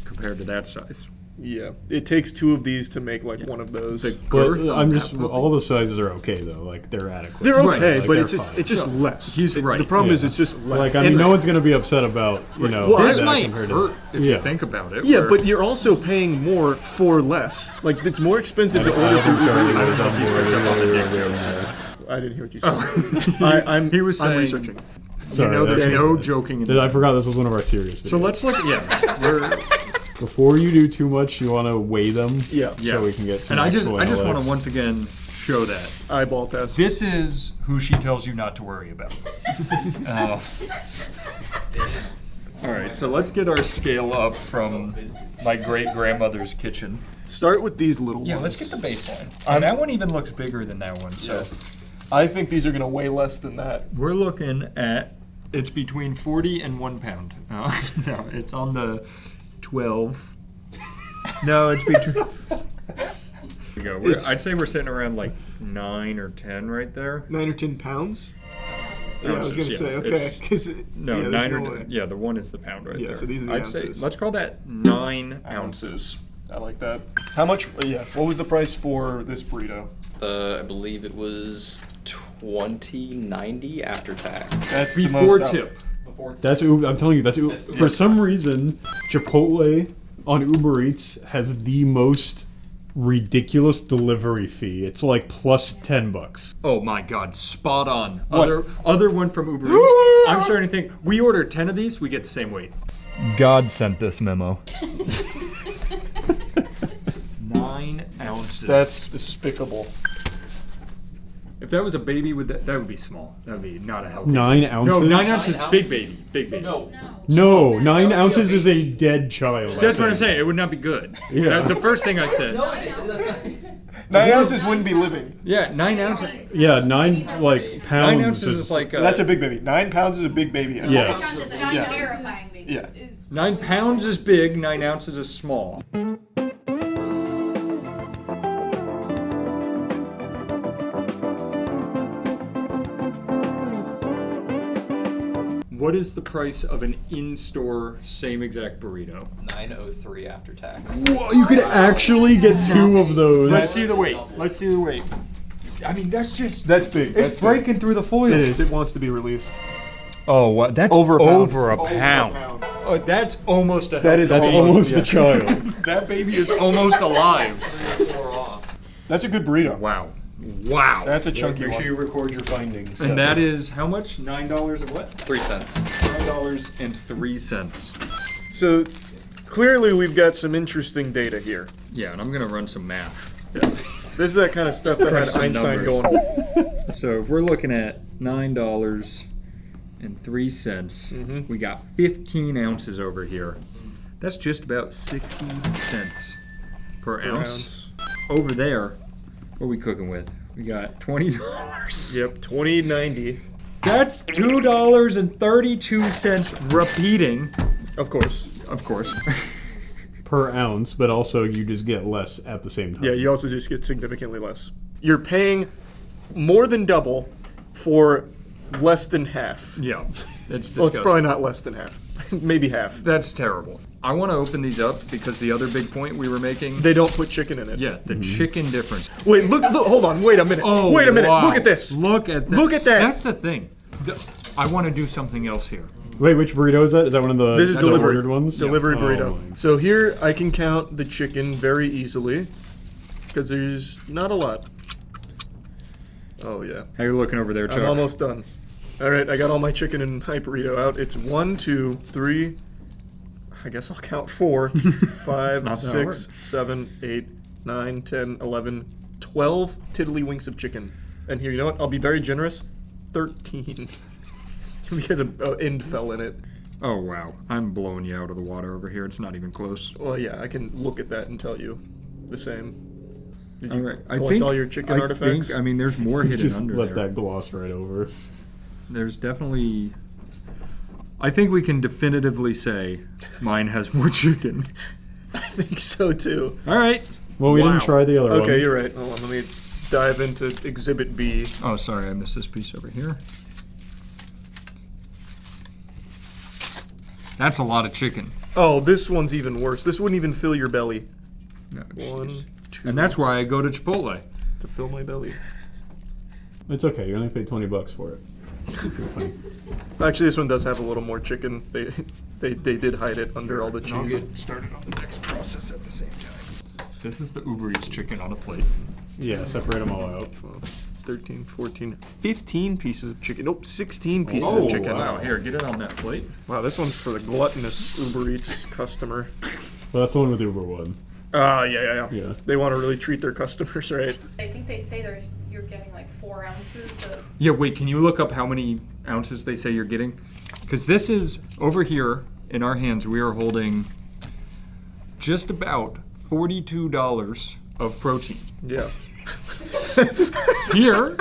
Speaker 7: compared to that size.
Speaker 9: Yeah, it takes two of these to make like one of those.
Speaker 8: But I'm just all the sizes are okay though. Like they're adequate.
Speaker 9: They're okay,
Speaker 8: Like,
Speaker 9: but
Speaker 8: they're
Speaker 9: it's
Speaker 8: fine.
Speaker 9: just less.
Speaker 7: He's right.
Speaker 9: The problem is
Speaker 8: Yeah.
Speaker 9: it's just less.
Speaker 8: Like I mean, no one's gonna be upset about
Speaker 7: This
Speaker 8: that
Speaker 7: might
Speaker 8: compared
Speaker 7: hurt
Speaker 8: to
Speaker 7: if you think about it.
Speaker 9: Yeah,
Speaker 7: where-
Speaker 9: but you're also paying more for less. Like it's more expensive to order through Uber Eats. I didn't hear what you said.
Speaker 7: He was
Speaker 9: I'm
Speaker 7: saying-
Speaker 9: researching.
Speaker 7: You know, there's no joking in
Speaker 8: I forgot this was one of our serious videos.
Speaker 7: So let's look at
Speaker 8: Before you do too much, you want to weigh them.
Speaker 9: Yeah.
Speaker 8: So we can get some.
Speaker 7: And I just
Speaker 8: actual
Speaker 7: want to
Speaker 8: analytics.
Speaker 7: once again show that
Speaker 9: eyeball test.
Speaker 7: This is who she tells you not to worry about. All right, so let's get our scale up from my great grandmother's kitchen.
Speaker 9: Start with these little ones.
Speaker 7: Yeah, let's get the baseline. And that one even looks bigger than that one. So
Speaker 9: I think these are going to weigh less than that.
Speaker 7: we're looking at it's between 40 and 1 pound. No, it's on the 12. No, it's between. We go. I'd say we're sitting around like 9 or 10 right there.
Speaker 9: 9 or 10 pounds? Yeah, I was going to say, okay.
Speaker 7: It's- No,
Speaker 9: yeah,
Speaker 7: 9
Speaker 9: there's
Speaker 7: or
Speaker 9: no way.
Speaker 7: yeah, the 1 is the pound right there.
Speaker 9: Yeah, so these are the
Speaker 7: I'd
Speaker 9: ounces.
Speaker 7: say let's call that 9 ounces.
Speaker 9: I like that. How much? Yeah. What was the price for this burrito?
Speaker 10: I believe it was $20.90 after tax.
Speaker 9: That's
Speaker 7: Before
Speaker 9: the most
Speaker 7: tip.
Speaker 8: That's I'm telling you, that's for some reason Chipotle on Uber Eats has the most ridiculous delivery fee. It's like plus $10.
Speaker 7: Oh my God, spot on.
Speaker 8: What?
Speaker 7: Other one from Uber Eats. I'm starting to think we order 10 of these, we get the same weight. God sent this memo. 9 ounces.
Speaker 9: That's despicable.
Speaker 7: If that was a baby, that would be small. That would be not a healthy.
Speaker 8: 9
Speaker 7: baby.
Speaker 8: ounces?
Speaker 7: No, 9 ounces, big baby, big baby.
Speaker 8: No, 9 ounces is a dead child.
Speaker 7: That's what I'm saying. It would not be good.
Speaker 8: Yeah.
Speaker 7: The first thing I said.
Speaker 9: 9 ounces wouldn't be living.
Speaker 7: Yeah, 9 ounces.
Speaker 8: Yeah, 9 like pounds.
Speaker 7: 9 ounces is like.
Speaker 9: That's a big baby. 9 pounds is a big baby.
Speaker 8: Yes.
Speaker 9: Yeah.
Speaker 7: 9 pounds is big. 9 ounces is small. What is the price of an in-store same exact burrito?
Speaker 10: $9.03 after tax.
Speaker 8: Whoa, you could actually get 2 of those.
Speaker 7: Let's see the weight. Let's see the weight. I mean, that's
Speaker 9: big.
Speaker 7: It's breaking through the foil.
Speaker 9: It is. It wants to be released.
Speaker 7: Oh, what? That's
Speaker 9: Over a pound.
Speaker 7: over a pound. Oh, that's almost a.
Speaker 8: That's almost a child.
Speaker 7: That baby is almost alive.
Speaker 9: That's a good burrito.
Speaker 7: Wow. Wow.
Speaker 9: That's a chunky
Speaker 8: Make
Speaker 9: one.
Speaker 8: sure you record your findings.
Speaker 7: And that is how much? $9 and what?
Speaker 10: 3 cents.
Speaker 7: $9.03.
Speaker 9: So clearly we've got some interesting data here.
Speaker 7: Yeah, and I'm gonna run some math.
Speaker 9: Yeah. This is that kind of stuff that
Speaker 7: Crunch
Speaker 9: had
Speaker 7: some
Speaker 9: Einstein
Speaker 7: numbers.
Speaker 9: going.
Speaker 7: So if we're looking at $9.03, we got 15 ounces over here. That's just about 60 cents per ounce. Over there, what are we cooking with? We got $20.
Speaker 9: Yep, $20.90.
Speaker 7: That's $2.32 repeating.
Speaker 9: Of course.
Speaker 7: Of course.
Speaker 8: Per ounce, but also you just get less at the same time.
Speaker 9: Yeah, you also just get significantly less. You're paying more than double for less than half.
Speaker 7: Yeah, it's disgusting.
Speaker 9: Well, it's probably not less than half. Maybe half.
Speaker 7: That's terrible. I want to open these up because the other big point we were making...
Speaker 9: They don't put chicken in it.
Speaker 7: Yeah, the chicken difference.
Speaker 9: Wait, look, hold on, wait a minute.
Speaker 7: Oh,
Speaker 9: wait a minute,
Speaker 7: wow.
Speaker 9: look at this.
Speaker 7: Look at that.
Speaker 9: Look at that.
Speaker 7: That's the thing. I want to do something else here.
Speaker 8: Wait, which burrito is that? Is that one of the
Speaker 9: This is delivered
Speaker 8: ordered ones?
Speaker 9: Delivered
Speaker 8: Oh,
Speaker 9: burrito.
Speaker 8: my.
Speaker 9: So here I can count the chicken very easily because there's not a lot. Oh yeah.
Speaker 7: How you looking over there, Chuck?
Speaker 9: I'm almost done. All right, I got all my chicken and my burrito out. It's 1, 2, 3. I guess I'll count 4, 5,
Speaker 7: not that
Speaker 9: 6, 7, 8, 9, 10, 11, 12 tiddlywinks of chicken. And here, you know what? I'll be very generous. 13. Because an end fell in it.
Speaker 7: Oh, wow. I'm blowing you out of the water over here. It's not even close.
Speaker 9: Well, yeah, I can look at that and tell you the same. Did you
Speaker 7: All right.
Speaker 9: collect all your chicken artifacts?
Speaker 7: I mean, there's more hidden
Speaker 8: Just
Speaker 7: under
Speaker 8: let
Speaker 7: there.
Speaker 8: that gloss right over.
Speaker 7: There's definitely... I think we can definitively say mine has more chicken.
Speaker 9: I think so, too.
Speaker 7: All right.
Speaker 8: Well, we didn't try the other one.
Speaker 9: Okay, you're right. Hold on, let me dive into Exhibit B.
Speaker 7: Oh, sorry, I missed this piece over here. That's a lot of chicken.
Speaker 9: Oh, this one's even worse. This wouldn't even fill your belly.
Speaker 7: No,
Speaker 9: 1,
Speaker 7: jeez.
Speaker 9: 2.
Speaker 7: And that's why I go to Chipotle.
Speaker 9: To fill my belly.
Speaker 8: It's okay. You only paid $20 for it.
Speaker 9: Actually, this one does have a little more chicken. They did hide it under all the
Speaker 7: And I'll
Speaker 9: cheese.
Speaker 7: get started on the next process at the same time. This is the Uber Eats chicken on a plate.
Speaker 8: Yeah, separate them all out.
Speaker 9: 13, 14, 15 pieces of chicken. Nope, 16 pieces
Speaker 7: Oh,
Speaker 9: of chicken.
Speaker 7: wow. Here, get it on that plate.
Speaker 9: Wow, this one's for the gluttonous Uber Eats customer.
Speaker 8: Well, that's the one with Uber One.
Speaker 9: Yeah.
Speaker 8: Yeah.
Speaker 9: They want to really treat their customers right.
Speaker 3: I think they say you're getting like 4 ounces of...
Speaker 7: Yeah, wait, can you look up how many ounces they say you're getting? Because this is, over here in our hands, we are holding just about $42 of protein.
Speaker 9: Yeah.
Speaker 7: Here,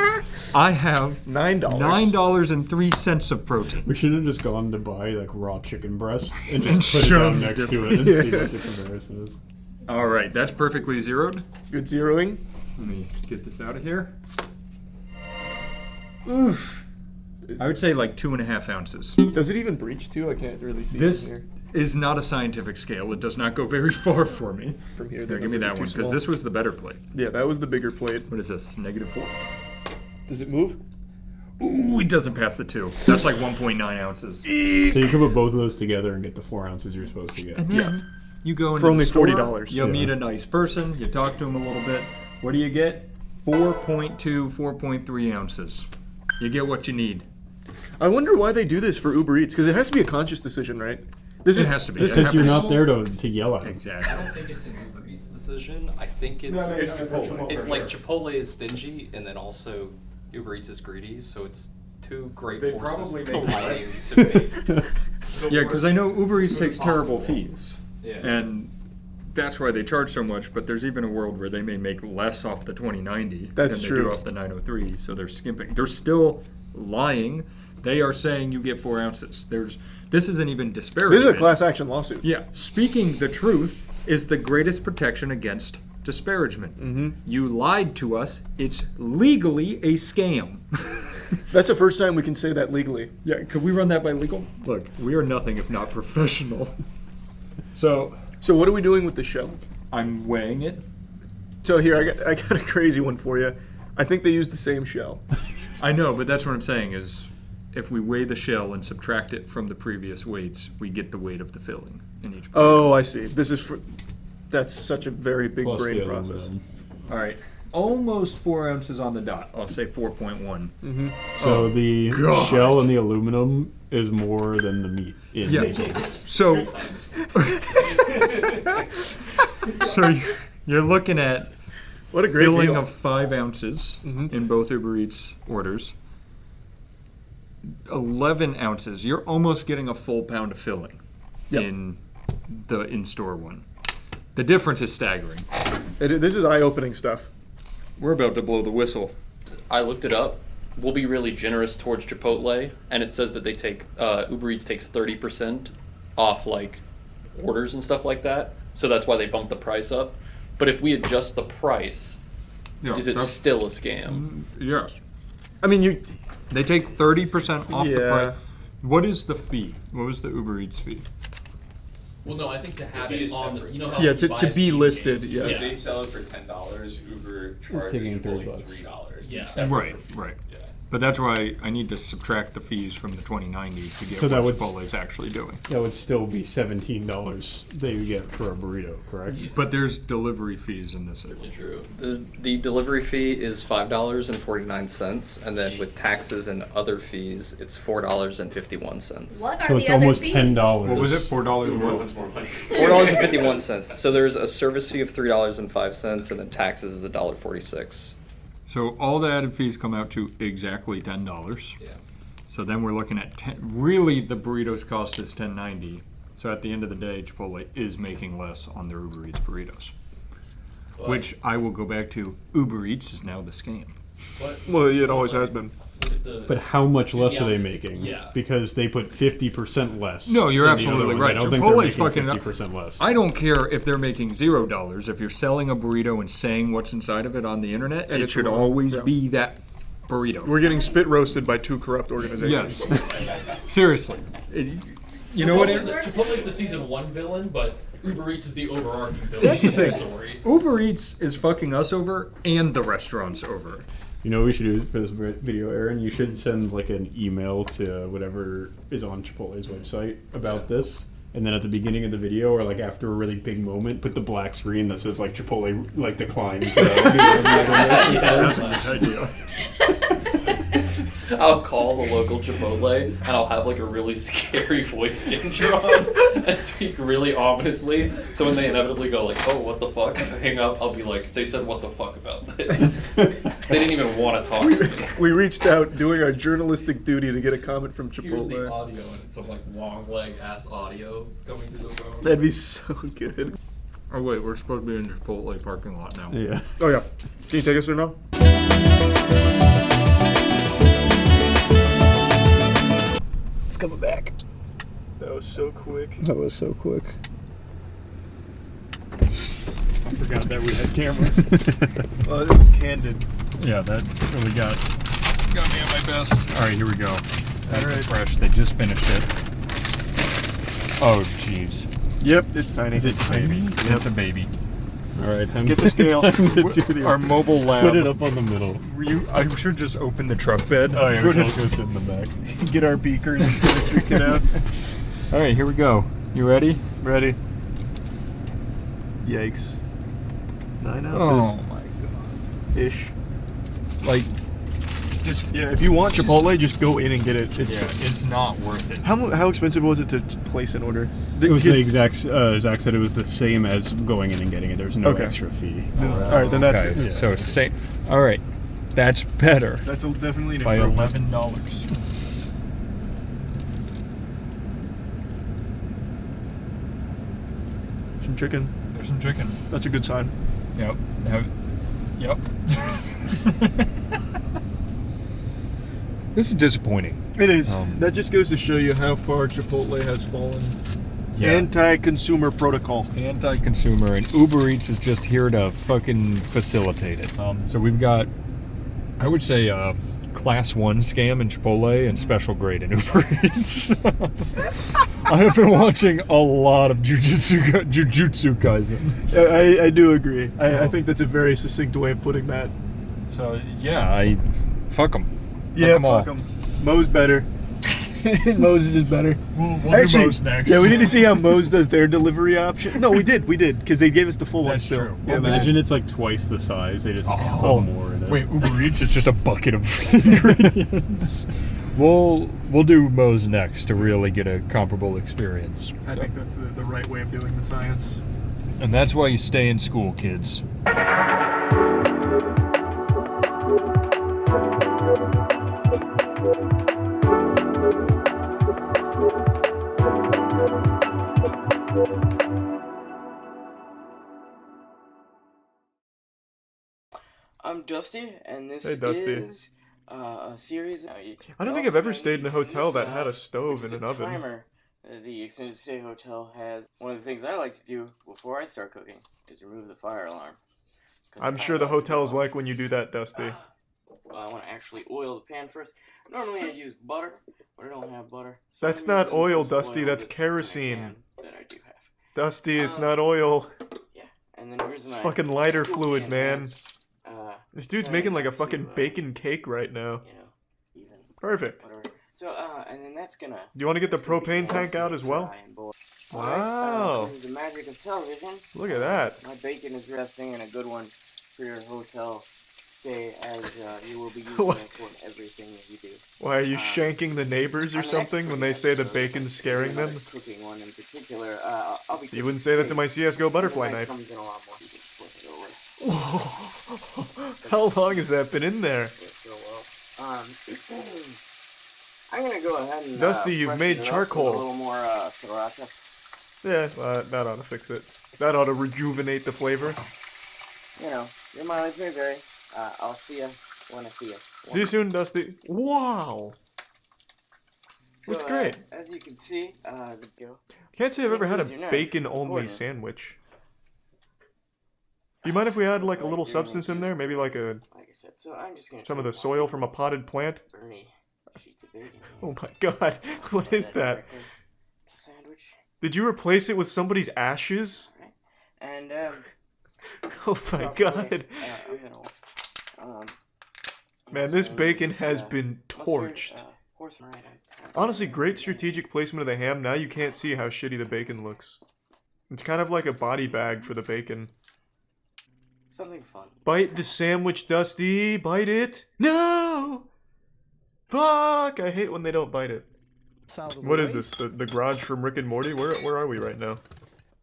Speaker 7: I have
Speaker 9: $9.
Speaker 7: $9.03 of protein.
Speaker 8: We should have just gone to buy like raw chicken breast and just
Speaker 7: And
Speaker 8: put it
Speaker 7: shove
Speaker 8: down next
Speaker 7: it.
Speaker 8: to it and see what the comparison is.
Speaker 7: All right, that's perfectly zeroed.
Speaker 9: Good zeroing.
Speaker 7: Let me get this out of here. Oof. I would say like 2.5 ounces.
Speaker 9: Does it even breach too? I can't really see
Speaker 7: This
Speaker 9: from here.
Speaker 7: is not a scientific scale. It does not go very far for me.
Speaker 9: From here,
Speaker 7: Here, give me that one, because this was the better plate.
Speaker 9: Yeah, that was the bigger plate.
Speaker 7: What is this? -4?
Speaker 9: Does it move?
Speaker 7: Ooh, it doesn't pass the 2. That's like 1.9 ounces.
Speaker 8: So you can put both of those together and get the 4 ounces you're supposed to get.
Speaker 7: And then you go into
Speaker 9: For only
Speaker 7: the store,
Speaker 9: $40.
Speaker 7: You
Speaker 8: Yeah.
Speaker 7: meet a nice person, you talk to them a little bit. What do you get? 4.2, 4.3 ounces. You get what you need.
Speaker 9: I wonder why they do this for Uber Eats, because it has to be a conscious decision, right?
Speaker 7: It has to be.
Speaker 8: Since you're not there to yell at them.
Speaker 7: Exactly.
Speaker 10: I don't think it's an Uber Eats decision. I think it's,
Speaker 9: No, it's Chipotle.
Speaker 10: Like Chipotle is stingy, and then also Uber Eats is greedy. So it's two great
Speaker 9: They
Speaker 10: forces
Speaker 9: probably make
Speaker 10: colliding
Speaker 9: less.
Speaker 10: to make. the
Speaker 7: Yeah, because I
Speaker 10: worst
Speaker 7: know Uber Eats
Speaker 10: food
Speaker 7: takes terrible
Speaker 10: possible.
Speaker 7: fees.
Speaker 10: Yeah.
Speaker 7: And that's why they charge so much, but there's even a world where they may make less off the 2090
Speaker 9: That's
Speaker 7: than
Speaker 9: true.
Speaker 7: they do off the 903, so they're skimping. They're still lying. They are saying you get 4 ounces. This isn't even disparagement.
Speaker 9: This is a class action lawsuit.
Speaker 7: Yeah, speaking the truth is the greatest protection against disparagement.
Speaker 9: Mm-hmm.
Speaker 7: You lied to us. It's legally a scam.
Speaker 9: That's the first time we can say that legally.
Speaker 7: Yeah, could we run that by legal? Look, we are nothing if not professional. So
Speaker 9: what are we doing with the shell?
Speaker 7: I'm weighing it.
Speaker 9: So here, I got a crazy one for you. I think they use the same shell.
Speaker 7: I know, but that's what I'm saying is if we weigh the shell and subtract it from the previous weights, we get the weight of the filling in each burrito.
Speaker 9: Oh, I see. That's such a very big
Speaker 8: Plus
Speaker 9: brain
Speaker 8: the
Speaker 9: process.
Speaker 8: aluminum.
Speaker 7: All right.
Speaker 12: almost 4 ounces on the dot. I'll say 4.1.
Speaker 9: Mm-hmm.
Speaker 8: So the
Speaker 12: God.
Speaker 8: shell and the aluminum is more than the meat. In these.
Speaker 12: So, so you're looking at
Speaker 9: what a great
Speaker 12: filling
Speaker 9: deal.
Speaker 12: of 5 ounces in both Uber Eats orders. 11 ounces. You're almost getting a full pound of filling in the in-store one. The difference is staggering.
Speaker 9: This is eye-opening stuff.
Speaker 12: We're about to blow the whistle.
Speaker 10: I looked it up. We'll be really generous towards Chipotle, and it says that they take Uber Eats takes 30% off like orders and stuff like that. So that's why they bumped the price up. But if we adjust the price, is it still a scam?
Speaker 12: Yes. I mean, they take 30% off the price. What is the fee? What was the Uber Eats fee?
Speaker 10: Well, no, I think to have it on the, you know how
Speaker 9: Yeah,
Speaker 10: you
Speaker 9: to
Speaker 10: buy
Speaker 9: be
Speaker 10: a
Speaker 9: listed,
Speaker 10: CD?
Speaker 9: yeah.
Speaker 20: If they sell it for $10, Uber charges
Speaker 8: taking
Speaker 20: Chipotle
Speaker 8: $3.
Speaker 20: $3.
Speaker 10: Yeah.
Speaker 12: Right, right. But that's why I need to subtract the fees from the $20.90 to get
Speaker 8: So that
Speaker 12: what
Speaker 8: would-
Speaker 12: Chipotle is actually doing.
Speaker 8: That would still be $17 they would get for a burrito, correct?
Speaker 12: But there's delivery fees in this.
Speaker 10: True. The delivery fee is $5.49, and then with taxes and other fees, it's $4.51.
Speaker 4: What are
Speaker 8: So
Speaker 4: the
Speaker 8: it's
Speaker 4: other
Speaker 8: almost
Speaker 4: fees?
Speaker 8: $10.
Speaker 12: What was it? $4
Speaker 20: Who
Speaker 12: what?
Speaker 20: wants more money?
Speaker 10: $4.51. So there's a service fee of $3.05, and then taxes is $1.46.
Speaker 12: So all the added fees come out to exactly $10.
Speaker 10: Yeah.
Speaker 12: So then we're looking at really the burritos cost us $10.90. So at the end of the day, Chipotle is making less on their Uber Eats burritos.
Speaker 10: But-
Speaker 12: Which I will go back to, Uber Eats is now the scam.
Speaker 9: Well, it always has been.
Speaker 8: But how much less are they
Speaker 10: Yeah.
Speaker 8: making?
Speaker 10: Yeah.
Speaker 8: Because they put 50% less.
Speaker 12: No, you're
Speaker 8: than the other
Speaker 12: absolutely
Speaker 8: one.
Speaker 12: right.
Speaker 8: I don't think they're
Speaker 12: Chipotle's
Speaker 8: making
Speaker 12: fucking
Speaker 8: 50% less.
Speaker 12: I don't care if they're making $0. If you're selling a burrito and saying what's inside of it on the internet,
Speaker 9: And
Speaker 12: it
Speaker 9: it's
Speaker 12: should
Speaker 9: wrong.
Speaker 12: always
Speaker 9: Yeah.
Speaker 12: be that burrito.
Speaker 9: We're getting spit roasted by two corrupt organizations.
Speaker 12: Yes. Seriously. You know what?
Speaker 10: Chipotle's the season 1 villain, but Uber Eats is the overarching
Speaker 12: That's the
Speaker 10: villain of the
Speaker 12: thing.
Speaker 10: story.
Speaker 12: Uber Eats is fucking us over and the restaurants over.
Speaker 8: You know what we should do for this video, Aaron? You should send like an email to whatever is on Chipotle's website about this. And then at the beginning of the video, or like after a really big moment, put the black screen that says like Chipotle like declined.
Speaker 12: That's a good idea.
Speaker 10: I'll call the local Chipotle and I'll have like a really scary voice changer on and speak really ominously. So when they inevitably go like, "Oh, what the fuck?" and hang up, I'll be like, "They said what the fuck about this." They didn't even want to talk to me.
Speaker 9: We reached out doing our journalistic duty to get a comment from
Speaker 10: Here's the
Speaker 9: Chipotle.
Speaker 10: audio and it's some like long leg ass audio coming through the phone.
Speaker 9: That'd be so good.
Speaker 12: Oh wait, we're supposed to be in the Chipotle parking lot now.
Speaker 8: Yeah.
Speaker 9: Oh yeah. Can you take us there now?
Speaker 8: It's coming back.
Speaker 9: That was so quick.
Speaker 8: That was so quick. I forgot that we had cameras.
Speaker 9: Oh, it was candid.
Speaker 8: Yeah, that really got me at my best. All right, here we go. That's fresh. They just finished it. Oh, jeez.
Speaker 9: Yep, it's tiny.
Speaker 8: It's a baby.
Speaker 9: Yep.
Speaker 8: It's a baby. All right, time
Speaker 9: Get the scale.
Speaker 8: time to do the
Speaker 12: Our mobile lab.
Speaker 8: Put it up on the middle.
Speaker 12: I should just open the truck bed.
Speaker 8: Oh yeah,
Speaker 12: Put
Speaker 8: we'll
Speaker 12: it-
Speaker 8: go sit in the back.
Speaker 9: Get our beakers and streak it out.
Speaker 12: All right, here we go. You ready?
Speaker 9: Ready. Yikes. 9
Speaker 12: Oh
Speaker 9: ounces.
Speaker 12: my god.
Speaker 9: Ish.
Speaker 12: Like,
Speaker 9: Just yeah, if you want Chipotle, just go in and get it. It's
Speaker 12: it's not worth it.
Speaker 9: How expensive was it to place an order?
Speaker 8: It was the exact. Zach said it was the same as going in and getting it. There's no
Speaker 9: Okay.
Speaker 8: extra fee.
Speaker 9: All right, then that's
Speaker 12: Okay,
Speaker 9: good.
Speaker 8: Yeah.
Speaker 12: So say, all right, that's better
Speaker 9: That's definitely an
Speaker 12: by
Speaker 9: improvement.
Speaker 12: $11.
Speaker 9: Some chicken.
Speaker 12: There's some chicken.
Speaker 9: That's a good sign.
Speaker 12: Yep. Yep. This is disappointing.
Speaker 9: It is.
Speaker 12: Um,
Speaker 9: That just goes to show you how far Chipotle has fallen.
Speaker 12: Yeah.
Speaker 9: Anti-consumer protocol.
Speaker 12: Anti-consumer, and Uber Eats is just here to fucking facilitate it. So we've got, I would say, class 1 scam in Chipotle and special grade in Uber Eats. I have been watching a lot of Jujutsu Kaisen.
Speaker 9: I do agree. I think that's a very succinct way of putting that.
Speaker 12: So yeah, fuck them.
Speaker 9: Yeah, fuck them. Mo's better. Moses is better.
Speaker 12: We'll do Moe's next.
Speaker 9: Yeah, we need to see how Moe's does their delivery option. No, we did, because they gave us the full one still.
Speaker 12: True.
Speaker 8: Yeah, imagine it's like twice the size. They just put more in it.
Speaker 12: Wait, Uber Eats is just a bucket of ingredients. We'll do Moe's next to really get a comparable experience.
Speaker 9: I think that's the right way of doing the science.
Speaker 12: And that's why you stay in school, kids.
Speaker 14: I'm Dusty, and this
Speaker 9: Hey, Dusty.
Speaker 14: is a series.
Speaker 9: I don't think I've ever stayed in a hotel that had a stove and an oven.
Speaker 14: Timer. The extended stay hotel has one of the things I like to do before I start cooking is remove the fire alarm.
Speaker 9: I'm sure the hotels like when you do that, Dusty.
Speaker 14: Well, I want to actually oil the pan first. Normally I use butter, but I don't have butter. So
Speaker 9: That's
Speaker 14: I'm
Speaker 9: not
Speaker 14: using
Speaker 9: oil,
Speaker 14: this
Speaker 9: Dusty. That's kerosene. Dusty, it's not oil.
Speaker 14: And then here's
Speaker 9: It's
Speaker 14: my
Speaker 9: fucking lighter
Speaker 14: cool
Speaker 9: fluid,
Speaker 14: can
Speaker 9: man.
Speaker 14: that's,
Speaker 9: This dude's
Speaker 14: turning
Speaker 9: making like a
Speaker 14: into,
Speaker 9: fucking bacon cake right now. Perfect.
Speaker 14: So, and then that's gonna...
Speaker 9: Do you want to get the propane tank out as well? Wow.
Speaker 14: The magic of television.
Speaker 9: Look at that.
Speaker 14: My bacon is resting, and a good one for your hotel stay, as you will be using
Speaker 9: What?
Speaker 14: it for everything that you do.
Speaker 9: Why, are you shanking the neighbors or something when they say the bacon's scaring them?
Speaker 14: Cooking one in particular. I'll be
Speaker 9: You wouldn't say that to my CSGO butterfly
Speaker 14: Mine
Speaker 9: knife.
Speaker 14: comes in a lot more. You can flip it over.
Speaker 9: How long has that been in there?
Speaker 14: So well. I'm gonna go ahead and
Speaker 9: Dusty, you've
Speaker 14: freshen
Speaker 9: made
Speaker 14: it up
Speaker 9: charcoal.
Speaker 14: with a little more sriracha.
Speaker 9: Yeah, that ought to fix it. That ought to rejuvenate the flavor.
Speaker 14: You know, your mileage may vary. I'll see you when I see you.
Speaker 9: See you soon, Dusty. Wow.
Speaker 14: So,
Speaker 9: Looks great.
Speaker 14: As you can see, there we go.
Speaker 9: Can't say I've ever had a
Speaker 14: Use your knife,
Speaker 9: bacon-only
Speaker 14: it's important.
Speaker 9: sandwich. Do you mind if we add like a little substance in there? Maybe like a
Speaker 14: Like I said, so I'm just gonna
Speaker 9: some of the soil from a potted plant?
Speaker 14: Bernie sheets of bacon.
Speaker 9: Oh my god, what is that?
Speaker 14: Sandwich.
Speaker 9: Did you replace it with somebody's ashes?
Speaker 14: And
Speaker 9: Oh my god.
Speaker 14: I'm gonna,
Speaker 9: Man, this
Speaker 14: so
Speaker 9: bacon
Speaker 14: this
Speaker 9: has
Speaker 14: is,
Speaker 9: been
Speaker 14: mustard,
Speaker 9: torched.
Speaker 14: horse right.
Speaker 9: Honestly, great strategic placement of the ham. Now you can't see how shitty the bacon looks. It's kind of like a body bag for the bacon.
Speaker 14: Something fun.
Speaker 9: Bite the sandwich, Dusty. Bite it. No! Fuck! I hate when they don't bite it. What is this? The garage from Rick and Morty? Where are we right now?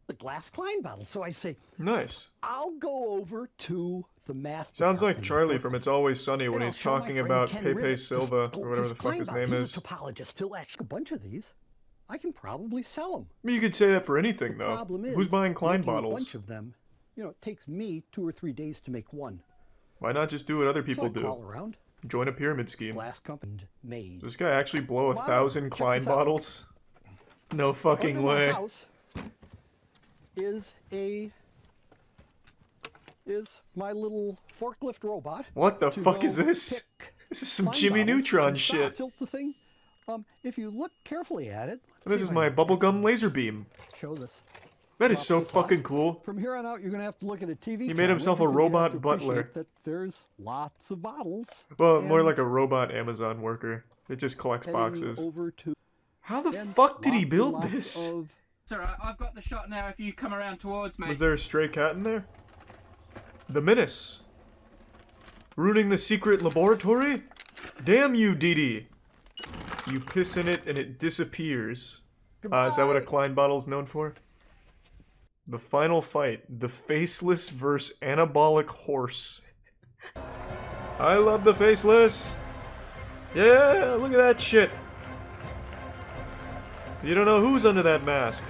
Speaker 21: The glass Klein bottle. So I say,
Speaker 9: Nice.
Speaker 21: I'll go over to the math.
Speaker 9: Sounds like Charlie from It's Always Sunny when
Speaker 21: and
Speaker 9: he's
Speaker 21: I'll show my
Speaker 9: talking
Speaker 21: friend
Speaker 9: about
Speaker 21: Ken
Speaker 9: Pepe
Speaker 21: Ribbit
Speaker 9: Silva
Speaker 21: this-
Speaker 9: or whatever the
Speaker 21: this
Speaker 9: fuck his
Speaker 21: Klein
Speaker 9: name
Speaker 21: bottle.
Speaker 9: is.
Speaker 21: He's a topologist. He'll actually a bunch of these. I can probably sell them.
Speaker 9: You could say that for anything, though.
Speaker 21: Problem is,
Speaker 9: Who's buying Klein
Speaker 21: making a
Speaker 9: bottles?
Speaker 21: bunch of them. You know, it takes me 2 or 3 days to make one.
Speaker 9: Why not just do what other people
Speaker 21: So I call
Speaker 9: do?
Speaker 21: around.
Speaker 9: Join a pyramid scheme.
Speaker 21: Glass company made.
Speaker 9: Does this guy actually blow
Speaker 21: Come on,
Speaker 9: 1,000
Speaker 21: check
Speaker 9: Klein
Speaker 21: this out.
Speaker 9: bottles? No fucking
Speaker 21: Under my
Speaker 9: way.
Speaker 21: house is my little forklift robot.
Speaker 9: What the
Speaker 21: to
Speaker 9: fuck is
Speaker 21: go
Speaker 9: this?
Speaker 21: pick
Speaker 9: This is some
Speaker 21: Klein
Speaker 9: Jimmy
Speaker 21: bottles
Speaker 9: Neutron
Speaker 21: and stop,
Speaker 9: shit.
Speaker 21: Tilt the thing. If you look carefully at it.
Speaker 9: This is my bubblegum laser beam.
Speaker 21: Show this.
Speaker 9: That is
Speaker 21: Drop
Speaker 9: so
Speaker 21: this off.
Speaker 9: fucking cool.
Speaker 21: From here on out, you're gonna have to look at a TV.
Speaker 9: He made himself a
Speaker 21: camera because you have
Speaker 9: robot
Speaker 21: to
Speaker 9: butler.
Speaker 21: appreciate That there's lots of bottles.
Speaker 9: Well, more
Speaker 21: and
Speaker 9: like a robot Amazon worker. It just collects
Speaker 21: heading
Speaker 9: boxes.
Speaker 21: Over to
Speaker 9: How the
Speaker 21: and
Speaker 9: fuck did he
Speaker 21: lots and
Speaker 9: build
Speaker 21: lots
Speaker 9: this?
Speaker 21: of-
Speaker 22: Sir, I've got the shot now if you come around towards me.
Speaker 9: Was there a stray cat in there? The Menace. Ruining the secret laboratory? Damn you, Dee Dee. You piss in it and it disappears. Is that what a Klein bottle's known for? The final fight. The Faceless vs. Anabolic Horse. I love the Faceless. Yeah, look at that shit. You don't know who's under that mask.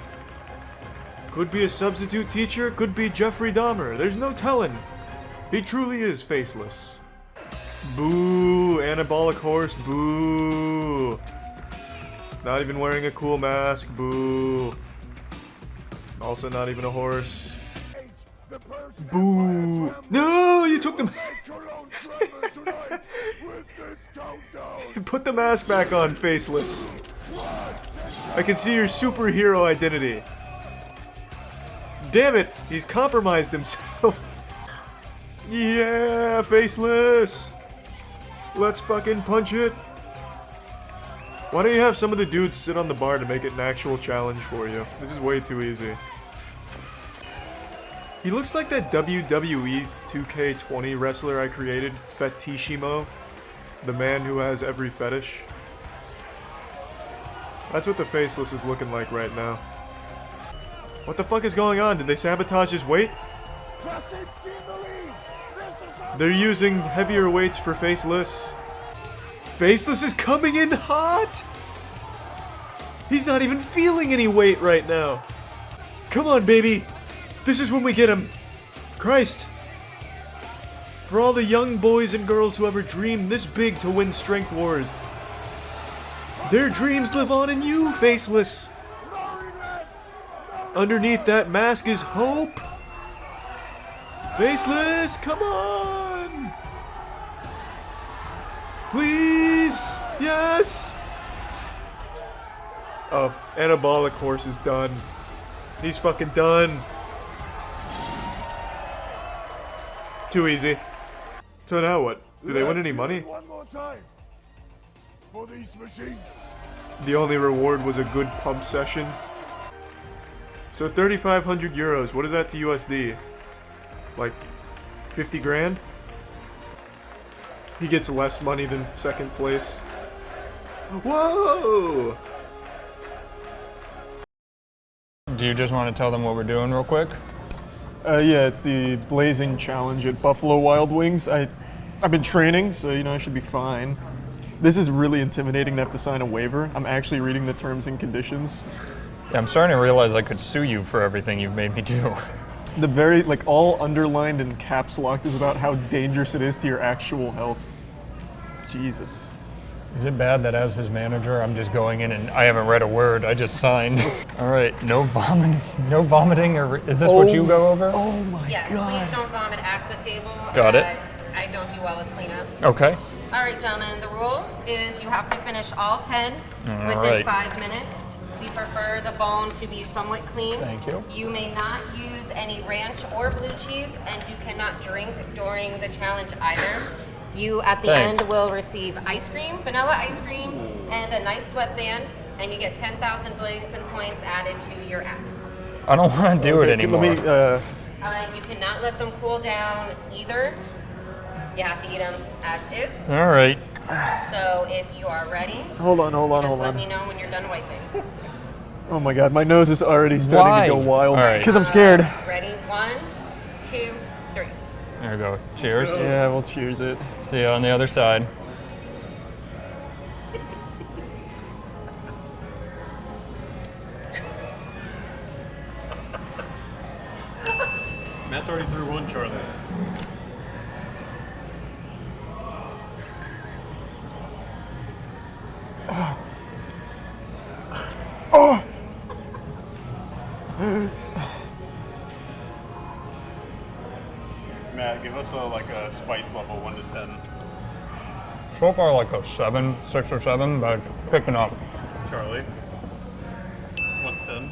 Speaker 9: Could be a substitute teacher, could be Jeffrey Dahmer. There's no telling. He truly is faceless. Boo, anabolic horse, boo. Not even wearing a cool mask, boo. Also not even a horse. Boo. No, you took the Put the mask back on, faceless. I can see your superhero identity. Damn it, he's compromised himself. Yeah, faceless. Let's fucking punch it.
Speaker 1: Why don't you have some of the dudes sit on the bar to make it an actual challenge for you? This is way too easy. He looks like that WWE 2K20 wrestler I created, Fetishimo. The man who has every fetish. That's what the faceless is looking like right now. What the fuck is going on? Did they sabotage his weight? They're using heavier weights for faceless. Faceless is coming in hot! He's not even feeling any weight right now. Come on, baby. This is when we get him. Christ. For all the young boys and girls who ever dreamed this big to win Strength Wars. Their dreams live on in you, Faceless. Underneath that mask is hope. Faceless, come on. Please. Yes. Oh, Anabolic Horse is done. He's fucking done. Too easy. So now what? Do they win any money?
Speaker 5: One more time for these machines.
Speaker 1: The only reward was a good pump session. So 3,500 euros, what is that to USD? Like 50 grand? He gets less money than second place. Whoa!
Speaker 12: Do you just want to tell them what we're doing real quick?
Speaker 9: Yeah, it's the Blazing Challenge at Buffalo Wild Wings. I've been training, so I should be fine. This is really intimidating to have to sign a waiver. I'm actually reading the terms and conditions.
Speaker 12: Yeah, I'm starting to realize I could sue you for everything you've made me do.
Speaker 9: The very, all underlined and caps locked is about how dangerous it is to your actual health. Jesus.
Speaker 12: Is it bad that as his manager, I'm just going in and I haven't read a word, I just signed? All right, no vomiting, or is this what you go over?
Speaker 9: Oh my
Speaker 11: Yes,
Speaker 9: God.
Speaker 11: please don't vomit at the table.
Speaker 12: Got it.
Speaker 11: I don't do well with cleanup.
Speaker 12: Okay.
Speaker 11: All right, gentlemen, the rules is you have to finish all 10
Speaker 12: All
Speaker 11: within
Speaker 12: right.
Speaker 11: 5 minutes. We prefer the bone to be somewhat clean.
Speaker 12: Thank you.
Speaker 11: You may not use any ranch or blue cheese, and you cannot drink during the challenge either. You, at the
Speaker 12: Thanks.
Speaker 11: end, will receive ice cream, vanilla ice cream, and a nice sweatband, and you get 10,000 blaze and points added to your app.
Speaker 12: I don't want to do it
Speaker 9: Okay,
Speaker 12: anymore.
Speaker 9: let me,
Speaker 11: You cannot let them cool down either. You have to eat them as is.
Speaker 12: All right.
Speaker 11: So if you are ready,
Speaker 9: hold on.
Speaker 11: just let me know when you're done wiping.
Speaker 9: Oh my God, my nose is already starting
Speaker 12: Why?
Speaker 9: to go wild.
Speaker 12: All right.
Speaker 9: Because I'm scared.
Speaker 11: Ready? 1, 2, 3.
Speaker 12: There we go. Cheers.
Speaker 9: Yeah, we'll cheers it.
Speaker 12: See you on the other side.
Speaker 8: Matt's already through one, Charlie.
Speaker 9: Oh!
Speaker 8: Matt, give us a spice level 1 to 10.
Speaker 12: So far like a 7, 6 or 7, but picking up.
Speaker 8: Charlie. 1 to 10.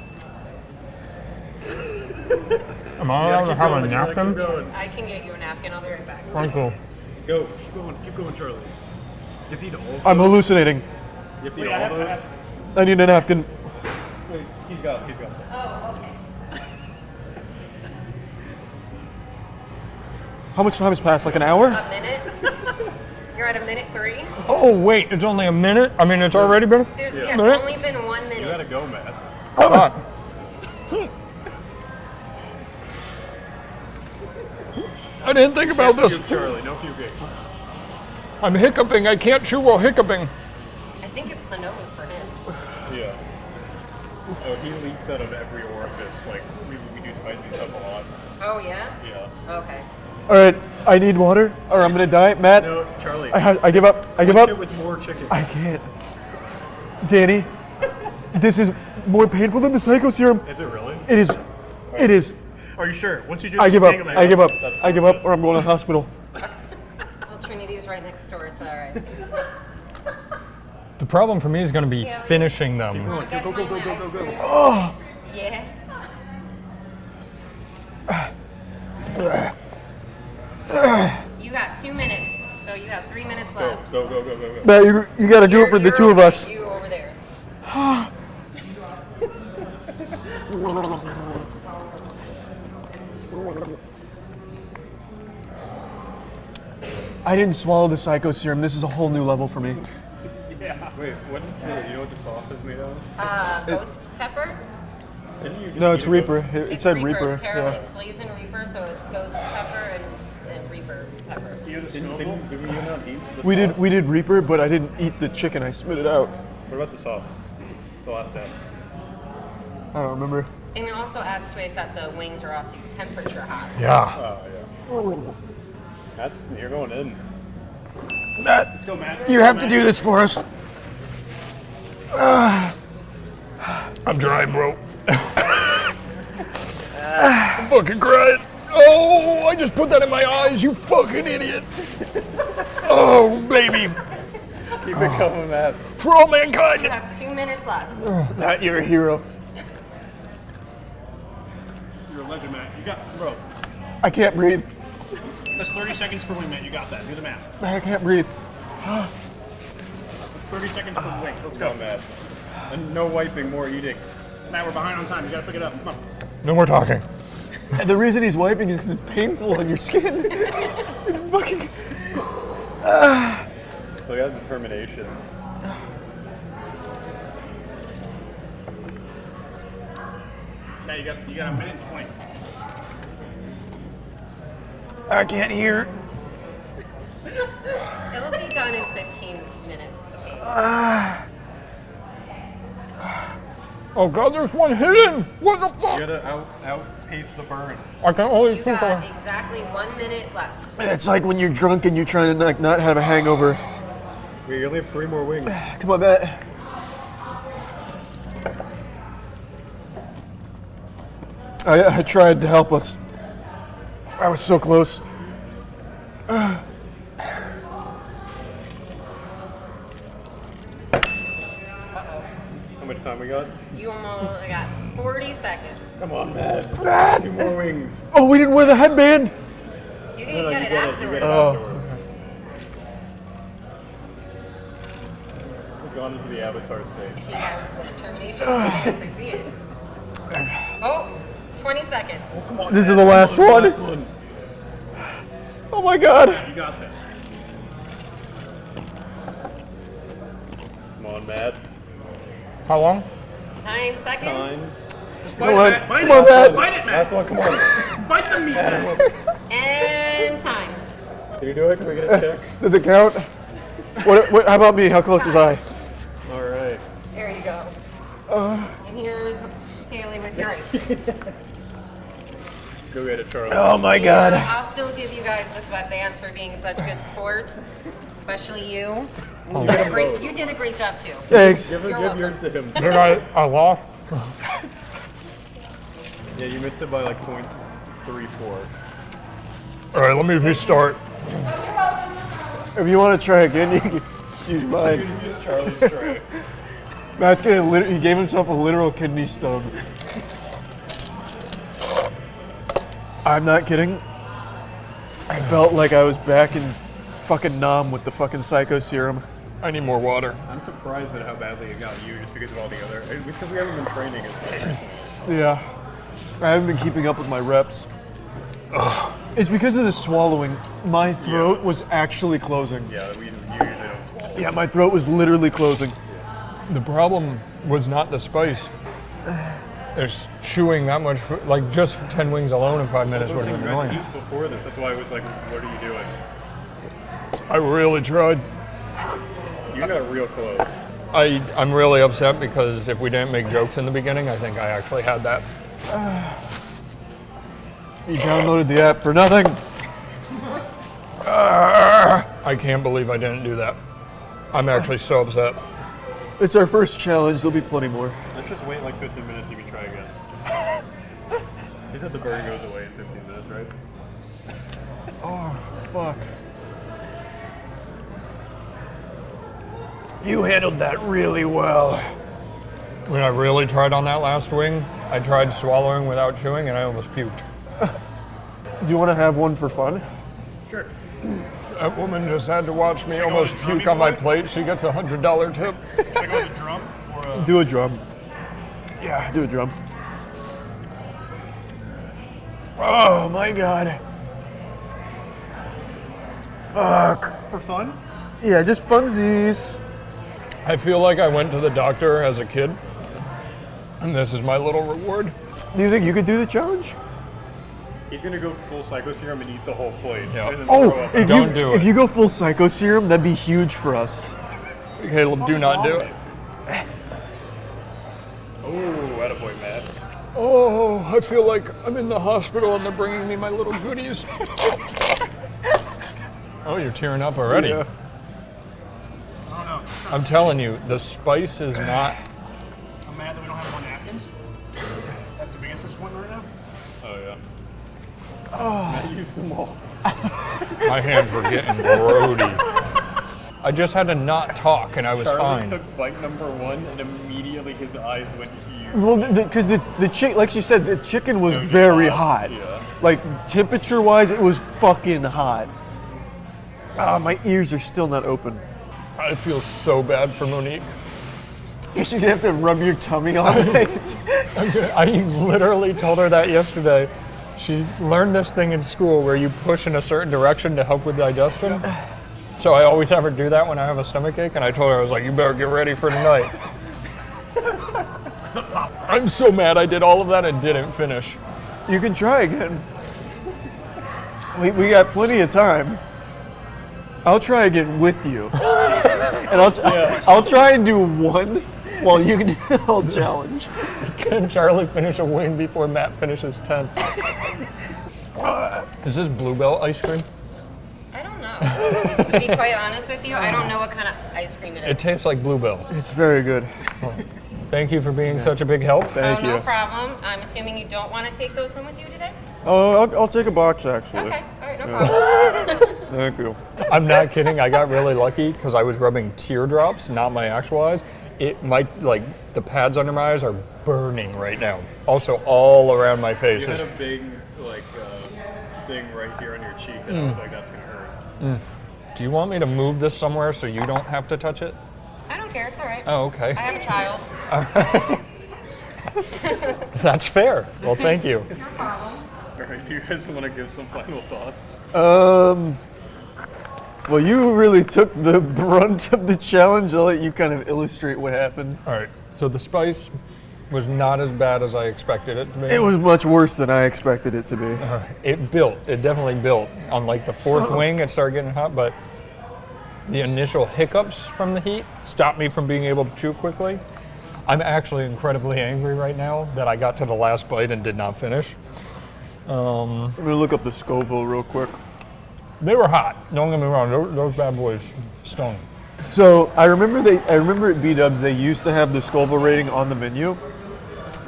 Speaker 12: Am I allowed to have a napkin?
Speaker 11: I can get you a napkin. I'll be right back.
Speaker 12: Thank you.
Speaker 8: Go. Keep going, Charlie. You have to eat all of
Speaker 9: I'm
Speaker 8: those.
Speaker 9: hallucinating.
Speaker 8: You have to eat all those.
Speaker 9: I need a napkin.
Speaker 8: Wait, he's got some.
Speaker 11: Oh, okay.
Speaker 9: How much time has passed? Like an hour?
Speaker 11: A minute. You're at a minute 3.
Speaker 12: Oh wait, it's only a minute? I mean, it's already been?
Speaker 11: There's,
Speaker 12: a
Speaker 11: yeah,
Speaker 12: minute?
Speaker 11: it's only been 1 minute.
Speaker 8: You gotta go, Matt.
Speaker 12: Ah. I didn't think about this.
Speaker 8: Puke, Charlie, no puking.
Speaker 12: I'm hiccuping. I can't chew while hiccuping.
Speaker 11: I think it's the nose for him.
Speaker 8: Yeah. Oh, he leaks out of every orifice. Like, we do spicy stuff a lot.
Speaker 11: Oh, yeah?
Speaker 8: Yeah.
Speaker 11: Okay.
Speaker 9: All right, I need water, or I'm gonna die. Matt,
Speaker 8: No, Charlie.
Speaker 9: I give up. I give
Speaker 8: Punch
Speaker 9: up.
Speaker 8: it with more chicken.
Speaker 9: I can't. Danny, this is more painful than the psycho serum.
Speaker 8: Is it really?
Speaker 9: It is. It is.
Speaker 8: Are you sure? Once you do
Speaker 9: I
Speaker 8: this
Speaker 9: give up.
Speaker 8: thing, I'm
Speaker 9: I give up.
Speaker 8: that's
Speaker 9: I give up, or I'm going to the hospital.
Speaker 11: Well, Trinity's right next door. It's all right.
Speaker 12: The problem for me is going to be finishing them.
Speaker 8: Go.
Speaker 9: Oh.
Speaker 11: Yeah. You got 2 minutes, so you have 3 minutes left.
Speaker 8: Go.
Speaker 9: Matt, you got to do it for the two of us.
Speaker 11: You over there.
Speaker 9: I didn't swallow the psycho serum. This is a whole new level for me.
Speaker 7: Yeah. Wait, what is the, you know what the sauce is made of?
Speaker 11: Ghost pepper.
Speaker 9: No, it's Reaper. It said Reaper.
Speaker 11: It's Carol, it's blazing Reaper, so it's ghost pepper and Reaper pepper.
Speaker 7: Did you not eat the
Speaker 9: We
Speaker 7: sauce?
Speaker 9: did Reaper, but I didn't eat the chicken. I spit it out.
Speaker 7: What about the sauce? The last step.
Speaker 9: I don't remember.
Speaker 11: And it also adds to it that the wings are also temperature hot.
Speaker 7: Oh, yeah. That's, you're going in.
Speaker 9: Matt,
Speaker 7: Let's go, Matt.
Speaker 9: you have to do this for us.
Speaker 12: I'm dry, bro. I'm fucking crying. Oh, I just put that in my eyes, you fucking idiot. Oh, baby.
Speaker 7: Keep it coming, Matt.
Speaker 12: For all mankind.
Speaker 11: You have 2 minutes left.
Speaker 9: Matt, you're a hero.
Speaker 13: You're a legend, Matt. You got, bro.
Speaker 9: I can't breathe.
Speaker 13: That's 30 seconds per wing, Matt. You got that. Do the math.
Speaker 9: I can't breathe.
Speaker 13: That's 30 seconds per wing. Let's go,
Speaker 7: Matt. And no wiping, more eating.
Speaker 13: Matt, we're behind on time. You gotta pick it up. Come on.
Speaker 12: No more talking.
Speaker 9: And the reason he's wiping is because it's painful on your skin. It's fucking.
Speaker 7: Look at determination.
Speaker 13: Matt, you got a minute and 20.
Speaker 9: I can't hear.
Speaker 11: It'll be done in 15 minutes. Okay.
Speaker 12: Oh God, there's one hidden. What the fuck?
Speaker 7: You gotta outpace the burn.
Speaker 12: I can only
Speaker 11: You
Speaker 12: think
Speaker 11: got exactly 1 minute left.
Speaker 9: It's like when you're drunk and you're trying to not have a hangover.
Speaker 7: We only have 3 more wings.
Speaker 9: Come on, Matt. I tried to help us. I was so close.
Speaker 7: How much time we got?
Speaker 11: You almost got 40 seconds.
Speaker 7: Come on, Matt.
Speaker 9: Matt!
Speaker 7: 2 more wings.
Speaker 9: Oh, we didn't wear the headband.
Speaker 11: You can get it afterwards.
Speaker 9: Oh.
Speaker 7: We've gone into the avatar stage.
Speaker 11: He has the determination to succeed. Oh, 20 seconds.
Speaker 7: Oh, come on,
Speaker 9: This
Speaker 7: Matt.
Speaker 9: is the last
Speaker 7: This is
Speaker 9: one. Oh my God.
Speaker 13: You got this.
Speaker 7: Come on, Matt.
Speaker 12: How long?
Speaker 11: 9 seconds.
Speaker 7: Time.
Speaker 13: Just
Speaker 9: Come
Speaker 13: bite
Speaker 9: on.
Speaker 13: it, Matt. Bite
Speaker 9: Come on,
Speaker 13: it.
Speaker 9: Matt.
Speaker 13: Bite it, Matt.
Speaker 7: Last one, come on.
Speaker 13: Bite the meat, Matt.
Speaker 11: And time.
Speaker 7: Can you do it? Can we get a check?
Speaker 9: Does it count? What? How about me? How close was I?
Speaker 7: All right.
Speaker 11: There you go. And here's Haley with your ice cream.
Speaker 7: Go get it, Charlie.
Speaker 9: Oh my God.
Speaker 11: I'll still give you guys the sweatbands for being such good sports, especially you.
Speaker 12: Oh.
Speaker 11: You did a great job too.
Speaker 9: Thanks.
Speaker 7: Give
Speaker 11: You're welcome.
Speaker 7: yours to him.
Speaker 12: Did I lost?
Speaker 7: Yeah, you missed it by like 0.34.
Speaker 12: All right, let me restart.
Speaker 9: If you want to try again, you can use mine.
Speaker 7: Use Charlie's tray.
Speaker 9: Matt's gonna he gave himself a literal kidney stone. I'm not kidding. I felt like I was back in fucking Nam with the fucking psycho serum.
Speaker 12: I need more water.
Speaker 7: I'm surprised at how badly it got you just because of all the other. Because we haven't been training as much recently.
Speaker 9: Yeah. I haven't been keeping up with my reps. It's because of the swallowing. My throat was actually closing.
Speaker 7: Yeah, you usually don't swallow.
Speaker 9: Yeah, my throat was literally closing.
Speaker 12: The problem was not the spice. There's chewing that much, like just 10 wings alone in 5 minutes would have been annoying.
Speaker 7: Eat before this. That's why I was like, "What are you doing?"
Speaker 12: I really tried.
Speaker 7: You got real close.
Speaker 12: I'm really upset because if we didn't make jokes in the beginning, I think I actually had that.
Speaker 9: You downloaded the app for nothing.
Speaker 12: I can't believe I didn't do that. I'm actually so upset.
Speaker 9: It's our first challenge. There'll be plenty more.
Speaker 7: Let's just wait like 15 minutes. You can try again. You said the burn goes away in 15 minutes, right?
Speaker 9: Oh, fuck. You handled that really well.
Speaker 12: When I really tried on that last wing, I tried swallowing without chewing and I almost puked.
Speaker 9: Do you want to have one for fun?
Speaker 13: Sure.
Speaker 12: That woman just had to watch me almost puke on my plate. She gets a $100 tip.
Speaker 13: Should I go with the drum or
Speaker 9: Do a drum. Yeah, do a drum. Oh my god. Fuck.
Speaker 13: For fun?
Speaker 9: Yeah, just funsies.
Speaker 12: I feel like I went to the doctor as a kid, and this is my little reward.
Speaker 9: Do you think you could do the challenge?
Speaker 13: He's gonna go full psycho serum and eat the whole plate.
Speaker 12: Yeah.
Speaker 13: And then
Speaker 9: Oh,
Speaker 13: throw up.
Speaker 9: if you go full psycho serum, that'd be huge for us.
Speaker 12: Caleb, do not do it.
Speaker 13: Oh, attaboy, Matt.
Speaker 12: Oh, I feel like I'm in the hospital and they're bringing me my little goodies. Oh, you're tearing up already.
Speaker 9: Yeah.
Speaker 12: I'm telling you, the spice is not.
Speaker 13: I'm mad that we don't have more napkins. That's the biggest disappointment right now.
Speaker 12: Oh, yeah.
Speaker 13: I used them all.
Speaker 12: My hands were getting grody. I just had to not talk and I was
Speaker 13: Charlie
Speaker 12: fine.
Speaker 13: took bite number 1 and immediately his eyes went huge.
Speaker 9: Well, because the chick, like she said, the chicken was very hot.
Speaker 13: Yeah.
Speaker 9: Like temperature-wise, it was fucking hot. Ah, my ears are still not open.
Speaker 12: I feel so bad for Monique.
Speaker 9: You should have to rub your tummy on it.
Speaker 12: I literally told her that yesterday. She learned this thing in school where you push in a certain direction to help with digestion. So I always have her do that when I have a stomachache, and I told her, I was like, you better get ready for tonight. I'm so mad I did all of that and didn't finish.
Speaker 9: You can try again. We got plenty of time. I'll try again with you. And I'll try and do one while you can do the whole challenge.
Speaker 12: Can Charlie finish a wing before Matt finishes 10? Is this Bluebell ice cream?
Speaker 11: I don't know. To be quite honest with you, I don't know what kind of ice cream it is.
Speaker 12: It tastes like Bluebell.
Speaker 9: It's very good.
Speaker 12: Thank you for being such a big help.
Speaker 9: Thank you.
Speaker 11: No problem. I'm assuming you don't want to take those home with you today?
Speaker 9: Oh, I'll take a box actually.
Speaker 11: Okay, all right, no problem.
Speaker 9: Thank you.
Speaker 12: I'm not kidding. I got really lucky because I was rubbing teardrops, not my actual eyes. Like the pads under my eyes are burning right now. Also, all around my face.
Speaker 13: You had a big thing right here on your cheek, and I was like, that's gonna hurt.
Speaker 12: Do you want me to move this somewhere so you don't have to touch it?
Speaker 11: I don't care, it's all right.
Speaker 12: Oh, okay.
Speaker 11: I have a child.
Speaker 12: That's fair. Well, thank you.
Speaker 11: No problem.
Speaker 13: All right, do you guys want to give some final thoughts?
Speaker 9: Well, you really took the brunt of the challenge. I'll let you kind of illustrate what happened.
Speaker 12: All right. So the spice was not as bad as I expected it to be.
Speaker 9: It was much worse than I expected it to be.
Speaker 12: It built. It definitely built. On like the fourth wing, it started getting hot, but the initial hiccups from the heat stopped me from being able to chew quickly. I'm actually incredibly angry right now that I got to the last bite and did not finish.
Speaker 9: I'm gonna look up the Scoville real quick.
Speaker 12: They were hot. Don't get me wrong. Those bad boys stung.
Speaker 9: So I remember at B-Dubs they used to have the Scoville rating on the menu.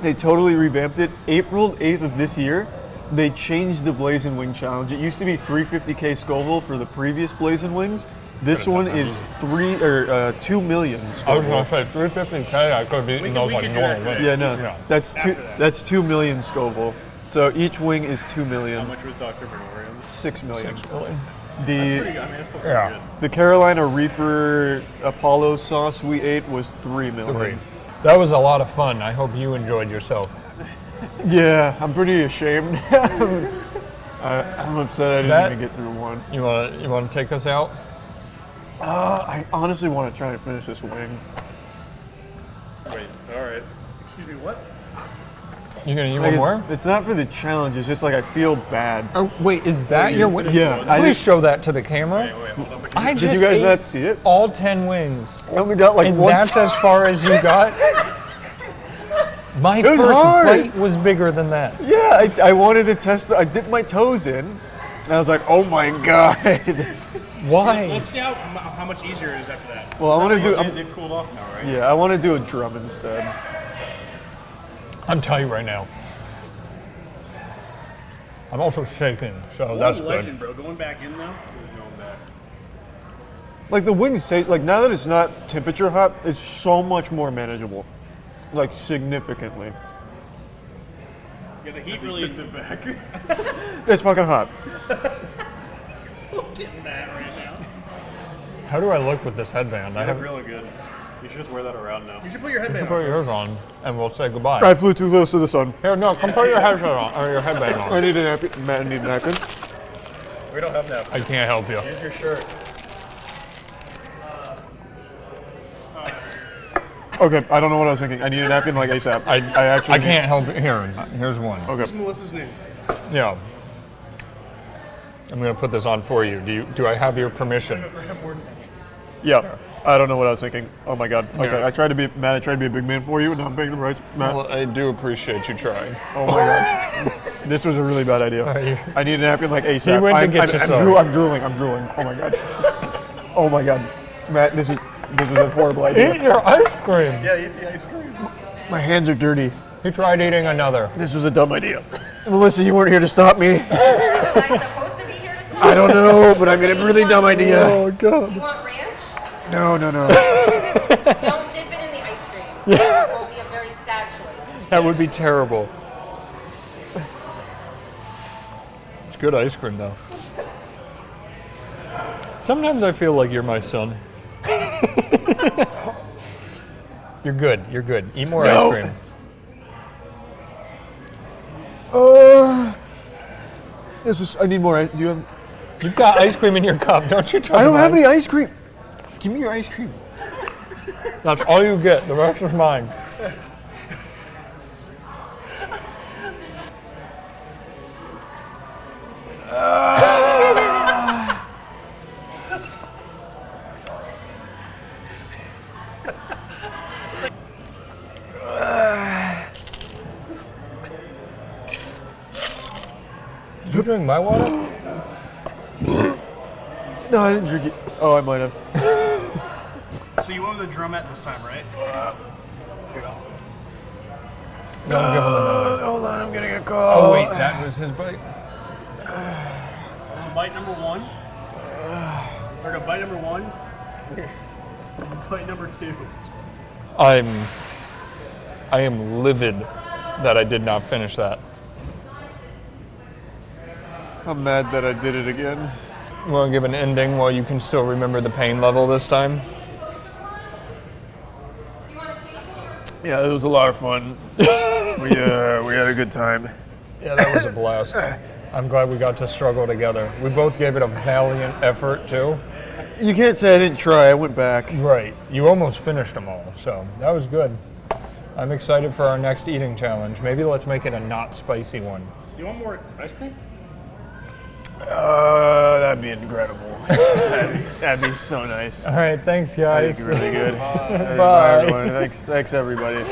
Speaker 9: They totally revamped it. April 8th of this year, they changed the Blazing Wing Challenge. It used to be 350K Scoville for the previous Blazing Wings. This one is 2 million Scoville.
Speaker 12: I was gonna say 350K. I could have eaten those like normal wings.
Speaker 9: Yeah, no, that's 2 million Scoville. So each wing is 2 million.
Speaker 13: How much was Dr. Bernorian's?
Speaker 9: 6 million.
Speaker 12: 6 million.
Speaker 13: That's pretty good. I mean, that's still pretty good.
Speaker 9: The Carolina Reaper Apollo sauce we ate was 3 million.
Speaker 12: 3. That was a lot of fun. I hope you enjoyed yourself.
Speaker 9: Yeah, I'm pretty ashamed. I'm upset I didn't even get through one.
Speaker 12: You want to take us out?
Speaker 9: I honestly want to try and finish this wing.
Speaker 13: Wait, all right. Excuse me, what?
Speaker 12: You gonna eat one more?
Speaker 9: It's not for the challenge. It's just like I feel bad.
Speaker 12: Oh wait, is that your wing?
Speaker 9: Yeah.
Speaker 12: Please show that to the camera.
Speaker 13: Wait, hold on.
Speaker 12: I
Speaker 9: Did
Speaker 12: just
Speaker 9: you guys
Speaker 12: ate
Speaker 9: not see it?
Speaker 12: all 10 wings.
Speaker 9: I only got like
Speaker 12: And
Speaker 9: one.
Speaker 12: that's as far as you got? My
Speaker 9: was
Speaker 12: first
Speaker 9: hard.
Speaker 12: bite was bigger than that.
Speaker 9: Yeah, I wanted to test. I dipped my toes in, and I was like, oh my god.
Speaker 12: Why?
Speaker 13: Let's see how much easier it is after that.
Speaker 9: Well, I want to do.
Speaker 13: They've cooled off now, right?
Speaker 9: Yeah, I want to do a drum instead.
Speaker 12: I'm telling you right now. I'm also shaking, so that's good.
Speaker 13: Legend, bro. Going back in now. There's going back.
Speaker 9: Like the wings taste. Like now that it's not temperature hot, it's so much more manageable. Like significantly.
Speaker 13: Yeah, the heat really puts it back.
Speaker 9: It's fucking hot.
Speaker 13: Getting mad right now.
Speaker 12: How do I look with this headband?
Speaker 13: You look really good. You should just wear that around now.
Speaker 22: You should put your
Speaker 12: You
Speaker 22: headband
Speaker 12: can put
Speaker 22: on.
Speaker 12: yours on, and we'll say goodbye.
Speaker 9: I flew too close to the sun.
Speaker 12: Here, no, come put your headset on, or your headband on.
Speaker 9: I need a napkin. Matt, I need a napkin.
Speaker 13: We don't have napkins.
Speaker 12: I can't help you.
Speaker 13: Here's your shirt.
Speaker 9: Okay, I don't know what I was thinking. I need a napkin like ASAP. I actually
Speaker 12: I can't help it. Here's one.
Speaker 9: Okay.
Speaker 22: What's Melissa's name?
Speaker 12: Yeah. I'm gonna put this on for you. Do I have your permission?
Speaker 9: Yeah. I don't know what I was thinking. Oh my god. Okay,
Speaker 12: Yeah.
Speaker 9: I tried to be Matt. I tried to be a big man for you, and now I'm paying the price. Matt.
Speaker 12: Well, I do appreciate you trying.
Speaker 9: Oh my god. This was a really bad idea. I need a napkin like ASAP.
Speaker 12: He went to get you some.
Speaker 9: I'm drooling. I'm drooling. Oh my god. Oh my god. Matt, this is a horrible idea.
Speaker 12: Eat your ice cream.
Speaker 13: Yeah, eat the ice cream.
Speaker 9: My hands are dirty.
Speaker 12: He tried eating another.
Speaker 9: This was a dumb idea. Melissa, you weren't here to stop me.
Speaker 11: Was I supposed to be here to stop
Speaker 9: I don't know, but I made a really dumb idea.
Speaker 12: Oh god.
Speaker 11: You want ranch?
Speaker 9: No.
Speaker 11: Don't dip it in the ice cream.
Speaker 12: Yeah.
Speaker 11: It will be a very sad choice.
Speaker 12: That would be terrible. It's good ice cream though. Sometimes I feel like you're my son. You're good. You're good. Eat more ice cream.
Speaker 9: I need more ice. Do you have?
Speaker 12: You've got ice cream in your cup, don't you?
Speaker 9: I don't have any ice cream. Give me your ice cream.
Speaker 12: That's all you get. The rest is mine. Did you drink my water?
Speaker 9: No, I didn't drink it. Oh, I might have.
Speaker 22: So you went with the drumette this time, right?
Speaker 12: Don't give him another.
Speaker 9: Hold on, I'm getting a call.
Speaker 12: Oh wait, that was his bite.
Speaker 22: So bite number one. Or no, bite number one. Bite number two.
Speaker 12: I am livid that I did not finish that.
Speaker 9: I'm mad that I did it again.
Speaker 12: You want to give an ending while you can still remember the pain level this time?
Speaker 9: Yeah, it was a lot of fun. we had a good time.
Speaker 12: Yeah, that was a blast. I'm glad we got to struggle together. We both gave it a valiant effort too.
Speaker 9: You can't say I didn't try. I went back.
Speaker 12: Right. You almost finished them all, so that was good. I'm excited for our next eating challenge. Maybe let's make it a not spicy one.
Speaker 22: Do you want more ice cream?
Speaker 9: That'd be incredible. that'd be so nice.
Speaker 12: All right, thanks guys.
Speaker 9: That'd be really good.
Speaker 12: Bye.
Speaker 9: Bye everyone. Thanks everybody.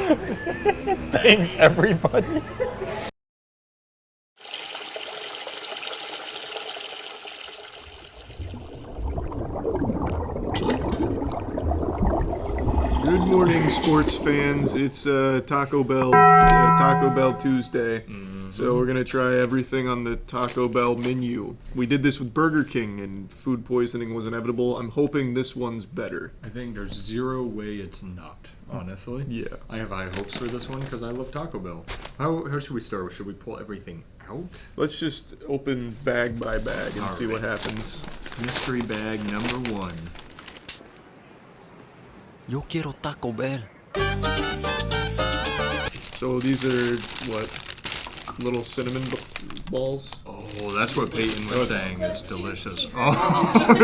Speaker 12: Thanks everybody.
Speaker 1: Good morning, sports fans. It's Taco Bell Tuesday. So we're gonna try everything on the Taco Bell menu. We did this with Burger King, and food poisoning was inevitable. I'm hoping this one's better.
Speaker 7: I think there's zero way it's not, honestly.
Speaker 1: Yeah.
Speaker 7: I have high hopes for this one because I love Taco Bell. How should we start? Should we pull everything out?
Speaker 1: Let's just open bag by bag and see what
Speaker 7: Alright.
Speaker 1: happens.
Speaker 7: Mystery bag number 1.
Speaker 17: Yo quiero Taco Bell.
Speaker 1: So these are what? Little cinnamon balls?
Speaker 7: Oh, that's what Peyton was saying. It's delicious. Oh,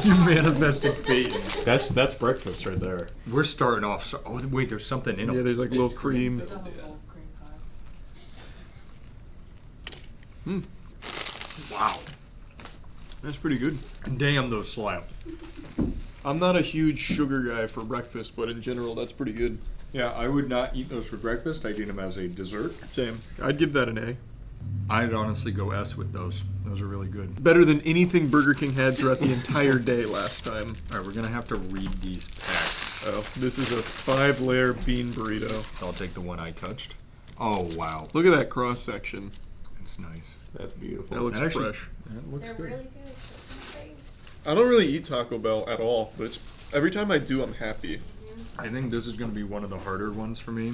Speaker 7: you manifested Peyton.
Speaker 13: That's breakfast right there.
Speaker 7: We're starting off. So, oh wait, there's something in them.
Speaker 1: Yeah, there's like little cream.
Speaker 7: Wow.
Speaker 1: That's pretty good.
Speaker 7: Damn, those slapped.
Speaker 1: I'm not a huge sugar guy for breakfast, but in general, that's pretty good.
Speaker 7: Yeah, I would not eat those for breakfast. I'd eat them as a dessert.
Speaker 1: Same. I'd give that an A.
Speaker 7: I'd honestly go S with those. Those are really good.
Speaker 1: Better than anything Burger King had throughout the entire day last time.
Speaker 7: All right, we're gonna have to read these packs.
Speaker 1: Oh, this is a 5-layer bean burrito.
Speaker 7: I'll take the one I touched. Oh wow,
Speaker 1: Look at that cross section.
Speaker 7: it's nice.
Speaker 1: That's beautiful. That looks
Speaker 7: That actually-
Speaker 1: fresh.
Speaker 7: That looks
Speaker 3: They're
Speaker 7: good.
Speaker 3: really good.
Speaker 1: I don't really eat Taco Bell at all, but every time I do, I'm happy.
Speaker 7: I think this is gonna be one of the harder ones for me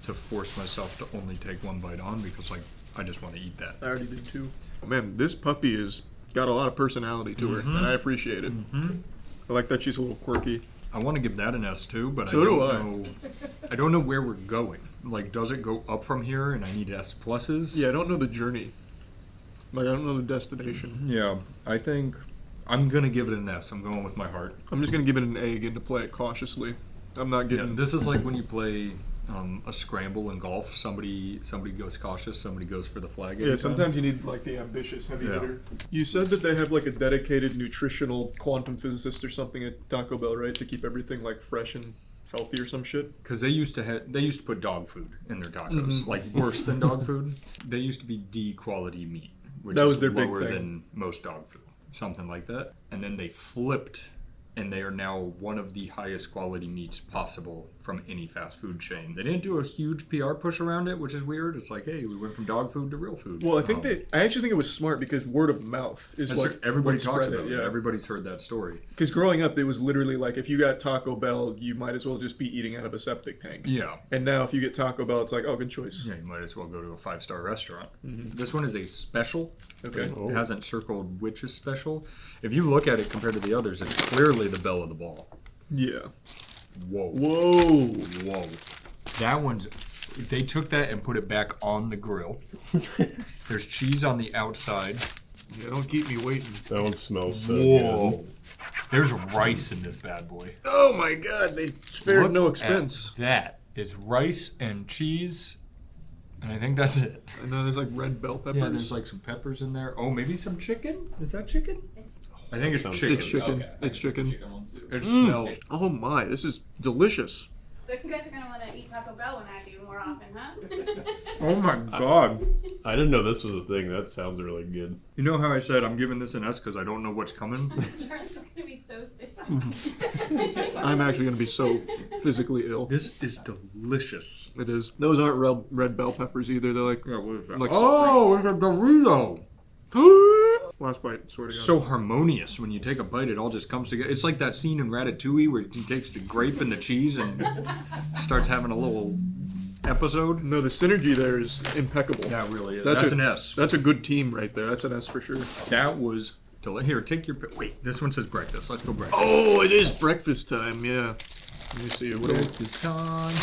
Speaker 7: to force myself to only take one bite on because like I just want to eat that.
Speaker 1: I already did too. Oh, man, this puppy has got a lot of personality to her, and I appreciate it. I like that she's a little quirky.
Speaker 7: I want to give that an S too, but
Speaker 9: So
Speaker 7: I
Speaker 9: do
Speaker 7: don't know. I don't know where we're going. Like, does it go up from here and I need S pluses?
Speaker 9: Yeah, I don't know the journey. Like, I don't know the destination.
Speaker 7: Yeah, I think I'm going to give it an S. I'm going with my heart.
Speaker 9: I'm just going to give it an A again to play it cautiously. I'm not getting...
Speaker 7: Yeah, this is like when you play a scramble in golf. Somebody goes cautious, somebody goes for the flag.
Speaker 9: Yeah, sometimes you need like the ambitious heavy
Speaker 7: Yeah.
Speaker 9: hitter. You said that they have like a dedicated nutritional quantum physicist or something at Taco Bell, right? To keep everything like fresh and healthy or some shit.
Speaker 7: Because they used to put dog food in their tacos,
Speaker 9: Mhm.
Speaker 7: like worse than dog food. They used to be D quality meat, which
Speaker 9: That
Speaker 7: is
Speaker 9: was their big
Speaker 7: lower
Speaker 9: thing.
Speaker 7: than most dog food, something like that. And then they flipped, and they are now one of the highest quality meats possible from any fast food chain. They didn't do a huge PR push around it, which is weird. It's like, hey, we went from dog food to real food.
Speaker 9: Well, I actually think it was smart because word of mouth is
Speaker 7: That's
Speaker 9: what
Speaker 7: everybody
Speaker 9: what
Speaker 7: talks
Speaker 9: spread
Speaker 7: about.
Speaker 9: it. Yeah,
Speaker 7: Everybody's heard that story.
Speaker 9: Because growing up, it was literally like if you got Taco Bell, you might as well just be eating out of a septic tank.
Speaker 7: Yeah.
Speaker 9: And now if you get Taco Bell, it's like, oh, good choice.
Speaker 7: Yeah, you might as well go to a 5-star restaurant.
Speaker 9: Mhm.
Speaker 7: This one is a special.
Speaker 9: Okay.
Speaker 7: It hasn't circled which is special. If you look at it compared to the others, it's clearly the belle of the ball.
Speaker 9: Yeah.
Speaker 7: Whoa.
Speaker 9: Whoa.
Speaker 7: Whoa. That one's... They took that and put it back on the grill. There's cheese on the outside.
Speaker 9: Yeah, don't keep me waiting.
Speaker 8: That one smells so
Speaker 7: Whoa.
Speaker 8: good.
Speaker 7: There's rice in this bad boy.
Speaker 9: Oh my god, they spared
Speaker 7: Look
Speaker 9: no
Speaker 7: at
Speaker 9: expense.
Speaker 7: that is rice and cheese, and I think that's it.
Speaker 9: I know there's like red bell peppers.
Speaker 7: Yeah, there's like some peppers in there. Oh, maybe some chicken? Is that chicken? I think it's chicken.
Speaker 9: It's chicken.
Speaker 20: Okay.
Speaker 9: It's chicken.
Speaker 7: It smells.
Speaker 9: Oh my, this is delicious.
Speaker 19: So you guys are gonna want to eat Taco Bell when I do more often, huh?
Speaker 7: Oh my god.
Speaker 8: I didn't know this was a thing. That sounds really good.
Speaker 7: You know how I said I'm giving this an S because I don't know what's coming?
Speaker 19: Charlie's gonna be so sick.
Speaker 9: I'm actually going to be so physically ill.
Speaker 7: This is delicious.
Speaker 9: It is. Those aren't red bell peppers either. They're like, like
Speaker 7: Oh, it's a Dorito.
Speaker 9: Last bite, swear to God.
Speaker 7: So harmonious. When you take a bite, it all just comes together. It's like that scene in Ratatouille where he takes the grape and the cheese and starts having a little episode.
Speaker 9: No, the synergy there is impeccable.
Speaker 7: Yeah, it really is. That's an S.
Speaker 9: That's a good team right there. That's an S for sure.
Speaker 7: That was... Here, take your... Wait, this one says breakfast. Let's go breakfast.
Speaker 9: Oh, it is breakfast time, yeah. Let me see. What
Speaker 7: Breakfast time.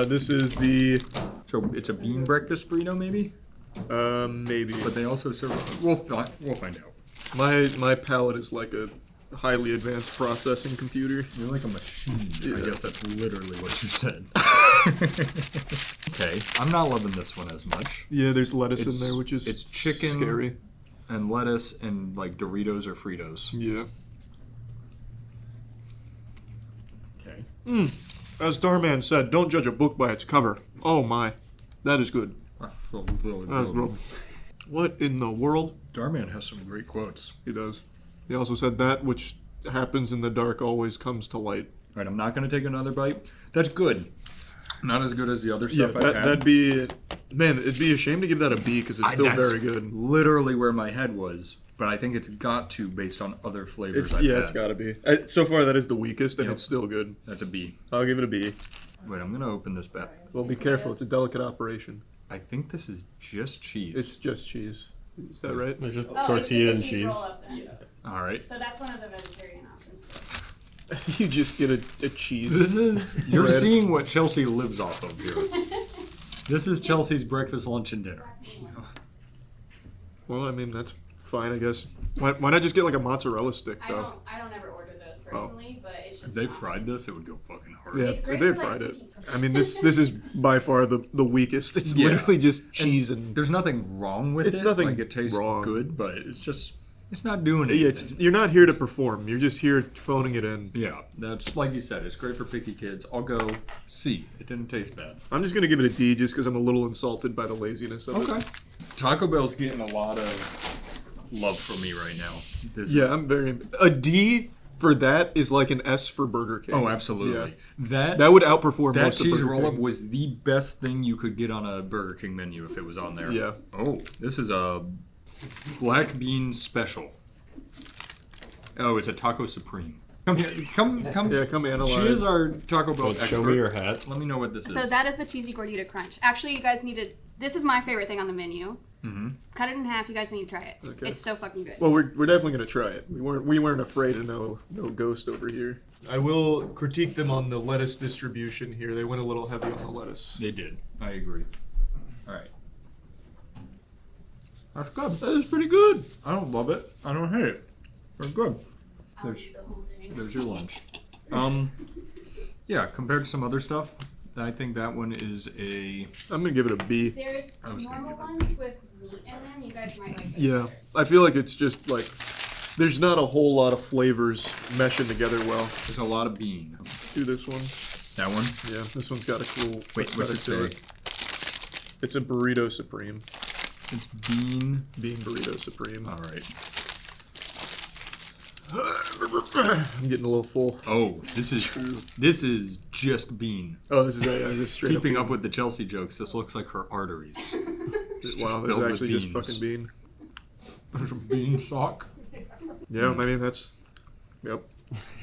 Speaker 9: This is the...
Speaker 7: So it's a bean breakfast burrito, maybe?
Speaker 9: Maybe.
Speaker 7: But they also serve... We'll find out.
Speaker 9: My palate is like a highly advanced processing computer.
Speaker 7: You're like a machine.
Speaker 9: Yeah.
Speaker 7: I guess that's literally what you said. Okay. I'm not loving this one as much.
Speaker 9: Yeah, there's lettuce in there, which is
Speaker 7: it's chicken
Speaker 9: scary.
Speaker 7: And lettuce and like Doritos or Fritos.
Speaker 9: Yeah.
Speaker 7: Okay.
Speaker 9: As Darman said, don't judge a book by its cover. Oh my. That is good.
Speaker 7: That's really
Speaker 9: That's
Speaker 7: good.
Speaker 9: good. What in the world?
Speaker 7: Darman has some great quotes.
Speaker 9: He does. He also said that which happens in the dark always comes to light.
Speaker 7: All right, I'm not going to take another bite. That's good. Not as good as the other
Speaker 9: Yeah,
Speaker 7: stuff I've had.
Speaker 9: that'd be... Man, it'd be a shame to give that a B because it's still
Speaker 7: That's
Speaker 9: very good.
Speaker 7: Literally where my head was, but I think it's got to based on other flavors I've had.
Speaker 9: It's got to be. So far, that is the weakest, and
Speaker 7: Yep.
Speaker 9: it's still good.
Speaker 7: That's a B.
Speaker 9: I'll give it a B.
Speaker 7: Wait, I'm going to open this back.
Speaker 9: Well, be careful. It's a delicate operation.
Speaker 7: I think this is just cheese.
Speaker 9: It's just cheese. Is that right?
Speaker 8: There's just
Speaker 19: Oh,
Speaker 8: tortilla
Speaker 19: it's
Speaker 8: and
Speaker 19: just a cheese
Speaker 8: cheese.
Speaker 19: roll-up then.
Speaker 20: Yeah.
Speaker 7: All right.
Speaker 19: So that's one of the vegetarian options.
Speaker 9: You just get a cheese.
Speaker 7: This is... You're
Speaker 9: bread.
Speaker 7: seeing what Chelsea lives off of here. This is Chelsea's breakfast, lunch, and dinner.
Speaker 9: Well, I mean, that's fine, I guess. Why not just get like a mozzarella stick, though?
Speaker 19: I don't ever order those personally, but it's
Speaker 7: If
Speaker 19: just
Speaker 7: they
Speaker 19: not-
Speaker 7: fried this, it would go fucking hard.
Speaker 9: Yeah,
Speaker 19: It's great
Speaker 9: they
Speaker 19: for, like,
Speaker 9: fried it.
Speaker 19: cooking.
Speaker 9: I mean, this is by far the weakest. It's
Speaker 7: Yeah.
Speaker 9: literally just cheese and...
Speaker 7: There's nothing wrong with it.
Speaker 9: It's nothing
Speaker 7: Like, it tastes
Speaker 9: wrong.
Speaker 7: good, but it's just... It's not doing
Speaker 9: Yeah,
Speaker 7: anything.
Speaker 9: you're not here to perform. You're just here phoning it in.
Speaker 7: Yeah, that's like you said. It's great for picky kids. I'll go C. It didn't taste bad.
Speaker 9: I'm just going to give it a D just because I'm a little insulted by the laziness of it.
Speaker 7: Okay. Taco Bell's getting a lot of love from me right now.
Speaker 9: Yeah, I'm very... A D for that is like an S for Burger King.
Speaker 7: Oh, absolutely. That
Speaker 9: would outperform
Speaker 7: that
Speaker 9: most of
Speaker 7: cheese
Speaker 9: Burger
Speaker 7: roll-up
Speaker 9: King.
Speaker 7: was the best thing you could get on a Burger King menu if it was on there.
Speaker 9: Yeah.
Speaker 7: Oh, this is a black bean special. Oh, it's a taco supreme. Come here. Come.
Speaker 9: Yeah, come analyze.
Speaker 7: She is our Taco Bell
Speaker 8: Show
Speaker 7: expert.
Speaker 8: me your hat.
Speaker 7: Let me know what this is.
Speaker 6: So that is the cheesy gordita crunch. Actually, you guys need to. This is my favorite thing on the menu.
Speaker 7: Mm-hmm.
Speaker 6: Cut it in half. You guys need to try it.
Speaker 9: Okay.
Speaker 6: It's so fucking good.
Speaker 9: Well, we're definitely gonna try it. We weren't afraid of no ghost over here. I will critique them on the lettuce distribution here. They went a little heavy on the lettuce.
Speaker 7: They did. I agree. All right.
Speaker 9: That's good. That is pretty good.
Speaker 7: I don't love it. I don't hate it. They're good. There's your lunch. Yeah, compared to some other stuff, I think that one is a...
Speaker 9: I'm gonna give it a B.
Speaker 6: There's normal ones with meat in them. You guys might like.
Speaker 9: Yeah, I feel like it's just like there's not a whole lot of flavors meshing together well.
Speaker 7: There's a lot of bean.
Speaker 9: Do this one.
Speaker 7: That one?
Speaker 9: Yeah, this one's got a cool.
Speaker 7: Wait, what's it say?
Speaker 9: It's a burrito supreme.
Speaker 7: It's bean
Speaker 9: burrito supreme.
Speaker 7: All right.
Speaker 9: I'm getting a little full.
Speaker 7: Oh, this is just bean.
Speaker 9: Oh, this is just straight
Speaker 7: Keeping
Speaker 9: up
Speaker 7: up with the Chelsea jokes, this looks like her arteries.
Speaker 9: Wow, this is actually just fucking bean.
Speaker 7: There's a bean stock.
Speaker 9: Yeah, I mean that's. Yep.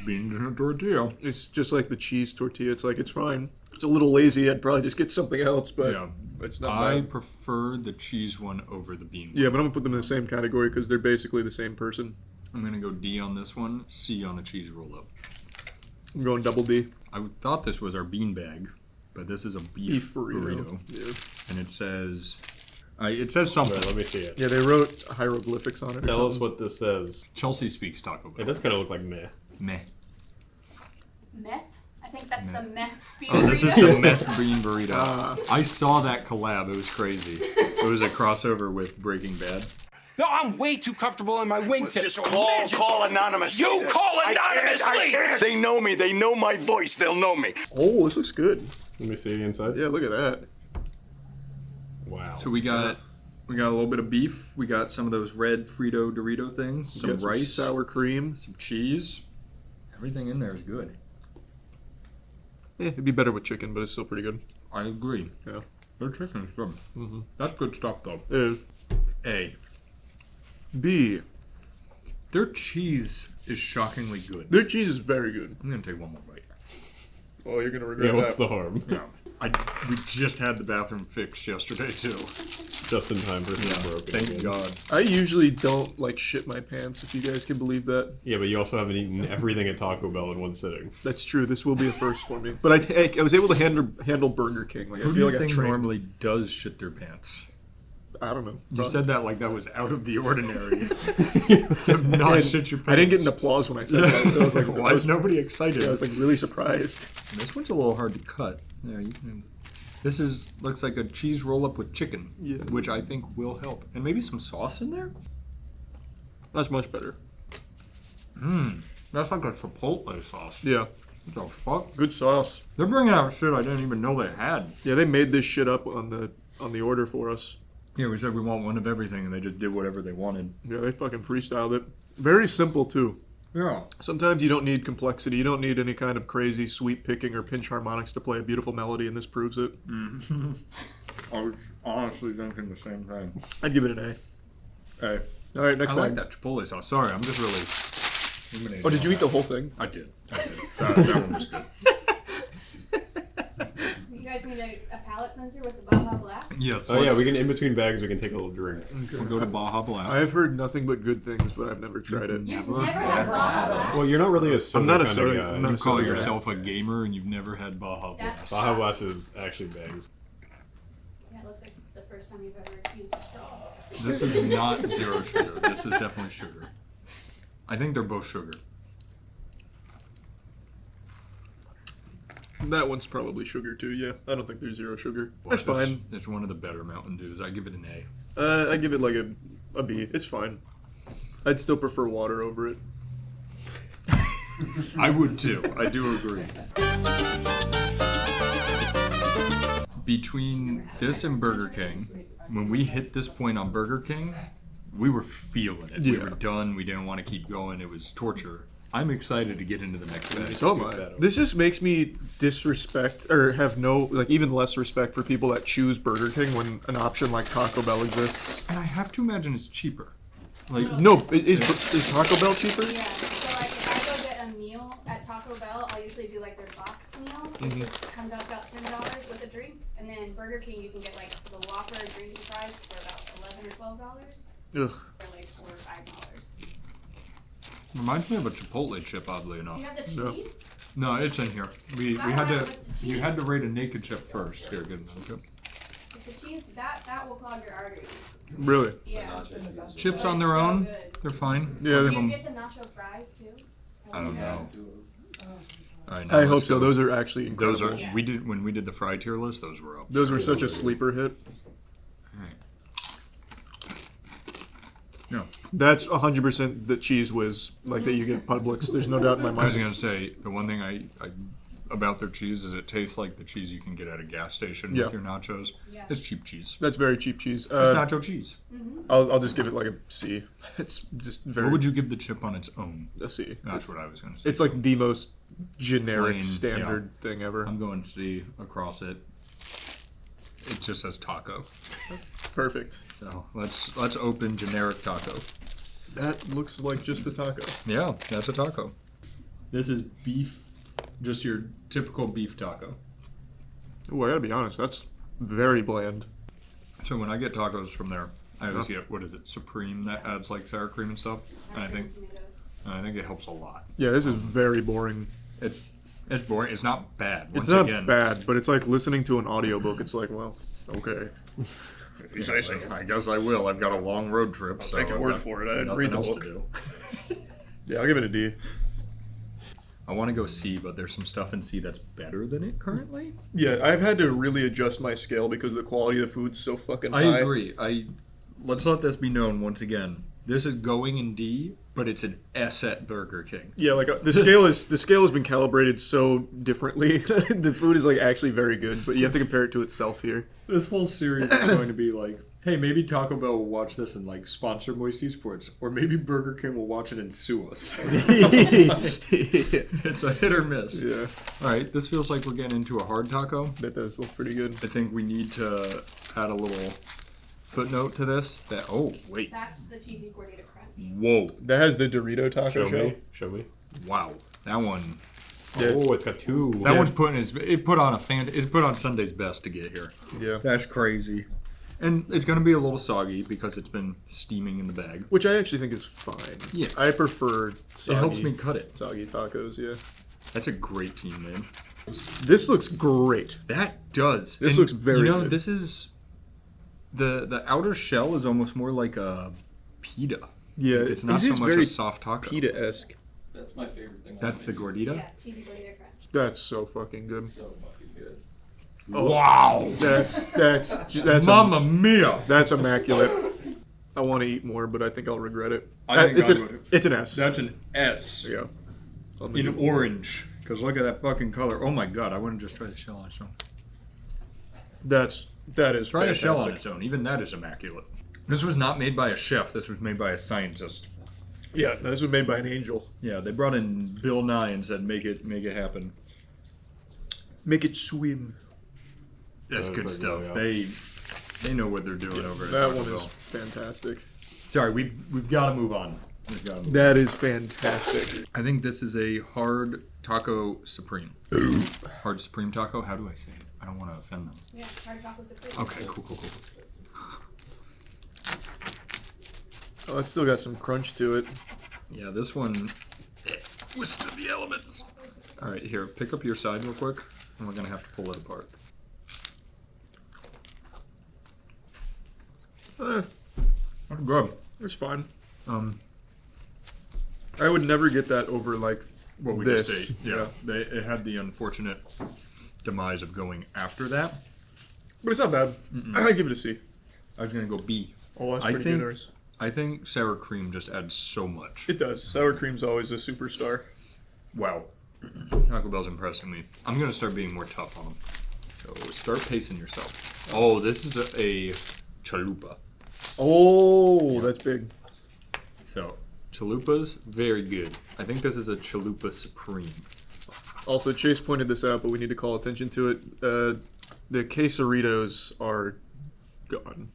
Speaker 7: Beans in a tortilla.
Speaker 9: It's just like the cheese tortilla. It's like it's fine. It's a little lazy. I'd probably just get something else, but
Speaker 7: yeah,
Speaker 9: it's not
Speaker 7: I
Speaker 9: bad.
Speaker 7: prefer the cheese one over the bean one.
Speaker 9: Yeah, but I'm gonna put them in the same category because they're basically the same person.
Speaker 7: I'm gonna go D on this one, C on a cheese roll-up.
Speaker 9: I'm going double D.
Speaker 7: I thought this was our bean bag, but this is a beef burrito.
Speaker 9: Yeah.
Speaker 7: And it says something.
Speaker 8: Wait, let me see it.
Speaker 9: Yeah, they wrote hieroglyphics on it.
Speaker 8: Tell us what this says.
Speaker 7: Chelsea speaks Taco Bell.
Speaker 8: It does kind of look like meh.
Speaker 7: Meh.
Speaker 6: Meth? I think that's the meth bean
Speaker 7: Oh, this is
Speaker 6: burrito.
Speaker 7: the meth bean burrito. I saw that collab. It was crazy. It was a crossover with Breaking Bad.
Speaker 15: No, I'm way too comfortable in my wingtip.
Speaker 5: Just call anonymously.
Speaker 15: You call anonymously!
Speaker 5: I can't. They know me. They know my voice. They'll know me.
Speaker 9: Oh, this looks good.
Speaker 8: Let me see the inside.
Speaker 9: Yeah, look at that.
Speaker 8: Wow.
Speaker 7: So we got a little bit of beef. We got some of those red Frito Dorito things. Some rice,
Speaker 9: sour cream,
Speaker 7: some cheese. Everything in there is good.
Speaker 9: Yeah, it'd be better with chicken, but it's still pretty good.
Speaker 7: I agree.
Speaker 9: Yeah.
Speaker 7: Their chicken is good.
Speaker 9: Mm-hmm.
Speaker 7: That's good stuff, though.
Speaker 9: It is.
Speaker 7: A.
Speaker 9: B.
Speaker 7: Their cheese is shockingly good.
Speaker 9: Their cheese is very good.
Speaker 7: I'm gonna take one more bite.
Speaker 9: Oh, you're gonna regret
Speaker 8: Yeah, what's
Speaker 9: that.
Speaker 8: the harm?
Speaker 7: Yeah. We just had the bathroom fixed yesterday too.
Speaker 8: Just in time for it broken.
Speaker 7: Thank
Speaker 8: again.
Speaker 7: God.
Speaker 9: I usually don't like shit my pants, if you guys can believe that.
Speaker 8: Yeah, but you also haven't eaten everything at Taco Bell in one sitting.
Speaker 9: That's true. This will be a first for me. But I was able to handle Burger King. Like
Speaker 7: Who
Speaker 9: I
Speaker 7: do
Speaker 9: feel
Speaker 7: you
Speaker 9: like
Speaker 7: think
Speaker 9: I trained.
Speaker 7: normally does shit their pants?
Speaker 9: I don't know.
Speaker 7: You said that like that was out of the ordinary. To not shit your pants.
Speaker 9: I didn't get an applause when I said that, so I was like,
Speaker 7: why is nobody excited?
Speaker 9: I was like really surprised.
Speaker 7: This one's a little hard to cut. There, you can. This looks like a cheese roll-up with chicken, which I think will help, and maybe some sauce in there.
Speaker 9: That's much better.
Speaker 7: That's like a Chipotle sauce.
Speaker 9: Yeah.
Speaker 7: What the fuck?
Speaker 9: Good sauce.
Speaker 7: They're bringing out shit I didn't even know they had.
Speaker 9: Yeah, they made this shit up on the order for us.
Speaker 7: Yeah, we said we want one of everything, and they just did whatever they wanted.
Speaker 9: Yeah, they fucking freestyled it. Very simple too.
Speaker 7: Yeah.
Speaker 9: Sometimes you don't need complexity. You don't need any kind of crazy sweep picking or pinch harmonics to play a beautiful melody, and this proves it.
Speaker 7: I was honestly thinking the same thing.
Speaker 9: I'd give it an A. A. All right, next
Speaker 7: I
Speaker 9: bag.
Speaker 7: like that Chipotle sauce. Sorry, I'm just really ruminating.
Speaker 9: Oh, did you
Speaker 7: on
Speaker 9: eat the
Speaker 7: that.
Speaker 9: whole thing?
Speaker 7: I did. That one was good.
Speaker 6: You guys need a palate cleanser with the Baja Blast?
Speaker 7: Yes.
Speaker 8: Oh yeah, we can in between bags. We can take a little drink.
Speaker 7: We'll go to Baja Blast.
Speaker 9: I've heard nothing but good things, but I've never tried it.
Speaker 6: Never had Baja Blast?
Speaker 8: Well, you're not really a soda
Speaker 9: I'm not a
Speaker 8: kind
Speaker 9: soda
Speaker 8: of guy.
Speaker 9: I'm not
Speaker 7: You
Speaker 9: a
Speaker 7: call
Speaker 9: soda guy.
Speaker 7: yourself a gamer and you've never had Baja Blast.
Speaker 8: Baja Blast is actually bangs.
Speaker 6: Yeah, it looks like the first time you've ever used a straw.
Speaker 7: This is not zero sugar. This is definitely sugar. I think they're both sugar.
Speaker 9: That one's probably sugar too, yeah. I don't think there's zero sugar.
Speaker 7: But
Speaker 9: That's fine.
Speaker 7: It's one of the better Mountain Dews. I give it an A.
Speaker 9: I give it like a B. It's fine. I'd still prefer water over it.
Speaker 7: I would too. I do agree. Between this and Burger King, when we hit this point on Burger King, we were feeling it. We
Speaker 9: Yeah.
Speaker 7: were done. We didn't want to keep going. It was torture. I'm excited to get into the next bag.
Speaker 9: So am I. This just makes me disrespect or have no, like even less respect for people that choose Burger King when an option like Taco Bell exists.
Speaker 7: And I have to imagine it's cheaper. Like
Speaker 9: No, is Taco Bell cheaper?
Speaker 6: Yeah, so like if I go get a meal which comes out to about $10 with a drink. And then Burger King, you can get like the Whopper drinks and fries for about $11 or $12.
Speaker 9: Ugh.
Speaker 6: For like $4 or $5.
Speaker 7: Reminds me of a Chipotle chip, oddly enough.
Speaker 6: Do you have the cheese?
Speaker 7: No, it's in here. We had to you had to rate a naked chip first. Here, good enough. Yep.
Speaker 6: With the cheese, that will clog your arteries.
Speaker 9: Really?
Speaker 6: Yeah.
Speaker 7: Chips on their own, they're fine.
Speaker 9: Yeah,
Speaker 6: Do you get the nacho fries too?
Speaker 7: I don't know. All right,
Speaker 9: I
Speaker 7: now
Speaker 9: hope
Speaker 7: let's
Speaker 9: so.
Speaker 7: go.
Speaker 9: Those are actually incredible.
Speaker 7: Those are we did when we did the fry tier list. Those were up.
Speaker 9: Those were such a sleeper hit.
Speaker 7: Yeah.
Speaker 9: That's 100% the cheese whiz like that you get at Publix. There's no doubt in my mind.
Speaker 7: I was gonna say the one thing I about their cheese is it tastes like the cheese you can get at a gas station
Speaker 9: Yeah.
Speaker 7: with your nachos.
Speaker 6: Yeah.
Speaker 7: It's cheap cheese.
Speaker 9: That's very cheap cheese.
Speaker 7: It's nacho cheese.
Speaker 9: I'll just give it like a C. It's just very.
Speaker 7: What would you give the chip on its own?
Speaker 9: A C.
Speaker 7: That's what I was gonna say.
Speaker 9: It's like the most generic
Speaker 7: Plain,
Speaker 9: standard thing ever.
Speaker 7: I'm going C across it. It just says taco.
Speaker 9: Perfect.
Speaker 7: So let's open generic taco.
Speaker 9: That looks like just a taco.
Speaker 7: Yeah, that's a taco. This is beef, just your typical beef taco.
Speaker 9: Ooh, I gotta be honest, that's very bland.
Speaker 7: So when I get tacos from there, I always get, what is it, Supreme, that adds like sour cream and stuff. And I think it helps a lot.
Speaker 9: Yeah, this is very boring.
Speaker 7: It's boring. It's not bad.
Speaker 9: It's not bad, but it's like listening to an audiobook. It's like, well, okay.
Speaker 7: If you say so. I guess I will. I've got a long road trip.
Speaker 9: I'll
Speaker 7: so
Speaker 9: take your
Speaker 7: I've
Speaker 9: word
Speaker 7: got
Speaker 9: for it. I didn't
Speaker 7: nothing
Speaker 9: read the
Speaker 7: else
Speaker 9: book.
Speaker 7: to do.
Speaker 9: Yeah, I'll give it a D.
Speaker 7: I want to go C, but there's some stuff in C that's better than it currently.
Speaker 9: Yeah, I've had to really adjust my scale because the quality of the food's so fucking high.
Speaker 7: I agree. Let's let this be known once again. This is going in D, but it's an S at Burger King.
Speaker 9: Yeah, like the scale has been calibrated so differently. The food is like actually very good, but you have to compare it to itself here.
Speaker 7: This whole series is going to be like, hey, maybe Taco Bell will watch this and like sponsor Moist Esports, or maybe Burger King will watch it and sue us. It's a hit or miss.
Speaker 9: Yeah.
Speaker 7: All right, this feels like we're getting into a hard taco.
Speaker 9: That does look pretty good.
Speaker 7: I think we need to add a little footnote to this. That wait.
Speaker 6: That's the cheesy gordita crunch.
Speaker 7: Whoa.
Speaker 9: That has the Dorito taco shell.
Speaker 8: Show me.
Speaker 7: Wow. That one.
Speaker 9: Yeah.
Speaker 8: Oh, it's got two.
Speaker 7: That one's it put on Sunday's best to get here.
Speaker 9: Yeah.
Speaker 7: That's crazy. And it's going to be a little soggy because it's been steaming in the bag.
Speaker 9: Which I actually think is fine.
Speaker 7: Yeah.
Speaker 9: I prefer soggy.
Speaker 7: It helps me cut it.
Speaker 9: Soggy tacos, yeah.
Speaker 7: That's a great team name.
Speaker 9: This looks great.
Speaker 7: That does.
Speaker 9: This looks very good.
Speaker 7: This is the outer shell is almost more like a pita.
Speaker 9: Yeah,
Speaker 7: it's not
Speaker 9: it
Speaker 7: so
Speaker 9: is
Speaker 7: much
Speaker 9: very
Speaker 7: a soft taco.
Speaker 9: Pita-esque.
Speaker 10: That's my favorite thing.
Speaker 7: That's the gordita?
Speaker 6: Yeah, cheesy gordita crunch.
Speaker 9: That's so fucking good.
Speaker 10: So fucking good.
Speaker 9: Oh,
Speaker 7: wow.
Speaker 9: That's
Speaker 7: Mamma mia.
Speaker 9: That's immaculate. I want to eat more, but I think I'll regret it.
Speaker 7: I think
Speaker 9: it's an S.
Speaker 7: That's an S.
Speaker 9: Yeah.
Speaker 7: In orange. Because look at that fucking color. Oh my god, I wouldn't just try the shell on its own.
Speaker 9: That is
Speaker 7: Try the shell on
Speaker 9: fantastic.
Speaker 7: its own. Even that is immaculate. This was not made by a chef. This was made by a scientist.
Speaker 9: Yeah, this was made by an angel.
Speaker 7: Yeah, they brought in Bill Nye and said, make it happen.
Speaker 9: Make it swim.
Speaker 7: That's good stuff. They know what they're doing over at
Speaker 9: That
Speaker 7: Taco
Speaker 9: one is
Speaker 7: Bell.
Speaker 9: fantastic.
Speaker 7: Sorry, we've got to move on.
Speaker 9: That is fantastic.
Speaker 7: I think this is a hard taco supreme. Hard supreme taco. How do I say it? I don't want to offend them.
Speaker 6: Yeah, hard taco supreme.
Speaker 7: Okay, cool.
Speaker 9: Oh, it's still got some crunch to it.
Speaker 7: Yeah, this one withstood the elements. All right, here, pick up your side real quick, and we're gonna have to pull it apart. That's good.
Speaker 9: It's fine. I would never get that over like
Speaker 7: What we
Speaker 9: this.
Speaker 7: just ate. Yeah, it had the unfortunate demise of going after that.
Speaker 9: But it's not bad. I give it a C.
Speaker 7: I was gonna go B.
Speaker 9: Oh, that's pretty generous.
Speaker 7: I think sour cream just adds so much.
Speaker 9: It does. Sour cream's always a superstar.
Speaker 7: Wow. Taco Bell's impressing me. I'm gonna start being more tough on them. So start pacing yourself. Oh, this is a chalupa.
Speaker 9: Oh, that's big.
Speaker 7: So chalupas, very good. I think this is a chalupa supreme.
Speaker 9: Also, Chase pointed this out, but we need to call attention to it. The quesaritos are gone.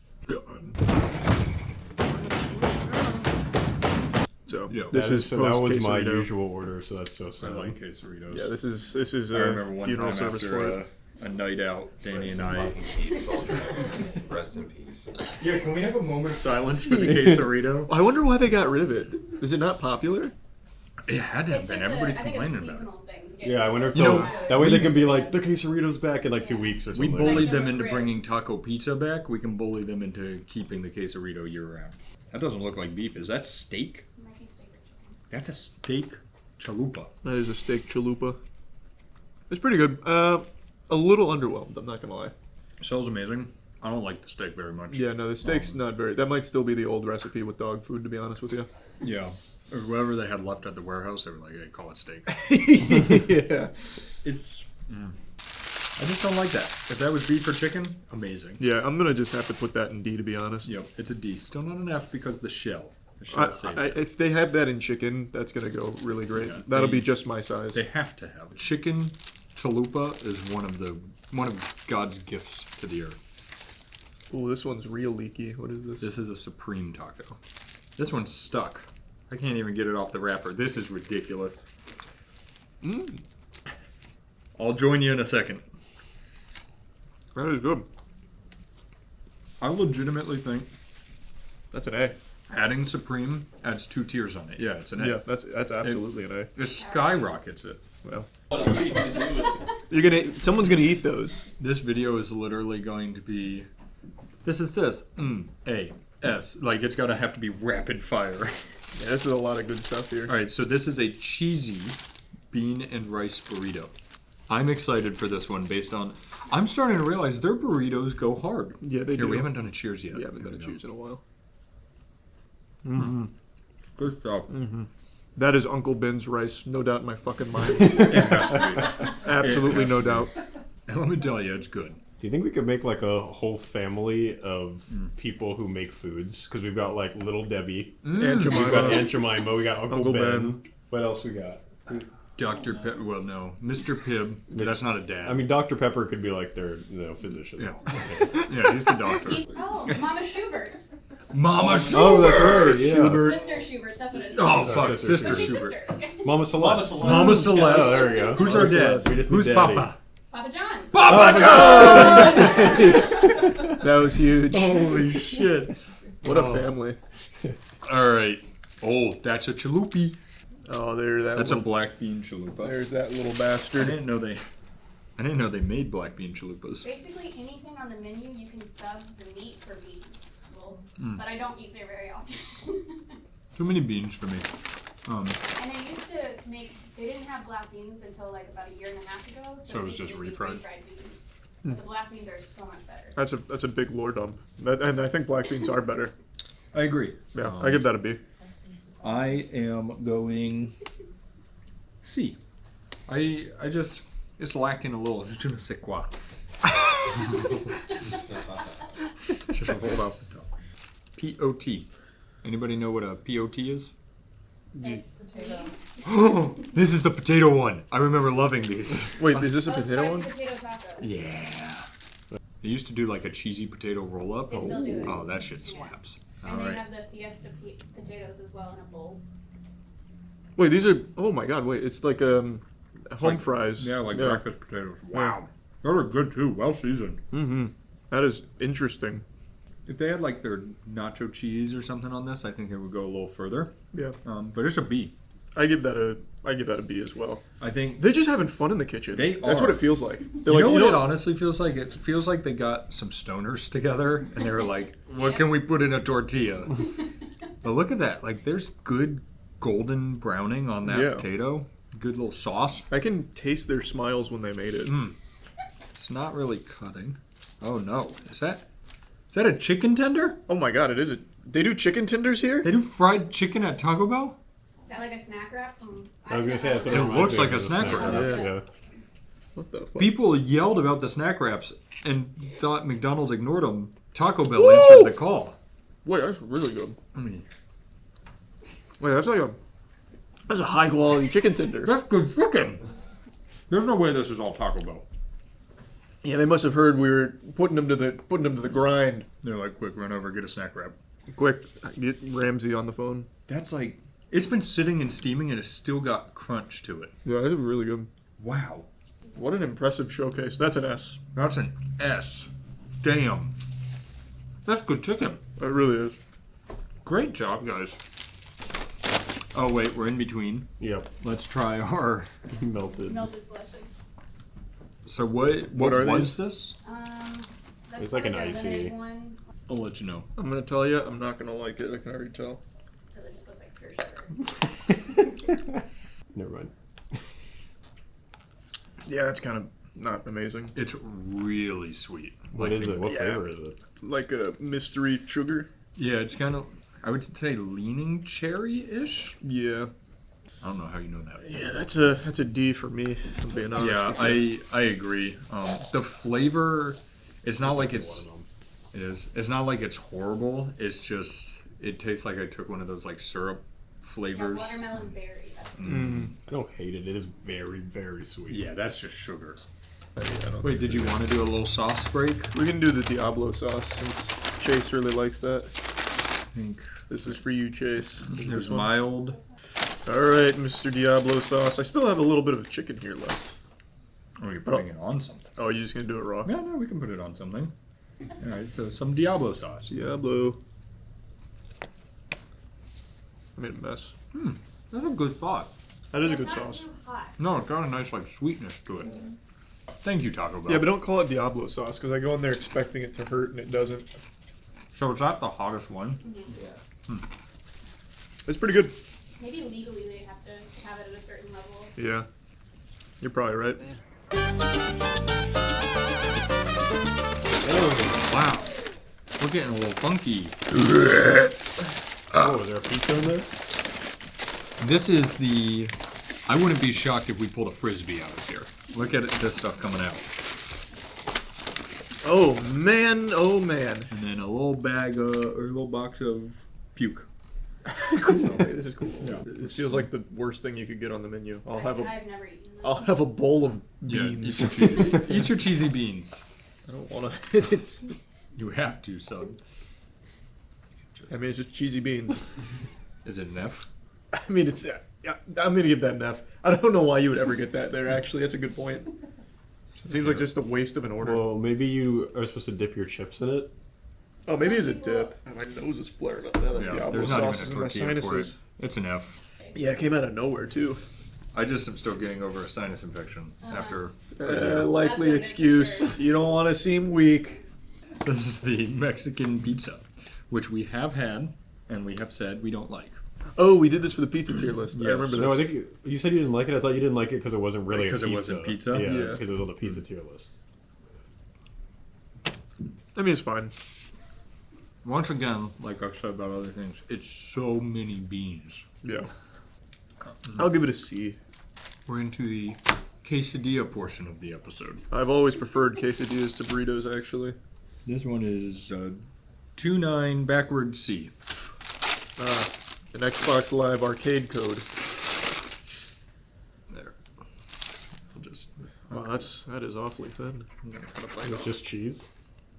Speaker 1: So
Speaker 8: Yeah,
Speaker 1: this is
Speaker 8: so that was my
Speaker 1: post-quesarito.
Speaker 8: usual order, so that's so
Speaker 13: I
Speaker 8: sad.
Speaker 13: like quesaritos.
Speaker 1: Yeah, this is
Speaker 13: I
Speaker 1: a
Speaker 13: remember one
Speaker 1: funeral
Speaker 13: time
Speaker 1: service
Speaker 13: after
Speaker 1: for it.
Speaker 13: a night out, Danny and I.
Speaker 20: Peace, soldier. Rest in peace.
Speaker 13: Yeah, can we have a moment of silence for the quesarito?
Speaker 9: I wonder why they got rid of it. Is it not popular?
Speaker 13: It had to have been. Everybody's complaining about it.
Speaker 6: Seasonal thing.
Speaker 8: Yeah, I wonder if
Speaker 13: You
Speaker 8: they'll,
Speaker 13: know,
Speaker 8: that way they
Speaker 13: we-
Speaker 8: can be like, the quesarito's back in like 2 weeks or
Speaker 13: We
Speaker 8: something.
Speaker 13: bullied them
Speaker 6: Like
Speaker 13: into
Speaker 6: the
Speaker 13: bringing taco pizza back. We can bully them into keeping the quesarito year round. That doesn't look like beef. Is that steak? That's a steak chalupa.
Speaker 9: That is a steak chalupa. It's pretty good. A little underwhelmed, I'm not gonna lie.
Speaker 13: Smells amazing. I don't like the steak very much.
Speaker 9: Yeah, no, the steak's not very. That might still be the old recipe with dog food, to be honest with you.
Speaker 13: Yeah. Or whatever they had left at the warehouse, they were like, hey, call it steak.
Speaker 9: Yeah.
Speaker 13: It's. I just don't like that. If that was beef or chicken, amazing.
Speaker 9: Yeah, I'm gonna just have to put that in D, to be honest.
Speaker 13: Yep, it's a D. Still not an F because the shell. The shell saved it.
Speaker 9: If they have that in chicken, that's gonna go really great.
Speaker 13: Yeah,
Speaker 9: That'll
Speaker 13: they-
Speaker 9: be just my size.
Speaker 13: They have to have it. Chicken chalupa is one of God's gifts to the earth.
Speaker 9: Ooh, this one's real leaky. What is this?
Speaker 13: This is a supreme taco. This one's stuck. I can't even get it off the wrapper. This is ridiculous. I'll join you in a second.
Speaker 9: That is good.
Speaker 13: I legitimately think
Speaker 9: That's an A.
Speaker 13: adding supreme adds 2 tiers on it. Yeah, it's an A.
Speaker 9: Yeah, that's absolutely an A.
Speaker 13: It skyrockets it.
Speaker 9: Well, someone's gonna eat those.
Speaker 13: This video is literally going to be. This is this. A. S. Like, it's gotta have to be rapid fire.
Speaker 9: Yeah, this is a lot of good stuff here.
Speaker 13: Alright, so this is a cheesy bean and rice burrito. I'm excited for this one based on. I'm starting to realize their burritos go hard.
Speaker 9: Yeah, they
Speaker 13: Here,
Speaker 9: do.
Speaker 13: we haven't done a cheers yet.
Speaker 9: Yeah, haven't done a cheers in a while.
Speaker 13: Mm-hmm. Good stuff.
Speaker 9: Mm-hmm. That is Uncle Ben's rice, no doubt in my fucking mind.
Speaker 13: It has to be.
Speaker 9: Absolutely
Speaker 13: It has
Speaker 9: no
Speaker 13: to be.
Speaker 9: doubt.
Speaker 13: And let me tell you, it's good.
Speaker 8: Do you think we could make like a whole family of people who make foods? Because we've got like Little Debbie,
Speaker 9: Aunt
Speaker 8: we've got
Speaker 9: Jemima.
Speaker 8: Aunt Jemima, we got Uncle Ben. What else we got?
Speaker 13: Dr. Pep. Well, no. Mr. Pibb. That's not a dad.
Speaker 8: I mean, Dr. Pepper could be like their physician.
Speaker 13: Yeah. Yeah, he's the doctor.
Speaker 6: Oh, Mama Schubert's.
Speaker 13: Mama Schubert.
Speaker 8: Oh, that's right. Yeah.
Speaker 13: Schubert.
Speaker 6: Sister Schubert's, that's what it is.
Speaker 13: Oh, fuck.
Speaker 8: Sister
Speaker 13: Sister
Speaker 6: She's
Speaker 13: Schubert.
Speaker 6: sister.
Speaker 8: Mama Celeste.
Speaker 13: Mama Celeste.
Speaker 8: Oh, there we go.
Speaker 13: Who's
Speaker 8: Mama
Speaker 13: our
Speaker 8: Celeste.
Speaker 13: dad?
Speaker 8: We just need
Speaker 13: Who's
Speaker 8: daddy.
Speaker 13: Papa?
Speaker 6: Papa John's.
Speaker 13: Papa
Speaker 9: John! That was huge.
Speaker 13: Holy shit.
Speaker 9: What a family.
Speaker 13: Alright. Oh, that's a chalupi.
Speaker 9: Oh, there
Speaker 13: That's a black bean chalupa.
Speaker 9: There's that little
Speaker 13: I
Speaker 9: bastard.
Speaker 13: didn't know they made black bean chalupas.
Speaker 6: Basically, anything on the menu, you can sub the meat for beans. Well,
Speaker 13: Mm.
Speaker 6: but I don't eat there very often.
Speaker 13: Too many beans for me.
Speaker 6: And they used to make, they didn't have black beans until like about a year and a half ago.
Speaker 13: So it was
Speaker 6: they
Speaker 13: just
Speaker 6: used to
Speaker 13: refried?
Speaker 6: beans. But the black beans are so much better.
Speaker 9: That's a big lore dump. And I think black beans are better.
Speaker 13: I agree.
Speaker 9: Yeah, I give that a B.
Speaker 13: I am going C. It's lacking a little je ne sais quoi. Just hold off the top. P-O-T. Anybody know what a P-O-T is?
Speaker 6: It's potato.
Speaker 13: Oh, this is the potato one. I remember loving these.
Speaker 9: Wait, is this a
Speaker 6: Oh,
Speaker 9: potato
Speaker 6: spicy
Speaker 9: one?
Speaker 6: potato taco.
Speaker 13: Yeah. They used to do like a cheesy potato roll up.
Speaker 6: They still do it.
Speaker 13: Oh, that shit slaps.
Speaker 6: And
Speaker 13: All
Speaker 6: they
Speaker 13: right.
Speaker 6: have the Fiesta potatoes as well in a bowl.
Speaker 9: Wait, these are. Oh my god! Wait, it's like home fries.
Speaker 13: Yeah, like breakfast potatoes. Wow. Those are good too. Well seasoned.
Speaker 9: Mm-hmm. That is interesting.
Speaker 13: If they had like their nacho cheese or something on this, I think it would go a little further.
Speaker 9: Yeah.
Speaker 13: But it's a B.
Speaker 9: I give that a B as well.
Speaker 13: I think
Speaker 9: They're just having fun in the kitchen. That's what
Speaker 13: are.
Speaker 9: it feels like.
Speaker 13: You
Speaker 9: They're like,
Speaker 13: know what it honestly feels like? It feels like they got some stoners together and they were like, what can we put in a tortilla? But look at that. Like, there's good golden browning on that
Speaker 9: Yeah.
Speaker 13: potato. Good little sauce.
Speaker 9: I can taste their smiles when they made it.
Speaker 13: It's not really cutting. Oh no. Is that a chicken tender?
Speaker 9: Oh my god, it is. They do chicken tenders here?
Speaker 13: They do fried chicken at Taco Bell?
Speaker 6: Is that like a snack wrap from?
Speaker 8: I was gonna say that's what
Speaker 13: It
Speaker 8: reminds
Speaker 13: looks
Speaker 8: me
Speaker 13: like
Speaker 8: of
Speaker 13: a
Speaker 8: the
Speaker 13: snack wrap.
Speaker 8: Yeah.
Speaker 9: What the fuck?
Speaker 13: People yelled about the snack wraps and thought McDonald's ignored them. Taco Bell answered the call.
Speaker 9: Wait, that's really good.
Speaker 13: I mean,
Speaker 9: Wait, that's a high quality chicken tender.
Speaker 13: that's good chicken. There's no way this is all Taco Bell.
Speaker 9: Yeah, they must have heard we were putting them to the grind.
Speaker 13: They're like, quick, run over, get a snack wrap.
Speaker 9: Quick, get Ramsey on the phone.
Speaker 13: That's like It's been sitting and steaming and it's still got crunch to it.
Speaker 1: Yeah, it's really good.
Speaker 13: Wow.
Speaker 1: What an impressive showcase. That's an S.
Speaker 13: That's an S. Damn. That's good chicken.
Speaker 1: It really is.
Speaker 13: Great job, guys. Oh, wait, we're in between.
Speaker 8: Yep.
Speaker 13: Let's try our
Speaker 8: melted.
Speaker 6: Melted selections.
Speaker 13: So what
Speaker 1: are
Speaker 13: was
Speaker 1: these?
Speaker 13: this?
Speaker 6: That's
Speaker 8: It's like an
Speaker 6: probably the lemonade
Speaker 8: icy.
Speaker 6: one.
Speaker 13: I'll let you know.
Speaker 1: I'm gonna tell you, I'm not gonna like it. I can already tell.
Speaker 6: So it just looks like pure sugar.
Speaker 8: Never mind.
Speaker 1: Yeah, it's kind of not amazing.
Speaker 13: It's really sweet.
Speaker 8: What is it? What flavor is it?
Speaker 1: Like a mystery sugar.
Speaker 13: Yeah, it's kind of, I would say leaning cherry-ish.
Speaker 1: Yeah.
Speaker 13: I don't know how you know that.
Speaker 1: Yeah, that's a D for me, if I'm being honest.
Speaker 13: Yeah, I agree. The flavor, it's not like it's, it is. It's not like it's horrible. It's just, it tastes like I took one of those like syrup flavors.
Speaker 6: Yeah, watermelon berry.
Speaker 8: I don't hate it. It is very, very sweet.
Speaker 13: Yeah, that's just sugar.
Speaker 1: I
Speaker 13: Wait, did you want to do a little sauce break?
Speaker 1: We can do the Diablo sauce since Chase really likes that.
Speaker 13: I think
Speaker 1: this is for you, Chase.
Speaker 13: There's mild.
Speaker 1: All right, Mr. Diablo sauce. I still have a little bit of chicken here left.
Speaker 13: Oh, you're putting it on something.
Speaker 1: Oh, you're just gonna do it raw?
Speaker 13: No, we can put it on something. All right, so some Diablo sauce.
Speaker 1: Diablo. I made a mess.
Speaker 13: That's a good sauce.
Speaker 1: That is a good sauce.
Speaker 13: No, it's got a nice like sweetness to it. Thank you, Taco Bell.
Speaker 1: Yeah, but don't call it Diablo sauce because I go in there expecting it to hurt and it doesn't.
Speaker 13: So is that the hottest one?
Speaker 6: Yeah.
Speaker 1: It's pretty good.
Speaker 6: Maybe legally they have to have it at a certain level.
Speaker 1: Yeah, you're probably right.
Speaker 13: Oh, wow. We're getting a little funky.
Speaker 8: Oh, is there a pizza in there?
Speaker 13: This is the... I wouldn't be shocked if we pulled a Frisbee out of here. Look at this stuff coming out.
Speaker 1: Oh man, oh man.
Speaker 13: And then a little bag or a little box of puke.
Speaker 1: Cool. This is cool. Yeah. This feels like the worst thing you could get on the menu. I've never eaten them. I'll have a bowl of beans.
Speaker 13: Yeah, eat your cheesy beans.
Speaker 1: I don't want to. It's.
Speaker 13: You have to, son.
Speaker 1: I mean, it's just cheesy beans.
Speaker 13: Is it an F?
Speaker 1: I mean, it's. Yeah, I'm gonna give that an F. I don't know why you would ever get that there. Actually, that's a good point. It seems like just a waste of an order.
Speaker 8: Well, maybe you are supposed to dip your chips in it.
Speaker 1: Oh, maybe it's a dip. My nose is flaring up now that Diablo
Speaker 13: there's not
Speaker 1: sauce
Speaker 13: even
Speaker 1: is
Speaker 13: a
Speaker 1: in my
Speaker 13: tortilla for it.
Speaker 1: sinuses.
Speaker 13: It's an F.
Speaker 1: Yeah, it came out of nowhere too.
Speaker 13: I just am still getting over a sinus infection after.
Speaker 1: Likely excuse. You don't want to seem weak.
Speaker 13: This is the Mexican pizza, which we have had and we have said we don't like.
Speaker 1: Oh, we did this for the pizza tier list.
Speaker 13: Yes.
Speaker 1: I remember this.
Speaker 8: No, I think you said you didn't like it. I thought you didn't like it because it wasn't really
Speaker 13: Because
Speaker 8: a
Speaker 13: it
Speaker 8: pizza.
Speaker 13: wasn't pizza?
Speaker 8: Yeah,
Speaker 1: Yeah.
Speaker 8: because it was on the pizza tier list.
Speaker 1: I mean, it's fine.
Speaker 13: Once again, like I've said about other things, it's so many beans.
Speaker 1: Yeah. I'll give it a C.
Speaker 13: We're into the quesadilla portion of the episode.
Speaker 1: I've always preferred quesadillas to burritos, actually.
Speaker 13: This one is 29 backward C.
Speaker 1: An Xbox Live arcade code.
Speaker 13: There. I'll just.
Speaker 1: Wow, that is awfully thin. I'm gonna cut a bite
Speaker 8: It's
Speaker 1: off.
Speaker 8: just cheese.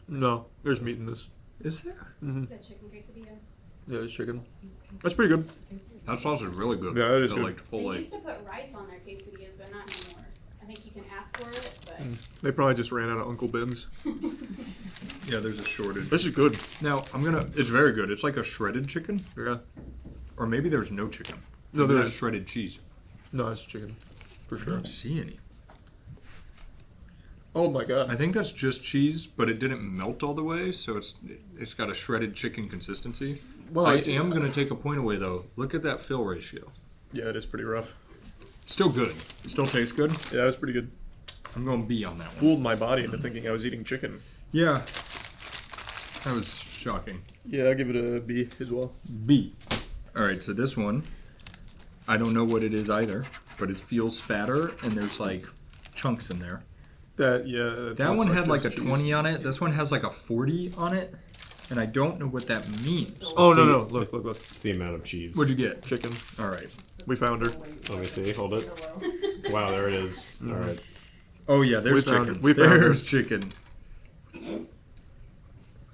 Speaker 1: No, there's meat in this.
Speaker 13: Is there?
Speaker 1: Mm-hmm.
Speaker 6: The chicken quesadilla.
Speaker 1: Yeah, there's chicken. That's pretty good.
Speaker 13: That sauce is really good.
Speaker 1: Yeah, it is
Speaker 13: The,
Speaker 1: good.
Speaker 13: like
Speaker 6: They
Speaker 13: Chipotle.
Speaker 6: used to put rice on their quesadillas, but not anymore. I think you can ask for it, but
Speaker 1: They probably just ran out of Uncle Ben's.
Speaker 13: Yeah, there's a shortage.
Speaker 1: This is good.
Speaker 13: Now, it's very good. It's like a shredded chicken.
Speaker 1: Yeah.
Speaker 13: Or maybe there's no chicken.
Speaker 1: No,
Speaker 13: Maybe
Speaker 1: there
Speaker 13: that's
Speaker 1: is.
Speaker 13: shredded cheese.
Speaker 1: No, it's chicken. For
Speaker 13: I
Speaker 1: sure.
Speaker 13: don't see any.
Speaker 1: Oh my god.
Speaker 13: I think that's just cheese, but it didn't melt all the way, so it's got a shredded chicken consistency.
Speaker 1: Well,
Speaker 13: I
Speaker 1: I do-
Speaker 13: am going to take a point away, though. Look at that fill ratio.
Speaker 1: Yeah, it is pretty rough.
Speaker 13: Still good. Still tastes good.
Speaker 1: Yeah, it was pretty good.
Speaker 13: I'm going B on that one.
Speaker 1: Fooled my body into thinking I was eating chicken.
Speaker 13: Yeah. That was shocking.
Speaker 1: Yeah, I'll give it a B as well.
Speaker 13: B. All right, so this one, I don't know what it is either, but it feels fatter, and there's like chunks in there.
Speaker 1: That
Speaker 13: one had like a
Speaker 1: just cheese.
Speaker 13: 20 on it. This one has like a 40 on it, and I don't know what that means.
Speaker 1: Oh, no. Look.
Speaker 8: It's the amount of cheese.
Speaker 13: What'd you get?
Speaker 1: Chicken.
Speaker 13: All right.
Speaker 1: We found her.
Speaker 8: Let me see. Hold it. Wow, there it is. All right.
Speaker 13: Oh, yeah, there's
Speaker 1: We found
Speaker 13: chicken.
Speaker 1: it. We found her.
Speaker 13: There's chicken.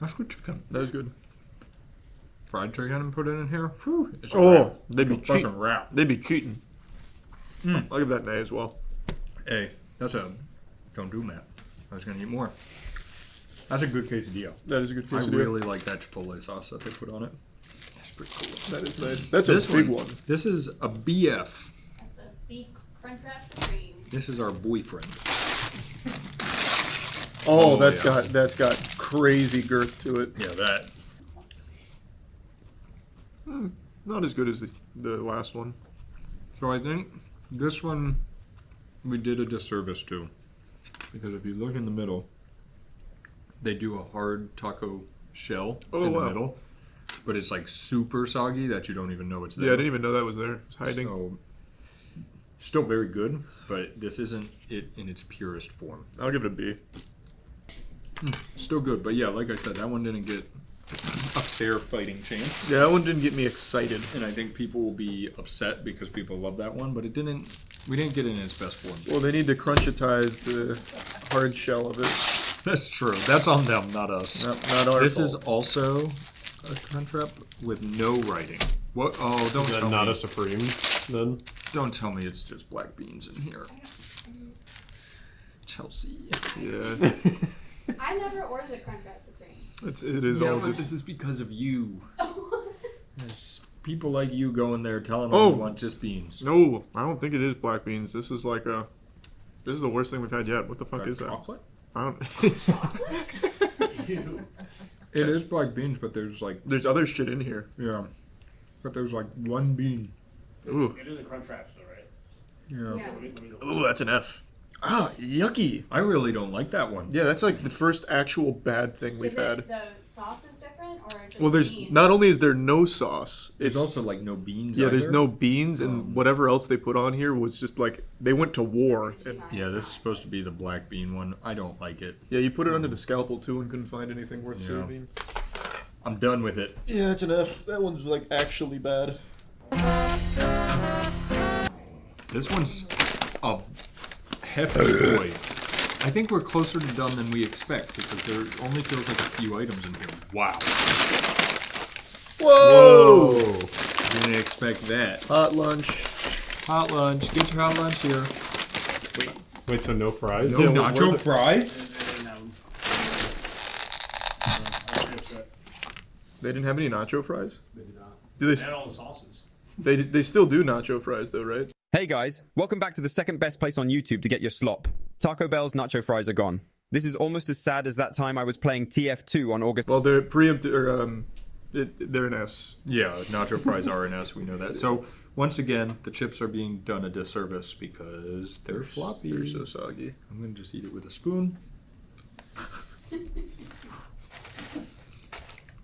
Speaker 13: That's good chicken.
Speaker 1: That was good.
Speaker 13: fried chicken and put it in here. Whew, it's a
Speaker 1: Oh,
Speaker 13: wrap.
Speaker 1: they'd be
Speaker 13: It's a fucking
Speaker 1: cheating.
Speaker 13: wrap.
Speaker 1: They'd be cheating. I'll give that an A as well.
Speaker 13: Hey, that's a don't do, Matt. I was gonna eat more. That's a good quesadilla.
Speaker 1: That is a good quesadilla.
Speaker 13: I really like that Chipotle sauce that they put on it. That's pretty cool.
Speaker 1: That is nice. That's
Speaker 13: This
Speaker 1: a big one.
Speaker 13: This is a BF.
Speaker 6: That's a beef Crunchwrap Supreme.
Speaker 13: This is our boyfriend.
Speaker 1: Oh,
Speaker 13: Oh,
Speaker 1: that's got crazy girth to it.
Speaker 13: Yeah, that.
Speaker 1: Not as good as the last one.
Speaker 13: So I think this one we did a disservice to, because if you look in the middle, they do a hard taco shell in the middle, but it's like super soggy that you don't even know it's there.
Speaker 1: Yeah, I didn't even know that was there. It's hiding.
Speaker 13: So, still very good, but this isn't it in its purest form.
Speaker 1: I'll give it a B.
Speaker 13: Still good, but yeah, like I said, that one didn't get a fair fighting chance.
Speaker 1: Yeah, that one didn't get me excited.
Speaker 13: And I think people will be upset because people love that one, but we didn't get it in its best form.
Speaker 1: Well, they need to crunchitize the hard shell of it.
Speaker 13: That's true. That's on them, not us.
Speaker 1: Not our
Speaker 13: This
Speaker 1: fault.
Speaker 13: is also a Crunchwrap with no writing. What? Oh, don't
Speaker 8: Is that
Speaker 13: tell
Speaker 8: not
Speaker 13: me.
Speaker 8: a Supreme, then?
Speaker 13: Don't tell me it's just black beans in here. Chelsea.
Speaker 1: Yeah.
Speaker 6: I never ordered the Crunchwrap Supreme.
Speaker 1: It is all
Speaker 13: but
Speaker 1: just...
Speaker 13: this is because of you. There's people like you going there telling them
Speaker 1: Oh.
Speaker 13: you want just beans.
Speaker 1: No, I don't think it is black beans. This is like a... This is the worst thing we've had yet. What the fuck is that?
Speaker 13: Chocolate?
Speaker 1: I don't...
Speaker 13: It is black beans, but there's like...
Speaker 1: There's other shit in here.
Speaker 13: Yeah. But there's like one bean.
Speaker 1: Ooh.
Speaker 22: It is a Crunchwrap, though, right?
Speaker 13: Yeah.
Speaker 22: Let me go.
Speaker 1: Ooh, that's an F. Ah, yucky.
Speaker 13: I really don't like that one.
Speaker 1: Yeah, that's like the first actual bad thing we've
Speaker 6: Is
Speaker 1: had.
Speaker 6: it the sauce is different or just
Speaker 1: Well, there's
Speaker 6: beans?
Speaker 1: not only is there no sauce,
Speaker 13: There's
Speaker 1: it's
Speaker 13: also like no beans.
Speaker 1: yeah, there's
Speaker 13: either.
Speaker 1: no beans, and whatever else they put on here was just like they went to war. And,
Speaker 13: Yeah, this is supposed to be the black bean one. I don't like it.
Speaker 1: yeah, you put it under the scalpel too and couldn't find anything worth
Speaker 13: Yeah.
Speaker 1: serving.
Speaker 13: I'm done with it.
Speaker 1: Yeah, it's an F. That one's like actually bad.
Speaker 13: This one's a hefty boy. I think we're closer to done than we expect because there only feels like a few items in here. Wow.
Speaker 1: Whoa!
Speaker 13: Didn't expect that.
Speaker 1: Hot lunch.
Speaker 13: Hot lunch. Get your hot lunch here.
Speaker 8: Wait, so no fries?
Speaker 13: No nacho fries?
Speaker 1: They didn't have any nacho fries?
Speaker 22: They did not.
Speaker 1: Do
Speaker 22: They
Speaker 1: they?
Speaker 22: had all the sauces.
Speaker 1: They still do nacho fries though, right?
Speaker 16: Hey guys, welcome back to the second best place on YouTube to get your slop. Taco Bell's nacho fries are gone. This is almost as sad as that time I was playing TF2 on August...
Speaker 1: Well, they're preempted, or they're an S.
Speaker 13: Yeah, nacho fries are an S. We know that. So once again, the chips are being done a disservice because they're floppy.
Speaker 1: They're so soggy.
Speaker 13: I'm gonna just eat it with a spoon.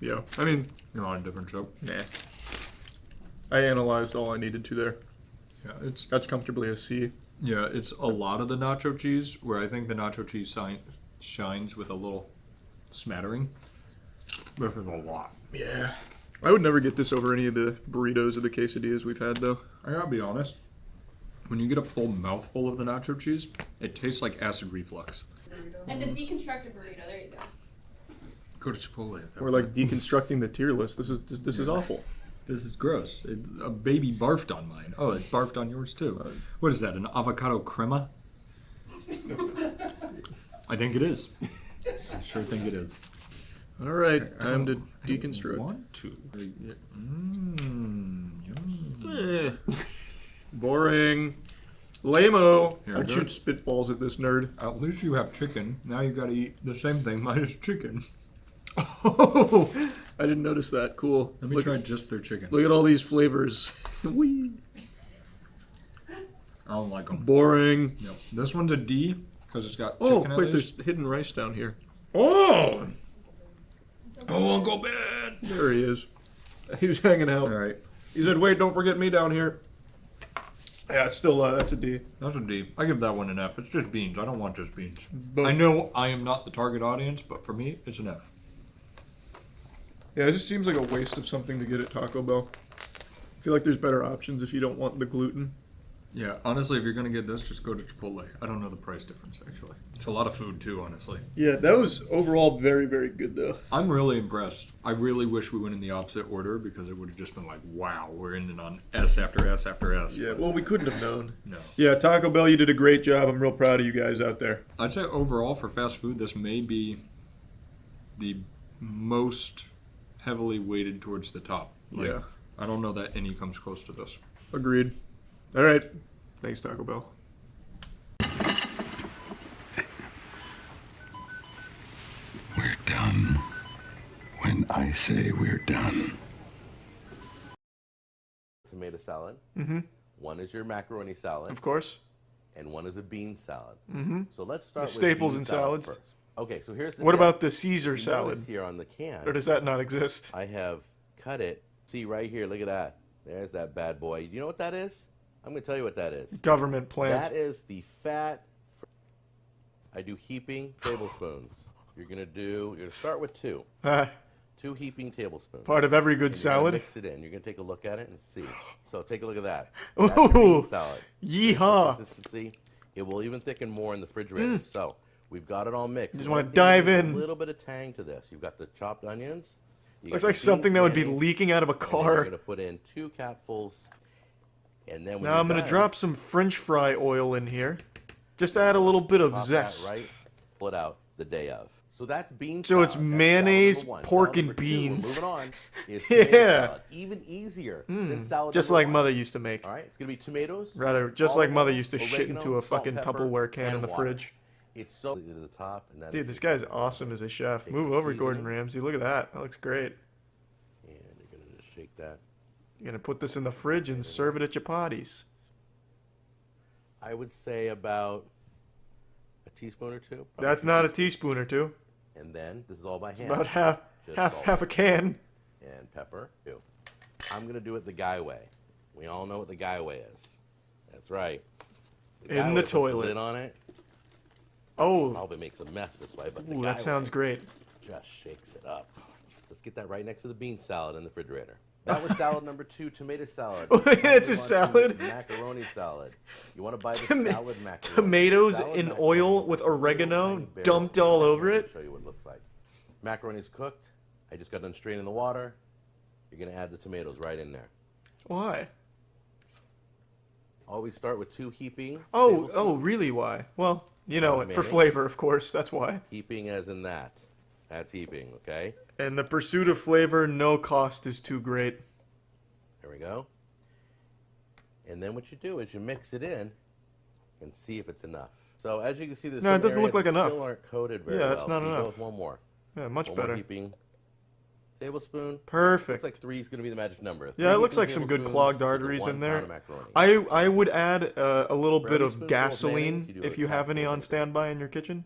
Speaker 1: Yeah, I mean,
Speaker 13: You're on a different show.
Speaker 1: nah. I analyzed all I needed to there.
Speaker 13: Yeah,
Speaker 1: That's comfortably a C.
Speaker 13: Yeah, it's a lot of the nacho cheese, where I think the nacho cheese shines with a little smattering. This is a lot.
Speaker 1: Yeah. I would never get this over any of the burritos or the quesadillas we've had, though.
Speaker 13: I gotta be honest. When you get a full mouthful of the nacho cheese, it tastes like acid reflux.
Speaker 6: It's a deconstructed burrito. There you go.
Speaker 13: Go to Chipotle. At that
Speaker 1: We're like deconstructing the tier list. This is awful.
Speaker 13: This is gross. A baby barfed on mine. Oh, it barfed on yours too. What is that, an avocado crema? I think it is. I sure think it is.
Speaker 1: All right, time to deconstruct.
Speaker 13: Want to? Yummy.
Speaker 1: Boring. Lame-o.
Speaker 13: Here,
Speaker 1: I'd
Speaker 13: good.
Speaker 1: shoot spitballs at this nerd.
Speaker 13: At least you have chicken. Now you gotta eat the same thing minus chicken.
Speaker 1: Oh, I didn't notice that. Cool.
Speaker 13: Let me try just their chicken.
Speaker 1: Look at all these flavors. Whee.
Speaker 13: I don't like them.
Speaker 1: Boring.
Speaker 13: Yep. This one's a D because it's got
Speaker 1: Oh,
Speaker 13: chicken at
Speaker 1: wait,
Speaker 13: least.
Speaker 1: there's hidden rice down here.
Speaker 13: Oh! Oh, Uncle Ben!
Speaker 1: There he is. He was hanging out.
Speaker 13: All right.
Speaker 1: He said, wait, don't forget me down here. Yeah, it's still, that's a D.
Speaker 13: That's a D. I give that one an F. It's just beans. I don't want just beans.
Speaker 1: But-
Speaker 13: I know I am not the target audience, but for me, it's an F.
Speaker 1: Yeah, it just seems like a waste of something to get at Taco Bell. I feel like there's better options if you don't want the gluten.
Speaker 13: Yeah, honestly, if you're gonna get this, just go to Chipotle. I don't know the price difference, actually. It's a lot of food, too, honestly.
Speaker 9: Yeah, that was overall very, very good, though.
Speaker 13: I'm really impressed. I really wish we went in the opposite order, because it would have just been like, wow, we're ending on S after S after S.
Speaker 9: Yeah, well, we couldn't have known.
Speaker 13: No.
Speaker 9: Yeah, Taco Bell, you did a great job. I'm real proud of you guys out there.
Speaker 13: I'd say overall, for fast food, this may be the most heavily weighted towards the top. Like,
Speaker 9: Yeah.
Speaker 13: I don't know that any comes close to this.
Speaker 9: Agreed. All right. Thanks, Taco Bell.
Speaker 5: We're done when I say we're done.
Speaker 2: Tomato salad.
Speaker 9: Mm-hmm.
Speaker 2: One is your macaroni salad.
Speaker 9: Of course.
Speaker 2: And one is a bean salad.
Speaker 9: Mm-hmm.
Speaker 2: So let's start
Speaker 9: The
Speaker 2: with
Speaker 9: staples
Speaker 2: bean
Speaker 9: and
Speaker 2: salad
Speaker 9: salads.
Speaker 2: first. Okay, so here's the
Speaker 9: What
Speaker 2: tip.
Speaker 9: about the Caesar
Speaker 2: You
Speaker 9: salad?
Speaker 2: notice here on the can.
Speaker 9: Or does that not exist?
Speaker 2: I have cut it. See right here, look at that. There's that bad boy. You know what that is? I'm going to tell you what that is.
Speaker 9: Government plant.
Speaker 2: That is the fat. I do heaping tablespoons. You're going to start with 2. 2 heaping tablespoons.
Speaker 9: Part of every good
Speaker 2: And you're gonna
Speaker 9: salad.
Speaker 2: Mix it in. You're going to take a look at it and see. So take a look at that. That's your
Speaker 9: Ooh,
Speaker 2: bean salad.
Speaker 9: yeehaw.
Speaker 2: Consistency. It will even thicken more in the refrigerator. So we've got it all mixed.
Speaker 9: Just
Speaker 2: And
Speaker 9: wanna
Speaker 2: one thing,
Speaker 9: dive
Speaker 2: there's
Speaker 9: in.
Speaker 2: A little bit of tang to this. You've got the chopped onions. You
Speaker 9: Looks
Speaker 2: got
Speaker 9: like
Speaker 2: the
Speaker 9: something
Speaker 2: beans,
Speaker 9: that would be
Speaker 2: mayonnaise,
Speaker 9: leaking out of a
Speaker 2: and then
Speaker 9: car.
Speaker 2: you're going to put in 2 capfuls. And then when
Speaker 9: Now I'm
Speaker 2: going
Speaker 9: going to drop some French fry oil in here. Just to add a little bit of zest.
Speaker 2: Right, pull it out the day of. So that's bean
Speaker 9: So
Speaker 2: salad.
Speaker 9: it's
Speaker 2: That's
Speaker 9: mayonnaise,
Speaker 2: salad number 1.
Speaker 9: pork,
Speaker 2: Salad
Speaker 9: and
Speaker 2: number 2,
Speaker 9: beans.
Speaker 2: We're moving on. Is tomato
Speaker 9: Yeah.
Speaker 2: salad. Even easier than salad
Speaker 9: Just
Speaker 2: number
Speaker 9: like
Speaker 2: 1.
Speaker 9: Mother used to make.
Speaker 2: All right, it's going to be tomatoes.
Speaker 9: Rather, just
Speaker 2: olive
Speaker 9: like Mother
Speaker 2: oil,
Speaker 9: used to shit
Speaker 2: oregano,
Speaker 9: into a
Speaker 2: salt,
Speaker 9: fucking
Speaker 2: pepper,
Speaker 9: Tupperware can
Speaker 2: and
Speaker 9: in the
Speaker 2: water.
Speaker 9: fridge.
Speaker 2: It's so to the top. And then
Speaker 9: Dude, this guy's awesome as a chef. Move over, Gordon Ramsay. Look at that. That looks great.
Speaker 2: And you're going to just shake that.
Speaker 9: You're going to put this in the fridge and serve it at your parties.
Speaker 2: I would say about a teaspoon or 2.
Speaker 9: That's not a teaspoon or 2.
Speaker 2: And then this is all by hand.
Speaker 9: About half
Speaker 2: Just
Speaker 9: half a can.
Speaker 2: And pepper too. I'm gonna do it the guy way. We all know what the guy way is. That's right.
Speaker 9: In
Speaker 2: guy
Speaker 9: the
Speaker 2: way puts
Speaker 9: toilet.
Speaker 2: lid on it.
Speaker 9: Oh.
Speaker 2: Probably makes a mess this way, but the
Speaker 9: Ooh,
Speaker 2: guy
Speaker 9: that sounds
Speaker 2: way
Speaker 9: great.
Speaker 2: just shakes it up. Let's get that right next to the bean salad in the refrigerator. That was salad number 2, tomato salad.
Speaker 9: Oh, yeah, it's a
Speaker 2: Move on to
Speaker 9: salad.
Speaker 2: Macaroni salad. You want to buy the salad macaroni.
Speaker 9: Tomatoes
Speaker 2: Salad
Speaker 9: in
Speaker 2: macaroni
Speaker 9: oil
Speaker 2: is
Speaker 9: with
Speaker 2: a little
Speaker 9: oregano
Speaker 2: tiny barrel.
Speaker 9: dumped all over
Speaker 2: I'll
Speaker 9: it.
Speaker 2: show you what it looks like. Macaroni's cooked. I just got done straining the water. You're going to add the tomatoes right in there.
Speaker 9: Why?
Speaker 2: Always start with 2 heaping.
Speaker 9: Oh, really? Why? Well, you know, for
Speaker 2: Mayonnaise.
Speaker 9: flavor, of course. That's why.
Speaker 2: Heaping as in that. That's heaping, okay?
Speaker 9: And the pursuit of flavor, no cost is too great.
Speaker 2: There we go. And then what you do is you mix it in and see if it's enough. So as you can see, there's
Speaker 9: No, it
Speaker 2: some
Speaker 9: doesn't look
Speaker 2: areas
Speaker 9: like
Speaker 2: that
Speaker 9: enough.
Speaker 2: still aren't coated very
Speaker 9: Yeah,
Speaker 2: well.
Speaker 9: that's not
Speaker 2: so you go
Speaker 9: enough.
Speaker 2: with one more.
Speaker 9: Yeah, much
Speaker 2: One more
Speaker 9: better.
Speaker 2: heaping. Tablespoon.
Speaker 9: Perfect.
Speaker 2: Looks like 3 is going to be the magic number.
Speaker 9: Yeah,
Speaker 2: 3
Speaker 9: it looks
Speaker 2: heaping
Speaker 9: like some good
Speaker 2: tablespoons
Speaker 9: clogged
Speaker 2: equals
Speaker 9: arteries
Speaker 2: 1
Speaker 9: in there.
Speaker 2: pound of macaroni.
Speaker 9: I would add a little
Speaker 2: For
Speaker 9: bit
Speaker 2: every
Speaker 9: of
Speaker 2: spoonful of mayonnaise,
Speaker 9: gasoline
Speaker 2: you do
Speaker 9: if
Speaker 2: a
Speaker 9: you have any
Speaker 2: capful
Speaker 9: on
Speaker 2: of
Speaker 9: standby in your kitchen.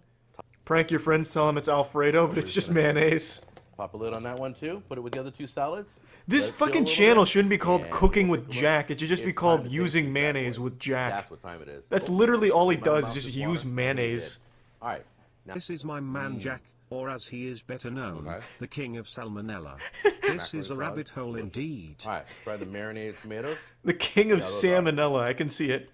Speaker 9: Prank your friends, tell them it's Alfredo, but it's just mayonnaise.
Speaker 2: Pop a lid on that one too. Put it with the other 2 salads.
Speaker 9: This
Speaker 2: Let it chill a
Speaker 9: fucking
Speaker 2: little
Speaker 9: channel
Speaker 2: bit,
Speaker 9: shouldn't be called
Speaker 2: and
Speaker 9: Cooking
Speaker 2: we'll
Speaker 9: with
Speaker 2: take a look.
Speaker 9: Jack. It should just be
Speaker 2: It's time
Speaker 9: called
Speaker 2: to taste
Speaker 9: using
Speaker 2: these bad
Speaker 9: mayonnaise
Speaker 2: boys.
Speaker 9: with Jack.
Speaker 2: That's what time it is.
Speaker 9: That's literally all he
Speaker 2: My
Speaker 9: does,
Speaker 2: mouth
Speaker 9: is just
Speaker 2: watering.
Speaker 9: use mayonnaise.
Speaker 2: All right. Now,
Speaker 18: This is my man Jack, or as he is better known, the king of salmonella. This is a rabbit hole indeed.
Speaker 2: all right. Try the marinated tomatoes.
Speaker 9: The king of
Speaker 2: Yeah, those are-
Speaker 9: salmonella, I can see it.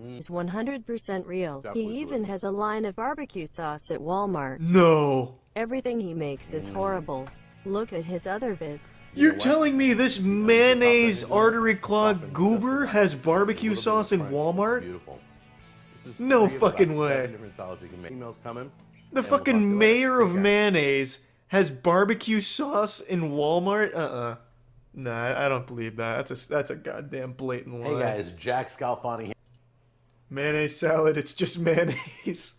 Speaker 23: It's 100% real.
Speaker 2: That
Speaker 23: He
Speaker 2: was
Speaker 23: even has a line of barbecue sauce at Walmart.
Speaker 9: No.
Speaker 23: Everything he makes is horrible. Look at his other vids.
Speaker 9: You're telling me this mayonnaise artery clogged goober has barbecue sauce in Walmart?
Speaker 2: Beautiful. This is
Speaker 9: No
Speaker 2: 3 of about
Speaker 9: fucking
Speaker 2: 7
Speaker 9: way.
Speaker 2: different salads you can make. Emails coming.
Speaker 9: The
Speaker 2: and we'll
Speaker 9: fucking
Speaker 2: talk to you later.
Speaker 9: mayor of
Speaker 2: Okay.
Speaker 9: mayonnaise has barbecue sauce in Walmart? Nah, I don't believe that. That's a goddamn blatant lie.
Speaker 2: Hey guys, Jack Scalfani here.
Speaker 9: Mayonnaise salad, it's just mayonnaise.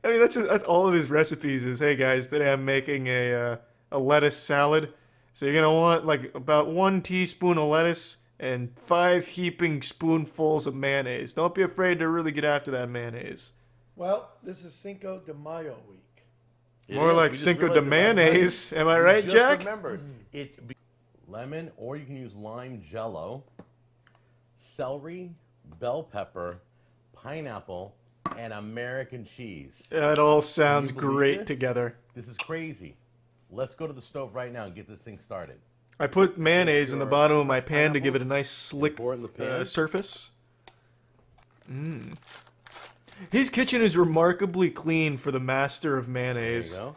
Speaker 9: I mean, that's all of his recipes is, hey guys, today I'm making a lettuce salad. So you're going to want like about 1 teaspoon of lettuce and 5 heaping spoonfuls of mayonnaise. Don't be afraid to really get after that mayonnaise.
Speaker 24: Well, this is Cinco de Mayo week.
Speaker 9: More like Cinco de mayonnaise. Am I right, Jack?
Speaker 2: Remember, it be lemon, or you can use lime jello, celery, bell pepper, pineapple, and American cheese.
Speaker 9: That all sounds
Speaker 2: Can you believe
Speaker 9: great
Speaker 2: this?
Speaker 9: together.
Speaker 2: This is crazy. Let's go to the stove right now and get this thing started.
Speaker 9: I put mayonnaise in the
Speaker 2: Your
Speaker 9: bottom of my pan to give it a
Speaker 2: pineapples,
Speaker 9: nice slick
Speaker 2: pour it in the pan.
Speaker 9: surface. His kitchen is remarkably clean for the master of mayonnaise.
Speaker 2: There you go.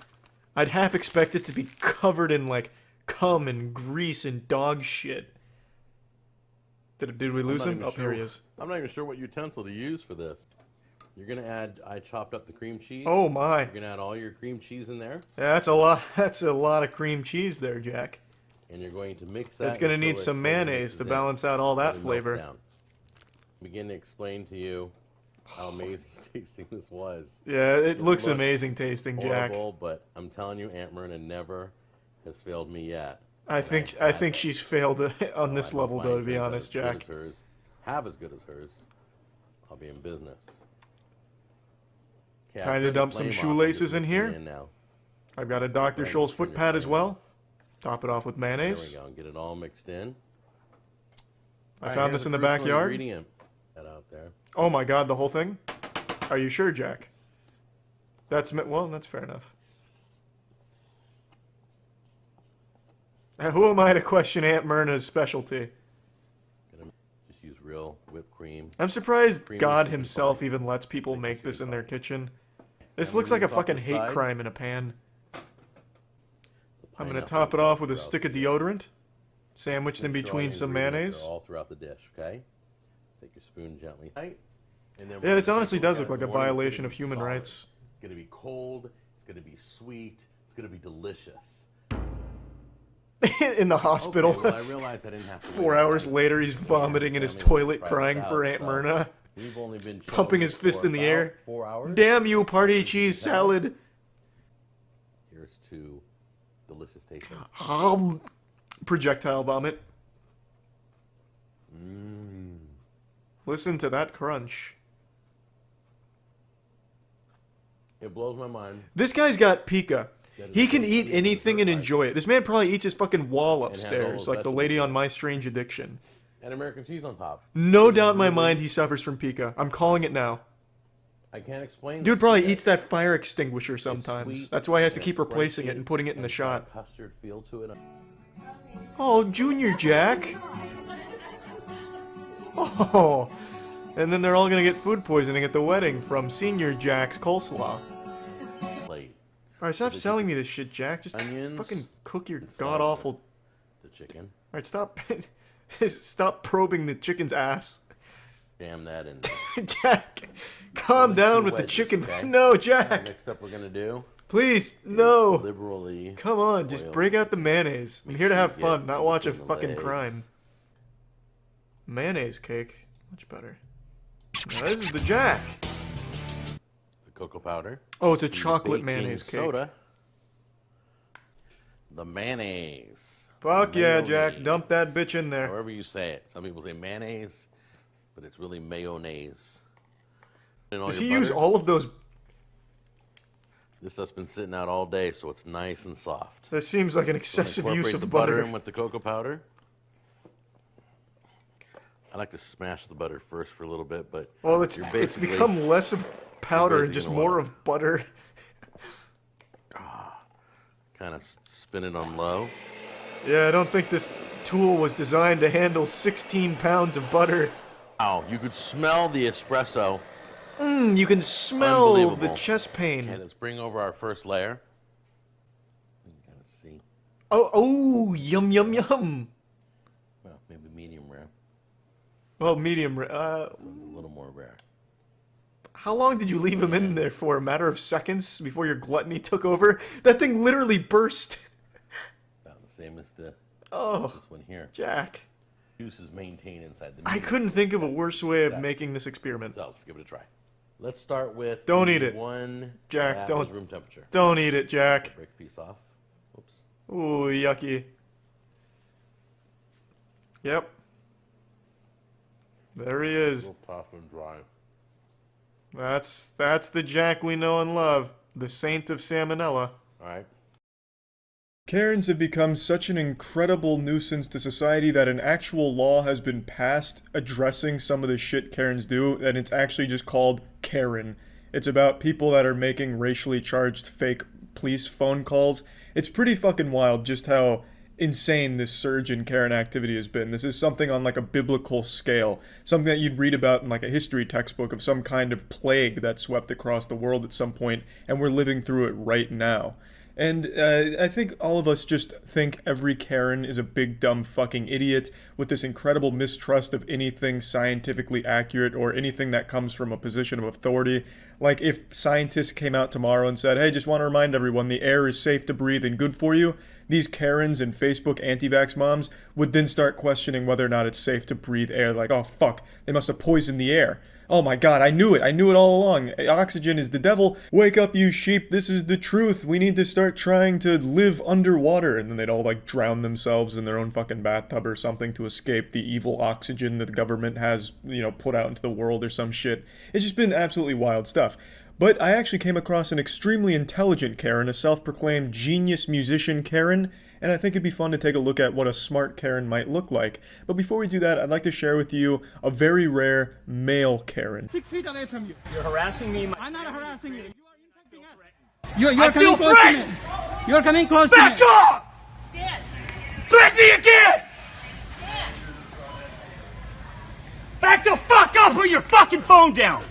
Speaker 9: I'd half expect it to be covered in, like, cum and grease and dog shit. Did we lose him? Oh, here he is.
Speaker 2: I'm not even sure what utensil to use for this. You're going to add, I chopped up the cream cheese.
Speaker 9: Oh, my.
Speaker 2: You're going to add all your cream cheese in there.
Speaker 9: Yeah, that's a lot. That's a lot of cream cheese there, Jack.
Speaker 2: And you're going to mix that.
Speaker 9: It's going to
Speaker 2: until
Speaker 9: need
Speaker 2: it
Speaker 9: some
Speaker 2: really
Speaker 9: mayonnaise
Speaker 2: mixes
Speaker 9: to
Speaker 2: in.
Speaker 9: balance out all that
Speaker 2: It melts
Speaker 9: flavor.
Speaker 2: down. Begin to explain to you how amazing tasting this was.
Speaker 9: Yeah, it looks amazing tasting, Jack.
Speaker 2: Horrible, but I'm telling you, Aunt Myrna never has failed me yet.
Speaker 9: I think she's failed on this level, though, to be honest,
Speaker 2: Jack.
Speaker 9: Jack.
Speaker 2: As hers, have as good as hers, I'll be in business. Okay,
Speaker 9: Time to dump some shoelaces in here.
Speaker 2: Now.
Speaker 9: I've got a Dr. Scholl's foot pad as well. Top it off with mayonnaise.
Speaker 2: There we go. Get it all mixed in.
Speaker 9: I found this in the backyard.
Speaker 2: Ingredient. That out there.
Speaker 9: Oh my god, the whole thing? Are you sure, Jack? Well, that's fair enough. Who am I to question Aunt Myrna's specialty?
Speaker 2: Just use real whipped cream.
Speaker 9: I'm surprised
Speaker 2: Cream
Speaker 9: God
Speaker 2: is
Speaker 9: himself even lets people make this in their kitchen. This looks like a fucking hate crime in a pan. I'm gonna top it off with a stick of deodorant, sandwiched in between some mayonnaise.
Speaker 2: All throughout the dish, okay? Take your spoon gently. And then
Speaker 9: Yeah, this honestly does look like a violation of human rights.
Speaker 2: It's gonna be cold. It's gonna be sweet. It's gonna be delicious.
Speaker 9: In the hospital.
Speaker 2: Okay, well, I realized I didn't have to
Speaker 9: 4 hours later, he's vomiting in his toilet, crying for Aunt Myrna.
Speaker 2: We've only been
Speaker 9: Pumping his fist in the air.
Speaker 2: 4 hours.
Speaker 9: Damn you, party cheese salad.
Speaker 2: Here's to delicious tasting.
Speaker 9: Projectile vomit. Listen to that crunch.
Speaker 2: It blows my mind.
Speaker 9: This guy's got pica. He can eat anything and enjoy it. This man probably eats his fucking wall upstairs, like the lady on My Strange Addiction.
Speaker 2: And American cheese on top.
Speaker 9: No doubt in my mind he suffers from pica. I'm calling it now.
Speaker 2: I can't explain.
Speaker 9: Dude probably eats that fire extinguisher sometimes. That's why he has to keep replacing it and putting it in the shot.
Speaker 2: Custard feel to it.
Speaker 9: Oh, Junior Jack. Oh. And then they're all gonna get food poisoning at the wedding from Senior Jack's coleslaw. Alright, stop selling me this shit, Jack. Just fucking cook your god-awful...
Speaker 2: The chicken.
Speaker 9: Alright, stop... stop probing the chicken's ass.
Speaker 2: Jam that in.
Speaker 9: Jack, calm down with the chicken.
Speaker 2: Okay?
Speaker 9: No, Jack.
Speaker 2: Next up we're gonna do...
Speaker 9: Please, no.
Speaker 2: Liberally.
Speaker 9: Come on, just break out the mayonnaise. I'm here to have fun, not watch a fucking crime. Mayonnaise cake. Much better. Now, this is the Jack.
Speaker 2: The cocoa powder.
Speaker 9: Oh, it's a
Speaker 2: the
Speaker 9: chocolate
Speaker 2: baking
Speaker 9: mayonnaise cake.
Speaker 2: Soda. The mayonnaise.
Speaker 9: Fuck yeah, Jack. Dump that bitch in there.
Speaker 2: However you say it. Some people say mayonnaise, but it's really mayonnaise.
Speaker 9: Does he use all of those?
Speaker 2: This stuff's been sitting out all day, so it's nice and soft.
Speaker 9: That seems like an excessive use of
Speaker 2: the
Speaker 9: butter.
Speaker 2: in with the cocoa powder. I like to smash the butter first for a little bit, but
Speaker 9: well, it's become less of powder and just more of butter.
Speaker 2: Kind of spin it on low.
Speaker 9: Yeah, I don't think this tool was designed to handle 16 pounds of butter.
Speaker 2: Wow, you could smell the espresso.
Speaker 9: You can smell the chest pain.
Speaker 2: Okay, let's bring over our first layer. Let's see.
Speaker 9: Oh, yum, yum, yum.
Speaker 2: Well, maybe medium rare.
Speaker 9: Well, medium rare.
Speaker 2: This one's a little more rare.
Speaker 9: How long did you leave him in there for? A matter of seconds before your gluttony took over? That thing literally burst.
Speaker 2: About the same as this one here.
Speaker 9: Jack.
Speaker 2: Juice is maintained inside the.
Speaker 9: I couldn't think of a worse way of making this experiment.
Speaker 2: So let's give it a try. Let's start with.
Speaker 9: Don't eat it.
Speaker 2: One.
Speaker 9: Jack, don't.
Speaker 2: Room temperature.
Speaker 9: Don't eat it, Jack.
Speaker 2: Break a piece off. Oops.
Speaker 9: Ooh, yucky. Yep. There he is.
Speaker 2: A little tough and dry.
Speaker 9: That's the Jack we know and love. The saint of salmonella.
Speaker 2: Alright.
Speaker 1: Karens have become such an incredible nuisance to society that an actual law has been passed addressing some of the shit Karens do, and it's actually just called Karen. It's about people that are making racially charged fake police phone calls. It's pretty fucking wild just how insane this surge in Karen activity has been. This is something on like a biblical scale, something that you'd read about in like a history textbook of some kind of plague that swept across the world at some point, and we're living through it right now. And I think all of us just think every Karen is a big dumb fucking idiot with this incredible mistrust of anything scientifically accurate or anything that comes from a position of authority. Like if scientists came out tomorrow and said, hey, just want to remind everyone the air is safe to breathe and good for you, these Karens and Facebook anti-vax moms would then start questioning whether or not it's safe to breathe air. Like, oh fuck, they must have poisoned the air. Oh my god, I knew it all along. Oxygen is the devil. Wake up, you sheep, this is the truth. We need to start trying to live underwater. And then they'd all like drown themselves in their own fucking bathtub or something to escape the evil oxygen that the government has, you know, put out into the world or some shit. It's just been absolutely wild stuff. But I actually came across an extremely intelligent Karen, a self-proclaimed genius musician Karen, and I think it'd be fun to take a look at what a smart Karen might look like. But before we do that, I'd like to share with you a very rare male Karen.
Speaker 4: 6 feet away from you. You're harassing me. I'm not harassing you.
Speaker 11: You're
Speaker 4: coming close to me. You're coming close to me.
Speaker 11: Back off! Threaten me again! Back the fuck up or your fucking phone down!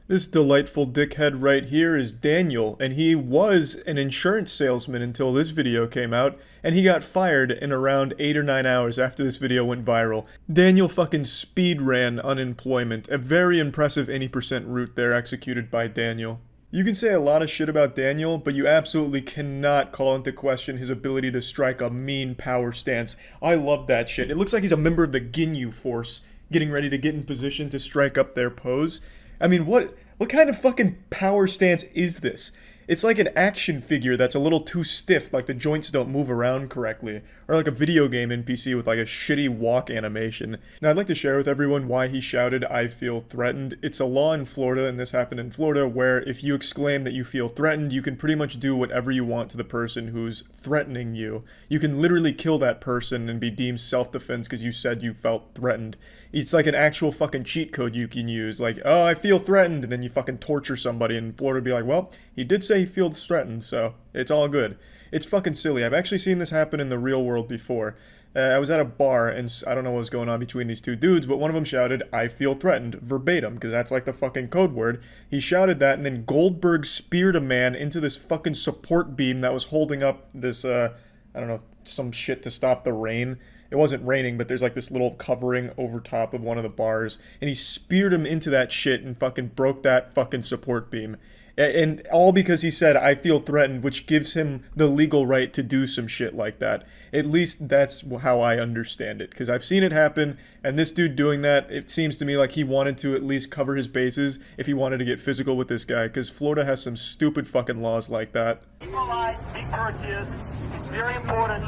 Speaker 1: This delightful dickhead right here is Daniel, and he was an insurance salesman until this video came out, and he got fired in around 8 or 9 hours after this video went viral. Daniel fucking speed ran unemployment, a very impressive 80% route there executed by Daniel. You can say a lot of shit about Daniel, but you absolutely cannot call into question his ability to strike a mean power stance. I love that shit. It looks like he's a member of the Ginyu Force, getting ready to get in position to strike up their pose. I mean, what kind of fucking power stance is this? It's like an action figure that's a little too stiff, like the joints don't move around correctly. Or like a video game NPC with like a shitty walk animation. Now I'd like to share with everyone why he shouted, "I feel threatened." It's a law in Florida, and this happened in Florida, where if you exclaim that you feel threatened, you can pretty much do whatever you want to the person who's threatening you. You can literally kill that person and be deemed self-defense because you said you felt threatened. It's like an actual fucking cheat code you can use, like, oh, I feel threatened, and then you fucking torture somebody, and Florida would be like, well, he did say he feels threatened, so it's all good. It's fucking silly. I've actually seen this happen in the real world before. I was at a bar, and I don't know what was going on between these two dudes, but one of them shouted, "I feel threatened," verbatim, because that's like the fucking code word. He shouted that, and then Goldberg speared a man into this fucking support beam that was holding up this, I don't know, some shit to stop the rain. It wasn't raining, but there's like this little covering over top of one of the bars, and he speared him into that shit and fucking broke that fucking support beam. And all because he said, "I feel threatened," which gives him the legal right to do some shit like that. At least that's how I understand it, because I've seen it happen, and this dude doing that, it seems to me like he wanted to at least cover his bases if he wanted to get physical with this guy, because Florida has some stupid fucking laws like that.
Speaker 11: Be polite, be courteous. Very important.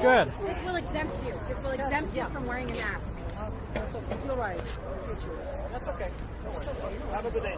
Speaker 14: Good. This will exempt you. This will exempt you from wearing a mask. You're right.
Speaker 11: That's okay. Have a good day.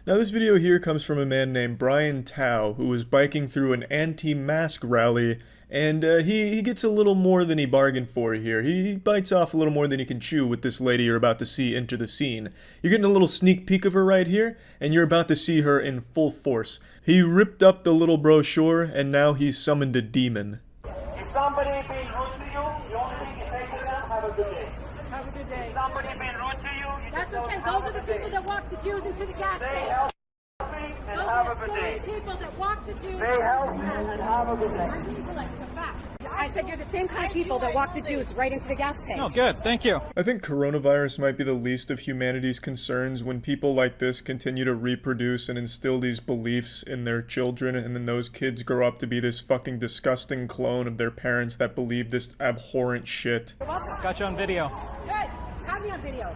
Speaker 1: Now this video here comes from a man named Brian Tao, who was biking through an anti-mask rally, and he gets a little more than he bargained for here. He bites off a little more than he can chew with this lady you're about to see enter the scene. You're getting a little sneak peek of her right here, and you're about to see her in full force. He ripped up the little brochure, and now he's summoned a demon.
Speaker 11: If somebody being rude to you, the only thing you say to them, have a good day.
Speaker 14: Have a good day.
Speaker 11: If somebody being rude to you, you
Speaker 14: That's
Speaker 11: just
Speaker 14: okay.
Speaker 11: tell them,
Speaker 14: Those are the people that walk the Jews into the gas
Speaker 11: Stay
Speaker 14: station.
Speaker 11: healthy and
Speaker 14: Those
Speaker 11: have
Speaker 14: are
Speaker 11: a
Speaker 14: the
Speaker 11: good day.
Speaker 14: same people that walk the Jews.
Speaker 11: Stay healthy and have a good day.
Speaker 14: I said you're the same kind of people that walk the Jews right into the gas tank.
Speaker 12: Oh, good. Thank you.
Speaker 1: I think coronavirus might be the least of humanity's concerns when people like this continue to reproduce and instill these beliefs in their children, and then those kids grow up to be this fucking disgusting clone of their parents that believe this abhorrent shit.
Speaker 12: Got you on video.
Speaker 14: Good. Have me on video.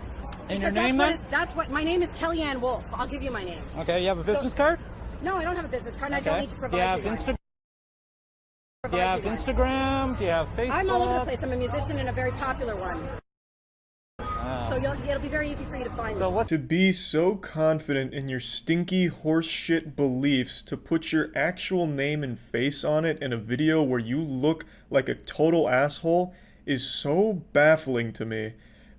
Speaker 12: And your
Speaker 14: Because
Speaker 12: name then?
Speaker 14: That's what, my name is Kellyanne Wolf. I'll give you my name.
Speaker 12: Okay, you have a business card?
Speaker 14: No, I don't have a business card, and I don't need to
Speaker 12: Do
Speaker 14: provide
Speaker 12: you have
Speaker 14: you one.
Speaker 12: Instagram? Do you have Instagram? Do you have Facebook?
Speaker 14: I'm all over the place. I'm a musician and a very popular one. So it'll be very easy for you to find me.
Speaker 1: To be so confident in your stinky horseshit beliefs to put your actual name and face on it in a video where you look like a total asshole is so baffling to me.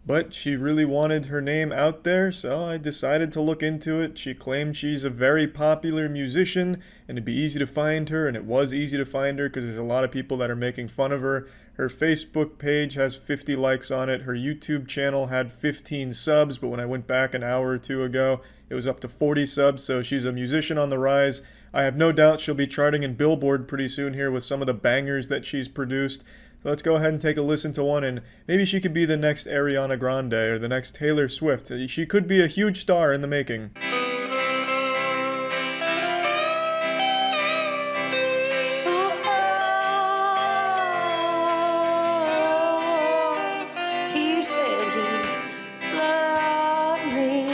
Speaker 1: But she really wanted her name out there, so I decided to look into it. She claimed she's a very popular musician, and it'd be easy to find her, and it was easy to find her because there's a lot of people that are making fun of her. Her Facebook page has 50 likes on it. Her YouTube channel had 15 subs, but when I went back an hour or two ago, it was up to 40 subs, so she's a musician on the rise. I have no doubt she'll be charting in Billboard pretty soon here with some of the bangers that she's produced. So let's go ahead and take a listen to one, and maybe she could be the next Ariana Grande or the next Taylor Swift. She could be a huge star in the making.
Speaker 3: He said he loved me.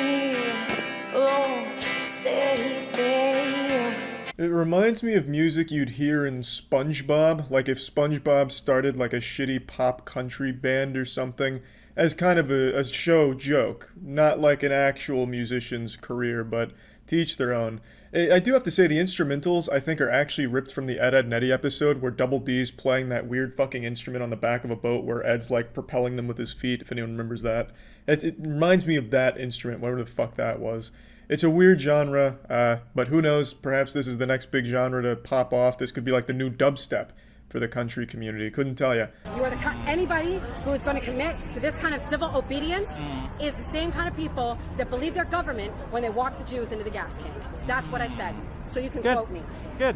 Speaker 3: Oh, said he'd stay.
Speaker 1: It reminds me of music you'd hear in SpongeBob, like if SpongeBob started like a shitty pop country band or something, as kind of a show joke, not like an actual musician's career, but to each their own. I do have to say the instrumentals I think are actually ripped from the Ed, Edd n Eddy episode where Double D's playing that weird fucking instrument on the back of a boat where Ed's like propelling them with his feet, if anyone remembers that. It reminds me of that instrument, whatever the fuck that was. It's a weird genre, but who knows, perhaps this is the next big genre to pop off. This could be like the new dubstep for the country community. Couldn't tell you.
Speaker 14: You are anybody who is going to commit to this kind of civil obedience is the same kind of people that believe their government when they walk the Jews into the gas tank. That's what I said. So you can quote me.
Speaker 8: Good.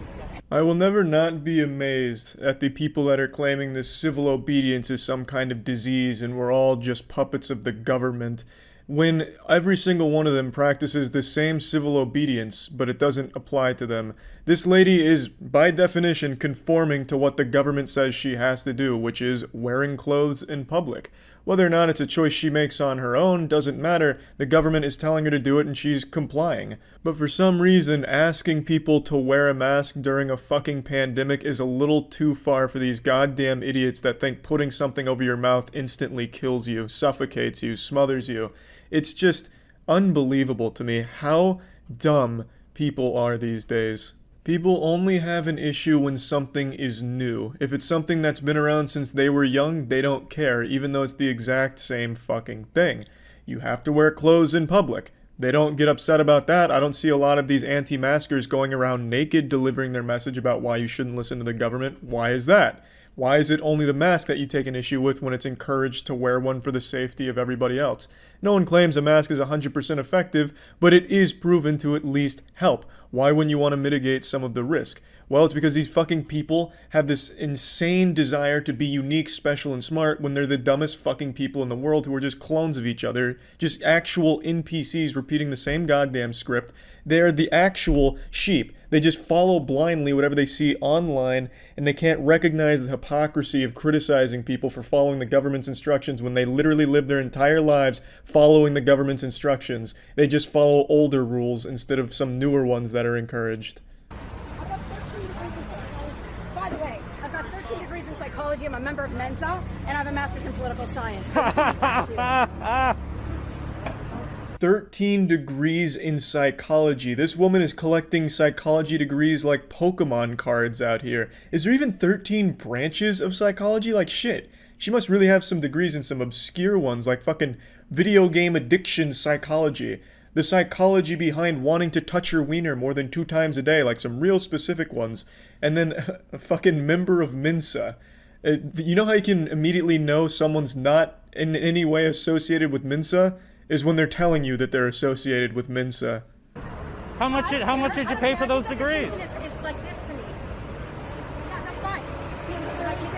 Speaker 1: I will never not be amazed at the people that are claiming this civil obedience is some kind of disease and we're all just puppets of the government, when every single one of them practices the same civil obedience, but it doesn't apply to them. This lady is, by definition, conforming to what the government says she has to do, which is wearing clothes in public. Whether or not it's a choice she makes on her own doesn't matter. The government is telling her to do it and she's complying. But for some reason, asking people to wear a mask during a fucking pandemic is a little too far for these goddamn idiots that think putting something over your mouth instantly kills you, suffocates you, smothers you. It's just unbelievable to me how dumb people are these days. People only have an issue when something is new. If it's something that's been around since they were young, they don't care, even though it's the exact same fucking thing. You have to wear clothes in public. They don't get upset about that. I don't see a lot of these anti-maskers going around naked delivering their message about why you shouldn't listen to the government. Why is that? Why is it only the mask that you take an issue with when it's encouraged to wear one for the safety of everybody else? No one claims a mask is 100% effective, but it is proven to at least help. Why wouldn't you want to mitigate some of the risk? Well, it's because these fucking people have this insane desire to be unique, special, and smart when they're the dumbest fucking people in the world who are just clones of each other, just actual NPCs repeating the same goddamn script. They're the actual sheep. They just follow blindly whatever they see online, and they can't recognize the hypocrisy of criticizing people for following the government's instructions when they literally live their entire lives following the government's instructions. They just follow older rules instead of some newer ones that are encouraged.
Speaker 14: By the way, I've got 13 degrees in psychology. I'm a member of Mensa, and I have a master's in political science.
Speaker 1: 13 degrees in psychology. This woman is collecting psychology degrees like Pokemon cards out here. Is there even 13 branches of psychology? Like shit. She must really have some degrees in some obscure ones like fucking video game addiction psychology. The psychology behind wanting to touch your wiener more than 2 times a day, like some real specific ones. And then a fucking member of Mensa. You know how you can immediately know someone's not in any way associated with Mensa? Is when they're telling you that they're associated with Mensa.
Speaker 17: How much did you pay for those degrees?
Speaker 14: It's like this to me. Yeah, that's fine.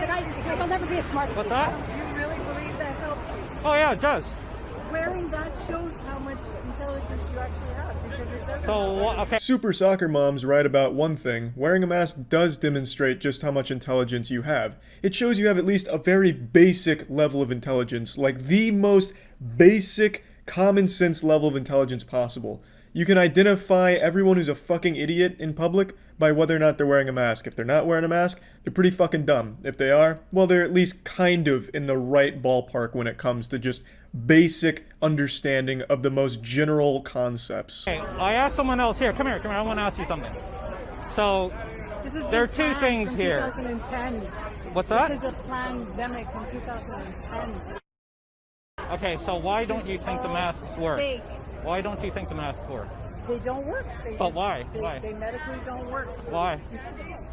Speaker 14: The guys will never be as smart as
Speaker 17: What's
Speaker 14: you.
Speaker 17: that?
Speaker 14: Do you really believe that helps you?
Speaker 17: Oh yeah, it does.
Speaker 14: Wearing that shows how much intelligence you actually have. Because it doesn't.
Speaker 17: So, okay.
Speaker 1: Super soccer moms write about one thing. Wearing a mask does demonstrate just how much intelligence you have. It shows you have at least a very basic level of intelligence, like the most basic common sense level of intelligence possible. You can identify everyone who's a fucking idiot in public by whether or not they're wearing a mask. If they're not wearing a mask, they're pretty fucking dumb. If they are, well, they're at least kind of in the right ballpark when it comes to just basic understanding of the most general concepts.
Speaker 17: Okay, I asked someone else here. Come here. I want to ask you something. So, there are 2 things here.
Speaker 14: 2010.
Speaker 17: What's that?
Speaker 14: This is a pandemic from 2010.
Speaker 17: Okay, so why don't you think the masks work?
Speaker 10: Fake.
Speaker 17: Why don't you think the masks work?
Speaker 10: They don't work.
Speaker 17: But why? Why?
Speaker 10: They medically don't work.
Speaker 17: Why?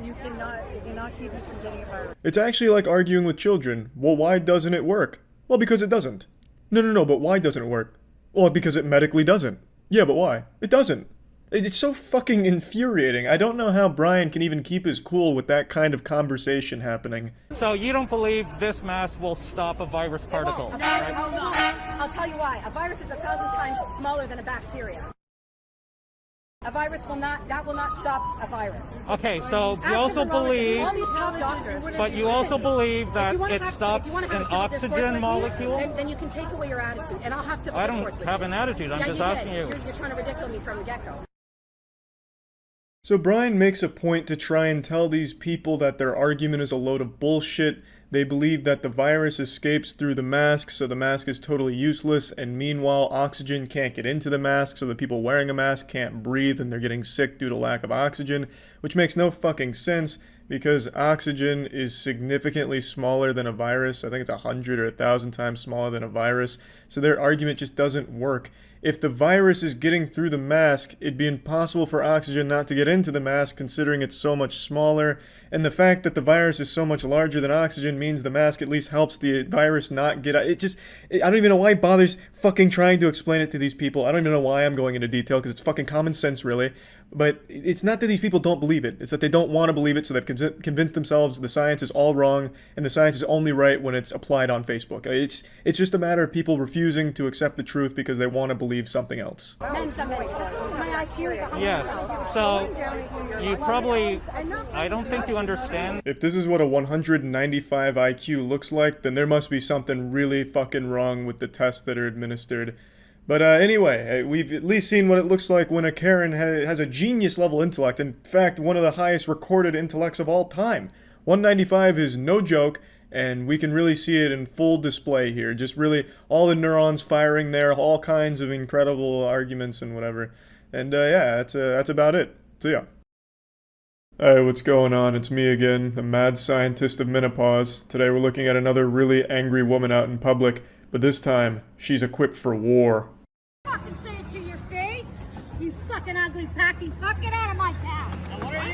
Speaker 10: You cannot keep you from getting a virus.
Speaker 1: It's actually like arguing with children. Well, why doesn't it work? Well, because it doesn't. No, but why doesn't it work? Well, because it medically doesn't. Yeah, but why? It doesn't. It's so fucking infuriating. I don't know how Brian can even keep his cool with that kind of conversation happening.
Speaker 17: So you don't believe this mask will stop a virus particle?
Speaker 14: No, I'll tell you why. A virus is 1,000 times smaller than a bacteria. A virus will not stop a virus.
Speaker 17: Okay, so you also believe,
Speaker 14: all these top doctors,
Speaker 17: but you also believe that it stops
Speaker 14: an
Speaker 17: an oxygen molecule?
Speaker 14: Then you can take away your attitude, and I'll have to.
Speaker 17: I don't have an attitude, I'm just asking you.
Speaker 14: You're trying to ridicule me from the get-go.
Speaker 1: So Brian makes a point to try and tell these people that their argument is a load of bullshit. They believe that the virus escapes through the mask, so the mask is totally useless, and meanwhile oxygen can't get into the mask, so the people wearing a mask can't breathe and they're getting sick due to lack of oxygen, which makes no fucking sense because oxygen is significantly smaller than a virus. I think it's 100 or 1,000 times smaller than a virus, so their argument just doesn't work. If the virus is getting through the mask, it'd be impossible for oxygen not to get into the mask considering it's so much smaller, and the fact that the virus is so much larger than oxygen means the mask at least helps the virus not get out. I don't even know why he bothers fucking trying to explain it to these people. I don't even know why I'm going into detail because it's fucking common sense really. But it's not that these people don't believe it. It's that they don't want to believe it, so they've convinced themselves the science is all wrong, and the science is only right when it's applied on Facebook. It's just a matter of people refusing to accept the truth because they want to believe something else.
Speaker 17: Yes, so you probably, I don't think you understand.
Speaker 1: If this is what a 195 IQ looks like, then there must be something really fucking wrong with the tests that are administered. But anyway, we've at least seen what it looks like when a Karen has a genius level intellect. In fact, one of the highest recorded intellects of all time. 195 is no joke, and we can really see it in full display here. Just really all the neurons firing there, all kinds of incredible arguments and whatever. And yeah, that's about it. So yeah. Hey, what's going on? It's me again, the mad scientist of menopause. Today we're looking at another really angry woman out in public, but this time, she's equipped for war.
Speaker 15: Fucking say it to your face, you fucking ugly pack, you fuck it out of my town.
Speaker 22: And what are you?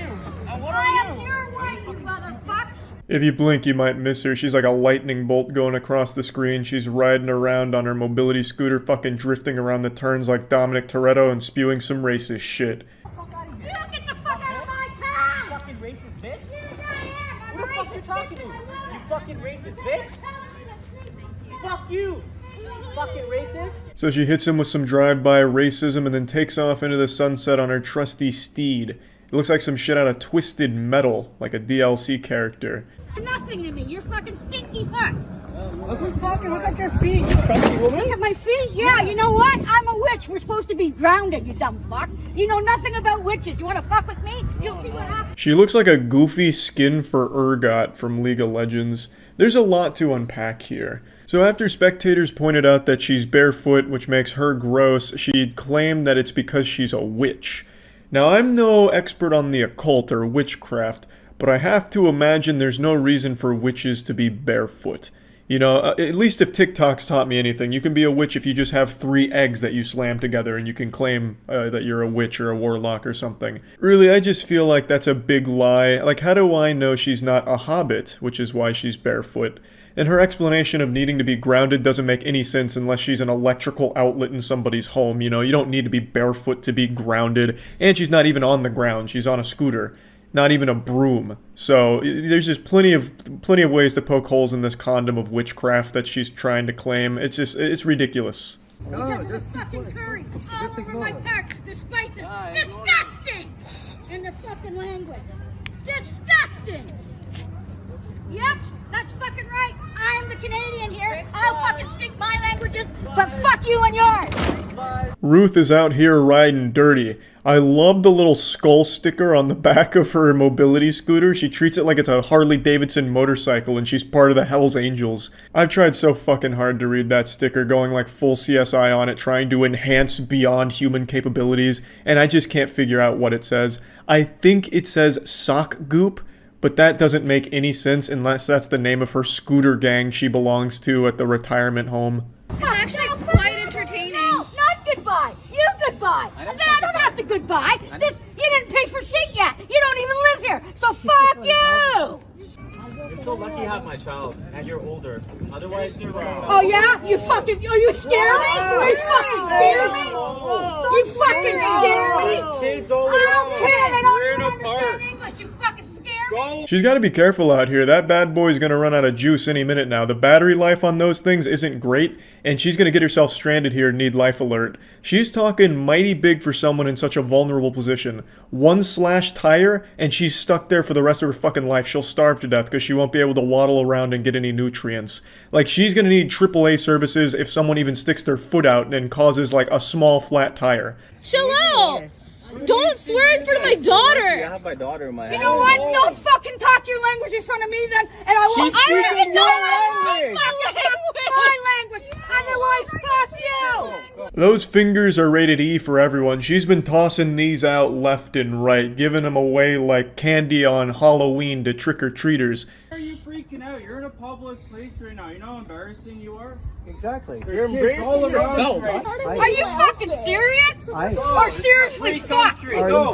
Speaker 22: And what
Speaker 15: I
Speaker 22: are
Speaker 15: am
Speaker 22: you?
Speaker 15: your wife, you motherfucker.
Speaker 1: If you blink, you might miss her. She's like a lightning bolt going across the screen. She's riding around on her mobility scooter, fucking drifting around the turns like Dominic Toretto and spewing some racist shit.
Speaker 15: You get the fuck out of my town!
Speaker 22: You fucking racist bitch?
Speaker 15: Yes, I am. I'm
Speaker 22: Who the fuck
Speaker 15: racist,
Speaker 22: you talking to? You fucking racist bitch? Fuck you! Fucking racist!
Speaker 1: So she hits him with some drive-by racism and then takes off into the sunset on her trusty steed. It looks like some shit out of Twisted Metal, like a DLC character.
Speaker 15: Nothing to me. You're fucking stinky fuck.
Speaker 22: Look who's talking. Look at your feet, you crunchy woman.
Speaker 15: Look at my feet. Yeah, you know what? I'm a witch. We're supposed to be drowned, you dumb fuck. You know nothing about witches. You want to fuck with me? You'll see what happens.
Speaker 1: She looks like a goofy skin for Urgot from League of Legends. There's a lot to unpack here. So after spectators pointed out that she's barefoot, which makes her gross, she claimed that it's because she's a witch. Now, I'm no expert on the occult or witchcraft, but I have to imagine there's no reason for witches to be barefoot. You know, at least if TikTok's taught me anything, you can be a witch if you just have 3 eggs that you slam together and you can claim that you're a witch or a warlock or something. Really, I just feel like that's a big lie. Like, how do I know she's not a hobbit, which is why she's barefoot? And her explanation of needing to be grounded doesn't make any sense unless she's an electrical outlet in somebody's home. You know, you don't need to be barefoot to be grounded. And she's not even on the ground. She's on a scooter. Not even a broom. So there's just plenty of ways to poke holes in this condom of witchcraft that she's trying to claim. It's ridiculous.
Speaker 15: Because of the fucking curry all over my parts, the spices. Disgusting! In the fucking language. Disgusting! Yep, that's fucking right. I'm the Canadian here. I'll fucking speak my languages, but fuck you and yours.
Speaker 1: Ruth is out here riding dirty. I love the little skull sticker on the back of her mobility scooter. She treats it like it's a Harley-Davidson motorcycle and she's part of the Hells Angels. I've tried so fucking hard to read that sticker, going like full CSI on it, trying to enhance beyond human capabilities, and I just can't figure out what it says. I think it says sock goop, but that doesn't make any sense unless that's the name of her scooter gang she belongs to at the retirement home.
Speaker 15: Fuck goodbye. This, you didn't pay for shit yet. You don't even live here. So fuck you.
Speaker 11: You're so lucky you have my child, and you're older. Otherwise, you're
Speaker 15: Oh yeah? You fucking, are you scared me? Are you fucking scared me? You fucking scared me?
Speaker 11: Kids all
Speaker 15: I don't care. They don't
Speaker 11: We're in
Speaker 15: even
Speaker 11: a park.
Speaker 15: understand English. You fucking scared me?
Speaker 1: She's got to be careful out here. That bad boy's going to run out of juice any minute now. The battery life on those things isn't great, and she's going to get herself stranded here and need life alert. She's talking mighty big for someone in such a vulnerable position. One slashed tire, and she's stuck there for the rest of her fucking life. She'll starve to death because she won't be able to waddle around and get any nutrients. Like, she's going to need AAA services if someone even sticks their foot out and causes, like, a small flat tire.
Speaker 7: Chill out! Don't swear in front of my daughter!
Speaker 11: I have my daughter in my house.
Speaker 15: You know what? Don't fucking talk your language in front of me then, and I won't.
Speaker 11: She's
Speaker 15: I don't
Speaker 11: speaking
Speaker 15: even know
Speaker 11: your
Speaker 15: my language. Otherwise, fuck you.
Speaker 1: Those fingers are rated E for everyone. She's been tossing these out left and right, giving them away like candy on Halloween to trick-or-treaters.
Speaker 4: Why are you freaking out? You're in a public place right now. You know how embarrassing you are?
Speaker 11: Exactly.
Speaker 4: You're embarrassing yourself.
Speaker 15: Are you fucking serious? Or seriously fuck?
Speaker 11: Go.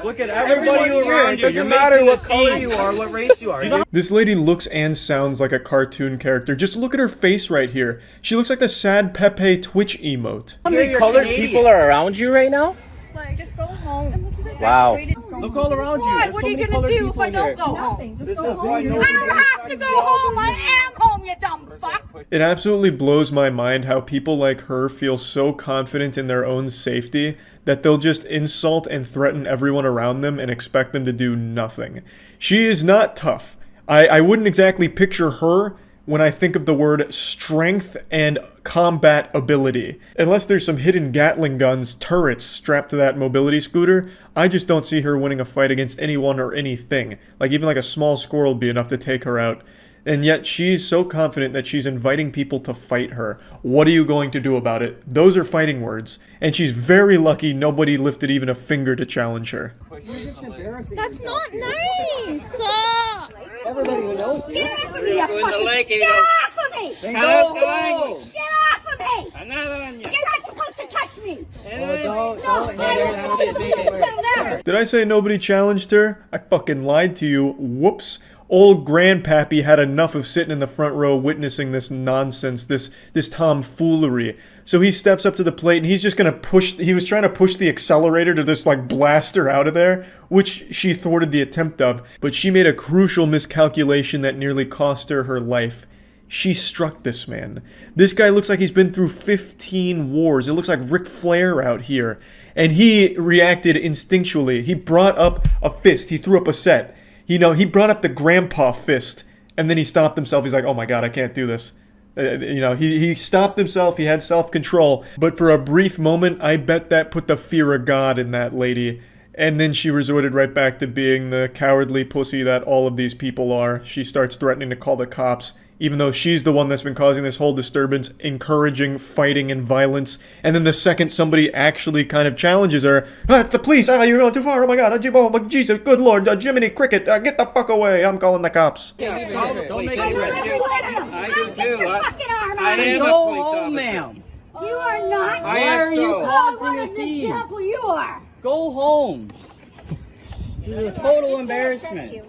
Speaker 11: Look at everybody around you. It doesn't matter what color you are, what race you are.
Speaker 1: This lady looks and sounds like a cartoon character. Just look at her face right here. She looks like the sad Pepe Twitch emote.
Speaker 11: How many colored people are around you right now?
Speaker 15: Like, just go home.
Speaker 11: Wow. Look all around you.
Speaker 15: What? What are you gonna do if I don't go home?
Speaker 11: This is why
Speaker 15: I don't have to go home. I am home, you dumb fuck.
Speaker 1: It absolutely blows my mind how people like her feel so confident in their own safety that they'll just insult and threaten everyone around them and expect them to do nothing. She is not tough. I wouldn't exactly picture her when I think of the word strength and combat ability. Unless there's some hidden Gatling guns turrets strapped to that mobility scooter, I just don't see her winning a fight against anyone or anything. Like, even like a small squirrel would be enough to take her out. And yet she's so confident that she's inviting people to fight her. What are you going to do about it? Those are fighting words. And she's very lucky nobody lifted even a finger to challenge her.
Speaker 7: That's not nice!
Speaker 11: Everybody who knows you.
Speaker 15: Get off of me, you fucking... Get off of me!
Speaker 11: Get off
Speaker 15: of me!
Speaker 11: Another one.
Speaker 15: You're not supposed to touch me!
Speaker 1: Did I say nobody challenged her? I fucking lied to you. Whoops. Old Grandpappy had enough of sitting in the front row witnessing this nonsense, this tomfoolery. So he steps up to the plate and he's just gonna he was trying to push the accelerator to just like blast her out of there, which she thwarted the attempt of, but she made a crucial miscalculation that nearly cost her her life. She struck this man. This guy looks like he's been through 15 wars. It looks like Ric Flair out here. And he reacted instinctually. He brought up a fist. He threw up a set. You know, he brought up the grandpa fist, and then he stopped himself. He's like, oh my god, I can't do this. He stopped himself. He had self-control. But for a brief moment, I bet that put the fear of God in that lady. And then she resorted right back to being the cowardly pussy that all of these people are. She starts threatening to call the cops, even though she's the one that's been causing this whole disturbance, encouraging fighting and violence. And then the second somebody actually kind of challenges her, it's the police, you're going too far, oh my god, oh Jesus, good lord, Jiminy Cricket, get the fuck away, I'm calling the cops.
Speaker 11: Don't make any rescue. I do too. I am
Speaker 15: Go
Speaker 11: a police
Speaker 15: home,
Speaker 11: ma'am.
Speaker 15: You are not.
Speaker 11: Why are you
Speaker 15: causing a scene? You are.
Speaker 11: Go home. This is a total embarrassment.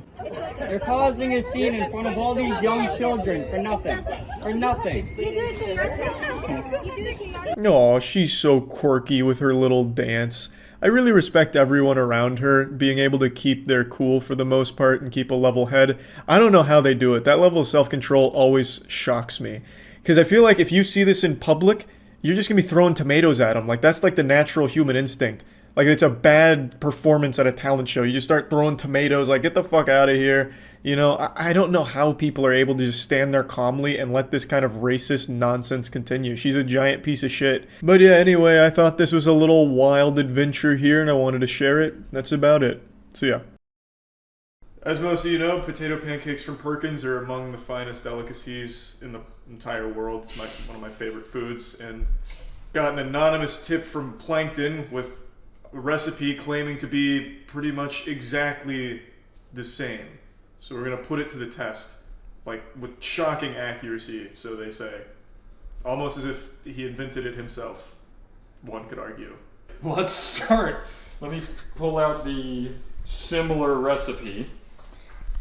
Speaker 11: You're causing a scene in front of all these young children for nothing. For nothing.
Speaker 15: You do it to yourself. You do it to yourself.
Speaker 1: Aw, she's so quirky with her little dance. I really respect everyone around her being able to keep their cool for the most part and keep a level head. I don't know how they do it. That level of self-control always shocks me. Because I feel like if you see this in public, you're just going to be throwing tomatoes at them. Like, that's like the natural human instinct. Like, it's a bad performance at a talent show. You just start throwing tomatoes, like, get the fuck out of here. You know, I don't know how people are able to just stand there calmly and let this kind of racist nonsense continue. She's a giant piece of shit. But yeah, anyway, I thought this was a little wild adventure here, and I wanted to share it. That's about it. So yeah. As most of you know, potato pancakes from Penguinz are among the finest delicacies in the entire world. It's one of my favorite foods, and got an anonymous tip from Plankton with a recipe claiming to be pretty much exactly the same. So we're going to put it to the test, like with shocking accuracy, so they say. Almost as if he invented it himself, one could argue.
Speaker 12: let's start. Let me pull out the similar recipe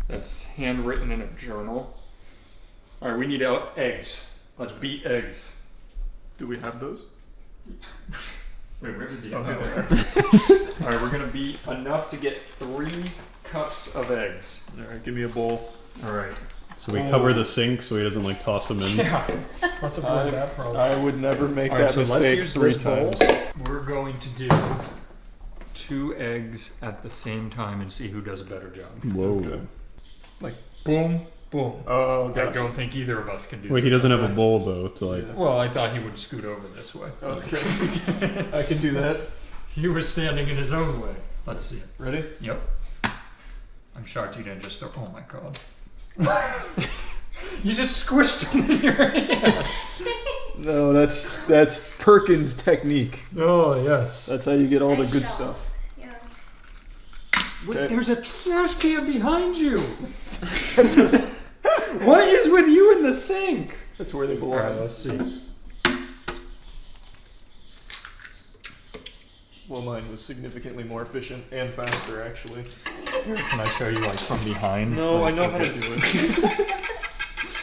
Speaker 12: that's handwritten in a journal. All right, we need eggs. Let's beat eggs.
Speaker 9: Do we have those?
Speaker 12: Wait, where did the
Speaker 9: Oh,
Speaker 12: All right, we're gonna beat enough to get 3 cups of eggs.
Speaker 9: All right, give me a bowl.
Speaker 12: All right.
Speaker 8: So we cover the sink so he doesn't like toss them in.
Speaker 12: Yeah. Let's avoid that problem.
Speaker 9: I would never make
Speaker 12: All right,
Speaker 9: that
Speaker 12: so let's
Speaker 9: mistake
Speaker 12: use
Speaker 9: 3
Speaker 12: this bowl.
Speaker 9: times.
Speaker 12: We're going to do 2 eggs at the same time and see who does a better job.
Speaker 8: Whoa.
Speaker 9: Okay. Like
Speaker 12: boom, boom.
Speaker 9: Oh,
Speaker 12: I
Speaker 9: gotcha.
Speaker 12: don't think either of us can do
Speaker 8: Wait, he
Speaker 12: this.
Speaker 8: doesn't have a bowl though to like.
Speaker 12: Well, I thought he would scoot over this way.
Speaker 9: Okay. I can do that.
Speaker 12: He was standing in his own way. Let's see.
Speaker 9: Ready?
Speaker 12: Yep. I'm shocked you didn't just throw. Oh my god. You just squished him in your hand.
Speaker 9: No, that's Perkins' technique.
Speaker 12: Oh yes.
Speaker 9: That's how you get all the good stuff.
Speaker 6: Yeah.
Speaker 12: Wait,
Speaker 9: Okay.
Speaker 12: there's a trash can behind you. What is with you in the sink?
Speaker 9: That's where they belong.
Speaker 12: All right, let's see.
Speaker 9: Well, mine was significantly more efficient and faster, actually.
Speaker 12: Can I show you like from behind?
Speaker 9: No,
Speaker 12: Like,
Speaker 9: I know how to
Speaker 12: okay.
Speaker 9: do it.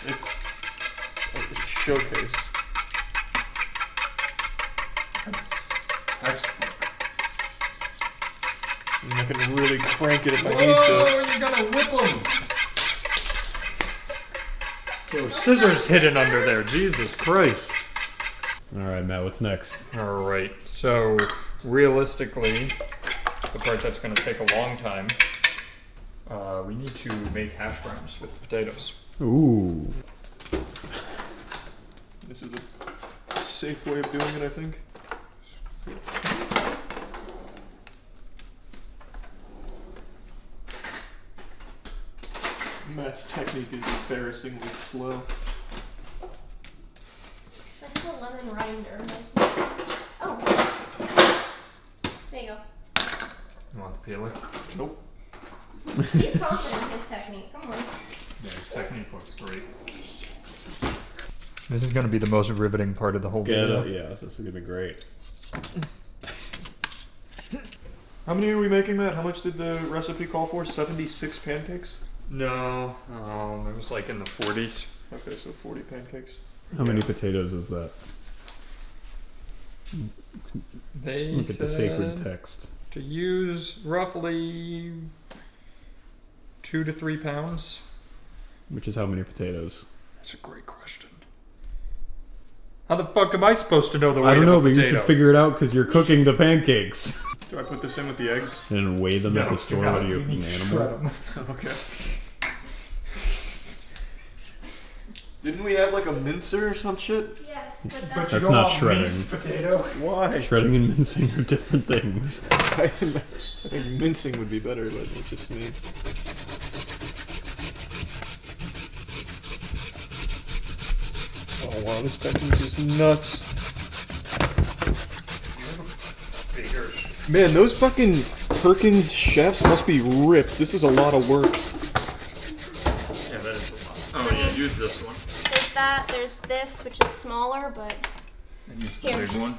Speaker 9: It's a showcase.
Speaker 12: That's textbook.
Speaker 9: And I can really crank it if I
Speaker 12: Whoa,
Speaker 9: need
Speaker 12: you gotta whip them. Those scissors hidden under there. Jesus Christ.
Speaker 8: All right, Matt. What's next?
Speaker 12: All right. So realistically, the part that's going to take a long time, we need to make hash browns with the potatoes.
Speaker 8: Ooh.
Speaker 9: This is a safe way of doing it, I think. Matt's technique is embarrassingly slow.
Speaker 6: That's a lemon rinder. Oh. There you go.
Speaker 12: You want the peeler?
Speaker 9: Nope.
Speaker 6: He's confident in his technique. Come on.
Speaker 12: Yeah, his technique looks great. This is going to be the most riveting part of the whole video.
Speaker 8: Yeah, this is gonna be great.
Speaker 9: How many are we making, Matt? How much did the recipe call for? 76 pancakes?
Speaker 12: No, it was like in the 40s.
Speaker 9: Okay, so 40 pancakes.
Speaker 8: How many potatoes is that?
Speaker 12: They
Speaker 8: Look at the sacred
Speaker 12: said
Speaker 8: text.
Speaker 12: to use roughly 2 to 3 pounds.
Speaker 8: Which is how many potatoes?
Speaker 12: That's a great question. How the fuck am I supposed to know the weight
Speaker 8: I don't know,
Speaker 12: of a
Speaker 8: but
Speaker 12: potato?
Speaker 8: you should figure it out because you're cooking the pancakes.
Speaker 9: Do I put this in with the eggs?
Speaker 8: And weigh them at
Speaker 12: No,
Speaker 8: the store.
Speaker 12: do
Speaker 8: What
Speaker 12: not.
Speaker 8: are you,
Speaker 12: You need
Speaker 8: an
Speaker 12: to
Speaker 8: animal?
Speaker 12: shred 'em.
Speaker 9: Okay. Didn't we have like a mincer or some shit?
Speaker 6: Yes, but
Speaker 12: But
Speaker 6: that's
Speaker 12: you
Speaker 8: That's
Speaker 12: don't
Speaker 8: not
Speaker 12: want
Speaker 8: shredding.
Speaker 12: minced potato.
Speaker 9: Why?
Speaker 8: Shredding and mincing are different things.
Speaker 9: I think mincing would be better, but it's just me. Oh wow, this technique is nuts. Man, those fucking Perkins chefs must be ripped. This is a lot of work.
Speaker 12: Yeah, that is a lot. Oh yeah, use this one.
Speaker 6: there's that. There's this, which is smaller, but
Speaker 12: And use the
Speaker 6: Here.
Speaker 12: big one.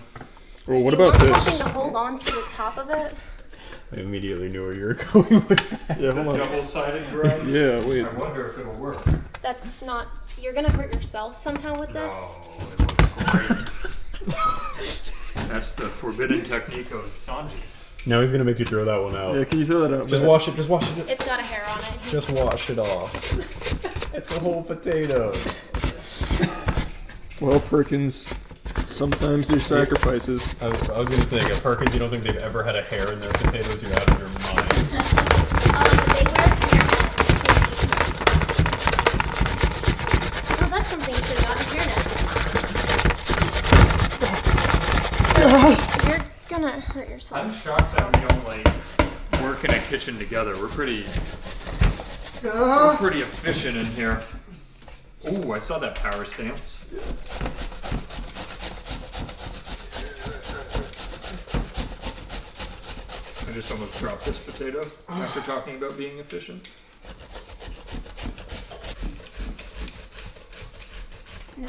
Speaker 9: Well, what
Speaker 6: if you
Speaker 9: about
Speaker 6: want
Speaker 9: this?
Speaker 6: something to hold on to the top of it.
Speaker 8: I immediately knew where you were going with that.
Speaker 9: Yeah, hold on.
Speaker 12: Double-sided grind.
Speaker 9: Yeah, wait.
Speaker 12: I wonder if it'll work.
Speaker 6: That's not. You're gonna hurt yourself somehow with this.
Speaker 12: No, it looks great. That's the forbidden technique of Sanji.
Speaker 8: Now he's gonna make you throw that one out.
Speaker 9: Yeah, can you throw that out?
Speaker 8: Just
Speaker 9: Matt?
Speaker 8: wash it. Just wash it.
Speaker 6: It's got a hair on it.
Speaker 8: Just wash it off. It's a whole potato.
Speaker 9: Well, Perkins, sometimes there's sacrifices.
Speaker 8: I was gonna think, at Perkins, you don't think they've ever had a hair in their potatoes? You're out of your mind.
Speaker 6: They wear hairnets. Oh, that's something you should have gotten hairnets. You're gonna hurt yourself.
Speaker 12: I'm shocked that we don't like work in a kitchen together. We're pretty efficient in here. Ooh, I saw that power stance. I just almost dropped this potato after talking about being efficient.
Speaker 6: No.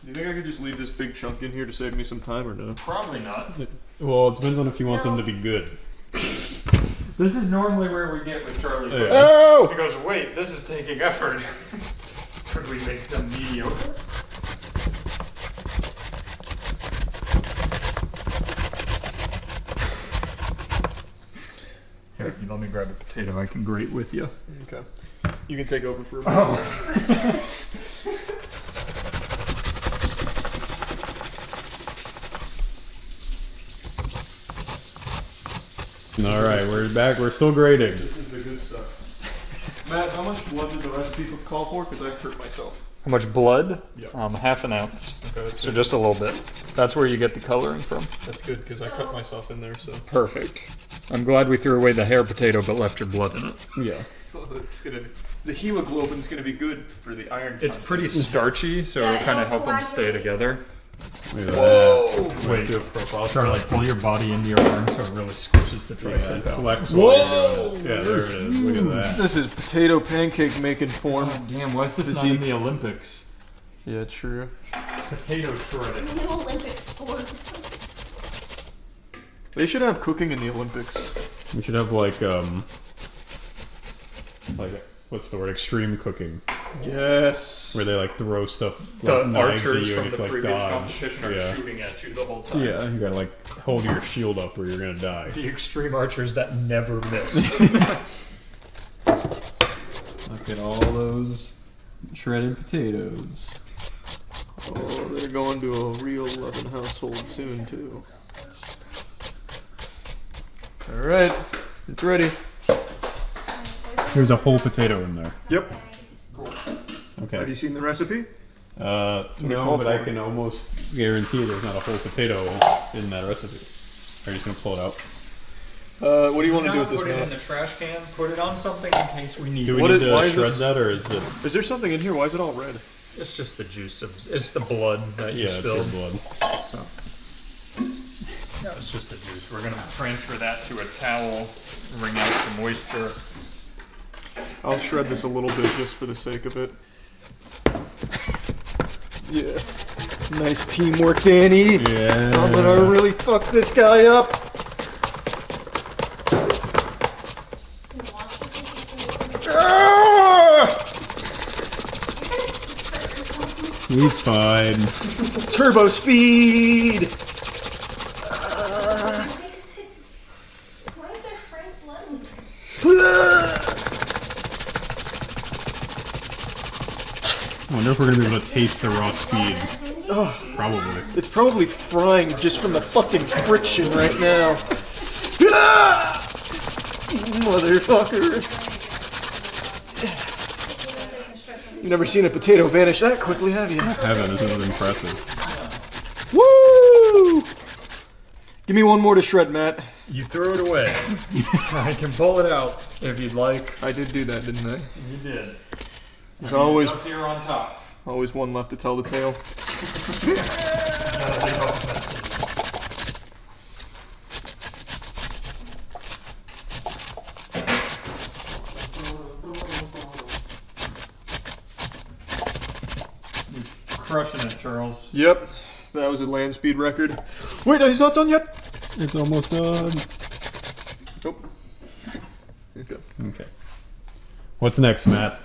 Speaker 9: Do you think I could just leave this big chunk in here to save me some time or no?
Speaker 13: Probably not.
Speaker 8: Well, it depends on if you want them to be good.
Speaker 13: This is normally where we get with Charlie.
Speaker 8: Yeah.
Speaker 9: Oh!
Speaker 13: He goes, wait, this is taking effort. Could we make them mediocre? Here, let me grab a potato I can grate with you.
Speaker 9: Okay. You can take over for a minute.
Speaker 13: Oh.
Speaker 8: All right, we're back. We're still grading.
Speaker 9: This is the good stuff. Matt, how much blood did the recipe call for? Because I've hurt myself.
Speaker 13: How much blood?
Speaker 9: Yeah.
Speaker 13: Half an ounce.
Speaker 9: Okay, that's
Speaker 13: so
Speaker 9: good.
Speaker 13: just a little bit. That's where you get the coloring from.
Speaker 9: That's good because I cut myself in there, so.
Speaker 13: Perfect. I'm glad we threw away the hair potato but left your blood in it.
Speaker 8: Yeah.
Speaker 9: The hemoglobin's gonna be good for the iron.
Speaker 13: It's pretty starchy, so it'll kind of help them stay together.
Speaker 8: Look at
Speaker 13: Whoa!
Speaker 8: that.
Speaker 13: Wait,
Speaker 8: Do a profile.
Speaker 13: try to like pull your body into your arm so it really squishes the tricep out.
Speaker 8: Flex.
Speaker 9: Whoa!
Speaker 8: Yeah, there it is. Look at that.
Speaker 9: This is potato pancake making form.
Speaker 13: Oh, damn, why is this not in the Olympics?
Speaker 9: Yeah, true.
Speaker 13: Potato shredding.
Speaker 6: New Olympic sport.
Speaker 9: They should have cooking in the Olympics.
Speaker 8: We should have like what's the word? Extreme cooking.
Speaker 9: Yes.
Speaker 8: Where they like throw stuff.
Speaker 13: The
Speaker 8: Like, knives at
Speaker 13: archers
Speaker 8: you
Speaker 13: from
Speaker 8: and
Speaker 13: the
Speaker 8: you have to,
Speaker 13: previous
Speaker 8: dodge.
Speaker 13: competition are shooting at you the whole time.
Speaker 8: Yeah, you gotta like hold your shield up or you're gonna die.
Speaker 13: The extreme archers that never miss.
Speaker 8: Look at all those shredded potatoes.
Speaker 9: Oh, they're going to a real loving household soon too. All right, it's ready.
Speaker 8: There's a whole potato in there.
Speaker 9: Yep.
Speaker 8: Okay.
Speaker 9: Have you seen the recipe?
Speaker 8: No, but I can almost guarantee there's not a whole potato in that recipe. Are you just gonna pull it out?
Speaker 9: What do you want to do with this,
Speaker 13: Put it in
Speaker 9: man?
Speaker 13: the trash can. Put it on something in case we need
Speaker 8: Do
Speaker 13: it.
Speaker 8: we need to shred that, or is it?
Speaker 9: Is there something in here? Why is it all red?
Speaker 13: It's just the juice of. It's the blood that you
Speaker 8: Yeah, it's
Speaker 13: spilled.
Speaker 8: your blood.
Speaker 13: So. No, it's just the juice. We're gonna transfer that to a towel, wring out the moisture.
Speaker 9: I'll shred this a little bit just for the sake of it. Yeah. Nice teamwork, Danny.
Speaker 8: Yeah.
Speaker 9: I'm gonna really fuck this guy up.
Speaker 8: He's fine.
Speaker 9: Turbo speed.
Speaker 6: Why is there Frank blood in
Speaker 8: I wonder if we're gonna be able to taste the raw speed.
Speaker 9: Oh,
Speaker 8: Probably.
Speaker 9: it's probably frying just from the fucking friction right now. Motherfucker. You've never seen a potato vanish that quickly, have you?
Speaker 8: I haven't. This is impressive.
Speaker 9: Woo! Give me one more to shred, Matt.
Speaker 13: You throw it away. I can pull it out if you'd like.
Speaker 9: I did do that, didn't I?
Speaker 13: You did.
Speaker 9: There's always
Speaker 13: up here on top.
Speaker 9: Always one left to tell the tale.
Speaker 13: Crushing it, Charles.
Speaker 9: Yep, that was a land speed record. Wait, he's not done yet.
Speaker 8: It's almost done.
Speaker 9: Nope. Okay.
Speaker 8: Okay. What's next, Matt?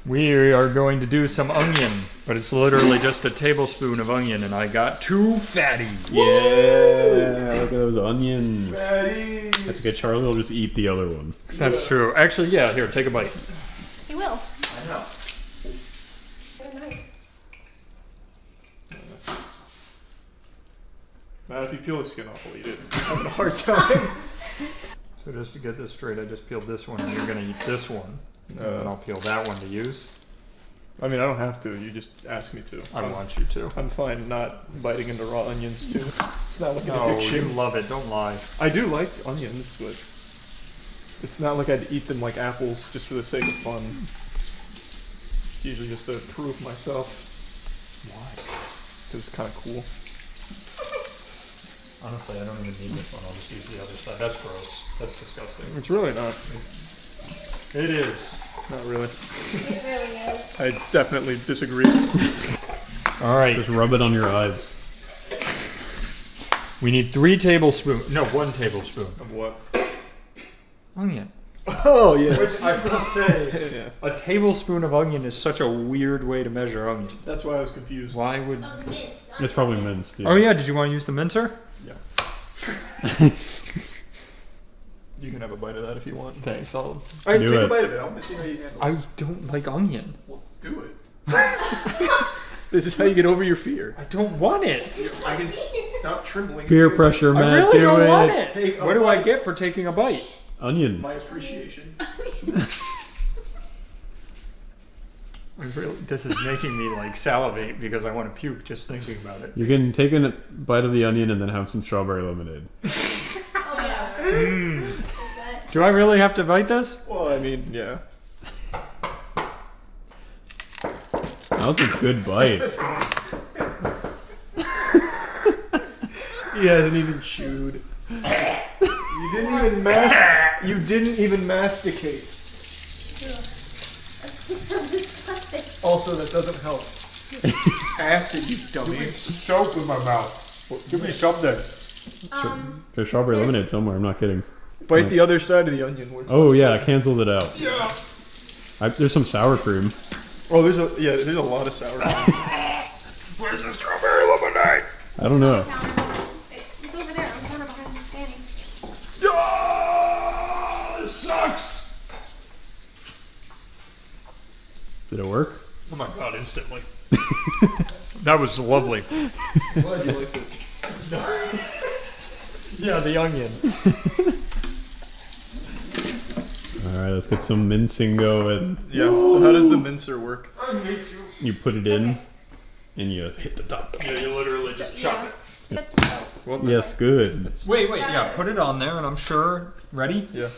Speaker 13: We are going to do some onion, but it's literally just a tablespoon of onion, and I got 2 fatty.
Speaker 8: Yeah, look at those onions.
Speaker 9: Fatties.
Speaker 8: That's okay. Charlie will just eat the other one.
Speaker 13: That's true. Actually, yeah, here, take a bite.
Speaker 6: He will.
Speaker 13: I know.
Speaker 9: Matt, if you peel the skin off, I'll eat it. I'm having a hard time.
Speaker 13: So just to get this straight, I just peeled this one, and you're going to eat this one. And then I'll peel that one to use.
Speaker 9: I mean, I don't have to. You just ask me to.
Speaker 13: I want you to.
Speaker 9: I'm fine not biting into raw onions, too. It's not like an
Speaker 13: No,
Speaker 9: addiction.
Speaker 13: you love it. Don't lie.
Speaker 9: I do like onions, but it's not like I'd eat them like apples just for the sake of fun. Usually just to prove myself. Why? Because it's kind of cool.
Speaker 13: Honestly, I don't even need this one. I'll just use the other side. That's gross. That's disgusting.
Speaker 9: It's really not.
Speaker 13: It is.
Speaker 9: Not really.
Speaker 6: It really is.
Speaker 9: I definitely disagree.
Speaker 12: All right.
Speaker 8: Just rub it on your eyes.
Speaker 12: We need 3 tablespoons. No, 1 tablespoon.
Speaker 9: Of what?
Speaker 12: Onion.
Speaker 9: Oh, yeah.
Speaker 12: Which I will say, a tablespoon of onion is such a weird way to measure onion.
Speaker 9: That's why I was confused.
Speaker 12: Why would...
Speaker 8: It's probably minced. Yeah.
Speaker 12: Oh yeah, did you want to use the mincer?
Speaker 9: Yeah. You can have a bite of that if you want.
Speaker 12: Thanks, I'll...
Speaker 9: Alright, take a bite of it. I'll see how you handle it.
Speaker 12: I don't like onion.
Speaker 9: Well, do it. This is how you get over your fear.
Speaker 12: I don't want it.
Speaker 9: I can stop trembling.
Speaker 8: Peer pressure, Matt.
Speaker 12: I really
Speaker 8: do
Speaker 12: don't
Speaker 8: it.
Speaker 12: want it. What do I get for taking a bite?
Speaker 8: Onion.
Speaker 9: My appreciation.
Speaker 12: This is making me like salivate because I want to puke just thinking about it.
Speaker 8: You can take a bite of the onion and then have some strawberry lemonade.
Speaker 6: Oh yeah.
Speaker 12: Do I really have to bite this?
Speaker 9: Well, I mean, yeah.
Speaker 8: That was a good bite.
Speaker 9: He hasn't even chewed. You didn't even masticate.
Speaker 6: That's just so disgusting.
Speaker 9: Also, that doesn't help. Acid, you dummy.
Speaker 12: Soap in my mouth. Give me something.
Speaker 8: There's strawberry lemonade somewhere. I'm not kidding.
Speaker 9: Bite the other side of the onion.
Speaker 8: Oh yeah, I canceled it out.
Speaker 9: Yeah.
Speaker 8: There's some sour cream.
Speaker 9: Oh, there's a lot of sour cream.
Speaker 12: Where's the strawberry lemonade?
Speaker 8: I don't know.
Speaker 6: It's over there. I'm counter behind Danny.
Speaker 12: Oh, this sucks.
Speaker 8: Did it work?
Speaker 12: Oh my god, instantly. That was lovely.
Speaker 9: Glad you liked it.
Speaker 12: Yeah, the onion.
Speaker 8: Alright, let's get some mincing going.
Speaker 9: Yeah, so how does the mincer work?
Speaker 12: I hate you.
Speaker 8: You put it in, and you hit the top.
Speaker 12: Yeah, you literally just chop it.
Speaker 8: Yes, good.
Speaker 12: Wait, yeah, put it on there and I'm sure. Ready?
Speaker 9: Yeah.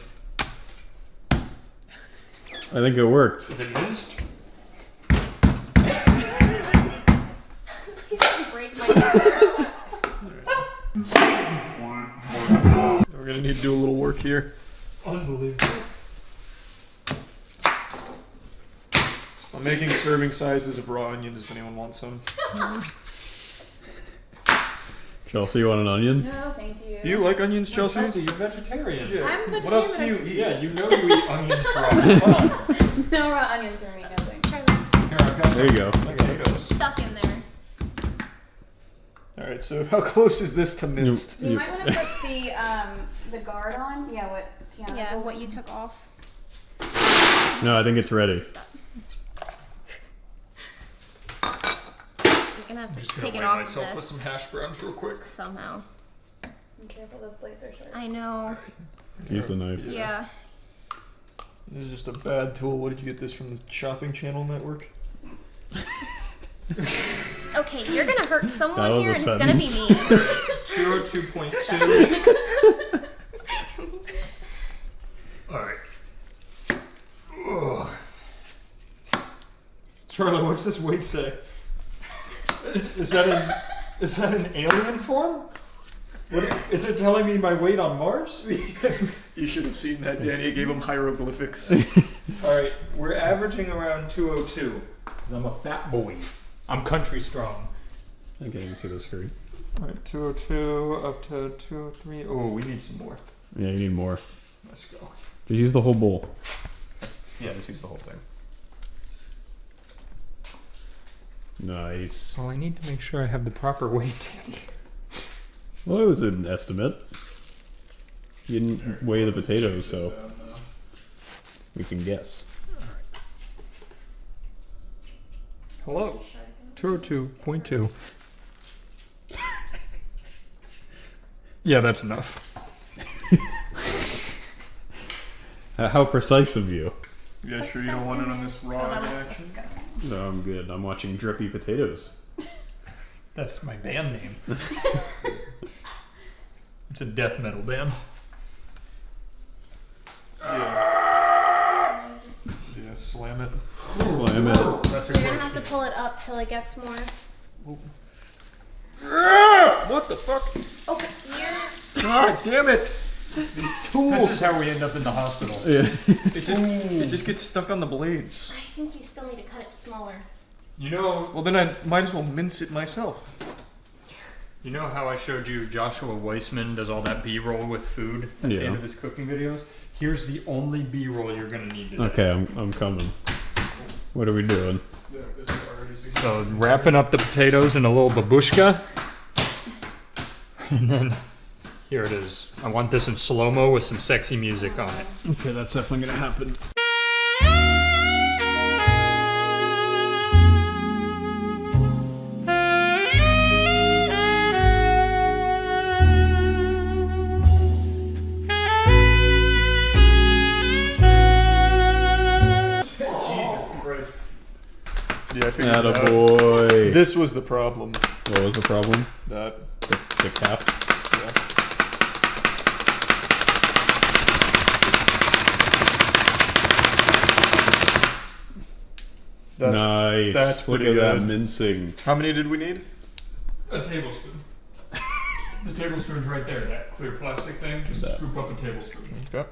Speaker 8: I think it worked.
Speaker 12: Is it minced?
Speaker 6: Please don't break my
Speaker 9: We're gonna need to do a little work here.
Speaker 12: Unbelievable.
Speaker 9: I'm making serving sizes of raw onions if anyone wants some.
Speaker 8: Chelsea, you want an onion?
Speaker 6: No, thank you.
Speaker 9: Do you like onions, Chelsea?
Speaker 12: Chelsea, you're vegetarian.
Speaker 9: Yeah.
Speaker 6: I'm vegetarian.
Speaker 9: What else
Speaker 6: but
Speaker 9: do you eat?
Speaker 12: Yeah, you know you eat onions raw. Come on.
Speaker 6: No raw onions in me, no thing. Try that.
Speaker 12: Here, I've got
Speaker 8: There you go.
Speaker 12: potatoes.
Speaker 6: Stuck in there.
Speaker 9: Alright, so how close is this to minced?
Speaker 6: You might want to put the guard on. Yeah, what you took off.
Speaker 8: No, I think it's ready.
Speaker 6: You're gonna have to
Speaker 12: Just
Speaker 6: take
Speaker 12: gonna
Speaker 6: it
Speaker 12: weigh
Speaker 6: off
Speaker 12: myself
Speaker 6: of
Speaker 12: with
Speaker 6: this
Speaker 12: some hash browns real quick.
Speaker 6: somehow. Be careful, those blades are sharp. I know.
Speaker 8: Use the knife.
Speaker 6: Yeah.
Speaker 9: This is just a bad tool. What did you get this from the Shopping Channel Network?
Speaker 6: Okay, you're gonna hurt
Speaker 8: That
Speaker 6: someone
Speaker 8: was
Speaker 6: here,
Speaker 8: a
Speaker 6: and it's gonna be
Speaker 8: sentence.
Speaker 6: me.
Speaker 12: 202.2. Alright. Charlie, what's this weight say? Is that an alien form? What is it telling me my weight on Mars?
Speaker 9: You should have seen that, Danny. I gave him hieroglyphics.
Speaker 12: Alright, we're averaging around 202. Because I'm a fat boy. I'm country strong.
Speaker 8: I can't even see the screen.
Speaker 12: Alright, 202 up to 203. Oh, we need some more.
Speaker 8: Yeah, you need more.
Speaker 12: Let's go.
Speaker 8: Just use the whole bowl.
Speaker 9: Yeah, just use the whole thing.
Speaker 8: Nice.
Speaker 12: Well, I need to make sure I have the proper weight.
Speaker 8: Well, it was an estimate. You didn't weigh the potatoes, so we can guess.
Speaker 12: Hello. 202.2. Yeah, that's enough.
Speaker 8: How precise of you.
Speaker 9: You guys sure you don't want it on this raw action?
Speaker 8: No, I'm good. I'm watching Drippy Potatoes.
Speaker 12: That's my band name. It's a death metal band.
Speaker 9: Yeah, slam it.
Speaker 8: Slam it.
Speaker 9: That's
Speaker 6: You're gonna have to pull it up till it gets more.
Speaker 9: What the fuck?
Speaker 6: Okay, here.
Speaker 9: God damn it! These tools.
Speaker 12: This is how we end up in the hospital.
Speaker 8: Yeah.
Speaker 9: It just gets stuck on the blades.
Speaker 6: I think you still need to cut it smaller.
Speaker 12: You know...
Speaker 9: Well, then I might as well mince it myself.
Speaker 12: You know how I showed you Joshua Weissman does all that B-roll with food at the end of his cooking videos? Here's the only B-roll you're gonna need today.
Speaker 8: Okay, I'm coming. What are we doing?
Speaker 12: So wrapping up the potatoes in a little babushka. And then here it is. I want this in slow-mo with some sexy music on it.
Speaker 8: Okay, that's definitely gonna happen.
Speaker 9: Yeah, I figured
Speaker 8: Attaboy.
Speaker 9: This was the problem.
Speaker 8: What was the problem?
Speaker 9: That.
Speaker 8: The cap?
Speaker 9: Yeah.
Speaker 8: Nice.
Speaker 9: That's
Speaker 8: Look
Speaker 9: pretty
Speaker 8: at
Speaker 9: good.
Speaker 8: that mincing.
Speaker 9: How many did we need?
Speaker 12: A tablespoon. The tablespoon's right there, that clear plastic thing. Just scoop up a tablespoon.
Speaker 9: Okay.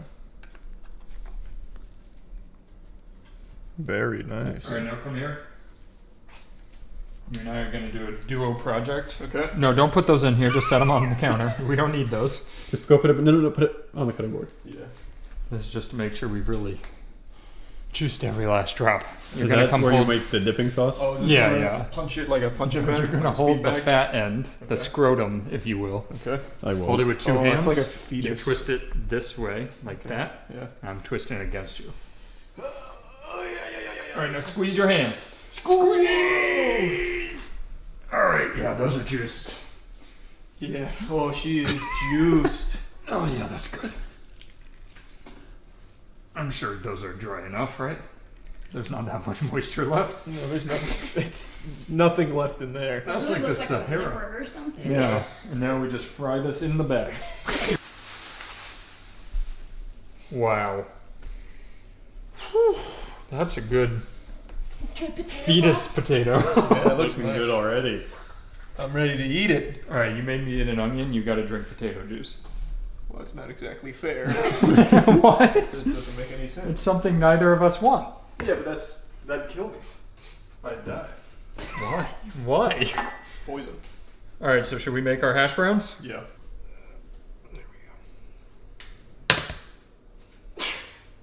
Speaker 9: Very nice.
Speaker 12: Alright, now come here. You and I are going to do a duo project.
Speaker 9: Okay.
Speaker 12: No, don't put those in here. Just set them on the counter. We don't need those.
Speaker 8: Just go put it. No, put it on the cutting board.
Speaker 9: Yeah.
Speaker 12: This is just to make sure we've really juiced every last drop.
Speaker 8: You're gonna come where you make the dipping sauce.
Speaker 9: Oh, is this
Speaker 12: yeah,
Speaker 9: where I
Speaker 12: yeah.
Speaker 9: Punch it like a punch it bag.
Speaker 12: You're gonna hold the fat end, the scrotum, if you will.
Speaker 9: Okay.
Speaker 8: I will.
Speaker 12: Hold it with two hands.
Speaker 9: It's like a fetus.
Speaker 12: You twist it this way, like that.
Speaker 9: Yeah.
Speaker 12: And I'm twisting it against you. All right, now squeeze your hands. Squeeze. All right, yeah, those are juiced.
Speaker 9: Yeah. Oh, she is juiced.
Speaker 12: Oh yeah, that's good. I'm sure those are dry enough, right? There's not that much moisture left.
Speaker 9: No, there's nothing. It's nothing left in there.
Speaker 12: That's like the
Speaker 6: Like
Speaker 12: Sahara.
Speaker 6: a liver or something.
Speaker 12: Yeah. And now we just fry this in the bag. Wow. Whew. That's a good fetus potato.
Speaker 9: Yeah, it looks
Speaker 8: good already.
Speaker 9: I'm ready to eat it.
Speaker 12: All right, you made me eat an onion. You got to drink potato juice.
Speaker 9: Well, that's not exactly fair.
Speaker 12: What?
Speaker 9: It doesn't make any sense.
Speaker 12: It's something neither of us want.
Speaker 9: Yeah, but that'd kill me. I'd die.
Speaker 12: Why? Why?
Speaker 9: Poison.
Speaker 12: All right, so should we make our hash browns?
Speaker 9: Yeah.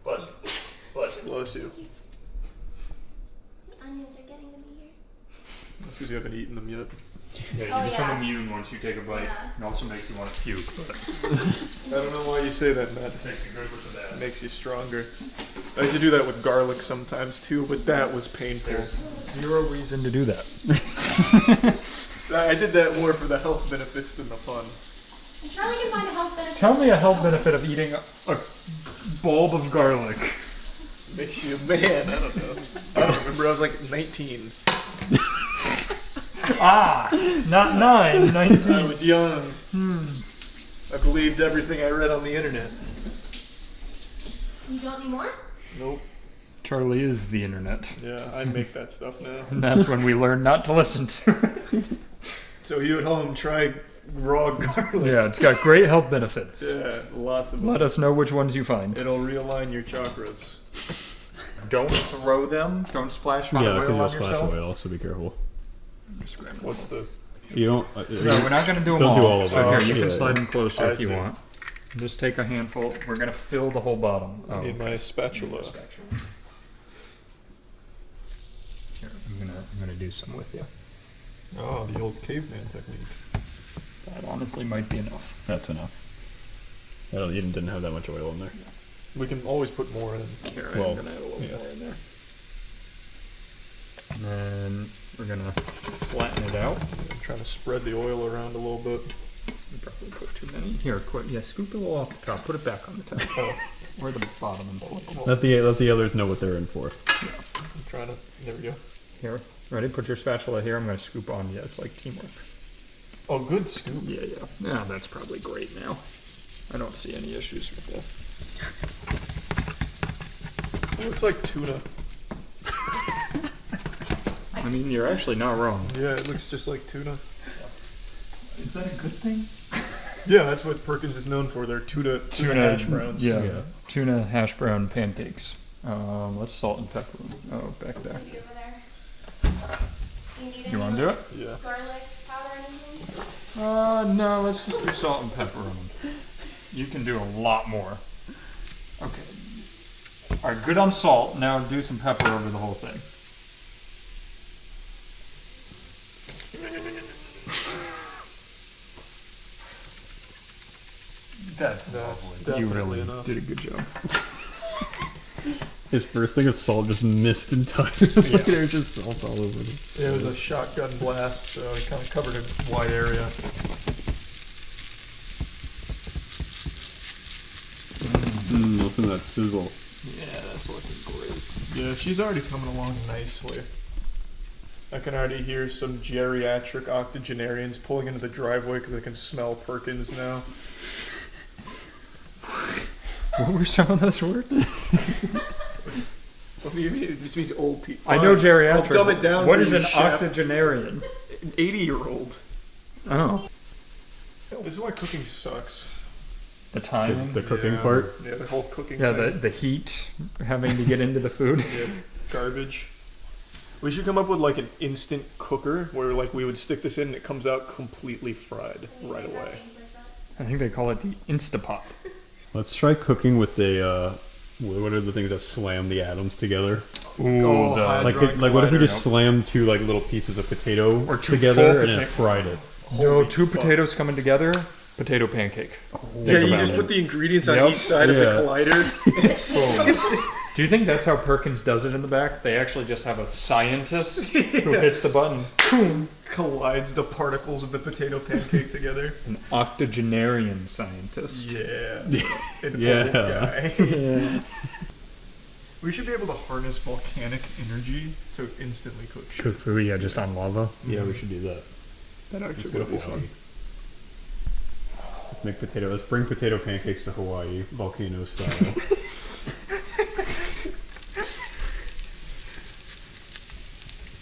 Speaker 12: Bless you. Bless you.
Speaker 9: Bless you.
Speaker 3: Onions are getting to me here.
Speaker 9: That's because you haven't eaten them yet.
Speaker 12: Yeah, you become immune once you take a bite. It also makes you want to puke. But
Speaker 9: I don't know why you say that, Matt.
Speaker 12: it makes you good with the bad.
Speaker 9: It makes you stronger. I have to do that with garlic sometimes too, but that was painful.
Speaker 12: There's zero reason to do that.
Speaker 9: I did that more for the health benefits than the fun.
Speaker 3: I'm sure we can find a health benefit.
Speaker 12: Tell me a health benefit of eating a bulb of garlic.
Speaker 9: Makes you a man. I don't know. I don't remember. I was like 19.
Speaker 12: Not 9, 19.
Speaker 9: I was young. I believed everything I read on the internet.
Speaker 3: You don't need more?
Speaker 9: Nope.
Speaker 12: Charlie is the internet.
Speaker 9: Yeah, I make that stuff now.
Speaker 12: And that's when we learn not to listen to it.
Speaker 9: So you at home, try raw garlic.
Speaker 12: Yeah, it's got great health benefits.
Speaker 9: Yeah, lots of them.
Speaker 12: Let us know which ones you find.
Speaker 9: It'll realign your chakras.
Speaker 12: Don't throw them. Don't splash hot
Speaker 8: Yeah,
Speaker 12: oil
Speaker 8: because
Speaker 12: on
Speaker 8: you'll splash
Speaker 12: yourself.
Speaker 8: oil, so be careful.
Speaker 9: What's the...
Speaker 8: You don't...
Speaker 12: No, we're not going to do them
Speaker 8: don't
Speaker 12: all.
Speaker 8: do all of
Speaker 12: So
Speaker 8: them.
Speaker 12: here, you can
Speaker 8: Yeah,
Speaker 12: slide
Speaker 8: yeah.
Speaker 12: them closer
Speaker 9: I
Speaker 12: if you
Speaker 9: see.
Speaker 12: want. Just take a handful. We're going to fill the whole bottom.
Speaker 9: I need my spatula.
Speaker 12: Here, I'm gonna do some with you.
Speaker 9: Oh, the old caveman technique.
Speaker 12: That honestly might be enough.
Speaker 8: That's enough. You didn't have that much oil in there.
Speaker 9: We can always put more in.
Speaker 12: Here,
Speaker 8: Well,
Speaker 12: I'm gonna add a little
Speaker 8: yeah.
Speaker 12: more in there. And then we're gonna flatten it out.
Speaker 9: I'm trying to spread the oil around a little bit.
Speaker 12: You probably put too many. Here, quick. Yeah, scoop it all off the top. Put it back on the top. Or the bottom and pull it.
Speaker 8: Let the others know what they're in for.
Speaker 9: I'm trying to... There we go.
Speaker 12: Here, ready? Put your spatula here. I'm gonna scoop on you. It's like teamwork.
Speaker 9: Oh, good scoop.
Speaker 12: Yeah. Yeah, that's probably great now. I don't see any issues with this.
Speaker 9: It looks like tuna.
Speaker 12: I mean, you're actually not wrong.
Speaker 9: Yeah, it looks just like tuna.
Speaker 12: Is that a good thing?
Speaker 9: Yeah, that's what Perkins is known for. They're tuna hash browns.
Speaker 12: Yeah, tuna hash brown pancakes. Let's salt and pepper them. Oh, back there.
Speaker 3: Do you need
Speaker 12: You want to do it?
Speaker 13: Yeah.
Speaker 3: garlic powder or anything?
Speaker 12: No, let's just do salt and pepper on them. You can do a lot more. Okay. All right, good on salt. Now do some pepper over the whole thing. That's lovely. You really did a good job.
Speaker 8: His first thing of salt just missed entirely.
Speaker 12: Yeah.
Speaker 8: There was just salt all over it.
Speaker 9: It was a shotgun blast, so it kind of covered a wide area.
Speaker 8: Listen to that sizzle.
Speaker 9: Yeah, that's looking great. Yeah, she's already coming along nicely. I can already hear some geriatric octogenarians pulling into the driveway because I can smell Perkins now.
Speaker 12: What were some of those words?
Speaker 9: What do you mean? It just means old people.
Speaker 12: I know geriatric.
Speaker 9: I'll dumb it down.
Speaker 12: What
Speaker 9: for
Speaker 12: is
Speaker 9: you,
Speaker 12: an
Speaker 9: chef.
Speaker 12: octogenarian?
Speaker 9: An 80-year-old.
Speaker 12: Oh.
Speaker 9: This is why cooking sucks.
Speaker 12: The timing?
Speaker 8: The cooking part?
Speaker 9: Yeah, the whole cooking
Speaker 12: Yeah,
Speaker 9: thing.
Speaker 12: the heat, having to get into the food.
Speaker 9: Yeah, it's garbage. We should come up with like an instant cooker where like we would stick this in and it comes out completely fried right away.
Speaker 12: I think they call it the Instapot.
Speaker 8: Let's try cooking with the, what are the things that slam the atoms together?
Speaker 12: Ooh,
Speaker 8: like what if we just slammed two like little pieces of potato
Speaker 12: or two
Speaker 8: together and then fried it?
Speaker 12: No, two potatoes coming together, potato pancake.
Speaker 9: Yeah, you just put the ingredients on each side of the collider.
Speaker 12: Do you think that's how Perkins does it in the back? They actually just have a scientist who hits the button, boom,
Speaker 9: collides the particles of the potato pancake together.
Speaker 12: An octogenarian scientist.
Speaker 9: Yeah. An
Speaker 8: Yeah.
Speaker 9: old guy.
Speaker 12: Yeah.
Speaker 9: We should be able to harness volcanic energy to instantly cook shit.
Speaker 12: Cook food, yeah, just on lava.
Speaker 8: Yeah, we should do that.
Speaker 9: That actually
Speaker 8: Let's
Speaker 9: would
Speaker 8: go
Speaker 9: be
Speaker 8: to
Speaker 9: fun.
Speaker 8: Hawaii. Let's bring potato pancakes to Hawaii, volcano style.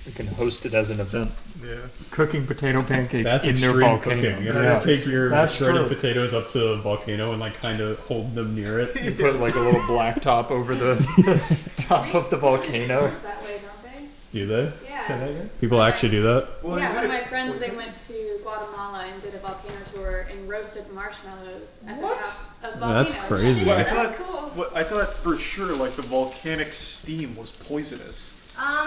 Speaker 12: We can host it as an event.
Speaker 9: Yeah.
Speaker 12: Cooking potato pancakes
Speaker 8: That's
Speaker 12: in their
Speaker 8: extreme
Speaker 12: volcano.
Speaker 8: cooking. You gotta take your
Speaker 12: That's
Speaker 8: shredded
Speaker 12: true.
Speaker 8: potatoes up to the volcano and like kind of hold them near it.
Speaker 12: You put like a little black top over the top of the volcano.
Speaker 6: That way, don't they?
Speaker 8: Do they?
Speaker 6: Yeah.
Speaker 12: Say that again?
Speaker 8: People actually do that?
Speaker 6: Yeah, one of my friends, they went to Guatemala and did a volcano tour and roasted marshmallows at the top of volcanoes.
Speaker 8: That's crazy.
Speaker 9: Well,
Speaker 6: That's cool.
Speaker 9: I thought for sure like the volcanic steam was poisonous.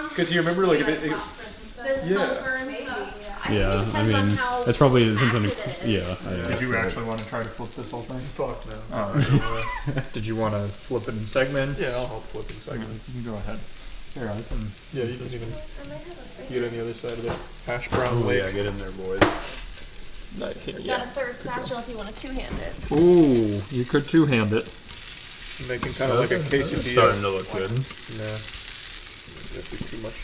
Speaker 9: Because you
Speaker 6: Yeah,
Speaker 9: remember like if it
Speaker 3: The sulfur and stuff.
Speaker 8: Yeah, I
Speaker 3: Depends on
Speaker 8: mean,
Speaker 3: how
Speaker 8: that's probably depends on
Speaker 3: active it is.
Speaker 8: yeah.
Speaker 12: Did you actually want to try to flip this whole thing?
Speaker 9: Fuck no.
Speaker 12: Oh, did you want to flip it in segments?
Speaker 9: Yeah, I'll help flip in segments.
Speaker 12: You go ahead. Here, I can.
Speaker 9: Yeah, you can even get on the other side of the hash brown lake.
Speaker 8: Yeah, get in there, boys.
Speaker 9: Not here
Speaker 3: You
Speaker 9: yet.
Speaker 3: got a third spatula if you want to two-hand it.
Speaker 12: Ooh, you could two-hand it.
Speaker 9: Making kind of like a quesadilla.
Speaker 8: Starting to look good.
Speaker 9: Nah. That'd be too much.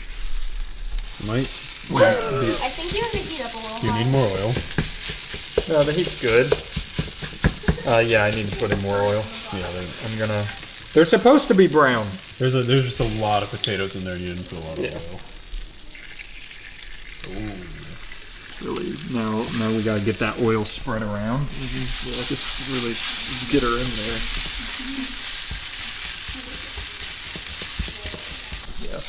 Speaker 8: Might.
Speaker 3: I think you have to heat up a little.
Speaker 8: You need more oil.
Speaker 12: No, the heat's good. Yeah, I need to put in more oil.
Speaker 8: Yeah,
Speaker 12: I'm gonna. They're supposed to be brown.
Speaker 8: there's just a lot of potatoes in there. You didn't put a lot of oil.
Speaker 12: Ooh. Really, now we gotta get that oil spread around.
Speaker 9: Yeah, just really get her in there.
Speaker 12: Yeah.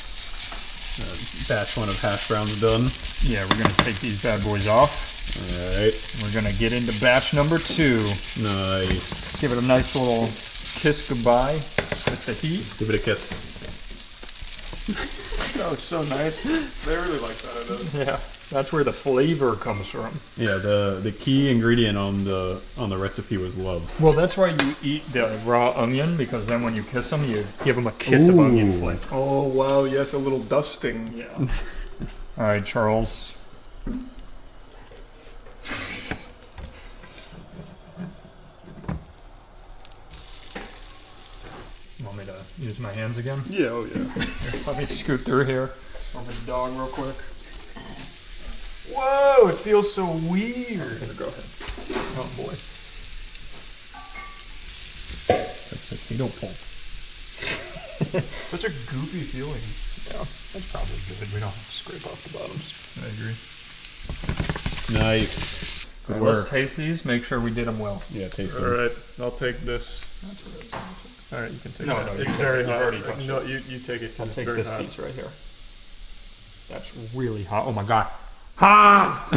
Speaker 8: Batch one of hash browns done.
Speaker 12: Yeah, we're gonna take these bad boys off.
Speaker 8: Alright.
Speaker 12: We're gonna get into batch number 2.
Speaker 8: Nice.
Speaker 12: Give it a nice little kiss goodbye with the heat.
Speaker 8: Give it a kiss.
Speaker 9: That was so nice. They really like that, I know.
Speaker 12: Yeah, that's where the flavor comes from.
Speaker 8: Yeah, the key ingredient on the recipe was love.
Speaker 12: Well, that's why you eat the raw onion, because then when you kiss them, you give them a kiss of onion flavor.
Speaker 9: Oh wow, yes, a little dusting.
Speaker 12: Yeah. All right, Charles. Want me to use my hands again?
Speaker 9: Yeah, oh yeah.
Speaker 12: Here, let me scoot through here over the dog real quick.
Speaker 9: Whoa, it feels so weird.
Speaker 12: Okay, go ahead. Oh boy.
Speaker 8: Potato pulp.
Speaker 9: Such a goopy feeling.
Speaker 12: Yeah, that's probably good. We don't have to scrape off the bottoms.
Speaker 9: I agree.
Speaker 8: Nice. Good
Speaker 12: Right,
Speaker 8: work.
Speaker 12: let's taste these. Make sure we did them well.
Speaker 8: Yeah, taste them.
Speaker 9: Alright, I'll take this. Alright, you can take
Speaker 12: No,
Speaker 9: it.
Speaker 12: no,
Speaker 9: It's
Speaker 12: you
Speaker 9: very
Speaker 12: already
Speaker 9: hot.
Speaker 12: touched
Speaker 9: No,
Speaker 12: it.
Speaker 9: you take it. 'cause
Speaker 12: I'll
Speaker 9: it's
Speaker 12: take
Speaker 9: very
Speaker 12: this
Speaker 9: hot.
Speaker 12: piece right here. That's really hot. Oh my god. Ha!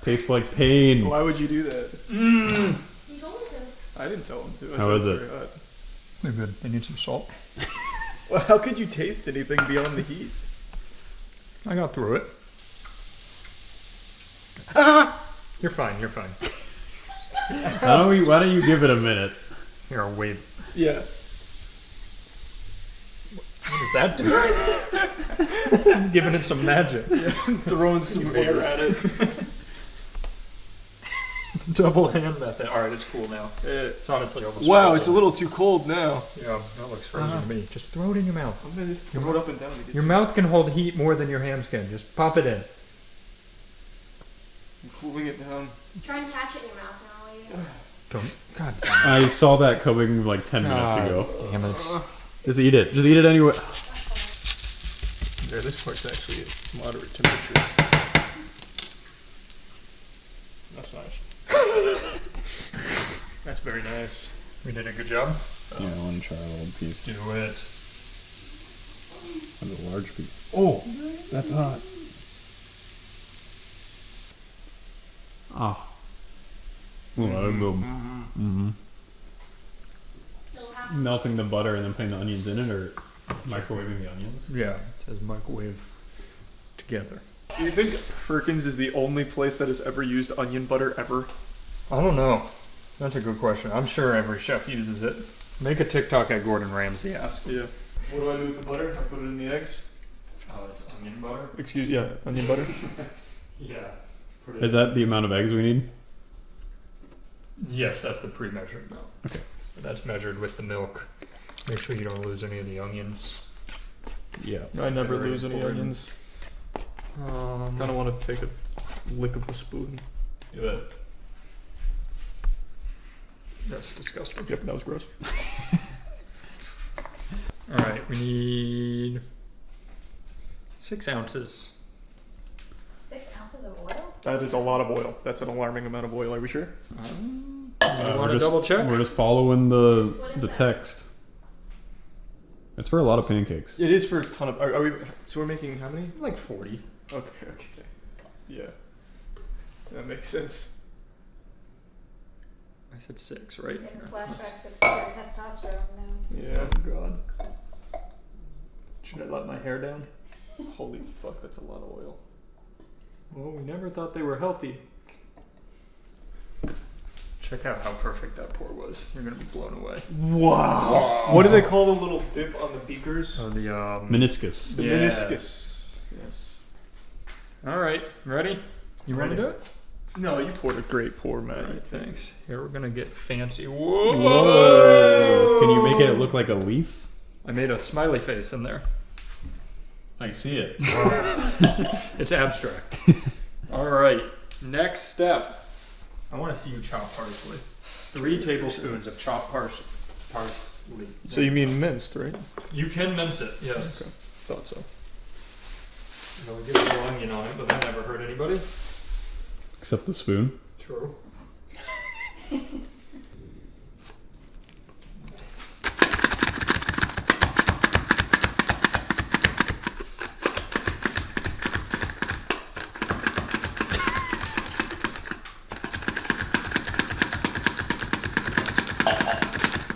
Speaker 8: Tastes like pain.
Speaker 9: Why would you do that?
Speaker 12: Mm.
Speaker 3: You told him to.
Speaker 9: I didn't tell him to. I
Speaker 8: How
Speaker 9: said
Speaker 8: is
Speaker 9: it's
Speaker 8: it?
Speaker 9: very hot.
Speaker 12: They're good. They need some salt.
Speaker 9: Well, how could you taste anything beyond the heat?
Speaker 12: I got through it. Ah! You're fine. You're fine.
Speaker 8: Why don't you give it a minute?
Speaker 12: Here, I'll wait.
Speaker 9: Yeah.
Speaker 12: What does that do? I'm giving it some magic.
Speaker 9: Yeah, throwing some air at it.
Speaker 12: Double hand method. Alright, it's cool now. It's honestly almost
Speaker 9: Wow,
Speaker 12: frozen.
Speaker 9: it's a little too cold now.
Speaker 12: Yeah, that looks frozen to me. Just throw it in your mouth.
Speaker 9: I'm gonna just throw it up and down. To get
Speaker 12: Your
Speaker 9: some-
Speaker 12: mouth can hold heat more than your hands can. Just pop it in.
Speaker 9: I'm cooling it down.
Speaker 3: Try and catch it in your mouth now, will you?
Speaker 12: Don't. God.
Speaker 8: I saw that coming like 10 minutes
Speaker 12: God
Speaker 8: ago.
Speaker 12: damn it.
Speaker 8: Just eat it. Just eat it anyway.
Speaker 9: Yeah, this part's actually at moderate temperature. That's nice. That's very nice.
Speaker 12: We did a good job.
Speaker 8: Yeah, I want to try a little piece.
Speaker 12: Do it.
Speaker 8: That's a large piece.
Speaker 9: Oh, that's hot.
Speaker 8: Ah. Melting the butter and then putting the onions in it, or microwaving the onions?
Speaker 12: Yeah, it says microwave together.
Speaker 9: Do you think Perkins is the only place that has ever used onion butter ever?
Speaker 12: I don't know. That's a good question. I'm sure every chef uses it. Make a TikTok at Gordon Ramsay ask.
Speaker 9: Yeah. What do I do with the butter? I put it in the eggs?
Speaker 12: Oh, it's onion butter?
Speaker 9: Yeah, onion butter.
Speaker 12: Yeah.
Speaker 8: Is that the amount of eggs we need?
Speaker 12: Yes, that's the pre-measured amount.
Speaker 8: Okay.
Speaker 12: That's measured with the milk. Make sure you don't lose any of the onions.
Speaker 8: Yeah.
Speaker 9: I never
Speaker 12: Very
Speaker 9: lose any
Speaker 12: important.
Speaker 9: onions. I don't want to take a lick of a spoon.
Speaker 12: Yeah. That's disgusting.
Speaker 9: Yep, that was gross.
Speaker 12: Alright, we need 6 ounces.
Speaker 3: 6 ounces of oil?
Speaker 9: That is a lot of oil. That's an alarming amount of oil. Are we sure?
Speaker 12: You want to double check?
Speaker 8: We're just following the
Speaker 3: what it says.
Speaker 8: text. It's for a lot of pancakes.
Speaker 9: It is for a ton of. Are we? So we're making how many?
Speaker 12: Like 40.
Speaker 9: Okay. Yeah. That makes sense.
Speaker 12: I said 6, right?
Speaker 6: Getting flashbacks of testosterone now.
Speaker 9: Yeah.
Speaker 12: Oh god. Should I let my hair down?
Speaker 9: Holy fuck, that's a lot of oil.
Speaker 12: Well, we never thought they were healthy. Check out how perfect that pour was. You're gonna be blown away.
Speaker 9: Wow. What do they call the little dip on the beakers?
Speaker 12: Oh, the
Speaker 8: Meniscus.
Speaker 9: The meniscus. Yes.
Speaker 12: All right, ready? You want to do it?
Speaker 9: No, you poured a great pour, man.
Speaker 12: All right, thanks. Here we're gonna get fancy. Whoa!
Speaker 8: Whoa! Can you make it look like a leaf?
Speaker 12: I made a smiley face in there.
Speaker 8: I see it.
Speaker 12: It's abstract. All right, next step. I want to see you chop parsley. 3 tablespoons of chopped parsley.
Speaker 9: So you mean minced, right?
Speaker 12: You can mince it, yes.
Speaker 9: Okay. Thought so.
Speaker 12: I'll get a little onion on it, but that never hurt anybody.
Speaker 8: Except the spoon.
Speaker 12: True.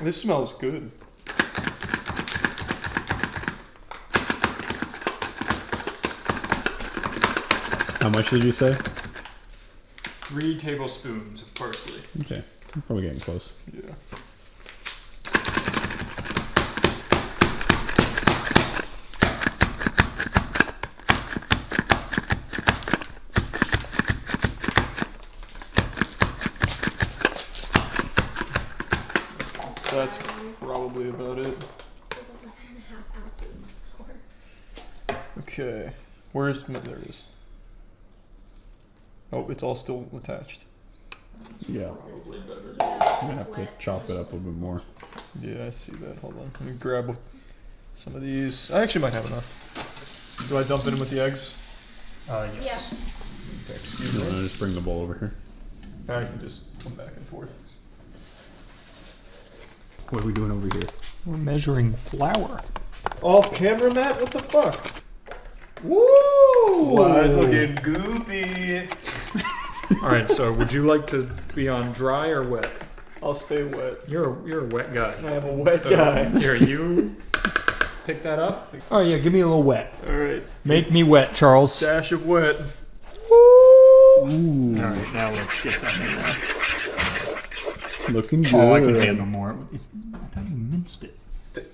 Speaker 9: This smells good.
Speaker 8: How much did you say?
Speaker 12: 3 tablespoons of parsley.
Speaker 8: Okay. I'm probably getting close.
Speaker 9: Yeah. That's probably about it.
Speaker 3: It's like 11.5 ounces.
Speaker 9: Okay. Where's there it is. Oh, it's all still attached.
Speaker 8: Yeah.
Speaker 12: Probably better.
Speaker 8: I'm gonna have to chop it up a little bit more.
Speaker 9: Yeah, I see that. Hold on. Let me grab some of these. I actually might have enough. Do I dump it in with the eggs?
Speaker 12: Yes.
Speaker 9: Okay, excuse
Speaker 8: You
Speaker 9: me.
Speaker 8: wanna just bring the bowl over here?
Speaker 9: I can just come back and forth.
Speaker 8: What are we doing over here?
Speaker 12: We're measuring flour.
Speaker 9: Off camera, Matt? What the fuck?
Speaker 12: Woo!
Speaker 9: Wow, it's looking goopy.
Speaker 12: All right, so would you like to be on dry or wet?
Speaker 9: I'll stay wet.
Speaker 12: You're a wet guy.
Speaker 9: I am a wet guy.
Speaker 12: Here, you pick that up. Oh yeah, give me a little wet.
Speaker 9: All right.
Speaker 12: Make me wet, Charles.
Speaker 9: Dash of wet.
Speaker 12: Ooh. All right, now let's get that in there.
Speaker 8: Looking good.
Speaker 12: Oh, I can handle more. I thought you minced it.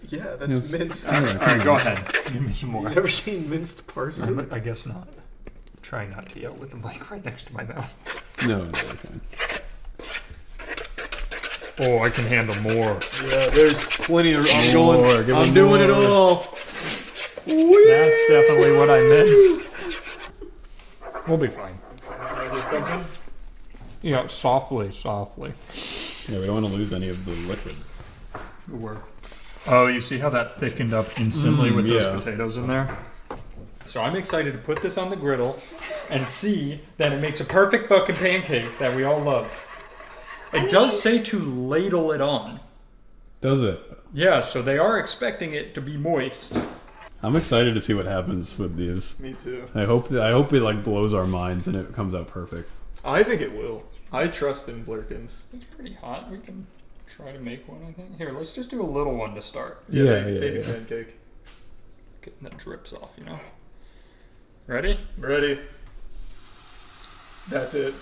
Speaker 9: Yeah, that's minced.
Speaker 12: All right, go ahead. Give me some more.
Speaker 9: You ever seen minced parsley?
Speaker 12: I guess not. Try not to yell with the mic right next to my mouth.
Speaker 8: No, it's really fine.
Speaker 12: Oh, I can handle more.
Speaker 9: Yeah, there's plenty of. I'm
Speaker 12: Give
Speaker 9: doing it
Speaker 12: more.
Speaker 9: all.
Speaker 12: That's definitely what I meant. We'll be fine.
Speaker 9: Just dump it?
Speaker 12: Yeah, softly.
Speaker 8: Yeah, we don't want to lose any of the liquid.
Speaker 12: Good work. Oh, you see how that thickened up instantly with those
Speaker 8: yeah.
Speaker 12: potatoes in there? So I'm excited to put this on the griddle and see that it makes a perfect fucking pancake that we all love. It does say to ladle it on.
Speaker 8: Does it?
Speaker 12: Yeah, so they are expecting it to be moist.
Speaker 8: I'm excited to see what happens with these.
Speaker 9: Me too.
Speaker 8: I hope it like blows our minds and it comes out perfect.
Speaker 9: I think it will. I trust in Blurkins.
Speaker 12: It's pretty hot. We can try to make one, I think. Here, let's just do a little one to start.
Speaker 8: Yeah,
Speaker 9: baby
Speaker 8: yeah.
Speaker 9: pancake.
Speaker 12: Getting the drips off, you know. Ready?
Speaker 9: Ready. That's it.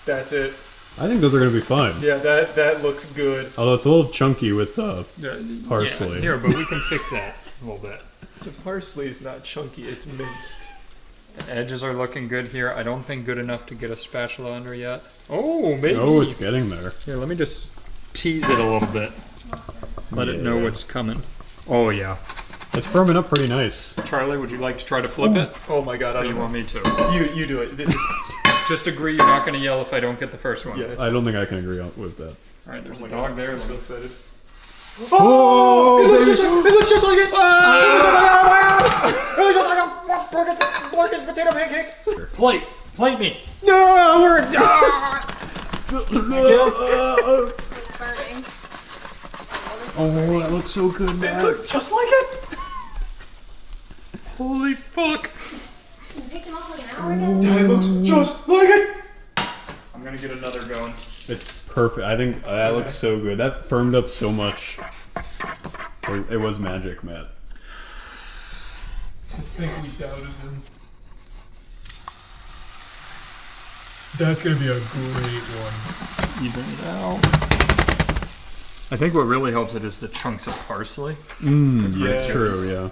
Speaker 9: That's it.
Speaker 8: I think those are gonna be fine.
Speaker 9: Yeah, that looks good.
Speaker 8: Although it's a little chunky with parsley.
Speaker 12: Yeah, here, but we can fix that a little bit.
Speaker 9: The parsley is not chunky, it's minced.
Speaker 12: The edges are looking good here. I don't think good enough to get a spatula under yet. Oh, maybe.
Speaker 8: Oh, it's getting there.
Speaker 12: Here, let me just tease it a little bit. Let it know what's coming. Oh, yeah.
Speaker 8: It's firming up pretty nice.
Speaker 12: Charlie, would you like to try to flip it?
Speaker 9: Oh my god, I
Speaker 12: Or
Speaker 9: don't
Speaker 12: you
Speaker 9: know.
Speaker 12: want me to?
Speaker 9: You do it. This is
Speaker 12: Just agree you're not going to yell if I don't get the first one.
Speaker 9: Yeah.
Speaker 8: I don't think I can agree with that.
Speaker 12: All right, there's
Speaker 9: Oh
Speaker 12: a
Speaker 9: my
Speaker 12: dog
Speaker 9: God,
Speaker 12: there.
Speaker 9: I'm so excited.
Speaker 8: Oh!
Speaker 9: It looks just like it! It looks just like a Blurkins potato pancake!
Speaker 12: Plate me!
Speaker 9: No, we're
Speaker 6: It's burning.
Speaker 8: Oh, that looks so good, man.
Speaker 9: It looks just like it!
Speaker 12: Holy fuck!
Speaker 3: It's taking off like an hour ago.
Speaker 9: It looks just like it!
Speaker 12: I'm going to get another going.
Speaker 8: It's perfect. I think that looks so good. That firmed up so much. It was magic, Matt.
Speaker 9: I think we doubted him. That's gonna be a great one.
Speaker 12: Even it out. I think what really helps it is the chunks of parsley.
Speaker 8: Yeah,
Speaker 9: Yes.
Speaker 8: true, yeah.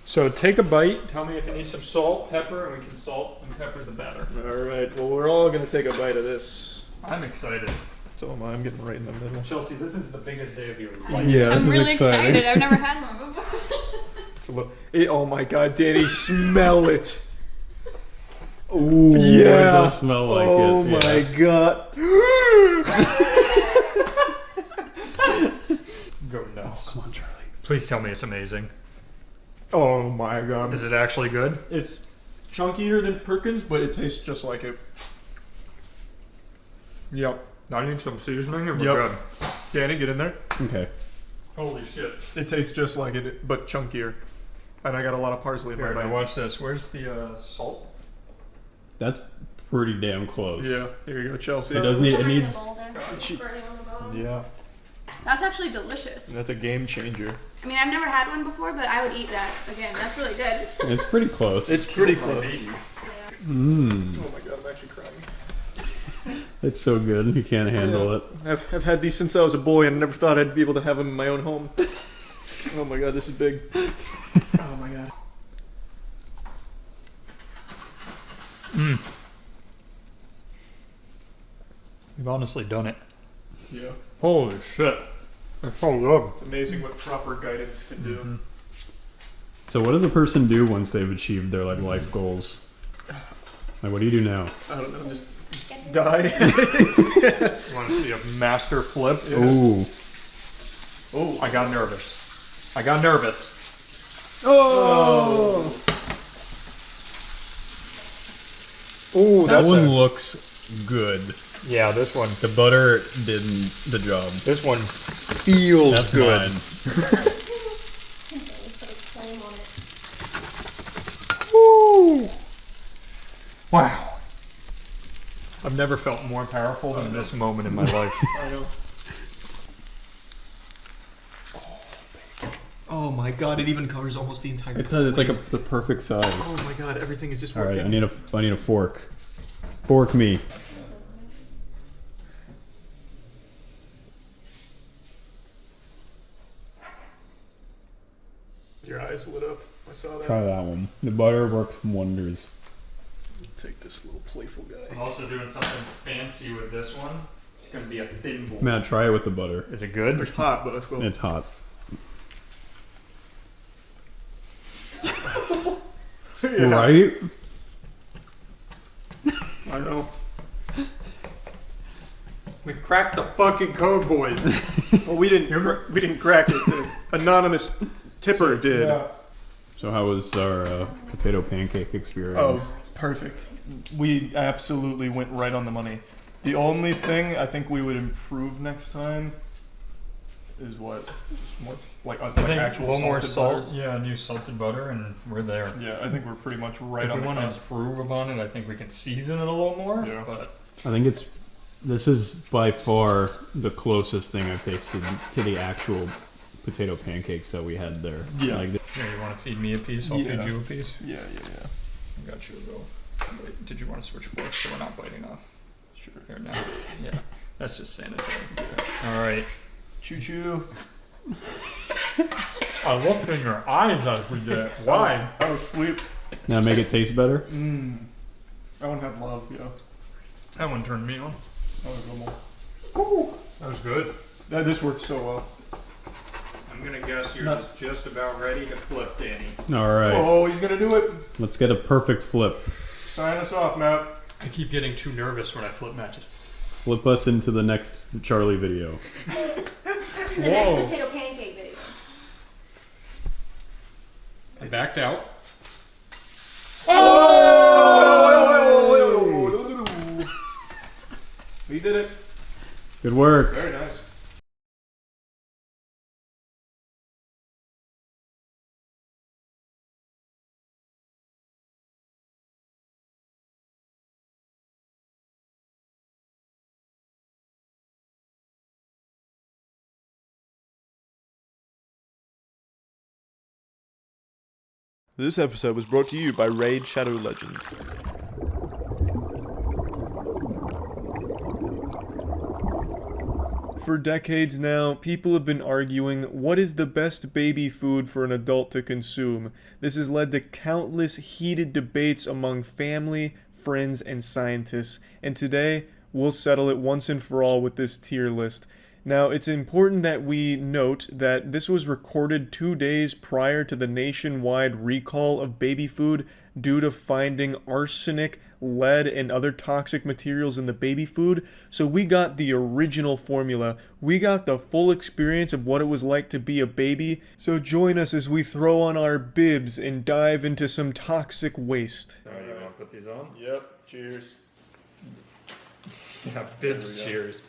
Speaker 12: So take a bite. Tell me if you need some salt, pepper, and we can salt and pepper the batter.
Speaker 9: Alright, well, we're all gonna take a bite of this.
Speaker 12: I'm excited.
Speaker 9: So am I. I'm getting right in the middle.
Speaker 12: Chelsea, this is the biggest day of your life.
Speaker 8: Yeah,
Speaker 6: I'm
Speaker 8: this is
Speaker 6: really
Speaker 8: exciting.
Speaker 6: excited. I've never had one before.
Speaker 9: It's a little, oh my god, Danny, smell it!
Speaker 8: Ooh,
Speaker 9: Yeah.
Speaker 8: it does smell like
Speaker 9: oh
Speaker 8: it.
Speaker 9: my god.
Speaker 12: Go nuts.
Speaker 8: Come on, Charlie.
Speaker 12: Please tell me it's amazing.
Speaker 9: Oh my god.
Speaker 12: Is it actually good?
Speaker 9: It's chunkier than Perkins, but it tastes just like it. Yep.
Speaker 12: I need some seasoning and we're good.
Speaker 9: Danny, get in there.
Speaker 8: Okay.
Speaker 12: Holy shit.
Speaker 9: It tastes just like it, but chunkier. And I got a lot of parsley in my
Speaker 12: Here, now
Speaker 9: bite.
Speaker 12: watch this. Where's the salt?
Speaker 8: That's pretty damn close.
Speaker 9: Yeah, here you go, Chelsea.
Speaker 8: It does need, it needs,
Speaker 9: Yeah,
Speaker 6: That's actually delicious.
Speaker 9: that's a game changer.
Speaker 6: I mean, I've never had one before, but I would eat that again. That's really good.
Speaker 8: it's pretty close.
Speaker 9: It's pretty close.
Speaker 8: Mmm.
Speaker 9: Oh my god, I'm actually crying.
Speaker 8: It's so good. You can't handle it.
Speaker 9: I've had these since I was a boy and never thought I'd be able to have them in my own home. Oh my god, this is big. Oh my god.
Speaker 12: Mmm. You've honestly done it.
Speaker 9: Yeah.
Speaker 12: Holy shit. It's so good.
Speaker 9: It's amazing what proper guidance can do.
Speaker 8: So what does a person do once they've achieved their like life goals? Like, what do you do now?
Speaker 9: I don't know, just die.
Speaker 12: You want to see a master flip?
Speaker 8: Yeah. Ooh.
Speaker 12: Oh, I got nervous. I got nervous.
Speaker 9: Oh!
Speaker 8: Oh, that one looks good.
Speaker 12: Yeah, this one.
Speaker 8: The butter did the job.
Speaker 12: This one feels
Speaker 8: That's
Speaker 12: good.
Speaker 8: mine.
Speaker 12: Woo! never felt more powerful than this moment in my life.
Speaker 9: I know. Oh my god, it even covers almost the entire
Speaker 8: It's like the perfect size.
Speaker 9: Oh my god, everything is just
Speaker 8: All
Speaker 9: working.
Speaker 8: right, I need a fork. Fork me.
Speaker 9: Your eyes lit up. I saw that.
Speaker 8: Try that one. The butter works wonders.
Speaker 9: Take this little playful guy.
Speaker 12: I'm also doing something fancy with this one. It's going to be a thin bowl.
Speaker 8: Matt, try it with the butter.
Speaker 12: Is it good?
Speaker 9: It's hot, but let's go.
Speaker 8: It's hot.
Speaker 9: Yeah.
Speaker 8: Right?
Speaker 9: I know.
Speaker 12: We cracked the fucking code, boys.
Speaker 9: Well, we didn't crack it. The anonymous tipper did.
Speaker 12: Yeah.
Speaker 8: So how was our potato pancake experience?
Speaker 9: Oh, perfect. We absolutely went right on the money. The only thing I think we would improve next time is what? More, like actual
Speaker 12: a little more
Speaker 9: salted
Speaker 12: salt.
Speaker 9: butter.
Speaker 12: Yeah, new salted butter, and we're there.
Speaker 9: Yeah, I think we're pretty much right
Speaker 12: if
Speaker 9: on
Speaker 12: we
Speaker 9: the
Speaker 12: want to
Speaker 9: cusp.
Speaker 12: improve upon it, I think we can season it a little more.
Speaker 9: Yeah.
Speaker 12: But
Speaker 8: I think this is by far the closest thing I've tasted to the actual potato pancakes that we had there.
Speaker 9: Yeah.
Speaker 8: Like
Speaker 12: here, you want to feed me a piece? I'll feed you a piece.
Speaker 9: Yeah.
Speaker 12: I got you though. Wait, did you want to switch forks so we're not biting off? Sure. Here now. Yeah. That's just sanitary. Yeah. All right.
Speaker 9: Choo choo.
Speaker 12: I looked in your eyes as we did it. Why?
Speaker 9: I was asleep.
Speaker 8: now make it taste better.
Speaker 9: That one had love, yeah.
Speaker 12: That one turned me on.
Speaker 9: That was normal.
Speaker 12: Ooh, that was good.
Speaker 9: This worked so well.
Speaker 12: I'm gonna guess yours is just about ready to flip, Danny.
Speaker 8: All right.
Speaker 9: Oh, he's gonna do it.
Speaker 8: Let's get a perfect flip.
Speaker 9: Sign us off, Matt.
Speaker 12: I keep getting too nervous when I flip matches.
Speaker 8: Flip us into the next Charlie video.
Speaker 6: The next potato pancake video.
Speaker 12: I backed out.
Speaker 9: Oh! We did it.
Speaker 8: Good work.
Speaker 9: Very nice. This episode was brought to you by Raid Shadow Legends. For decades now, people have been arguing what is the best baby food for an adult to consume. This has led to countless heated debates among family, friends, and scientists. And today, we'll settle it once and for all with this tier list. Now, it's important that we note that this was recorded 2 days prior to the nationwide recall of baby food due to finding arsenic, lead, and other toxic materials in the baby food. So we got the original formula. We got the full experience of what it was like to be a baby. So join us as we throw on our bibs and dive into some toxic waste.
Speaker 12: Alright, you want to put these on?
Speaker 9: Yep, cheers.
Speaker 12: Yeah, bibs, cheers.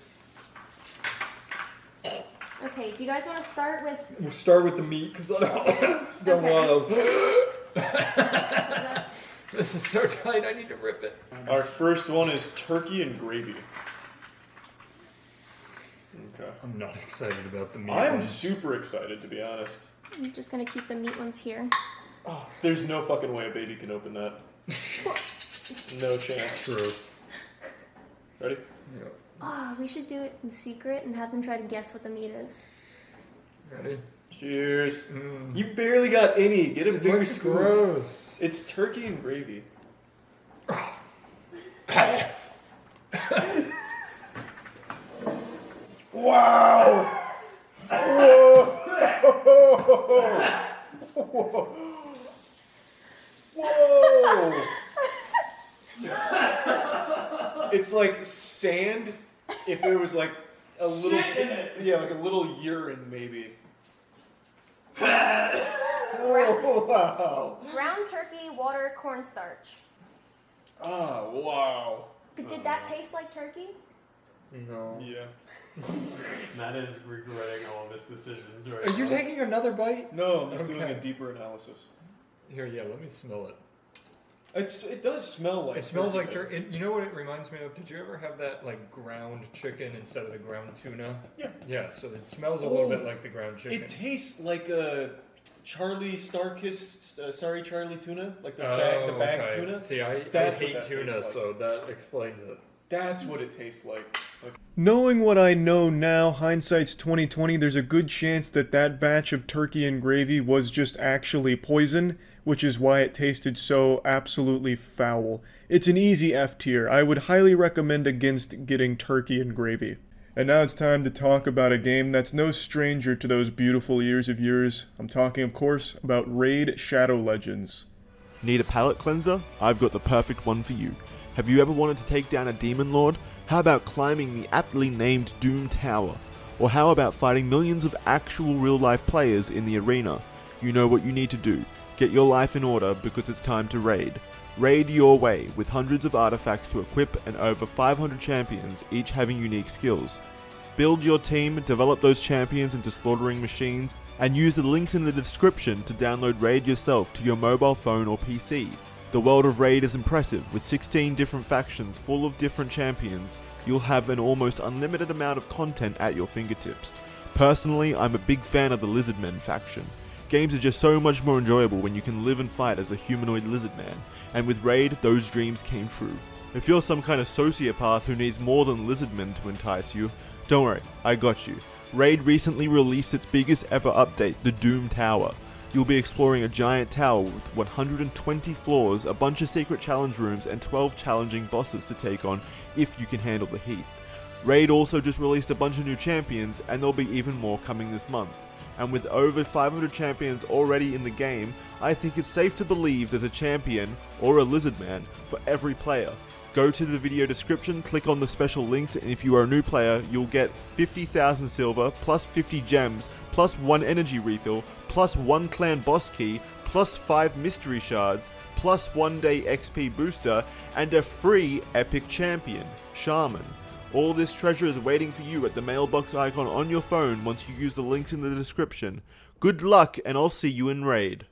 Speaker 3: Okay, do you guys want to start with...
Speaker 12: We'll start with the meat, because I don't want to... This is so tight, I need to rip it.
Speaker 9: Our first one is turkey and gravy. Okay.
Speaker 12: I'm not excited about the meat.
Speaker 9: I'm super excited, to be honest.
Speaker 3: I'm just going to keep the meat ones here.
Speaker 9: Oh, there's no fucking way a baby can open that. No chance.
Speaker 12: True.
Speaker 9: Ready?
Speaker 12: Yeah.
Speaker 3: Oh, we should do it in secret and have them try to guess what the meat is.
Speaker 12: Ready?
Speaker 9: Cheers. You barely got any. Get a bigger
Speaker 12: looks
Speaker 9: scoop.
Speaker 12: gross.
Speaker 9: It's turkey and gravy. Wow! Whoa! Whoa! It's like sand if there was like a little, yeah, like a little urine maybe. Oh, wow.
Speaker 3: Ground turkey, water, cornstarch.
Speaker 9: Oh, wow.
Speaker 3: Did that taste like turkey?
Speaker 12: No.
Speaker 9: Yeah.
Speaker 16: Matt is regretting all of his decisions right
Speaker 12: Are you
Speaker 16: now.
Speaker 12: taking another bite?
Speaker 9: No, I'm just doing a deeper analysis.
Speaker 12: Here, yeah, let me smell it.
Speaker 9: It does smell like.
Speaker 13: It smells like turkey. You know what it reminds me of? Did you ever have that like ground chicken instead of the ground tuna?
Speaker 9: Yeah.
Speaker 13: Yeah. So it smells a little bit like the ground chicken.
Speaker 9: It tastes like Charlie Starkist, sorry Charlie tuna, like the bag tuna.
Speaker 13: See, I hate tuna, so that explains it.
Speaker 9: That's what it tastes like.
Speaker 1: Knowing what I know now, hindsight's 2020, there's a good chance that that batch of turkey and gravy was just actually poison, which is why it tasted so absolutely foul. It's an easy F tier. I would highly recommend against getting turkey and gravy. And now it's time to talk about a game that's no stranger to those beautiful years of yours. I'm talking, of course, about Raid Shadow Legends.
Speaker 5: Need a palate cleanser? I've got the perfect one for you. Have you ever wanted to take down a demon lord? How about climbing the aptly named Doom Tower? Or how about fighting millions of actual real-life players in the arena? You know what you need to do. Get your life in order because it's time to raid. Raid your way with hundreds of artifacts to equip and over 500 champions, each having unique skills. Build your team, develop those champions into slaughtering machines, and use the links in the description to download Raid yourself to your mobile phone or PC. The world of Raid is impressive, with 16 different factions full of different champions. You'll have an almost unlimited amount of content at your fingertips. Personally, I'm a big fan of the Lizardmen faction. Games are just so much more enjoyable when you can live and fight as a humanoid lizard man, and with Raid, those dreams came true. If you're some kind of sociopath who needs more than lizardmen to entice you, don't worry, I got you. Raid recently released its biggest ever update, the Doom Tower. You'll be exploring a giant tower with 120 floors, a bunch of secret challenge rooms, and 12 challenging bosses to take on if you can handle the heat. Raid also just released a bunch of new champions, and there'll be even more coming this month. And with over 500 champions already in the game, I think it's safe to believe there's a champion, or a lizard man, for every player. Go to the video description, click on the special links, and if you are a new player, you'll get 50,000 silver, plus 50 gems, plus 1 energy refill, plus 1 clan boss key, plus 5 mystery shards, plus 1 day XP booster, and a free epic champion, Shaman. All this treasure is waiting for you at the mailbox icon on your phone once you use the links in the description. Good luck, and I'll see you in Raid.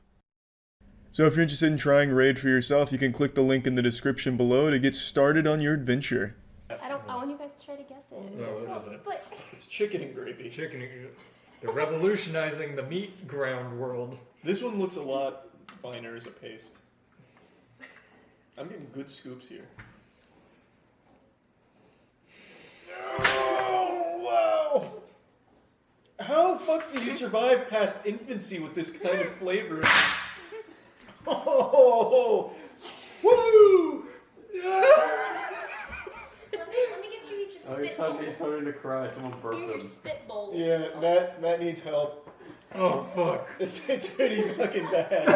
Speaker 1: So if you're interested in trying Raid for yourself, you can click the link in the description below to get started on your adventure.
Speaker 3: I want you guys to try to guess it.
Speaker 13: No, what is it?
Speaker 3: But
Speaker 9: it's chicken and gravy.
Speaker 13: They're revolutionizing the meat ground world.
Speaker 9: This one looks a lot finer as a paste. I'm getting good scoops here. Oh, wow! How the fuck did you survive past infancy with this kind of flavor? Oh, woo!
Speaker 3: let me get you each a spitbowl.
Speaker 16: He's starting to cry. Someone burped
Speaker 3: Here are your
Speaker 16: him.
Speaker 3: spitbowls.
Speaker 9: Yeah, Matt needs help.
Speaker 13: Oh fuck!
Speaker 9: It's pretty fucking bad.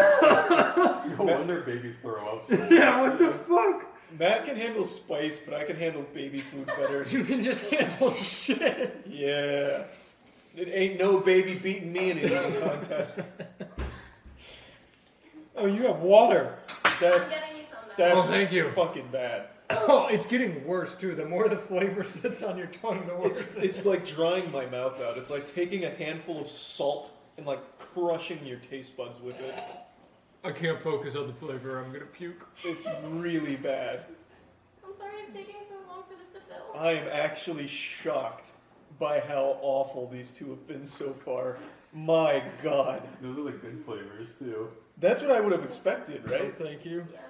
Speaker 16: No wonder babies throw up.
Speaker 13: Yeah, what the fuck?
Speaker 9: Matt can handle spice, but I can handle baby food better.
Speaker 13: You can just handle shit.
Speaker 9: Yeah. It ain't no baby beating me in an eating contest.
Speaker 13: Oh, you have water.
Speaker 9: That's
Speaker 13: oh, thank you.
Speaker 9: Fucking bad.
Speaker 13: Oh, it's getting worse too. The more the flavor sits on your tongue, the worse.
Speaker 9: It's like drying my mouth out. It's like taking a handful of salt and like crushing your taste buds with it.
Speaker 13: I can't focus on the flavor. I'm gonna puke.
Speaker 9: It's really bad.
Speaker 3: I'm sorry it's taking so long for this to fill.
Speaker 9: I am actually shocked by how awful these two have been so far. My God.
Speaker 16: Those are the good flavors too.
Speaker 9: That's what I would have expected, right?
Speaker 13: Oh, thank you.
Speaker 3: Yeah.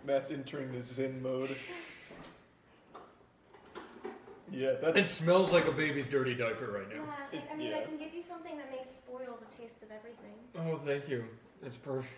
Speaker 9: Matt's entering the Zen mode. Yeah, that's...
Speaker 13: It smells like a baby's dirty diaper right now.
Speaker 3: Yeah, I mean, I can give you something that may spoil the taste of everything.
Speaker 13: Oh, thank you. It's perfect.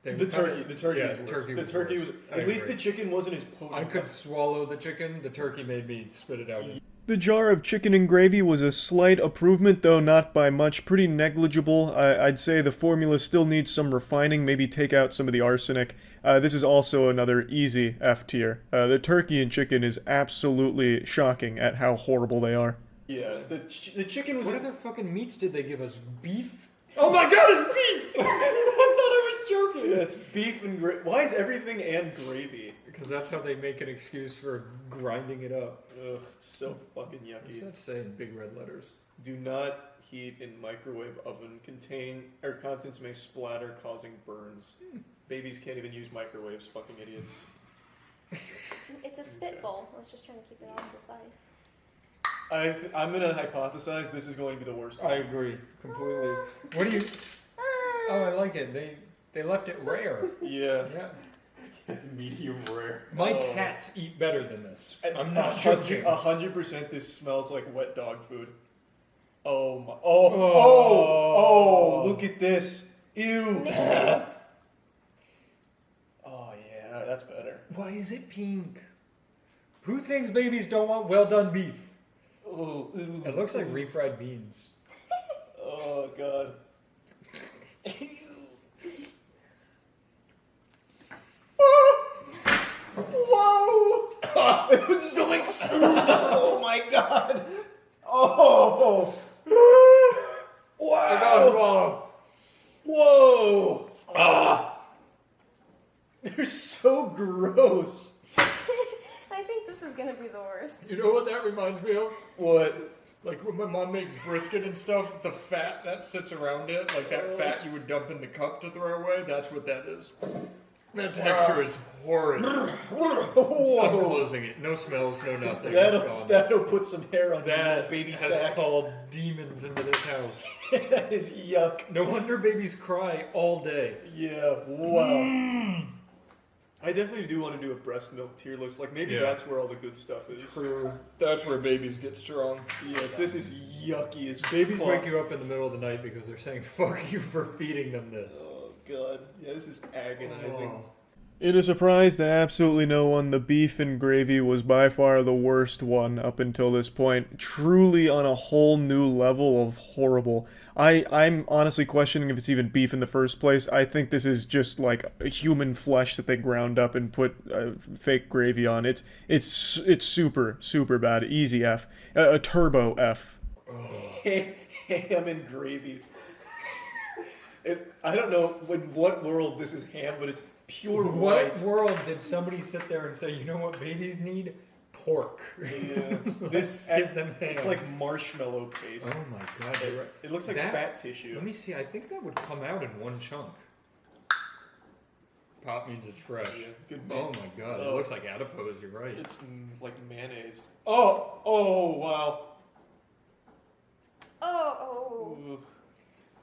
Speaker 9: The turkey
Speaker 13: yeah,
Speaker 9: was worse.
Speaker 13: turkey
Speaker 9: The
Speaker 13: was
Speaker 9: turkey
Speaker 13: worse.
Speaker 9: was...
Speaker 13: I
Speaker 9: At least
Speaker 13: agree.
Speaker 9: the chicken wasn't as potent.
Speaker 13: I could swallow the chicken. The turkey made me spit it out.
Speaker 1: The jar of chicken and gravy was a slight improvement, though not by much. Pretty negligible. I'd say the formula still needs some refining, maybe take out some of the arsenic. This is also another easy F tier. The turkey and chicken is absolutely shocking at how horrible they are.
Speaker 9: Yeah, the chicken was...
Speaker 13: What other fucking meats did they give us? Beef? Oh my god, it's beef! I thought I was joking!
Speaker 9: Yeah, it's beef and gravy. Why is everything and gravy?
Speaker 13: Because that's how they make an excuse for grinding it up.
Speaker 9: Ugh, it's so fucking yucky.
Speaker 13: What's that say in big red letters?
Speaker 9: Do not
Speaker 1: heat in microwave oven contents may splatter, causing burns. Babies can't even use microwaves, fucking idiots.
Speaker 3: It's a spitball. I was just trying to keep it off the side.
Speaker 1: I'm gonna hypothesize this is going to be the worst.
Speaker 12: I agree completely. What do you? Oh, I like it. They left it rare.
Speaker 1: Yeah.
Speaker 12: Yeah.
Speaker 16: It's medium rare.
Speaker 12: My cats eat better than this. I'm not joking.
Speaker 1: 100% this smells like wet dog food. Oh my! Look at this! Ew!
Speaker 3: Mix it.
Speaker 1: Oh yeah, that's better.
Speaker 12: Why is it pink? Who thinks babies don't want well done beef?
Speaker 1: Oh,
Speaker 12: it looks like refried beans.
Speaker 1: Oh god. Whoa! It was so extreme. Oh my god. Oh. Wow.
Speaker 12: I got it wrong.
Speaker 1: Whoa. Ah. They're so gross.
Speaker 3: I think this is gonna be the worst.
Speaker 12: You know what that reminds me of?
Speaker 1: What?
Speaker 12: Like when my mom makes brisket and stuff, the fat that sits around it, like that fat you would dump in the cup to throw away, that's what that is. The texture is horrid. I'm closing it. No smells, no nothing.
Speaker 1: That'll put some hair on
Speaker 12: that
Speaker 1: baby
Speaker 12: has
Speaker 1: sack.
Speaker 12: called demons into this house.
Speaker 1: That is yuck.
Speaker 12: No wonder babies cry all day.
Speaker 1: Yeah, wow. I definitely do want to do a breast milk tier list. Like, maybe that's where all the good stuff is.
Speaker 12: True. That's where babies get strong.
Speaker 1: Yeah, this is yucky as
Speaker 12: Babies
Speaker 1: fuck.
Speaker 12: wake you up in the middle of the night because they're saying, fuck you for feeding them this.
Speaker 1: Oh, God. Yeah, this is agonizing.
Speaker 12: Oh.
Speaker 1: In a surprise to absolutely no one, the beef and gravy was by far the worst one up until this point. Truly on a whole new level of horrible. I'm honestly questioning if it's even beef in the first place. I think this is just like human flesh that they ground up and put fake gravy on. It's super, super bad. Easy F. A turbo F. Ham and gravy. I don't know in what world this is ham, but it's pure white.
Speaker 12: What world did somebody sit there and say, you know what babies need? Pork.
Speaker 1: Yeah.
Speaker 12: Give them ham.
Speaker 1: It's like marshmallow paste.
Speaker 12: Oh my god.
Speaker 1: It looks like fat tissue.
Speaker 12: Let me see. I think that would come out in one chunk. Pop means it's fresh.
Speaker 1: Yeah, good
Speaker 12: oh my god. It looks like adipose. You're right.
Speaker 1: It's like mayonnaise. Oh, wow.
Speaker 3: Oh.
Speaker 1: Ooh.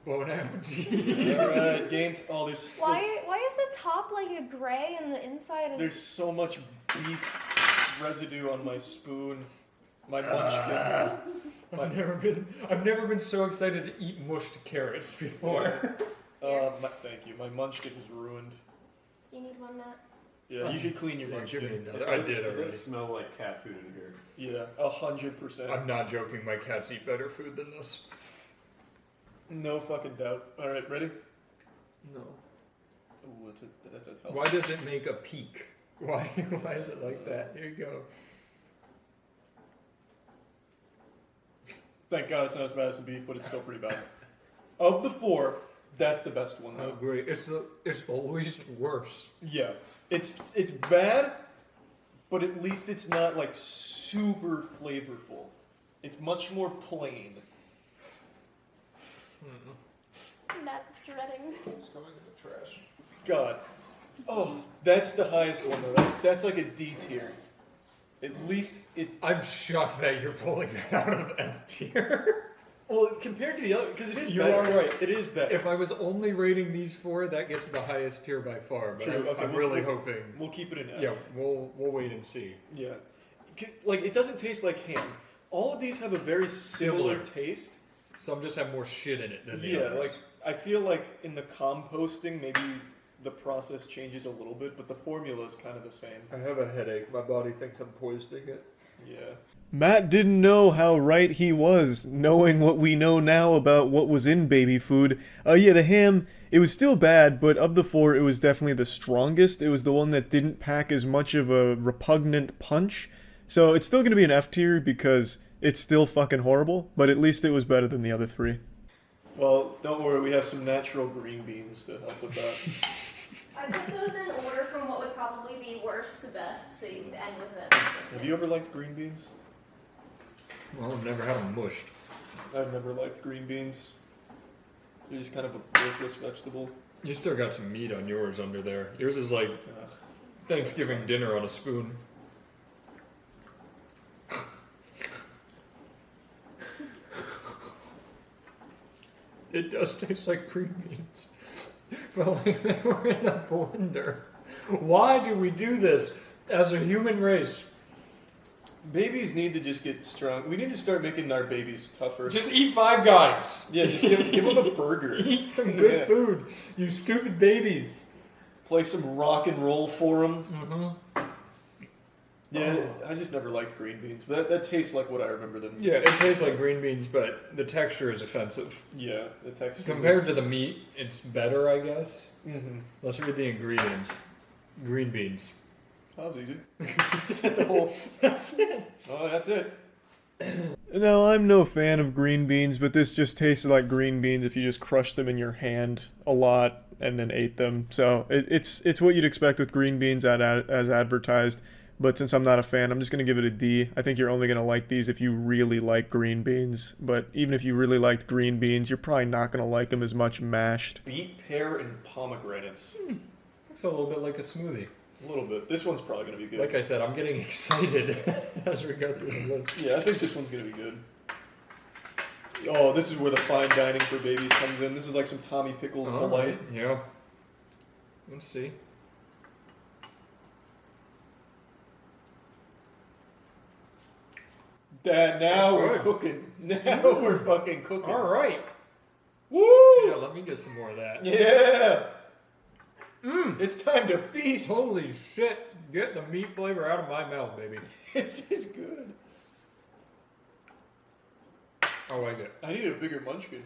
Speaker 12: Bon appetit.
Speaker 1: Alright, game. There's.
Speaker 3: Why is the top like a gray and the inside is...
Speaker 1: There's so much beef residue on my spoon. My munchkin.
Speaker 12: I've never been so excited to eat mushed carrots before.
Speaker 1: Thank you. My munchkin is ruined.
Speaker 3: You need one, Matt?
Speaker 1: Yeah, you should clean your munchkin.
Speaker 12: I did
Speaker 16: It
Speaker 12: already.
Speaker 16: does smell like cat food in here.
Speaker 1: Yeah, 100%.
Speaker 12: I'm not joking. My cats eat better food than this.
Speaker 1: No fucking doubt. Alright, ready?
Speaker 12: No.
Speaker 1: Ooh, that's a hell.
Speaker 12: Why does it make a peak? Why is it like that? Here you go.
Speaker 1: Thank God it's not as bad as the beef, but it's still pretty bad. Of the four, that's the best one
Speaker 12: I
Speaker 1: though.
Speaker 12: agree. It's the least worse.
Speaker 1: Yeah. It's bad, but at least it's not like super flavorful. It's much more plain.
Speaker 3: Matt's dreading this.
Speaker 12: It's going in the trash.
Speaker 1: God. Oh, that's the highest one though. That's like a D tier. At least it.
Speaker 12: I'm shocked that you're pulling that out of F tier.
Speaker 1: Well, compared to the other, because it is
Speaker 12: You
Speaker 1: better.
Speaker 12: are right.
Speaker 1: It is better.
Speaker 12: If I was only rating these four, that gets the highest tier by far. But
Speaker 1: True. Okay,
Speaker 12: I'm really hoping.
Speaker 1: We'll keep it in F.
Speaker 12: Yeah, we'll wait and see.
Speaker 1: Yeah. Like, it doesn't taste like ham. All of these have a very similar taste.
Speaker 12: Some just have more shit in it than the
Speaker 1: Yeah,
Speaker 12: others.
Speaker 1: like, I feel like in the composting, maybe the process changes a little bit, but the formula is kind of the same.
Speaker 12: I have a headache. My body thinks I'm poisoning it.
Speaker 1: Yeah.
Speaker 18: Matt didn't know how right he was, knowing what we know now about what was in baby food. Yeah, the ham, it was still bad, but of the four, it was definitely the strongest. It was the one that didn't pack as much of a repugnant punch. So it's still going to be an F tier because it's still fucking horrible, but at least it was better than the other three.
Speaker 1: Well, don't worry, we have some natural green beans to help with that.
Speaker 3: I put those in order from what would probably be worst to best, so you can end with it.
Speaker 1: Have you ever liked green beans?
Speaker 12: Well, I've never had them mushed.
Speaker 9: I've never liked green beans. They're just kind of a worthless vegetable.
Speaker 13: You still got some meat on yours under there. Yours is like Thanksgiving dinner on a spoon. It does taste like green beans. But like they were in a blender. Why do we do this as a human race?
Speaker 9: Babies need to just get strong. We need to start making our babies tougher.
Speaker 13: Just eat Five Guys.
Speaker 9: Yeah, just give them a burger.
Speaker 13: Eat some good food, you stupid babies.
Speaker 9: Play some rock and roll for them.
Speaker 13: Mm-hmm.
Speaker 9: Yeah, I just never liked green beans, but that tastes like what I remember them.
Speaker 13: Yeah, it tastes like green beans, but the texture is offensive.
Speaker 9: Yeah, the texture.
Speaker 13: Compared to the meat, it's better, I guess.
Speaker 9: Mm-hmm.
Speaker 13: Let's read the ingredients. Green beans.
Speaker 9: That was easy. Is that the whole? That's it. Oh, that's it.
Speaker 18: No, I'm no fan of green beans, but this just tasted like green beans if you just crushed them in your hand a lot and then ate them. So it's what you'd expect with green beans as advertised. But since I'm not a fan, I'm just going to give it a D. I think you're only going to like these if you really like green beans. But even if you really liked green beans, you're probably not going to like them as much mashed.
Speaker 9: Beet, pear, and pomegranates.
Speaker 13: Looks a little bit like a smoothie.
Speaker 9: A little bit. This one's probably going to be good.
Speaker 13: Like I said, I'm getting excited as we go through the list.
Speaker 9: Yeah, I think this one's going to be good. Oh, this is where the fine dining for babies comes in. This is like some Tommy Pickles delight.
Speaker 13: Right. Yeah. Let's see.
Speaker 9: Dad, now we're
Speaker 13: good.
Speaker 9: cooking. Now we're fucking cooking.
Speaker 13: All right.
Speaker 9: Woo!
Speaker 13: Yeah, let me get some more of that.
Speaker 9: Yeah. It's time to feast.
Speaker 13: Holy shit. Get the meat flavor out of my mouth, baby.
Speaker 9: This is good.
Speaker 13: I like it.
Speaker 9: I need a bigger munchkin.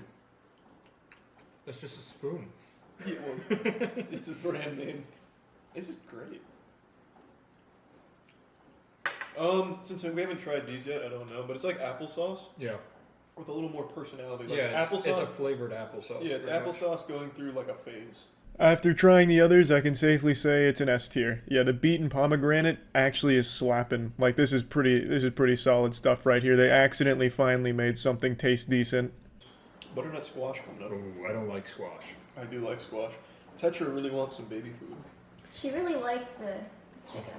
Speaker 13: That's just a spoon.
Speaker 9: Yeah, well, it's a brand name. This is great. Since we haven't tried these yet, I don't know, but it's like applesauce.
Speaker 13: Yeah.
Speaker 9: With a little more personality. Like
Speaker 13: Yeah,
Speaker 9: applesauce.
Speaker 13: it's a flavored applesauce.
Speaker 9: Yeah, it's
Speaker 13: pretty much.
Speaker 9: applesauce going through like a phase.
Speaker 18: After trying the others, I can safely say it's an S tier. Yeah, the beet and pomegranate actually is slapping. Like this is pretty solid stuff right here. They accidentally finally made something taste decent.
Speaker 9: Butternut squash coming up.
Speaker 13: Ooh, I don't like squash.
Speaker 9: I do like squash. Tetra really wants some baby food.
Speaker 3: She really liked the chicken.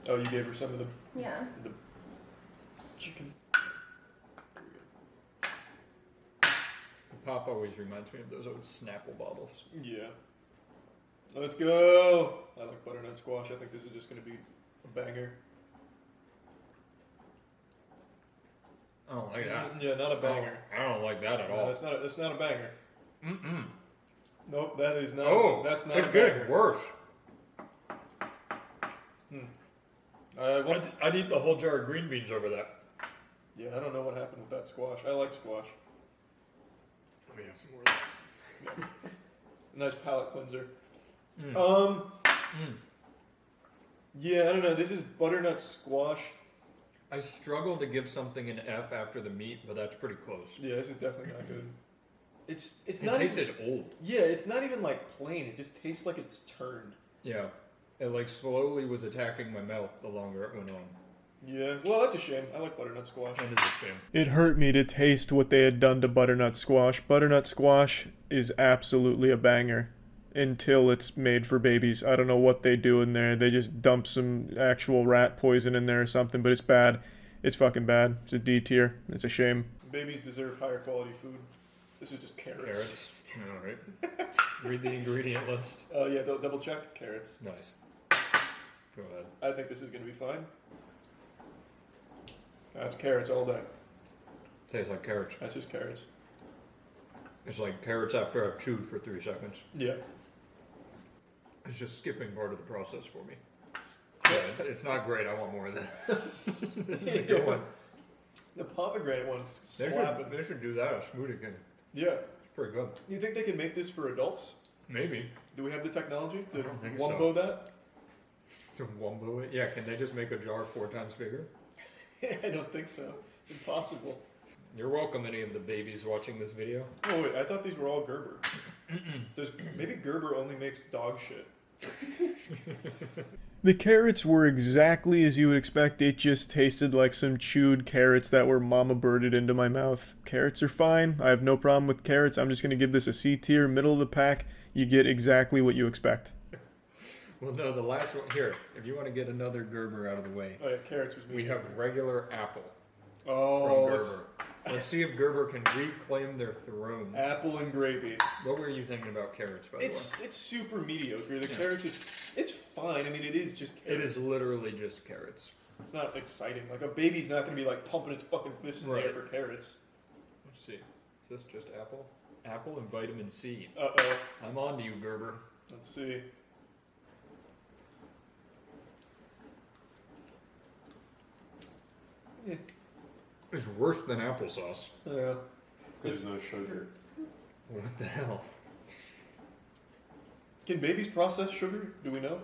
Speaker 9: Oh, you gave her some of the
Speaker 3: Yeah.
Speaker 9: chicken.
Speaker 13: Pop always reminds me of those old Snapple bottles.
Speaker 9: Yeah. Let's go. I like butternut squash. I think this is just going to be a banger.
Speaker 13: I don't like that.
Speaker 9: Yeah, not a banger.
Speaker 13: I don't like that at all.
Speaker 9: No, that's not a banger.
Speaker 13: Mm-mm.
Speaker 9: Nope, that is not.
Speaker 13: Oh,
Speaker 9: that's not
Speaker 13: it's
Speaker 9: a
Speaker 13: getting
Speaker 9: banger.
Speaker 13: worse. I'd eat the whole jar of green beans over that.
Speaker 9: Yeah, I don't know what happened with that squash. I like squash.
Speaker 13: Let me have some more of that.
Speaker 9: Yeah. Nice palate cleanser.
Speaker 13: Mm.
Speaker 9: Yeah, I don't know. This is butternut squash.
Speaker 13: I struggle to give something an F after the meat, but that's pretty close.
Speaker 9: Yeah, this is definitely not good. It
Speaker 13: not tasted old.
Speaker 9: Yeah, it's not even like plain. It just tastes like it's turned.
Speaker 13: Yeah. It like slowly was attacking my mouth the longer it went on.
Speaker 9: Yeah, well, that's a shame. I like butternut squash.
Speaker 13: That is a shame.
Speaker 18: It hurt me to taste what they had done to butternut squash. Butternut squash is absolutely a banger until it's made for babies. I don't know what they do in there. They just dump some actual rat poison in there or something, but it's bad. It's fucking bad. It's a D tier. It's a shame.
Speaker 9: Babies deserve higher quality food. This is just carrots.
Speaker 13: All right. Read the ingredient list.
Speaker 9: Yeah, double check. Carrots.
Speaker 13: Nice. Go ahead.
Speaker 9: I think this is going to be fine. That's carrots all day.
Speaker 13: Tastes like carrots.
Speaker 9: That's just carrots.
Speaker 13: It's like carrots after I've chewed for 3 seconds.
Speaker 9: Yeah.
Speaker 13: It's just skipping part of the process for me. Yeah, it's not great. I want more of this. This is a good one.
Speaker 9: The pomegranate one's
Speaker 13: They
Speaker 9: slapping.
Speaker 13: should do that at Smoothie King.
Speaker 9: Yeah.
Speaker 13: It's pretty good.
Speaker 9: You think they can make this for adults?
Speaker 13: Maybe.
Speaker 9: Do we have the technology to
Speaker 13: I don't think
Speaker 9: wumbo
Speaker 13: so.
Speaker 9: that?
Speaker 13: To wumbo it? Yeah, can they just make a jar 4 times bigger?
Speaker 9: I don't think so. It's impossible.
Speaker 13: You're welcome, any of the babies watching this video.
Speaker 9: Oh wait, I thought these were all Gerber. Maybe Gerber only makes dog shit.
Speaker 18: The carrots were exactly as you would expect. It just tasted like some chewed carrots that were mama birded into my mouth. Carrots are fine. I have no problem with carrots. I'm just going to give this a C tier, middle of the pack. You get exactly what you expect.
Speaker 13: Well, no, the last one here. If you want to get another Gerber out of the way,
Speaker 9: Oh yeah, carrots was me.
Speaker 13: we have regular apple
Speaker 9: Oh,
Speaker 13: from Gerber. Let's see if Gerber can reclaim their throne.
Speaker 9: Apple and gravy.
Speaker 13: What were you thinking about carrots, by the way?
Speaker 9: It's super mediocre. The carrots it's fine. I mean, it is just carrots.
Speaker 13: It is literally just carrots.
Speaker 9: It's not exciting. Like a baby's not going to be like pumping its fucking fists in the air for carrots.
Speaker 13: Let's see. Is this just apple? Apple and vitamin C.
Speaker 9: Uh-oh.
Speaker 13: I'm on to you, Gerber.
Speaker 9: Let's see. Yeah.
Speaker 13: It's worse than applesauce.
Speaker 9: Yeah.
Speaker 16: There's no sugar.
Speaker 13: What the hell?
Speaker 9: Can babies process sugar? Do we know?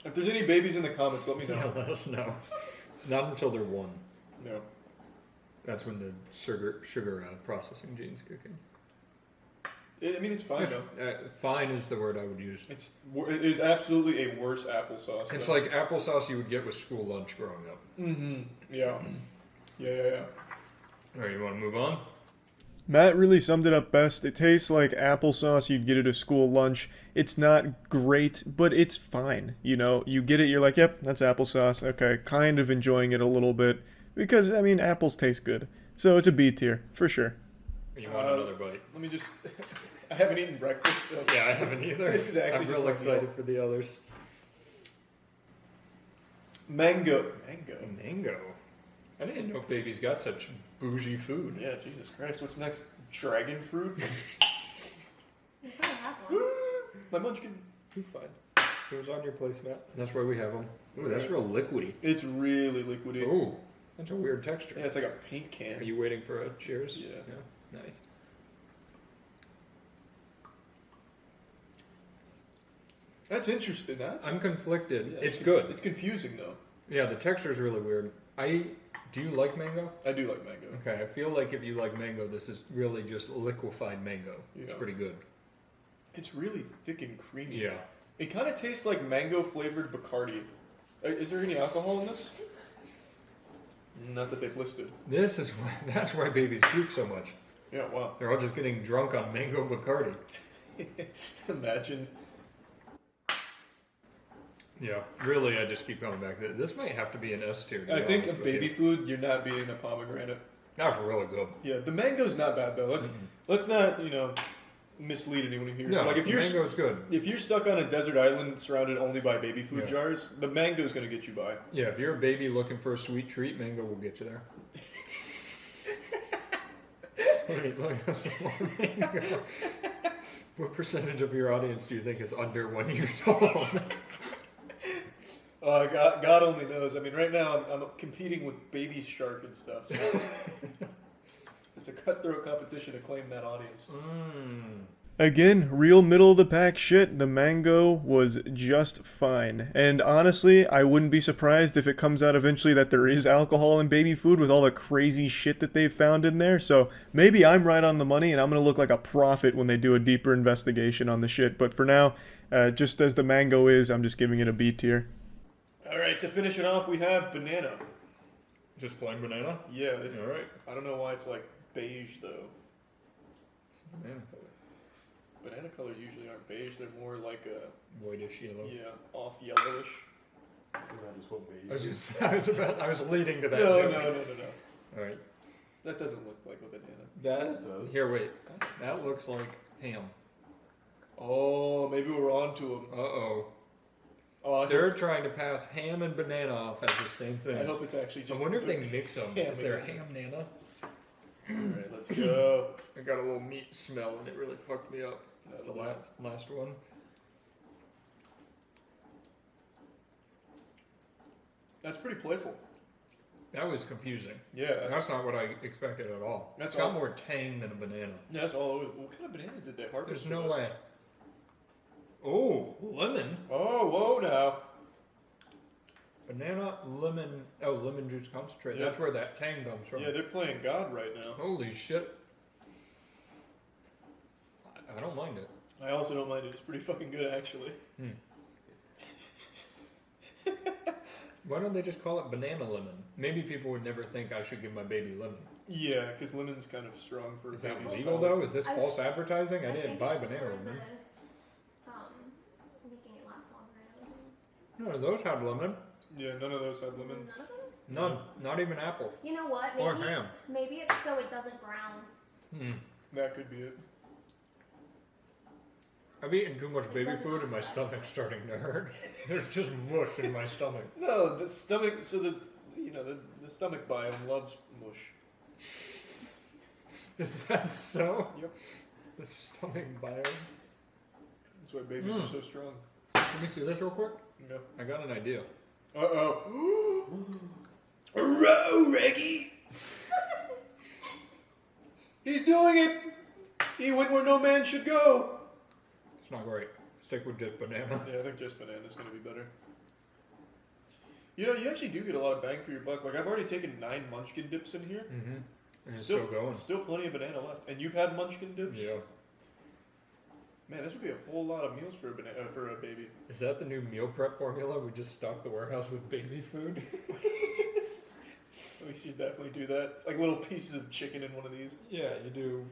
Speaker 9: If there's any babies in the comments, let me know.
Speaker 13: Yeah, let us know. Not until they're 1.
Speaker 9: No.
Speaker 13: That's when the sugar processing genes kick in.
Speaker 9: I mean, it's fine though.
Speaker 13: Fine is the word I would use.
Speaker 9: It is absolutely a worse applesauce.
Speaker 13: It's like applesauce you would get with school lunch growing up.
Speaker 9: Mm-hmm. Yeah. Yeah.
Speaker 13: All right, you want to move on?
Speaker 18: Matt really summed it up best. It tastes like applesauce you'd get at a school lunch. It's not great, but it's fine. You know, you get it, you're like, yep, that's applesauce. Okay, kind of enjoying it a little bit. Because, I mean, apples taste good. So it's a B tier, for sure.
Speaker 13: You want another bite?
Speaker 9: Let me just... I haven't eaten breakfast, so...
Speaker 13: Yeah, I haven't either.
Speaker 9: This is actually
Speaker 13: I'm
Speaker 9: just
Speaker 13: real excited for the others.
Speaker 9: Mango.
Speaker 13: I didn't know babies got such bougie food.
Speaker 9: Yeah, Jesus Christ. What's next? Dragon fruit?
Speaker 3: You probably have one.
Speaker 9: My munchkin.
Speaker 13: Too fine. It was on your place, Matt. That's why we have them. Ooh, that's real liquidy.
Speaker 9: It's really liquidy.
Speaker 13: Ooh, that's a weird texture.
Speaker 9: Yeah, it's like a paint can.
Speaker 13: Are you waiting for a cheers?
Speaker 9: Yeah.
Speaker 13: Nice.
Speaker 9: That's interesting.
Speaker 13: I'm conflicted.
Speaker 9: Yeah,
Speaker 13: it's good.
Speaker 9: It's confusing though.
Speaker 13: Yeah, the texture is really weird. Do you like mango?
Speaker 9: I do like mango.
Speaker 13: Okay, I feel like if you like mango, this is really just liquefied mango. It's
Speaker 9: Yeah.
Speaker 13: pretty good.
Speaker 9: It's really thick and creamy.
Speaker 13: Yeah.
Speaker 9: It kind of tastes like mango flavored Bacardi. Is there any alcohol in this? Not that they've listed.
Speaker 13: That's why babies puke so much.
Speaker 9: Yeah, wow.
Speaker 13: They're all just getting drunk on mango Bacardi.
Speaker 9: Imagine.
Speaker 13: Yeah, really, I just keep coming back. This might have to be an S tier.
Speaker 9: I think of baby food, you're not beating the pomegranate.
Speaker 13: That's really good.
Speaker 9: Yeah, the mango's not bad though. Let's not mislead anyone here.
Speaker 13: No,
Speaker 9: like if
Speaker 13: the mango's good.
Speaker 9: If you're stuck on a desert island surrounded only by baby food
Speaker 13: Yeah.
Speaker 9: jars, the mango's gonna get you by.
Speaker 13: Yeah, if you're a baby looking for a sweet treat, mango will get you there. Mango. What percentage of your audience do you think is under 1 year old?
Speaker 9: God only knows. I mean, right now I'm competing with Baby Shark and stuff. So it's a cutthroat competition to claim that audience.
Speaker 18: Again, real middle of the pack shit. The mango was just fine. And honestly, I wouldn't be surprised if it comes out eventually that there is alcohol in baby food with all the crazy shit that they've found in there. So maybe I'm right on the money and I'm going to look like a prophet when they do a deeper investigation on the shit. But for now, just as the mango is, I'm just giving it a B tier.
Speaker 9: All right, to finish it off, we have banana.
Speaker 13: Just plain banana?
Speaker 9: Yeah.
Speaker 13: All right.
Speaker 9: I don't know why it's like beige though.
Speaker 13: Banana color.
Speaker 9: Banana colors usually aren't beige; they're more like a
Speaker 13: whitish yellow.
Speaker 9: Yeah, off yellowish.
Speaker 16: Isn't that just what beige
Speaker 13: I was leading to that.
Speaker 9: No,
Speaker 13: joke.
Speaker 9: no.
Speaker 13: All right.
Speaker 9: That doesn't look like a banana.
Speaker 13: That does. Here, wait. That looks like ham.
Speaker 9: Oh, maybe we're on to them.
Speaker 13: Uh-oh.
Speaker 9: Oh,
Speaker 13: They're trying to pass ham and banana off as the same thing.
Speaker 9: I hope it's actually just.
Speaker 13: I wonder if they mix them.
Speaker 9: Ham
Speaker 13: Is there
Speaker 9: and-
Speaker 13: ham nana?
Speaker 9: Alright, let's go.
Speaker 13: I got a little meat smell and it really fucked me up. That's the last one.
Speaker 9: That's pretty playful.
Speaker 13: That was confusing.
Speaker 9: Yeah.
Speaker 13: That's not what I expected at all.
Speaker 9: That's
Speaker 13: It's got
Speaker 9: all-
Speaker 13: more tang than a banana.
Speaker 9: Yeah, that's all. What kind of banana did they harvest?
Speaker 13: There's no
Speaker 9: for us?
Speaker 13: way. Oh, lemon.
Speaker 9: Oh, whoa now.
Speaker 13: Banana, lemon, lemon juice concentrate.
Speaker 9: Yeah.
Speaker 13: That's where that tang comes from.
Speaker 9: Yeah, they're playing God right now.
Speaker 13: Holy shit. I don't mind it.
Speaker 9: I also don't mind it. It's pretty fucking good, actually.
Speaker 13: Why don't they just call it banana lemon? Maybe people would never think I should give my baby lemon.
Speaker 9: Yeah, because lemon's kind of strong for.
Speaker 13: Is that
Speaker 9: babies'
Speaker 13: legal
Speaker 9: palate.
Speaker 13: though? Is this false advertising? I didn't buy banana lemon.
Speaker 3: Making it last longer.
Speaker 13: None of those had lemon.
Speaker 9: Yeah, none of those had lemon.
Speaker 13: None. Not even apple.
Speaker 3: You know what?
Speaker 13: Or ham.
Speaker 3: Maybe it's so it doesn't brown.
Speaker 9: That could be it.
Speaker 13: I've eaten too much baby food and my stomach's starting to hurt. There's just mush in my stomach.
Speaker 9: No, the stomach. So the stomach biome loves mush.
Speaker 13: Is that so?
Speaker 9: Yep.
Speaker 13: The stomach biome.
Speaker 9: That's why babies are so strong.
Speaker 13: Let me see this real quick.
Speaker 9: No.
Speaker 13: I got an idea.
Speaker 9: Uh-oh. Row, Reggie! He's doing it! He went where no man should go!
Speaker 13: It's not great. Stick with just banana.
Speaker 9: Yeah, I think just banana's gonna be better. You know, you actually do get a lot of bang for your buck. Like, I've already taken 9 Munchkin dips in here.
Speaker 13: Mm-hmm. And it's still going.
Speaker 9: Still plenty of banana left. And you've had Munchkin dips?
Speaker 13: Yeah.
Speaker 9: Man, this would be a whole lot of meals for a baby.
Speaker 13: Is that the new meal prep formula? We just stock the warehouse with baby food?
Speaker 9: At least you definitely do that. Like little pieces of chicken in one of these.
Speaker 13: Yeah, you do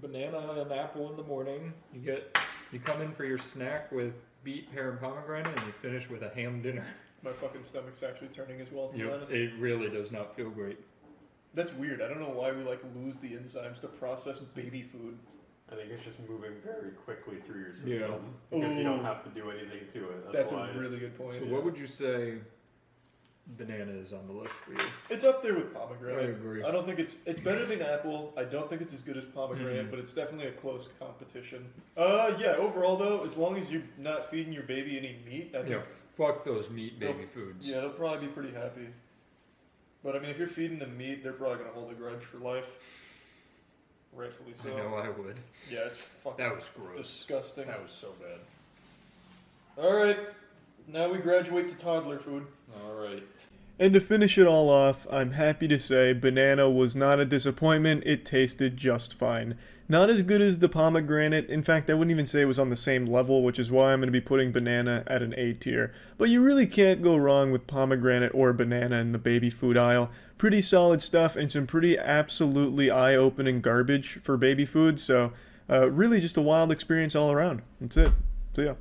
Speaker 13: banana and apple in the morning. You come in for your snack with beet, pear, and pomegranate, and you finish with a ham dinner.
Speaker 9: My fucking stomach's actually turning as well, to be honest.
Speaker 13: It really does not feel great.
Speaker 9: That's weird. I don't know why we lose the enzymes to process baby food.
Speaker 16: I think it's just moving very quickly through your system.
Speaker 13: Yeah.
Speaker 16: Because you don't have to do anything to it.
Speaker 9: That's a really good point.
Speaker 13: So what would you say banana is on the list for you?
Speaker 9: It's up there with pomegranate.
Speaker 13: I agree.
Speaker 9: I don't think it's better than apple. I don't think it's as good as pomegranate, but it's definitely a close competition. Yeah, overall though, as long as you're not feeding your baby any meat, I think
Speaker 13: fuck those meat baby foods.
Speaker 9: Yeah, they'll probably be pretty happy. But I mean, if you're feeding them meat, they're probably gonna hold a grudge for life. Rightfully so.
Speaker 13: I know I would.
Speaker 9: Yeah, it's fucking
Speaker 13: That was gross.
Speaker 9: disgusting.
Speaker 13: That was so bad.
Speaker 9: Alright, now we graduate to toddler food.
Speaker 13: Alright.
Speaker 18: And to finish it all off, I'm happy to say banana was not a disappointment. It tasted just fine. Not as good as the pomegranate. In fact, I wouldn't even say it was on the same level, which is why I'm going to be putting banana at an A tier. But you really can't go wrong with pomegranate or banana in the baby food aisle. Pretty solid stuff and some pretty absolutely eye-opening garbage for baby food. So really just a wild experience all around. That's it. So yeah.